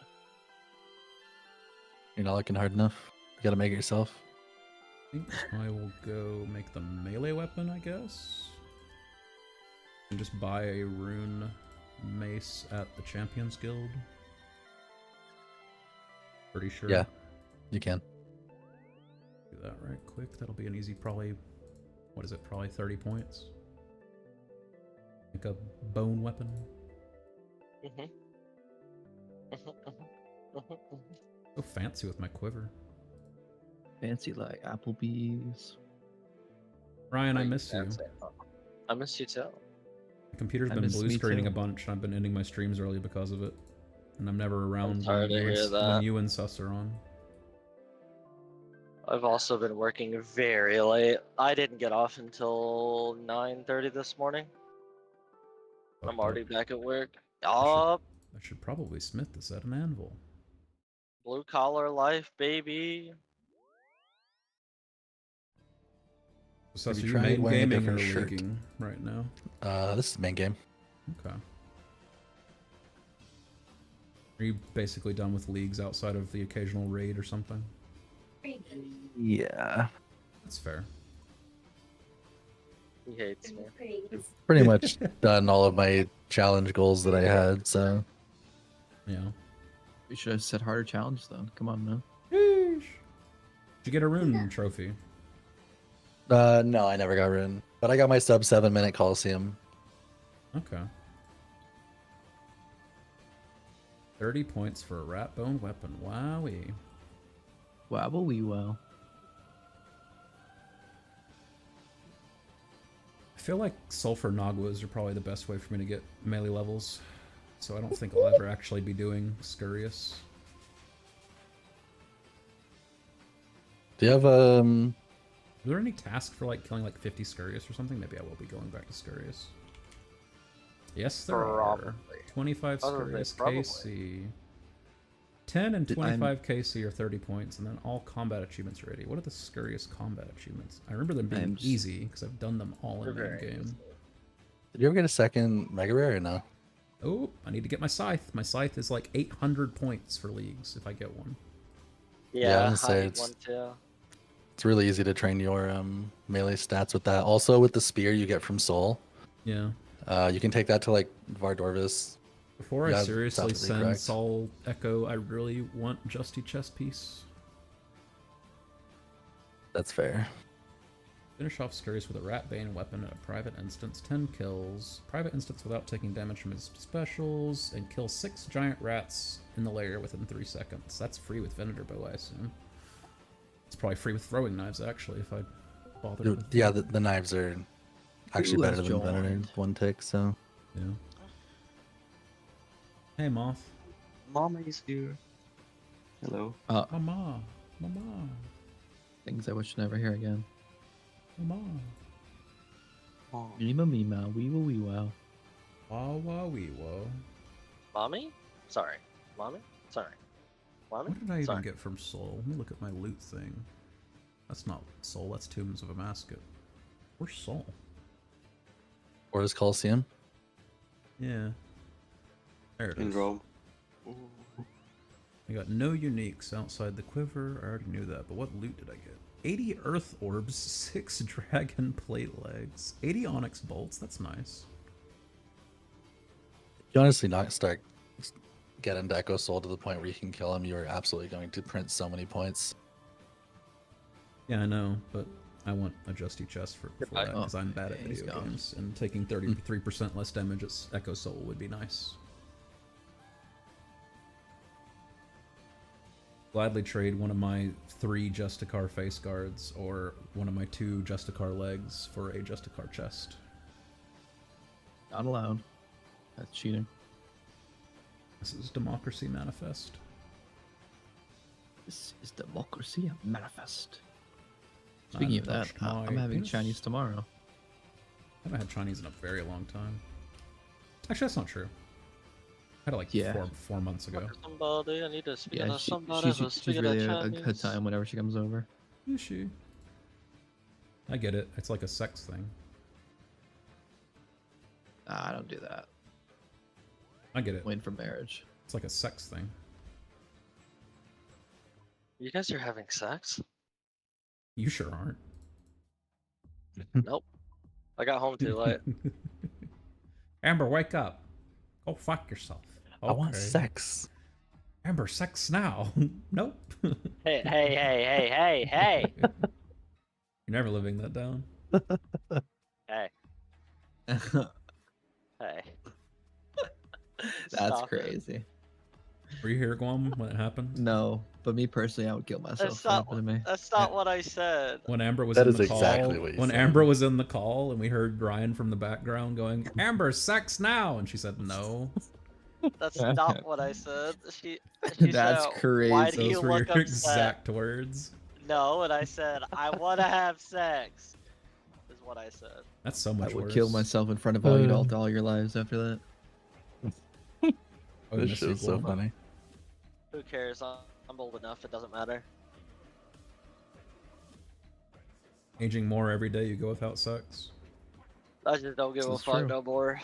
You're not looking hard enough. You gotta make it yourself. I think I will go make the melee weapon, I guess. And just buy a rune mace at the Champions Guild. Pretty sure. Yeah, you can. Do that right quick. That'll be an easy, probably, what is it, probably 30 points. Make a bone weapon. So fancy with my quiver. Fancy like Applebee's. Ryan, I miss you. I miss you too. My computer's been blue screening a bunch, and I've been ending my streams early because of it. And I'm never around when you and Sus are on. I've also been working very late. I didn't get off until 9:30 this morning. I'm already back at work. I should probably smith this at an anvil. Blue collar life, baby. So are you main gaming or leaguing right now? This is main game. Okay. Are you basically done with leagues outside of the occasional raid or something? Yeah. That's fair. He hates me. Pretty much done all of my challenge goals that I had, so. Yeah. You should have set harder challenge though. Come on, man. Did you get a rune trophy? No, I never got rune. But I got my sub 7-minute Coliseum. Okay. 30 points for a rat bone weapon. Wowee. Wabble wee wow. I feel like sulfur Nagwas are probably the best way for me to get melee levels. So I don't think I'll ever actually be doing Scurious. Do you have Are there any tasks for like killing like 50 Scurious or something? Maybe I will be going back to Scurious. Yes, there are. 25 Scurious KC. 10 and 25 KC are 30 points, and then all combat achievements are 80. What are the Scurious combat achievements? I remember them being easy because I've done them all in that game. Did you ever get a second Mega Rare or no? Oh, I need to get my Scythe. My Scythe is like 800 points for leagues if I get one. Yeah, I need one too. It's really easy to train your melee stats with that. Also, with the spear you get from Soul. Yeah. You can take that to like Vardorvis. Before I seriously send Sol Echo, I really want Justy chest piece. That's fair. Finish off Scurious with a Rat Bane weapon at a private instance, 10 kills. Private instance without taking damage from his specials, and kill 6 giant rats in the lair within 3 seconds. That's free with Venator Bow, I assume. It's probably free with throwing knives, actually, if I bother. Yeah, the knives are actually better than Venator 1 tick, so. Yeah. Hey, Moth. Mama is here. Hello. Mama. Mama. Things I wish to never hear again. Mama. Mima mima, wee woo wee wow. Wah wah wee wah. Mommy? Sorry. Mommy? Sorry. Mommy? What did I even Sorry. get from Soul? Let me look at my loot thing. That's not Soul, that's Tombs of a Mascot. Where's Soul? Or Coliseum? Yeah. There it In is. Rome. I got no uniques outside the quiver. I already knew that, but what loot did I get? 80 earth orbs, 6 dragon plate legs, 80 onyx bolts. That's nice. You honestly not start getting Deco Soul to the point where you can kill him. You are absolutely going to print so many points. Yeah, I know, but I want a Justy chest for that because I'm bad at he's video gone. games, and taking 33% less damage at Echo Soul would be nice. Gladly trade one of my 3 Justicar face guards or one of my 2 Justicar legs for a Justicar chest. Not allowed. That's cheating. This is Democracy Manifest. This is Democracy Manifest. Speaking of that, I'm having Chinese tomorrow. I haven't had Chinese in a very long time. Actually, that's not true. I had it like 4 months ago. Somebody, I need to speak to somebody who's she's speaking really a Chinese. good time whenever she comes over. Is she? I get it. It's like a sex thing. Nah, I don't do that. I get it. Waiting for marriage. It's like a sex thing. You guys are having sex? You sure aren't. Nope. I got home too late. Amber, wake up. Go fuck yourself. I want sex. Amber, sex now. Nope. Hey. You're never living that down. Hey. Hey. That's Stop it. crazy. Were you here, Guam, when it happened? No, but me personally, I would kill myself. That's if it happened to me. not what I said. When Amber was That in is the call, exactly what you when said. Amber was in the call and we heard Ryan from the background going, "Amber, sex now," and she said no. That's not what I said. She That's said, crazy. Why do Those you were look your upset? exact words. No, and I said, I want to have sex. Is what I said. That's so much I would worse. kill myself in front of all you all your lives after that. Oh, This miss show's so Guam. funny. Who cares? I'm old enough. It doesn't matter. Aging more every day you go without sex. I just don't give This a is fuck true. no more.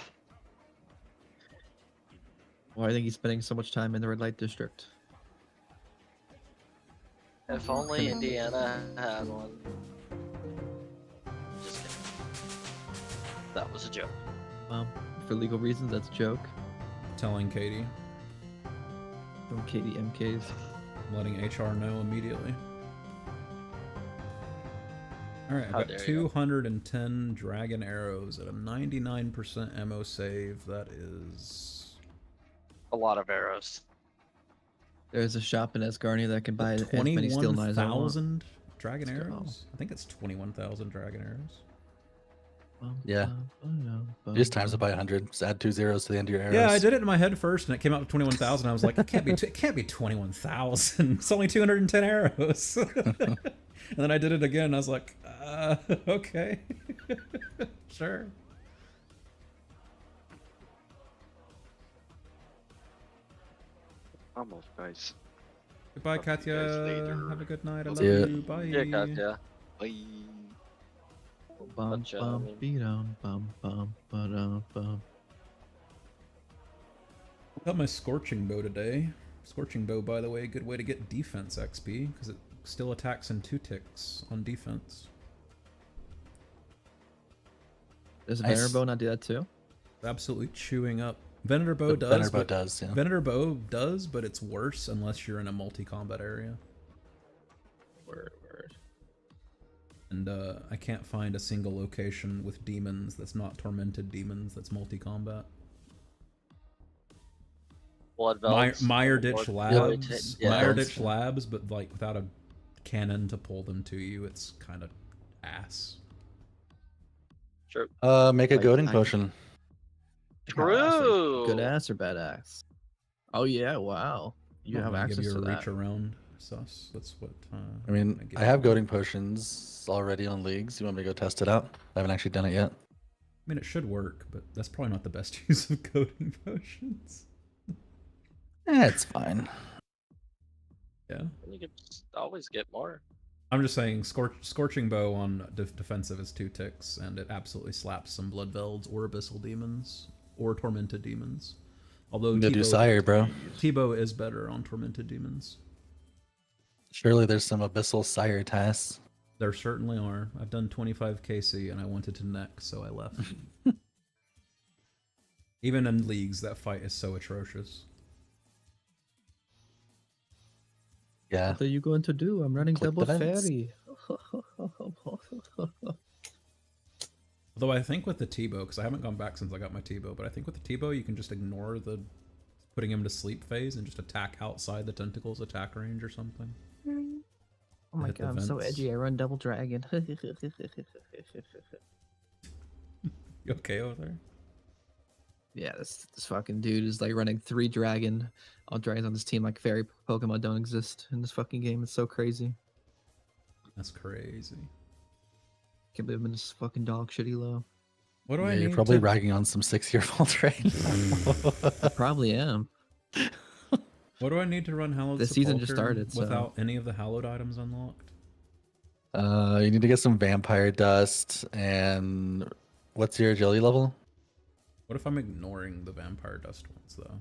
Why do you think he's spending so much time in the red light district? If only Indiana had one. Just kidding. That was a joke. For legal reasons, that's a joke. Telling Katie, Don't Katie MKs. letting HR know immediately. Alright, How I've got dare you. 210 dragon arrows at a 99% ammo save. That is A lot of arrows. There's a shop in Esgarnia that can buy as many steel knives as I want. 21,000 dragon Let's go. arrows? I think it's 21,000 dragon arrows. Yeah. You just times it by 100. Just add 2 zeros to the end of your arrows. Yeah, I did it in my head first, and it came out to 21,000. I was like, it can't be 21,000. It's only 210 arrows. And then I did it again. And I was like, okay, sure. Almost, guys. Goodbye, Talk to you guys Katya. later. Have a good night. I love See ya. you. Bye. Yeah, Katya. Bye. Bum Gotcha, I bum mean- be-dum, bum bum ba-dum, bum. Got my Scorching Bow today. Scorching Bow, by the way, a good way to get defense XP, because it still attacks in 2 ticks on defense. Does Nice. Venerable not do that too? Absolutely chewing up. Venator Bow The does. Venator Bow but- does, yeah. Venator Bow does, but it's worse unless you're in a multi-combat area. Word. And I can't find a single location with demons that's not tormented demons that's multi-combat. Blood Velds. Mire Ditch Labs. Mire Yeah. Ditch Labs, but like without a cannon to pull them to you, it's kind of ass. True. Make a Like, goading I- potion. True. Good ass or bad ass? Oh yeah, wow. You I'm have gonna access give you to a that. reach around sus. That's what. I mean, give I have you. goading potions already on leagues. You want me to go test it out? I haven't actually done it yet. I mean, it should work, but that's probably not the best use of coding potions. It's fine. Yeah. You could always get more. I'm just saying, Scorching Bow on defensive is 2 ticks, and it absolutely slaps some Blood Velds or Abyssal Demons or Tormented Demons. Although Go do Sire, bro. T-Bow is better on Tormented Demons. Surely there's some Abyssal Sire tasks. There certainly are. I've done 25 KC and I wanted to neck, so I left. Even in leagues, that fight is so atrocious. Yeah. What are you going to do? I'm running Click double the vents. fairy. Although I think with the T-Bow, because I haven't gone back since I got my T-Bow, but I think with the T-Bow you can just ignore the putting him to sleep phase and just attack outside the tentacle's attack range or something. Oh my Hit the god, I'm so vents. edgy. I run double dragon. You okay over there? Yeah, this fucking dude is like running 3 dragon. All dragons on this team like fairy Pokemon don't exist in this fucking game. It's so crazy. That's crazy. Can't believe I'm in this fucking dog shitty low. What do Yeah, I you're need probably to... ragging on some 6-year-olds right now. I probably am. What do I need to run Hallowed The season just Sepulchre started, so- without any of the Hallowed items unlocked? You need to get some vampire dust, and what's your agility level? What if I'm ignoring the vampire dust ones though?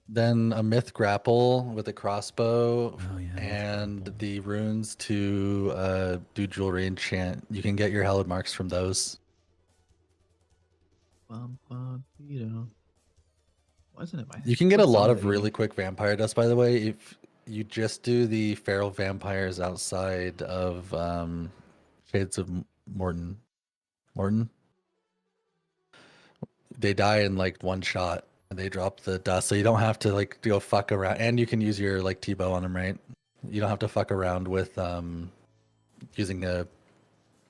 Then a myth grapple with a crossbow, Oh, yeah, myth and grapple. the runes to do jewelry enchant. You can get your hallowed marks from those. You know. Why isn't it my You can get a what's lot on of the- really quick vampire dust, by the way, if you just do the feral vampires outside of Shades of Morton. Morton? They die in like one shot, and they drop the dust, so you don't have to like go fuck around. And you can use your like T-bow on them, right? You don't have to fuck around with using a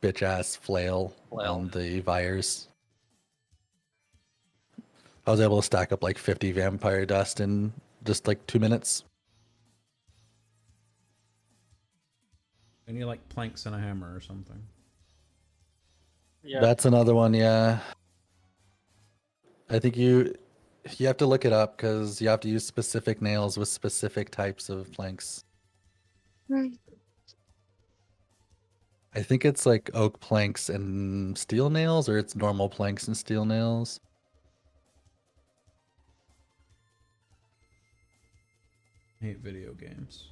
bitch ass flail on the Vires. I was able to stack up like 50 vampire dust in just like 2 minutes. And you like planks and a hammer or something. Yeah. That's another one, yeah. I think you have to look it up because you have to use specific nails with specific types of planks. I think it's like oak planks and steel nails, or it's normal planks and steel nails. I hate video games.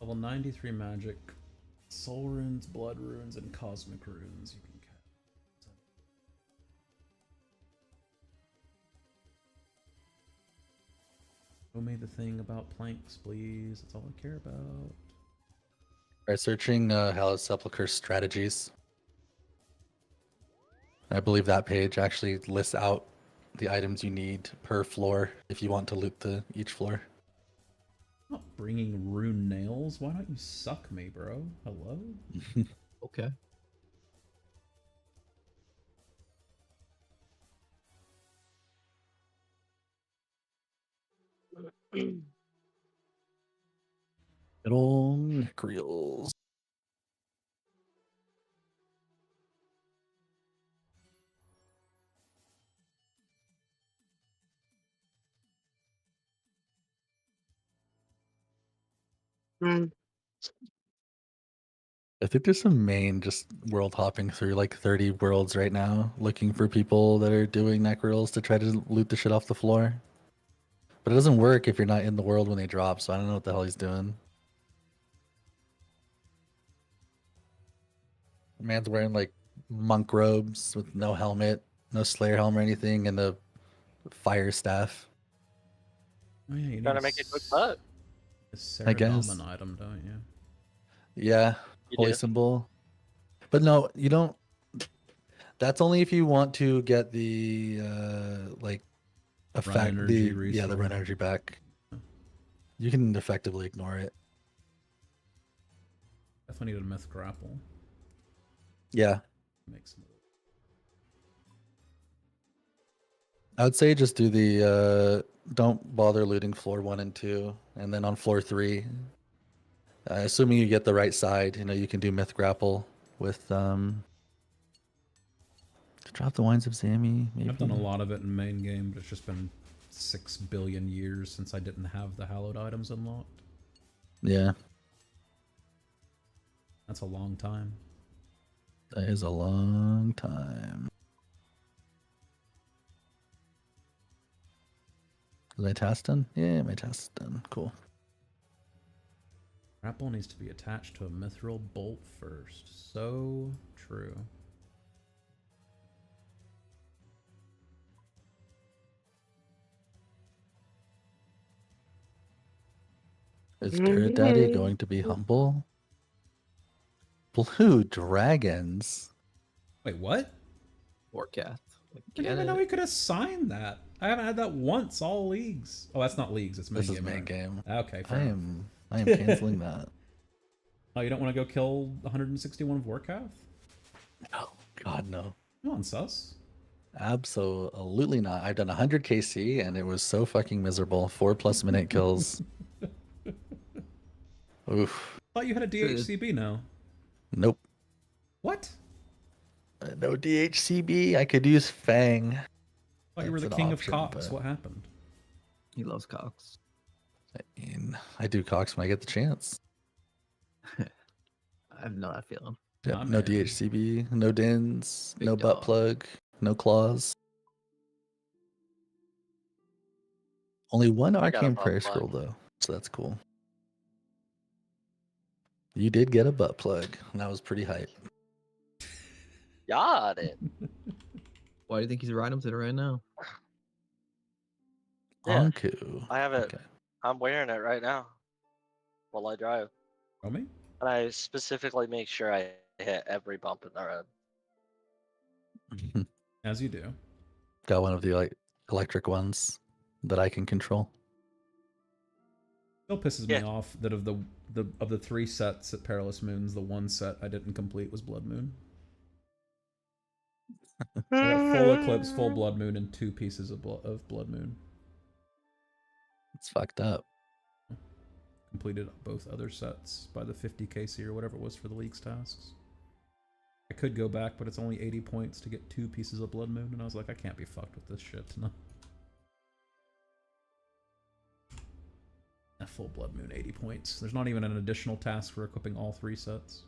Level 93 magic, soul runes, blood runes, and cosmic runes you can cast. Show me the thing about planks, please. That's all I care about. Try searching Hallowed Sepulchre strategies. I believe that page actually lists out the items you need per floor if you want to loot each floor. I'm not bringing rune nails. Why don't you suck me, bro? Hello? Okay. Good old Necreals. I think there's some main just world hopping through like 30 worlds right now, looking for people that are doing Necreals to try to loot the shit off the floor. But it doesn't work if you're not in the world when they drop, so I don't know what the hell he's doing. Man's wearing like monk robes with no helmet, no Slayer helm or anything, and a fire staff. Oh yeah, you Trying to need make a quick butt. a I guess. Cerebellum item, don't you? Yeah, You holy do. symbol. But no, you don't. That's only if you want to get the like effect energy the run restore. energy back. You can effectively ignore it. Definitely need a myth grapple. Yeah, Makes some... I would say just do the don't bother looting floor 1 and 2, and then on floor 3, assuming you get the right side, you know, you can do myth grapple with to Drop the Wines of Zami. Maybe. I've done a lot of it in main game, but it's just been 6 billion years since I didn't have the hallowed items unlocked. Yeah. That's a long time. That is a long time. Is my task done? Yeah, my task's done. Cool. Grapple needs to be attached to a mithril bolt first. So true. Is Garrett Daddy going to be humble? Blue dragons. Wait, what? Forecast. I didn't even know we could assign that. I haven't had that once all leagues. Oh, that's not leagues. It's main This game. is main right? game. Okay, fair I enough. am canceling that. Oh, you don't want to go kill 161 of Warcraft? No, God no. Come on, sus. Absolutely not. I've done 100 KC and it was so fucking miserable. 4+ minute kills. Oof. I thought you had a DHCB now. Nope. What? No DHCB. I could use Fang. I thought you were the That's king an of option, cocks. but- What happened? He loves cocks. I mean, I do cocks when I get the chance. I have no that feeling. Yep, Nah, no man. DHCB, no DINs, Big no butt dog. plug, no claws. Only one I got a arcane butt prayer plug. scroll though, so that's cool. You did get a butt plug, and that was pretty hype. Got it. Why do you think he's riding to it right now? Yeah. Anku. I have it. Okay. I'm wearing it right now while I drive. Show me? And I specifically make sure I hit every bump in the road. As you do. Got one of the electric ones that I can control. Still pisses me Yeah. off that of the 3 sets at Perilous Moons, the 1 set I didn't complete was Blood Moon. I got full Eclipse, full Blood Moon, and 2 pieces of Blood Moon. It's fucked up. Completed both other sets by the 50 KC or whatever it was for the League's tasks. I could go back, but it's only 80 points to get 2 pieces of Blood Moon, and I was like, I can't be fucked with this shit. No. A full Blood Moon, 80 points. There's not even an additional task for equipping all 3 sets.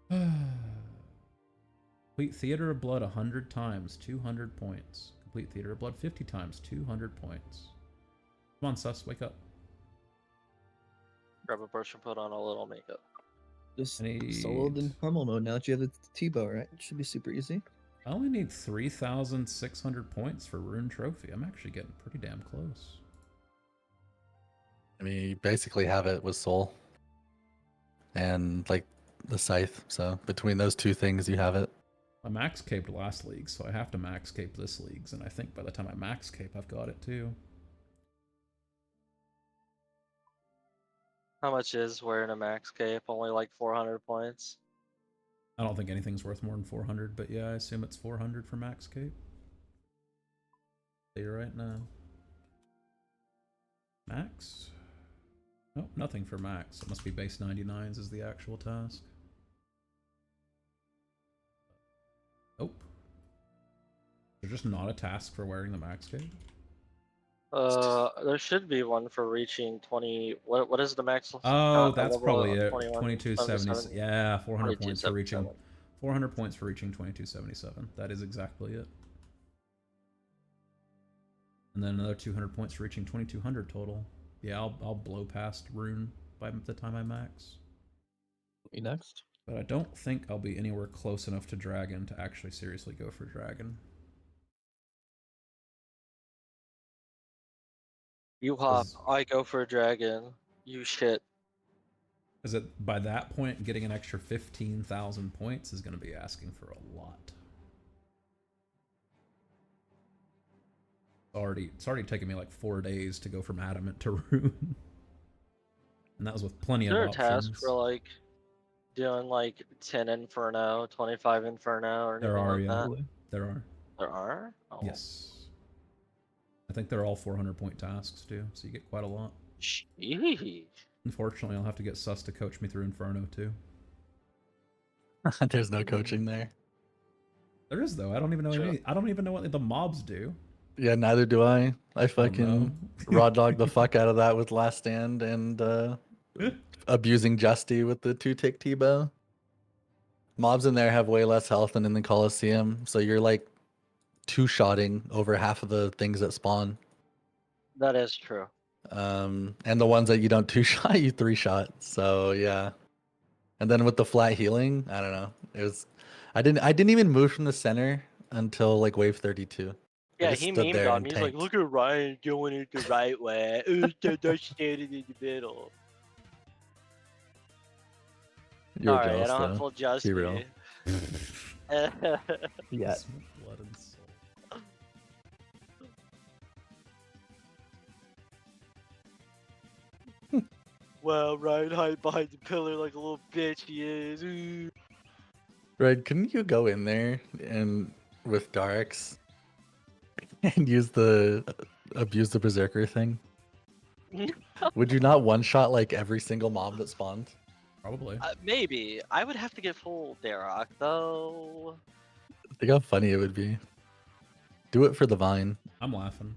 Complete Theater of Blood 100 times, 200 points. Complete Theater of Blood 50 times, 200 points. Come on, sus, wake up. Grab a brush and put on a little makeup. Just I soloed in need- normal mode now that you have the T-bow, right? It should be super easy. I only need 3,600 points for Rune Trophy. I'm actually getting pretty damn close. I mean, you basically have it with Soul and like the Scythe. So between those 2 things, you have it. I max caped last league, so I have to max cape this league's, and I think by the time I max cape, I've got it too. How much is wearing a max cape? Only like 400 points. I don't think anything's worth more than 400, but yeah, I assume it's 400 for max cape. You're right now. Max? Nope, nothing for max. It must be base 99s is the actual task. Nope. There's just not a task for wearing the max cape? There should be one for reaching 20. What is the max? Oh, that's level probably it. 21, 2270. Yeah, 400 points for reaching. 2277. 400 points for reaching 2277. That is exactly it. And then another 200 points for reaching 2200 total. Yeah, I'll blow past Rune by the time I max. Me next. But I don't think I'll be anywhere close enough to Dragon to actually seriously go for Dragon. You hop, 'Cause- I go for a dragon. You shit. Because by that point, getting an extra 15,000 points is going to be asking for a lot. It's already taken me like 4 days to go from Adamant to Rune. And that was with plenty Is of there a options. task for like doing like 10 Inferno, 25 Inferno, or anything There are, like yeah. that? There are. There are? Oh. Yes. I think they're all 400 point tasks too, so you get quite a lot. Sheesh. Unfortunately, I'll have to get Sus to coach me through Inferno too. There's no coaching there. There is though. I don't even know. True. I don't even know what the mobs do. Yeah, neither do I. I fucking no. raw dog the fuck out of that with Last Stand and abusing Justy with the 2-tick T-bow. Mobs in there have way less health than in the Coliseum, so you're like two-shotting over half of the things that spawn. That is true. And the ones that you don't two-shot, you three-shot. So yeah. And then with the flat healing, I don't know. It was I didn't even move from the center until like wave 32. I Yeah, just he stood memed there on and me. He's like, tanked. look at Ryan going it the right way. They're standing in the middle. You were Sorry, I jealous don't have though. full justice. Be real. Yeah. Blood and soul. Well, Ryan hide behind the pillar like a little bitch he is. Ooh. Red, couldn't you go in there and with Darks and use the abuse the berserker thing? Would you not one shot like every single mob that spawned? Probably. Maybe. I would have to get full Darok though. Think how funny it would be. Do it for the Vine. I'm laughing.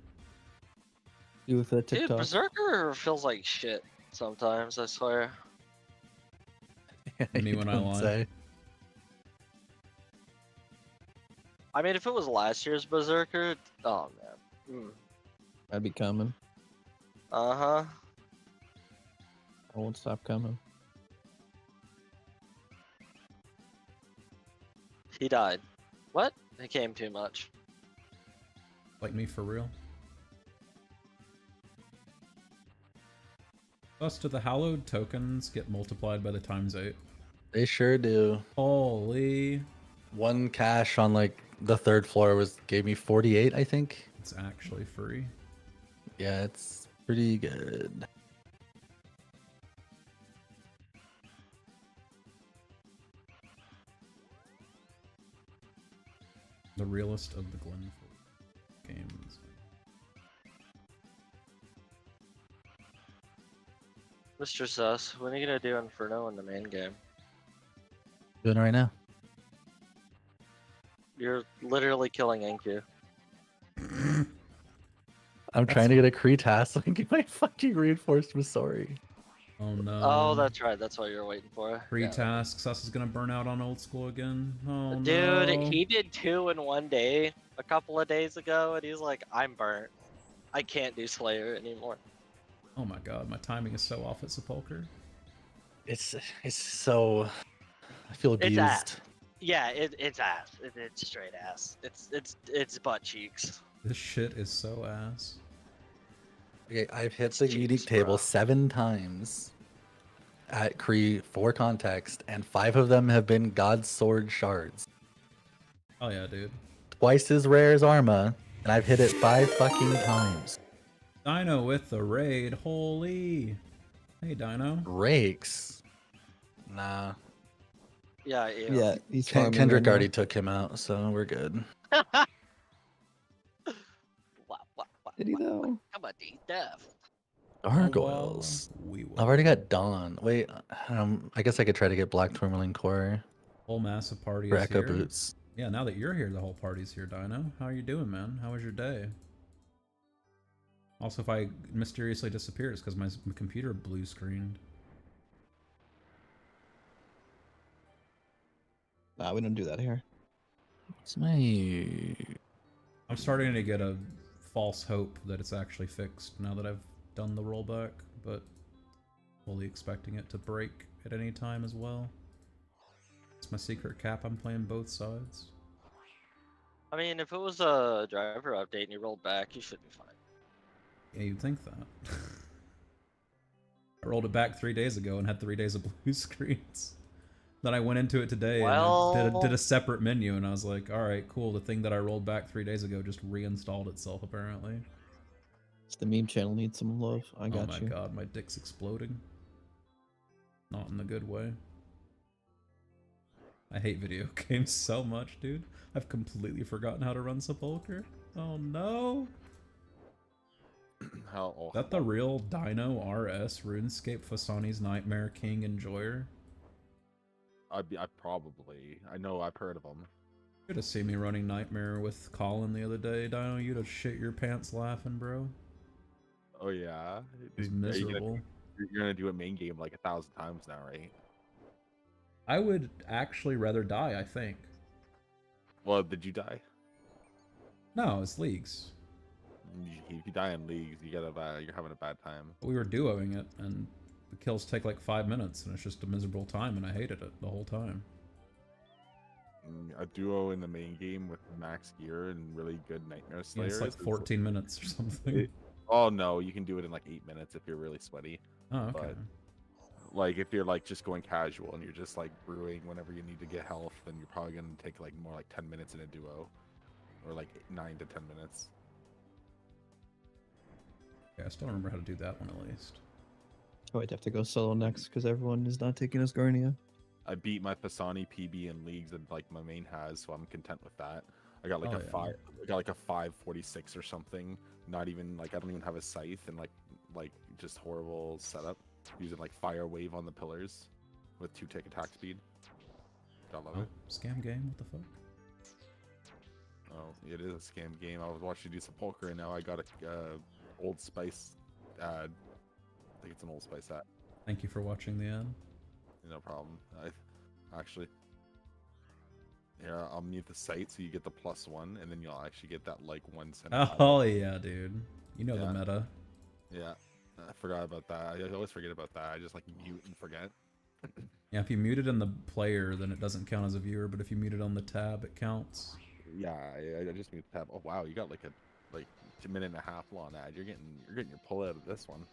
Do it for the Dude, TikTok. Berserker feels like shit sometimes, I swear. Me when I Don't lie. say. I mean, if it was last year's Berserker, oh man. I'd be coming. Uh-huh. I won't stop coming. He died. What? It came too much. Like me for real. Thus, do the hallowed tokens get multiplied by the ×8? They sure do. Holy. One cache on like the 3rd floor gave me 48, I think. It's actually free. Yeah, it's pretty good. The realest of the Glenford games. Mr. Sus, when are you gonna do Inferno in the main game? Doing it right now. You're literally killing Enku. I'm trying to get a Kree task so I can get my fucking reinforced Missouri. Oh no. Oh, that's right. That's what you're waiting for. Free Yeah. tasks. Us is gonna burn out on old school again. Oh Dude, no. he did 2 in one day a couple of days ago, and he's like, I'm burnt. I can't do Slayer anymore. Oh my god, my timing is so off at Sepulcher. It's so. I feel It's abused. ass. Yeah, it's ass. It's straight ass. It's butt cheeks. This shit is so ass. Okay, I've hit the Jeez, unique table bro. 7 times at Kree for context, and 5 of them have been God's Sword shards. Oh yeah, dude. Twice as rare as Arma, and I've hit it 5 fucking times. Dino with the raid. Holy. Hey, Dino. Rakes. Nah. Yeah, ew. Yeah, he's farming Kendrick right now. already took him out, so we're good. Did he though? Come on, D Def. Gargoyles. We will. I've already got Dawn. Wait, I guess I could try to get Black Tourmaline Core Whole massive party for is Echo here. Boots. Yeah, now that you're here, the whole party's here, Dino. How are you doing, man? How was your day? Also, if I mysteriously disappear, it's because my computer blue screened. Nah, we don't do that here. What's my... I'm starting to get a false hope that it's actually fixed now that I've done the rollback, but fully expecting it to break at any time as well. It's my secret cap. I'm playing both sides. I mean, if it was a driver update and you rolled back, you should be fine. Yeah, you'd think that. I rolled it back 3 days ago and had 3 days of blue screens. Then I went into it today and Well- did a separate menu, and I was like, alright, cool, the thing that I rolled back 3 days ago just reinstalled itself, apparently. The meme channel needs some love. I got oh my you. god, my dick's exploding. Not in a good way. I hate video games so much, dude. I've completely forgotten how to run Sepulcher. Oh no! How Is awful. that the real Dino RS RuneScape Fasani's Nightmare King Enjoyer? I probably. I know I've heard of them. Good to see me running Nightmare with Colin the other day. Dino, you'd have shit your pants laughing, bro. Oh yeah. It was miserable. You're gonna do a main game like 1,000 times now, right? I would actually rather die, I think. Well, did you die? No, it's leagues. If you die in leagues, you're having a bad time. We were duoing it, and the kills take like 5 minutes, and it's just a miserable time, and I hated it the whole time. A duo in the main game with max gear and really good Nightmare Slayers. Yeah, it's like 14 minutes or something. Oh no, you can do it in like 8 minutes if you're really sweaty. Oh, okay. But, like if you're like just going casual and you're just like brewing whenever you need to get health, then you're probably gonna take like more like 10 minutes in a duo, or like 9 to 10 minutes. Yeah, I still remember how to do that one at least. Oh, I'd have to go solo next because everyone is not taking Asgarnia. I beat my Pisani PB in leagues and like my main has, so I'm content with that. I got like I got like a 546 or something. Not even like I don't even have a scythe and like just horrible setup. Using like fire wave on the pillars with 2-tick attack speed. I love it. Scam game, what the fuck? Oh, it is a scam game. I was watching you do some poker and now I got a Old Spice ad. I think it's an Old Spice ad. Thank you for watching the ad. No problem. I actually, yeah, I'll mute the site so you get the +1, and then you'll actually get that like 1 cent. Oh yeah, dude. You know the meta. Yeah, I forgot about that. I always forget about that. I just like mute and forget. Yeah, if you mute it in the player, then it doesn't count as a viewer, but if you mute it on the tab, it counts. Yeah, I just mute the tab. Oh wow, you got like a minute and a half long ad. You're getting your pull out of this one.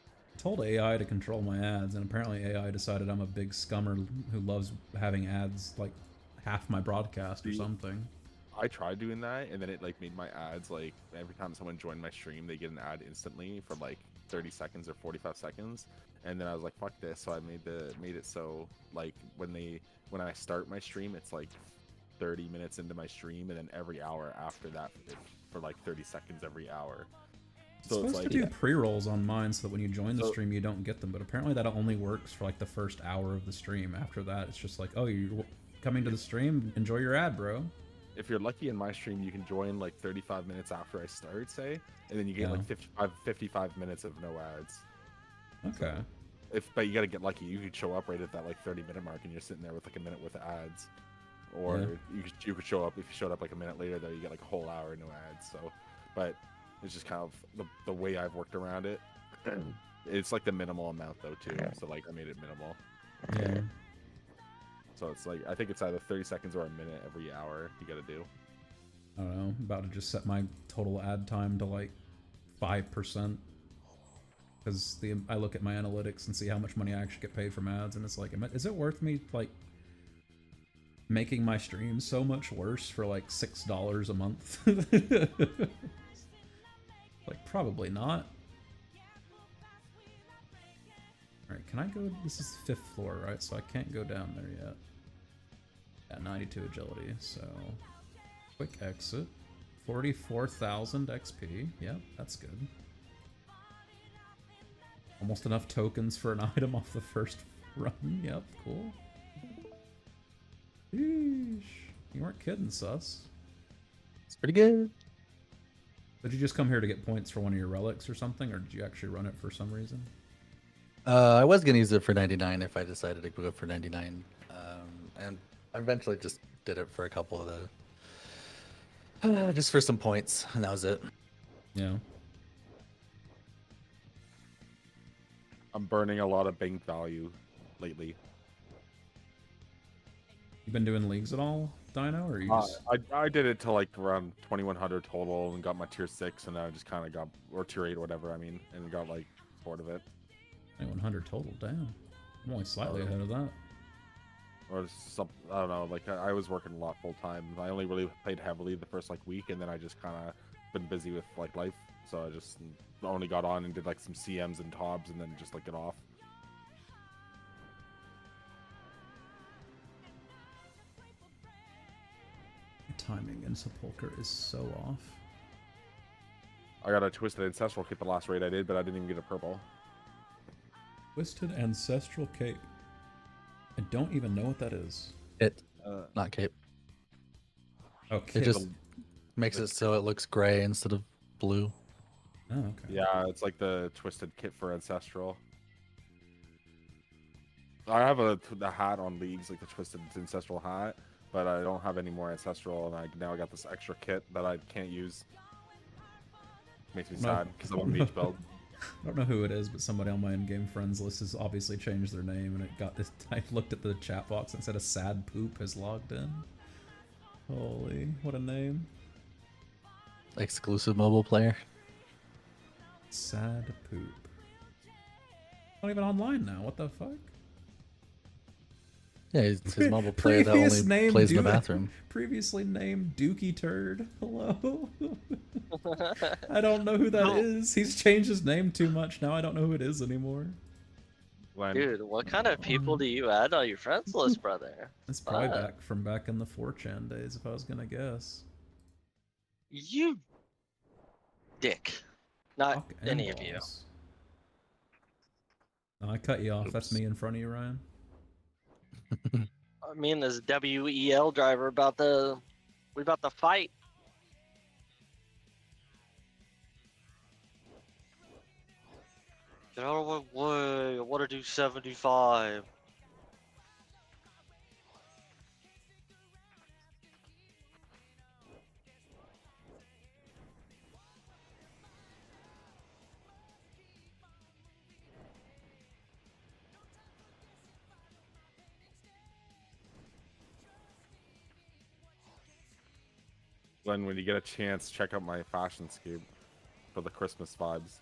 I told AI to control my ads, and apparently AI decided I'm a big scummer who loves having ads like half my broadcast or something. I tried doing that, and then it like made my ads like every time someone joined my stream, they get an ad instantly for like 30 seconds or 45 seconds, and then I was like, fuck this. So I made it so like when I start my stream, it's like 30 minutes into my stream, and then every hour after that for like 30 seconds every hour. So it's supposed to do pre-rolls on mine so that when you join the stream you don't get them, but apparently that only works for like the first hour of the stream. After that it's just like, oh, you're coming to the stream, enjoy your ad, bro. If you're lucky in my stream, you can join like 35 minutes after I start, say, and then you get like 55 minutes of no ads. Okay. But you gotta get lucky. You could show up right at that like 30-minute mark and you're sitting there with like a minute worth of ads. Or you could show up, if you showed up like a minute later though, you get like a whole hour no ads. So, but it's just kind of the way I've worked around it. It's like the minimal amount though too. So like I made it minimal. Yeah. So it's like I think it's either 30 seconds or a minute every hour you gotta do. I don't know. I'm about to just set my total ad time to like 5%. Because I look at my analytics and see how much money I actually get paid from ads, and it's like, is it worth me like making my stream so much worse for like $6 a month? Like, probably not. Alright, can I go? This is the 5th floor, right? So I can't go down there yet. Yeah, 92 agility, so quick exit. 44,000 XP. Yep, that's good. Almost enough tokens for an item off the first run. Yep, cool. Sheesh. You weren't kidding, sus. It's pretty good. Did you just come here to get points for one of your relics or something, or did you actually run it for some reason? I was gonna use it for 99 if I decided to go for 99, and I eventually just did it for a couple of the, just for some points, and that was it. Yeah. I'm burning a lot of bank value lately. You been doing leagues at all, Dino, or you just... I did it to like around 2100 total and got my tier 6, and I just kind of got, or tier 8 or whatever, I mean, and got like bored of it. 2100 total, damn. I'm only slightly ahead of that. Or some, I don't know, like I was working a lot full time. I only really played heavily the first like week, and then I just kind of been busy with like life, so I just only got on and did like some CMs and TOBs, and then just like get off. Timing in Sepulcher is so off. I got a Twisted Ancestral Kit the last raid I did, but I didn't even get a purple. Twisted Ancestral Cape. I don't even know what that is. It, not cape. Okay. It just makes it so it looks gray instead of blue. Oh, okay. Yeah, it's like the twisted kit for Ancestral. I have the hat on Leagues, like the twisted Ancestral hat, but I don't have any more Ancestral, and now I got this extra kit that I can't use. Makes me sad because I'm a mage build. I don't know who it is, but somebody on my in-game friends list has obviously changed their name, and it got this. I looked at the chat box and said a sad poop has logged in. Holy, what a name! Exclusive mobile player. Sad poop. Not even online now. What the fuck? Yeah, he's his mobile player that only plays in the bathroom. Previously named Dookie Turd. Hello. I don't know who that is. He's changed his name too much. Now I don't know who it is anymore. Dude, what kind of people do you add on your friends list, brother? It's probably back in the 4chan days, if I was gonna guess. You dick. Not Fuck any of you. in-laws. No, I cut you off. That's me in front of you, Ryan. Me and this WEL driver about to fight. Get out of my way. I want to do 75. Glenn, when you get a chance, check out my fashion scape for the Christmas vibes.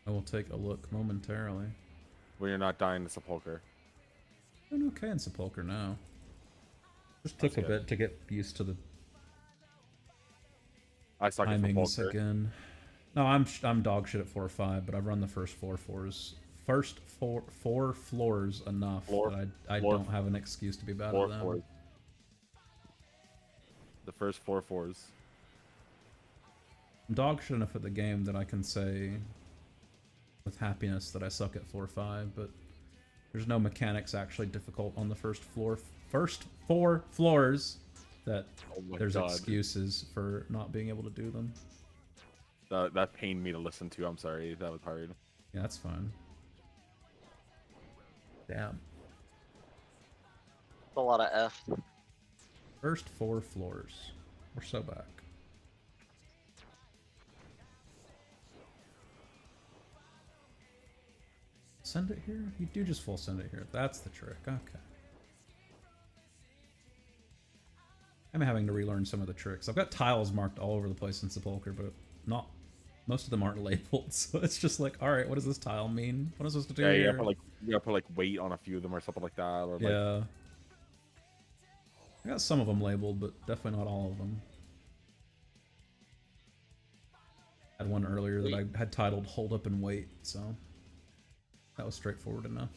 I will take a look momentarily. When you're not dying to Sepulcher. Doing okay in Sepulcher now. Just took a bit to get used to the timings again. No, I'm dog shit at 4-5, but I've run the first four floors enough that I don't have an excuse to be bad at them. The first 4 fours. I'm dog shit enough at the game that I can say with happiness that I suck at 4-5, but there's no mechanics actually difficult on the first 4 floors that there's excuses for not being able to do them. That pained me to listen to. I'm sorry. That was hard. Yeah, that's fine. Damn. A lot of F. First 4 floors. We're so back. Send it here? You do just full send it here. That's the trick. Okay. I'm having to relearn some of the tricks. I've got tiles marked all over the place in Sepulcher, but most of them aren't labeled, so it's just like, all right, what does this tile mean? What am I supposed to do here? You gotta put like weight on a few of them or something like that. Or yeah. I got some of them labeled, but definitely not all of them. I had one earlier that I had titled "Hold Up and Wait," so that was straightforward enough.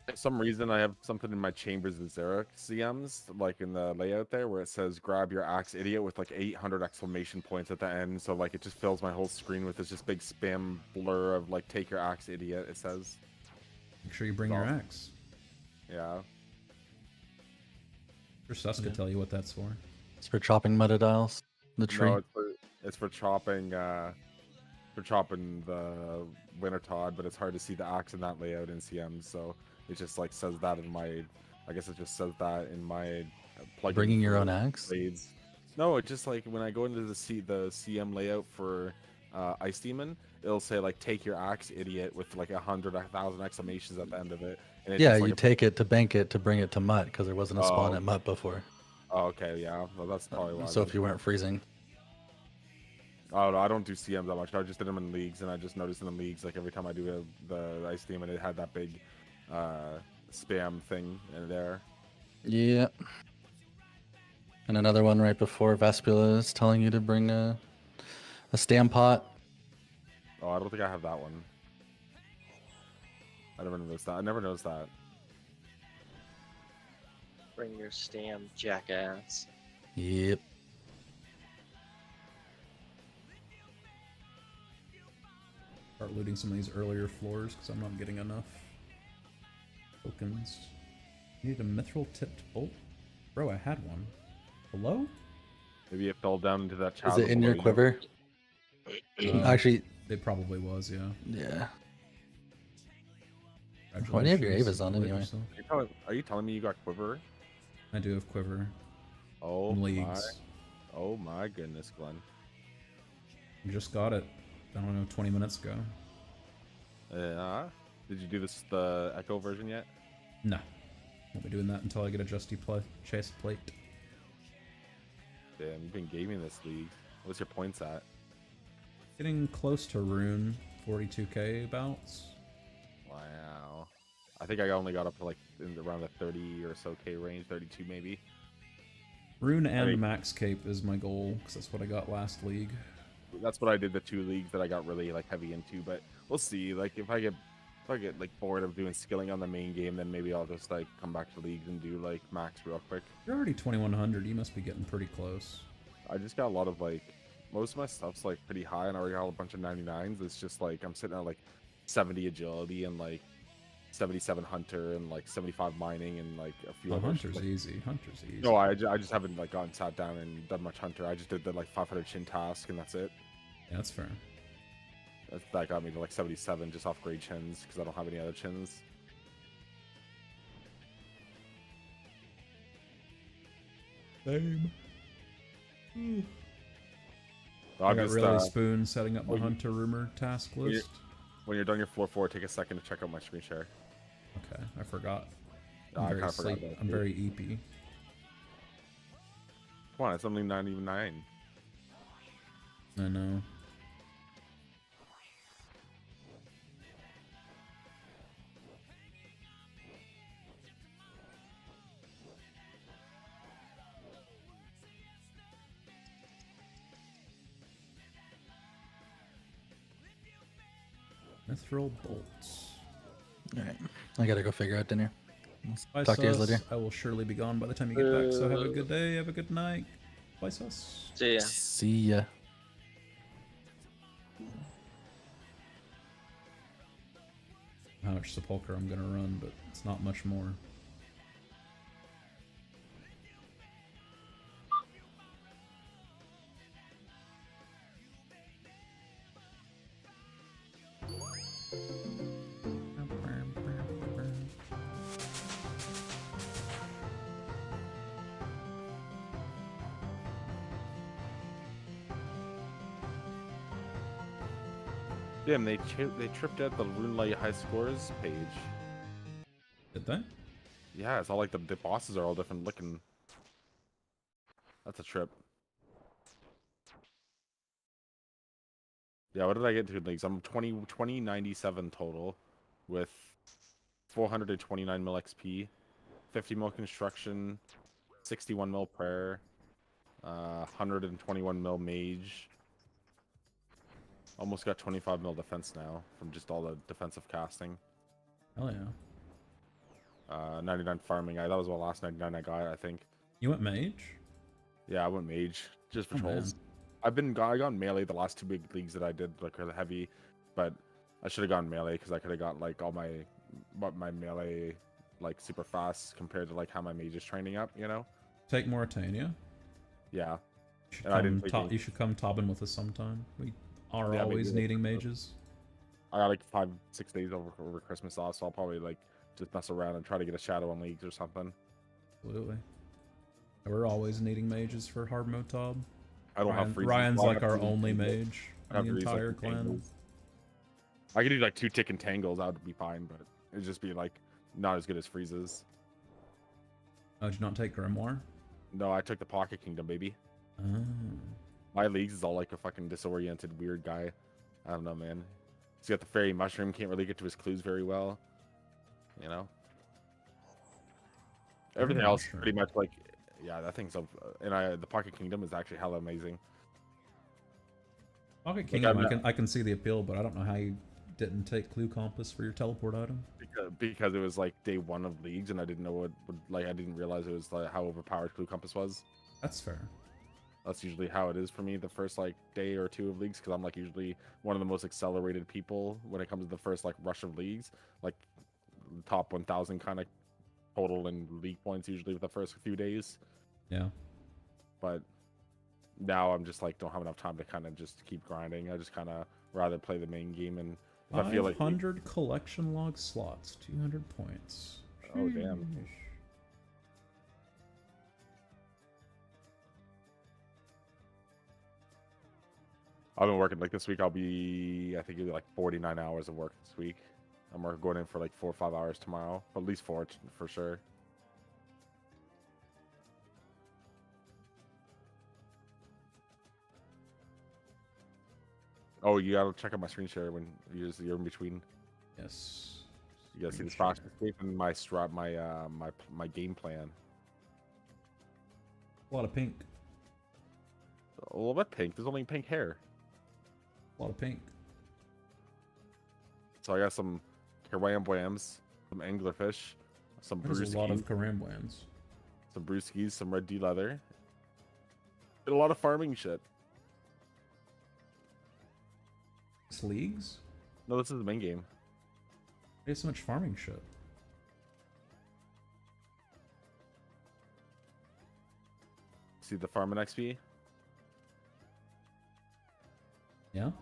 For some reason, I have something in my Chambers of Xeric CMs, like in the layout there, where it says "Grab your axe, idiot," with like 800 exclamation points at the end. So like it just fills my whole screen with this just big spam blur of like "Take your axe, idiot." It says. Make sure you bring your axe. Yeah. Sure, Sus could tell you what that's for. It's for chopping metadials. The tree. No, it's for chopping. For chopping the winter Todd, but it's hard to see the axe in that layout in CM, so it just like says that in my. I guess it just says that in my plugin. Bringing your own axe. Blades. No, it just like when I go into the CM layout for Ice Demon, it'll say like "Take your axe, idiot," with like 100,000 exclamations at the end of it. And it's Yeah, just, like, you take it to bank it to bring it to Mutt because there wasn't a spawn at Mutt before. Oh, okay, yeah, well, that's probably why. So if you weren't freezing. Oh no, I don't do CMs that much. I just did them in leagues, and I just noticed in the leagues, like every time I do the Ice Demon, it had that big spam thing in there. Yeah. And another one right before Vespula is telling you to bring a stam pot. Oh, I don't think I have that one. I never noticed that. Bring your stam, jackass. Yep. Start looting some of these earlier floors because I'm not getting enough tokens. Need a mithril tipped bolt? Bro, I had one. Hello? Maybe it fell down into that Is chasm. it in your below you. quiver? Actually, it probably was, yeah. yeah. Why do you have your Congratulations, Avas on you played anyway? yourself. Are you telling me you got quiver? I do have quiver. Oh in my! leagues. Oh my goodness, Glenn. You just got it. I don't know, 20 minutes ago. Did you do the Echo version yet? No. Won't be doing that until I get a chase plate. Damn, you've been gaming this league. What's your points at? Getting close to Rune, 42k bouts. Wow. I think I only got up to like around the 30 or so K range, 32 maybe. Rune and Max Cape is my goal, because that's what I got last league. That's what I did the 2 leagues that I got really like heavy into, but we'll see. Like if I get like bored of doing skilling on the main game, then maybe I'll just like come back to leagues and do like max real quick. You're already 2100, you must be getting pretty close. I just got a lot of like, most of my stuff's like pretty high, and I already got a bunch of 99s. It's just like I'm sitting at like 70 agility and like 77 hunter and like 75 mining and like a few Oh, others. Hunter's easy. Hunter's easy. No, I just haven't like gone sat down and done much hunter. I just did the like 500 chin task and that's it. Yeah, that's fair. That got me to like 77 just off grade chins because I don't have any other chins. Same. I got really spoon setting up my Hunter rumor task list. When you're done your floor 4, take a second to check out my screen share. Okay, I forgot. I kind of forgot. I'm very EP. Come on, it's only 99. I know. Mithril bolts. Alright. I gotta go figure out dinner. Bye, Talk to you guys Sus. later. I will surely be gone by the time you get back, so have a good day, have a good night. Bye, Sus. See ya. See ya. How much Sepulchre I'm gonna run, but it's not much more. Damn, they tripped out the RuneLight high scores page. Did they? Yeah, it's all like the bosses are all different looking. That's a trip. Yeah, what did I get to leagues? I'm 2097 total with 429 mil XP, 50 mil construction, 61 mil prayer, 121 mil mage. Almost got 25 mil defense now from just all the defensive casting. Hell yeah. 99 farming. That was the last 99 I got, I think. You went mage? Yeah, I went mage just for Oh, trolls. man. I got melee the last 2 big leagues that I did, like really heavy, but I should have gone melee because I could have got like all my melee like super fast compared to like how my mage is training up, you know? Take Mauritania. Yeah. You should come Tobin with us sometime. We are Yeah, always maybe needing mages. I got like 5-6 days over Christmas off, so I'll probably like just mess around and try to get a shadow on leagues or something. Absolutely. We're always needing mages for hard mode Tob. I don't have freezing. Ryan's Well, I like have our freezing only tangles. mage I have in the these, like, entire two clan. tangles. I could do like 2 tick and tangles, that would be fine, but it'd just be like not as good as freezes. Oh, did you not take Grimoire? No, I took the Pocket Kingdom, baby. Oh. My leagues is all like a fucking disoriented weird guy. I don't know, man. He's got the fairy mushroom, can't really get to his clues very well. You know? Everything else Mushroom. pretty much like, yeah, that thing's up. And the Pocket Kingdom is actually hella amazing. Pocket Like, Kingdom, I can see the appeal, but I don't know how you didn't take Clue Compass for your teleport item. Because it was like day 1 of leagues, and I didn't know what would, like, I didn't realize it was like how overpowered Clue Compass was. That's fair. That's usually how it is for me the first like day or 2 of leagues, because I'm like usually one of the most accelerated people when it comes to the first like rush of leagues, like top 1000 kind of total in league points usually with the first few days. Yeah. But now I'm just like don't have enough time to kind of just keep grinding. I just kind of rather play the main game, and if I feel like 500 collection log slots, 200 points. oh damn. Sheesh. I've been working like this week. I think it'll be like 49 hours of work this week. I'm going in for like 4 or 5 hours tomorrow, at least 4 for sure. Oh, you gotta check out my screen share when you're in between. Yes. You gotta see this fast escape and my game plan. A lot of pink. A little bit pink. There's only pink hair. A lot of pink. So I got some Karamboyams, some anglerfish, some There's a lot of brewskis, Karambwans. some brewskis, some red D leather, and a lot of farming shit. It's leagues? No, this is the main game. There's so much farming shit. See the farming XP? Yeah?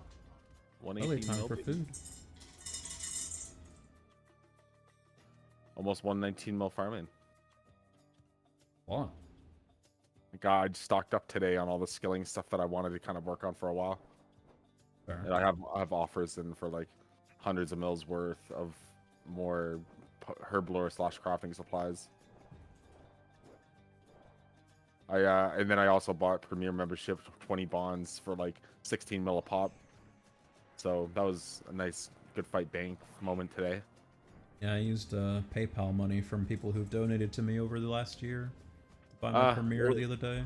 Early 118 time mil, for baby. food. Almost 119 mil farming. Wow. God, I stocked up today on all the skilling stuff that I wanted to kind of work on for a while. Fair. And I have offers in for like hundreds of mils worth of more herblore / crafting supplies. And then I also bought Premier membership 20 bonds for like 16 mil a pop. So that was a nice good fight bank moment today. Yeah, I used PayPal money from people who've donated to me over the last year to buy my Premiere the other day.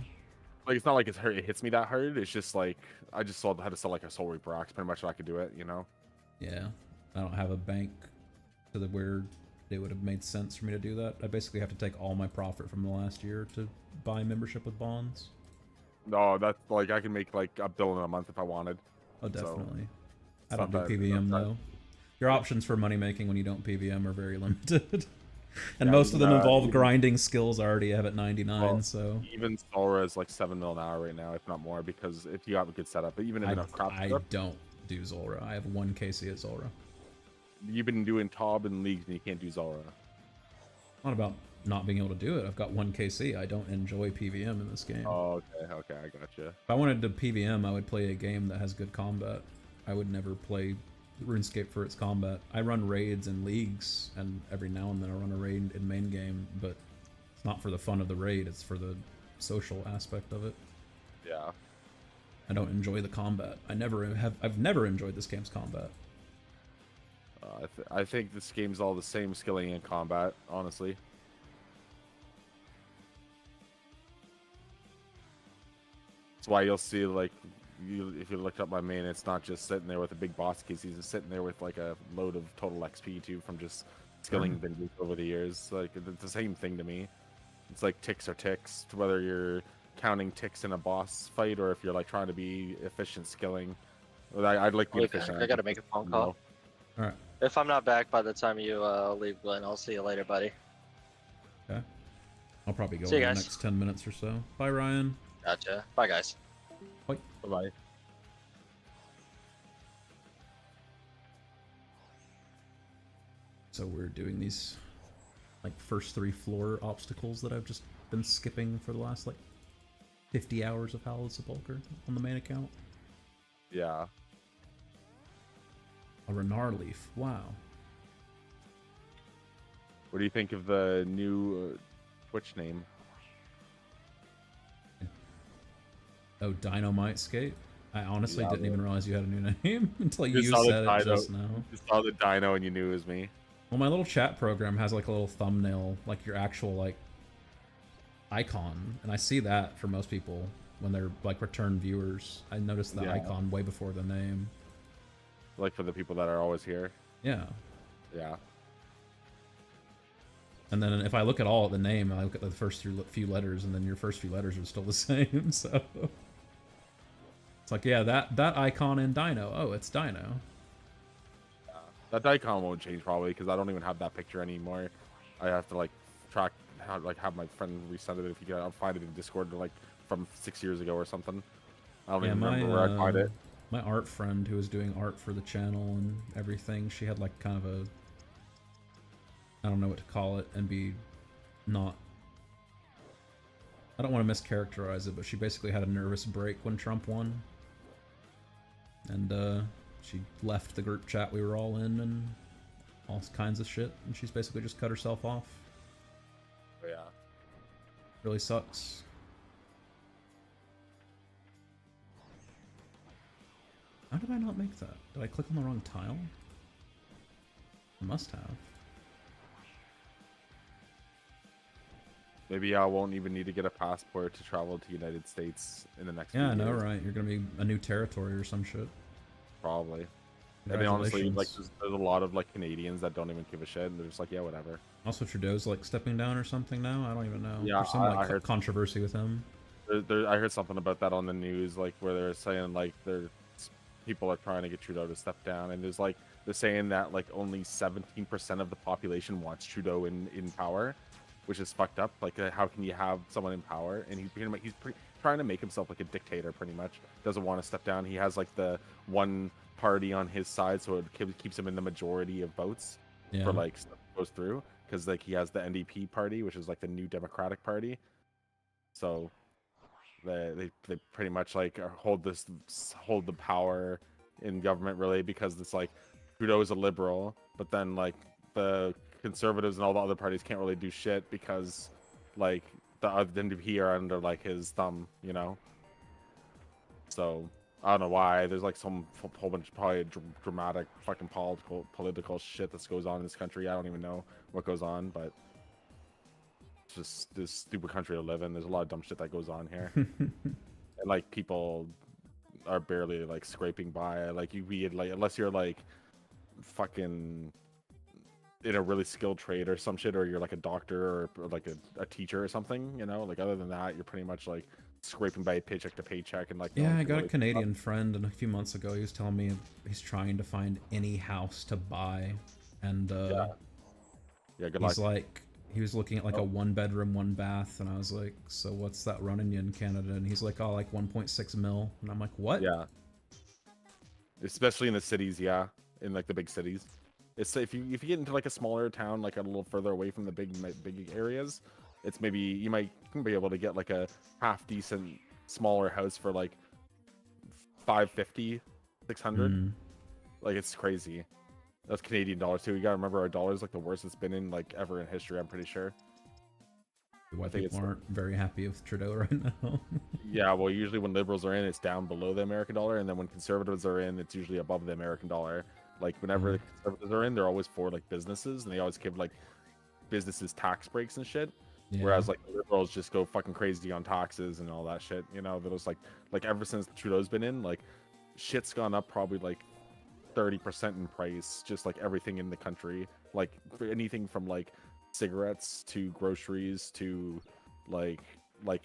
Like it's not like it hits me that hard. It's just like I just had to sell like a Soul Reaper Axe pretty much so I could do it, you know. Yeah, I don't have a bank to the where it would have made sense for me to do that. I basically have to take all my profit from the last year to buy membership with bonds. No, that's like I can make like $1 billion a month if I wanted. Oh, definitely. So, I don't do PVM though. Your options for money making when you don't PVM are very limited. And Yeah, most of them involve even, grinding skills I already have at 99, well, so... Even Solra is like 7 mil an hour right now, if not more, because if you have a good setup, but even if enough crop I stuff, don't do Zulrah. I have 1 KC at Zulrah. you've been doing Tob and leagues and you can't do Zulrah. Not about not being able to do it. I've got 1 KC. I don't enjoy PVM in this game. Oh, okay, I gotcha. If I wanted to PVM, I would play a game that has good combat. I would never play RuneScape for its combat. I run raids and leagues, and every now and then I run a raid in main game, but it's not for the fun of the raid, it's for the social aspect of it. Yeah. I don't enjoy the combat. I've never enjoyed this game's combat. I think this game's all the same skilling and combat, honestly. That's why you'll see, like, if you looked up my main, it's not just sitting there with a big boss case, he's just sitting there with, like, a load of total XP, too, from just skilling binges over the years. Like, it's the same thing to me. It's like ticks are ticks, whether you're counting ticks in a boss fight or if you're, like, trying to be efficient skilling. I'd like to be efficient. I gotta make a phone call. Alright. If I'm not back by the time you leave, Glenn, I'll see you later, buddy. Okay. I'll probably go See in you the guys. next 10 minutes or so. Bye, Ryan. Gotcha. Bye, guys. Bye. Bye-bye. So we're doing these, like, first 3 floor obstacles that I've just been skipping for the last, like, 50 hours of Howl's Sepulchre on the main account. Yeah. A Renar Leaf. Wow. What do you think of the new Twitch name? Oh, Dynamite Skate? I honestly Yeah, didn't even realize you had a new name until You you saw the said it dino- just now. You saw the dino and you knew it was me. Well, my little chat program has like a little thumbnail, like your actual like icon, and I see that for most people when they're like return viewers. I noticed the Yeah. icon way before the name. Like for the people that are always here. Yeah. Yeah. And then if I look at all the name, I look at the first few letters, and then your first few letters are still the same. So it's like, yeah, that icon in Dino. Oh, it's Dino. That icon won't change probably because I don't even have that picture anymore. I have to like have my friend resend it if you can. I'll find it in Discord like from 6 years ago or something. I don't even remember where I find it. My art friend who was doing art for the channel and everything, she had like kind of a, I don't know what to call it, and be not, I don't want to mischaracterize it, but she basically had a nervous break when Trump won. And she left the group chat we were all in and all kinds of shit, and she's basically just cut herself off. Oh, yeah. Really sucks. How did I not make that? Did I click on the wrong tile? I must have. Maybe I won't even need to get a passport to travel to the United States in the next few Yeah, I know, years. right? You're gonna be a new territory or some shit. Probably. I mean, honestly, like, there's a lot of like Canadians that don't even give a shit, and they're just like, yeah, whatever. Also, Trudeau's like stepping down or something now. I don't even know. Yeah, There's some I like heard controversy with him. I heard something about that on the news, like where they're saying like people are trying to get Trudeau to step down, and they're saying that like only 17% of the population wants Trudeau in power, which is fucked up. Like, how can you have someone in power and he's trying to make himself like a dictator, pretty much. Doesn't want to step down. He has like the one party on his side, so it keeps him in the majority of votes for like stuff that goes through, because like he has the NDP party, which is like the New Democratic Party. So they pretty much like hold the power in government, really, because it's like Trudeau is a liberal, but then like the Conservatives and all the other parties can't really do shit because like the NDP are under like his thumb, you know. So I don't know why. There's like some whole bunch of probably dramatic fucking political shit that goes on in this country. I don't even know what goes on, but it's just this stupid country to live in. There's a lot of dumb shit that goes on here. And like people are barely like scraping by. Like unless you're like fucking in a really skilled trade or some shit, or you're like a doctor or like a teacher or something, you know. Like, other than that, you're pretty much like scraping by paycheck to paycheck, and like yeah, I got a Canadian friend, and a few months ago he was telling me he's trying to find any house to buy, and good he's luck. like, he was looking at like a 1-bedroom, 1-bath, and I was like, so what's that running you in Canada? And he's like, oh, like 1.6 mil, and I'm like, what? Yeah, especially in the cities. Yeah, in like the big cities. It's if you get into like a smaller town, like a little further away from the big areas, it's maybe you might be able to get like a half decent smaller house for like 550, 600. Like, it's crazy. That's Canadian dollars too. You gotta remember, our dollar's like the worst it's been in like ever in history, I'm pretty sure. Why people aren't very happy with Trudeau right now. Yeah, well, usually when liberals are in, it's down below the American dollar, and then when conservatives are in, it's usually above the American dollar. Like, whenever the conservatives are in, they're always for like businesses, and they always give like businesses tax breaks and shit. Yeah. Whereas like the liberals just go fucking crazy on taxes and all that shit. You know, that was like ever since Trudeau's been in, like shit's gone up probably like 30% in price. Just like everything in the country, like anything from like cigarettes to groceries to like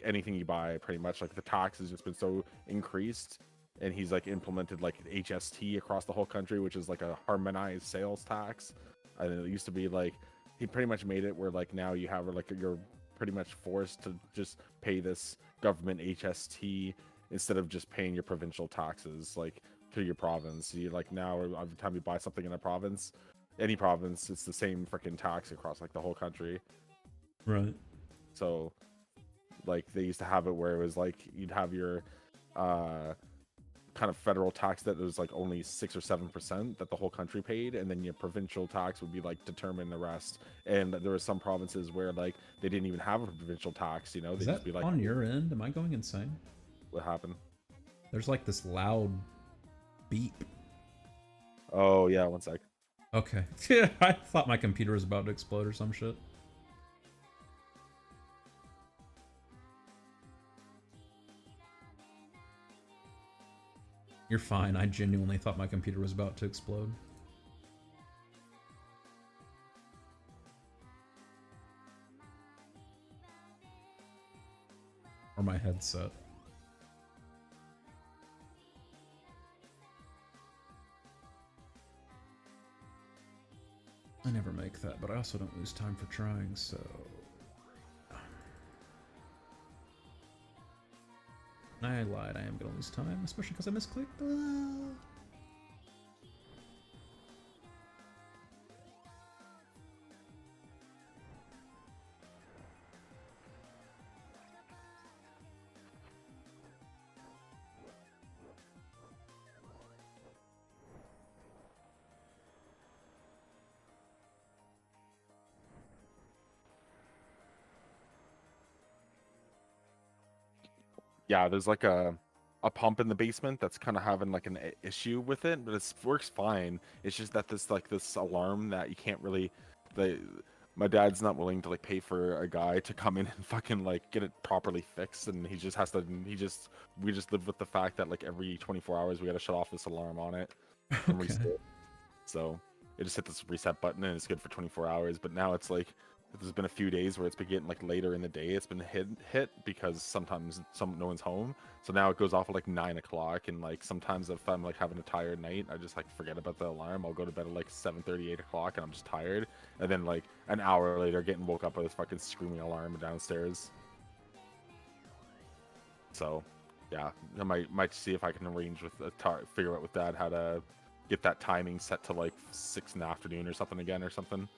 anything you buy, pretty much. Like, the tax has just been so increased. And he's like implemented like HST across the whole country, which is like a harmonized sales tax. And it used to be like, he pretty much made it where like now you have like, you're pretty much forced to just pay this government HST instead of just paying your provincial taxes like to your province. You like, now every time you buy something in a province, any province, it's the same freaking tax across like the whole country. Right. So like, they used to have it where it was like you'd have your kind of federal tax that was like only 6 or 7% that the whole country paid, and then your provincial tax would be like determine the rest. And there were some provinces where like they didn't even have a provincial tax, you know. Is They'd that just be like, on your end? Am I going insane? What happened? There's like this loud beep. Oh yeah, one sec. Okay. I thought my computer was about to explode or some shit. You're fine. I genuinely thought my computer was about to explode. Or my headset. I never make that, but I also don't lose time for trying, so... I lied. I am gonna lose time, especially because I misclicked. Ah. Yeah, there's like a pump in the basement that's kind of having like an issue with it, but it works fine. It's just that this alarm that you can't really the my dad's not willing to like pay for a guy to come in and fucking like get it properly fixed, and he just has to we just live with the fact that like every 24 hours we got to shut off this alarm on it and Okay. reset. So it just hit this reset button and it's good for 24 hours, but now it's like there's been a few days where it's been getting like later in the day. It's been hit because sometimes no one's home. So now it goes off at like 9 o'clock, and like sometimes if I'm like having a tired night, I just like forget about the alarm. I'll go to bed at like 7:30, 8 o'clock, and I'm just tired. And then like an hour later, getting woke up by this fucking screaming alarm downstairs. So yeah, I might see if I can arrange with figure out with Dad how to get that timing set to like 6 in the afternoon or something again or something.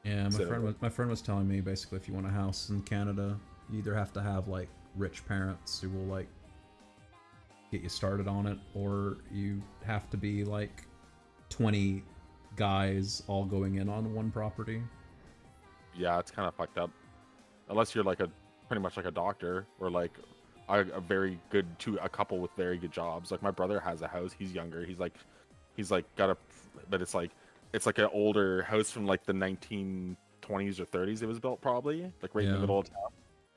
Yeah, my friend was telling me basically if you want a house in Canada, you either have to have like rich parents who will like get you started on it, or you have to be like 20 guys all going in on one property. Yeah, it's kind of fucked up. Unless you're like pretty much like a doctor, or like a very good a couple with very good jobs. Like my brother has a house. He's younger. He's like got a, but it's like an older house from like the 1920s or 30s. It was built probably like right in the middle of town.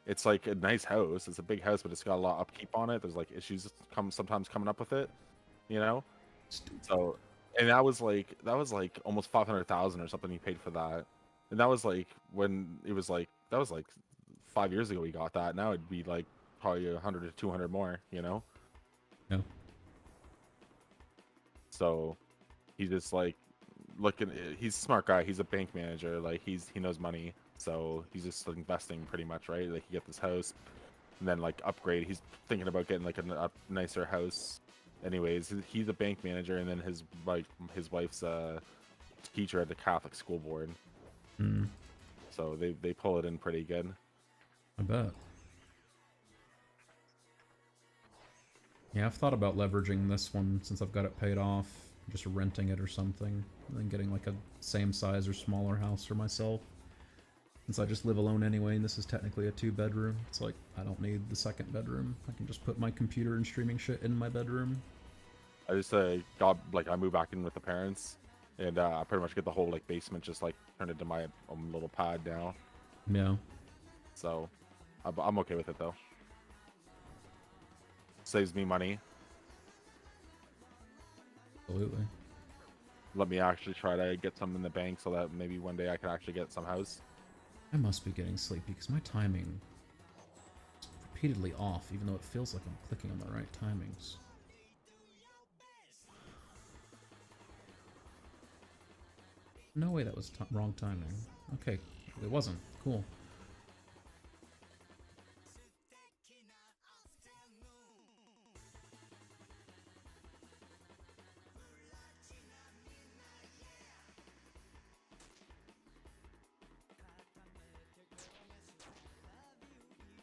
It's like a nice house. It's a big house, but it's got a lot of upkeep on it. There's like issues sometimes coming up with it, you know. So, and that was like almost 500,000 or something he paid for that, and that was like when it was like 5 years ago he got that. Now it'd be like probably 100 to 200 more, you know. Yeah. So he's just like he's a smart guy. He's a bank manager. Like he knows money. So he's just like, investing pretty much, right? Like he get this house and then like upgrade. He's thinking about getting like a nicer house. Anyways, he's a bank manager, and then his wife's a teacher at the Catholic school board. Mm. So they pull it in pretty good. I bet. Yeah, I've thought about leveraging this one since I've got it paid off, just renting it or something, and then getting like a same size or smaller house for myself. Since I just live alone anyway, and this is technically a 2-bedroom, it's like, I don't need the second bedroom. I can just put my computer and streaming shit in my bedroom. I just I moved back in with the parents, and I pretty much get the whole like basement just like turned into my own little pad now. Yeah. So I'm okay with it though. Saves me money. Absolutely. Let me actually try to get some in the bank so that maybe one day I can actually get some house. I must be getting sleepy because my timing is repeatedly off, even though it feels like I'm clicking on the right timings. No way that was wrong timing. Okay, it wasn't. Cool.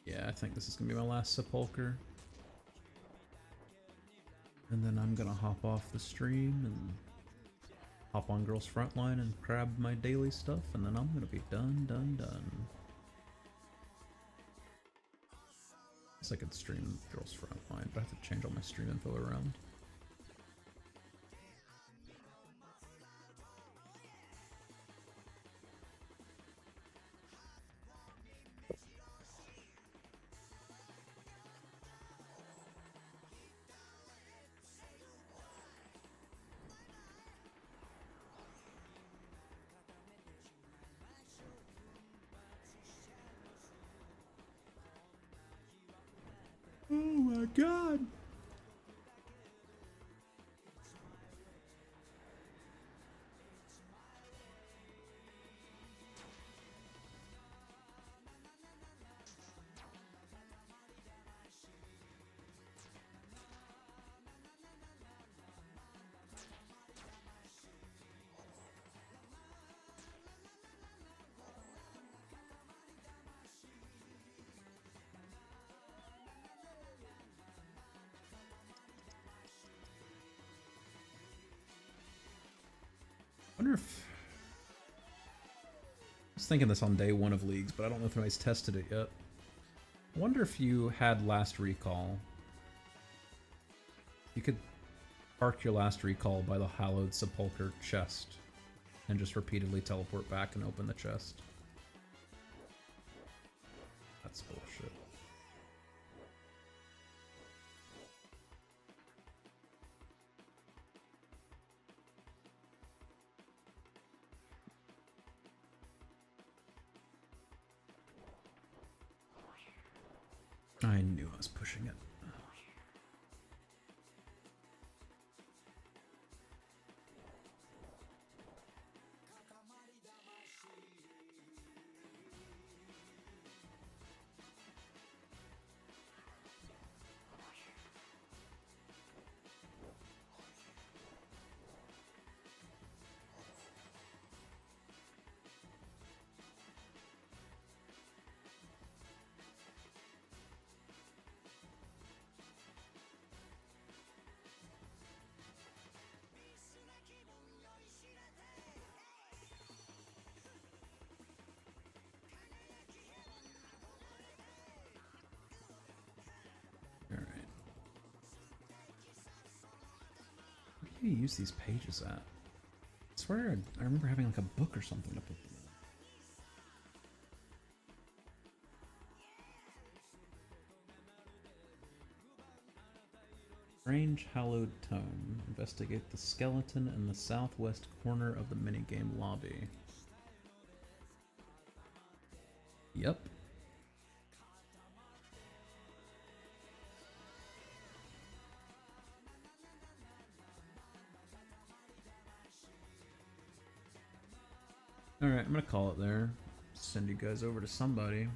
Yeah, I think this is gonna be my last sepulcher. And then I'm gonna hop off the stream and hop on Girls Frontline and grab my daily stuff, and then I'm gonna be done. I guess I could stream Girls Frontline, but I have to change all my stream info around. Oh my god! wonder if... I was thinking this on day 1 of Leagues, but I don't know if anybody's tested it yet. I wonder if you had last recall. You could park your last recall by the Hallowed Sepulchre chest and just repeatedly teleport back and open the chest. That's bullshit. I knew I was pushing it. Where do you use these pages at? I swear I remember having like a book or something to put them in. Strange Hallowed Tome. Investigate the skeleton in the southwest corner of the minigame lobby. Yep. Alright, I'm gonna call it there. Send you guys over to somebody.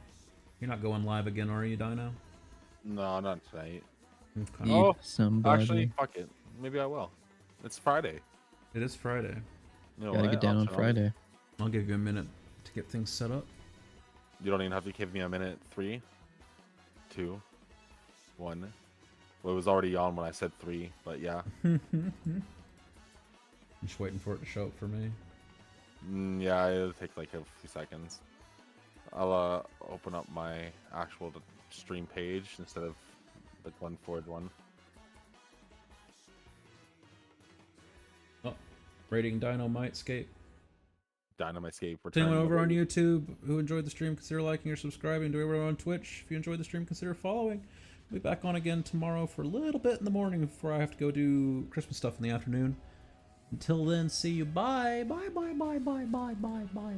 You're not going live again, are you, Dino? No, not tonight. Okay. Oh, somebody. actually, fuck it. Maybe I will. It's Friday. It is Friday. You know Gotta what? get down I'll on turn Friday. I'll give you a minute to get things set up. You don't even have to give me a minute. 3, 2, 1. Well, it was already on when I said 3, but yeah. I'm just waiting for it to show up for me. Yeah, it'll take like a few seconds. I'll open up my actual stream page instead of the one one. Oh, rating Dynamite-scape. Dynamite-scape. To anyone over on YouTube who enjoyed the stream, consider liking or subscribing. To everyone on Twitch, if you enjoyed the stream, consider following. We'll be back on again tomorrow for a little bit in the morning before I have to go do Christmas stuff in the afternoon. Until then, see you. Bye. Bye, bye, bye, bye, bye, bye, bye.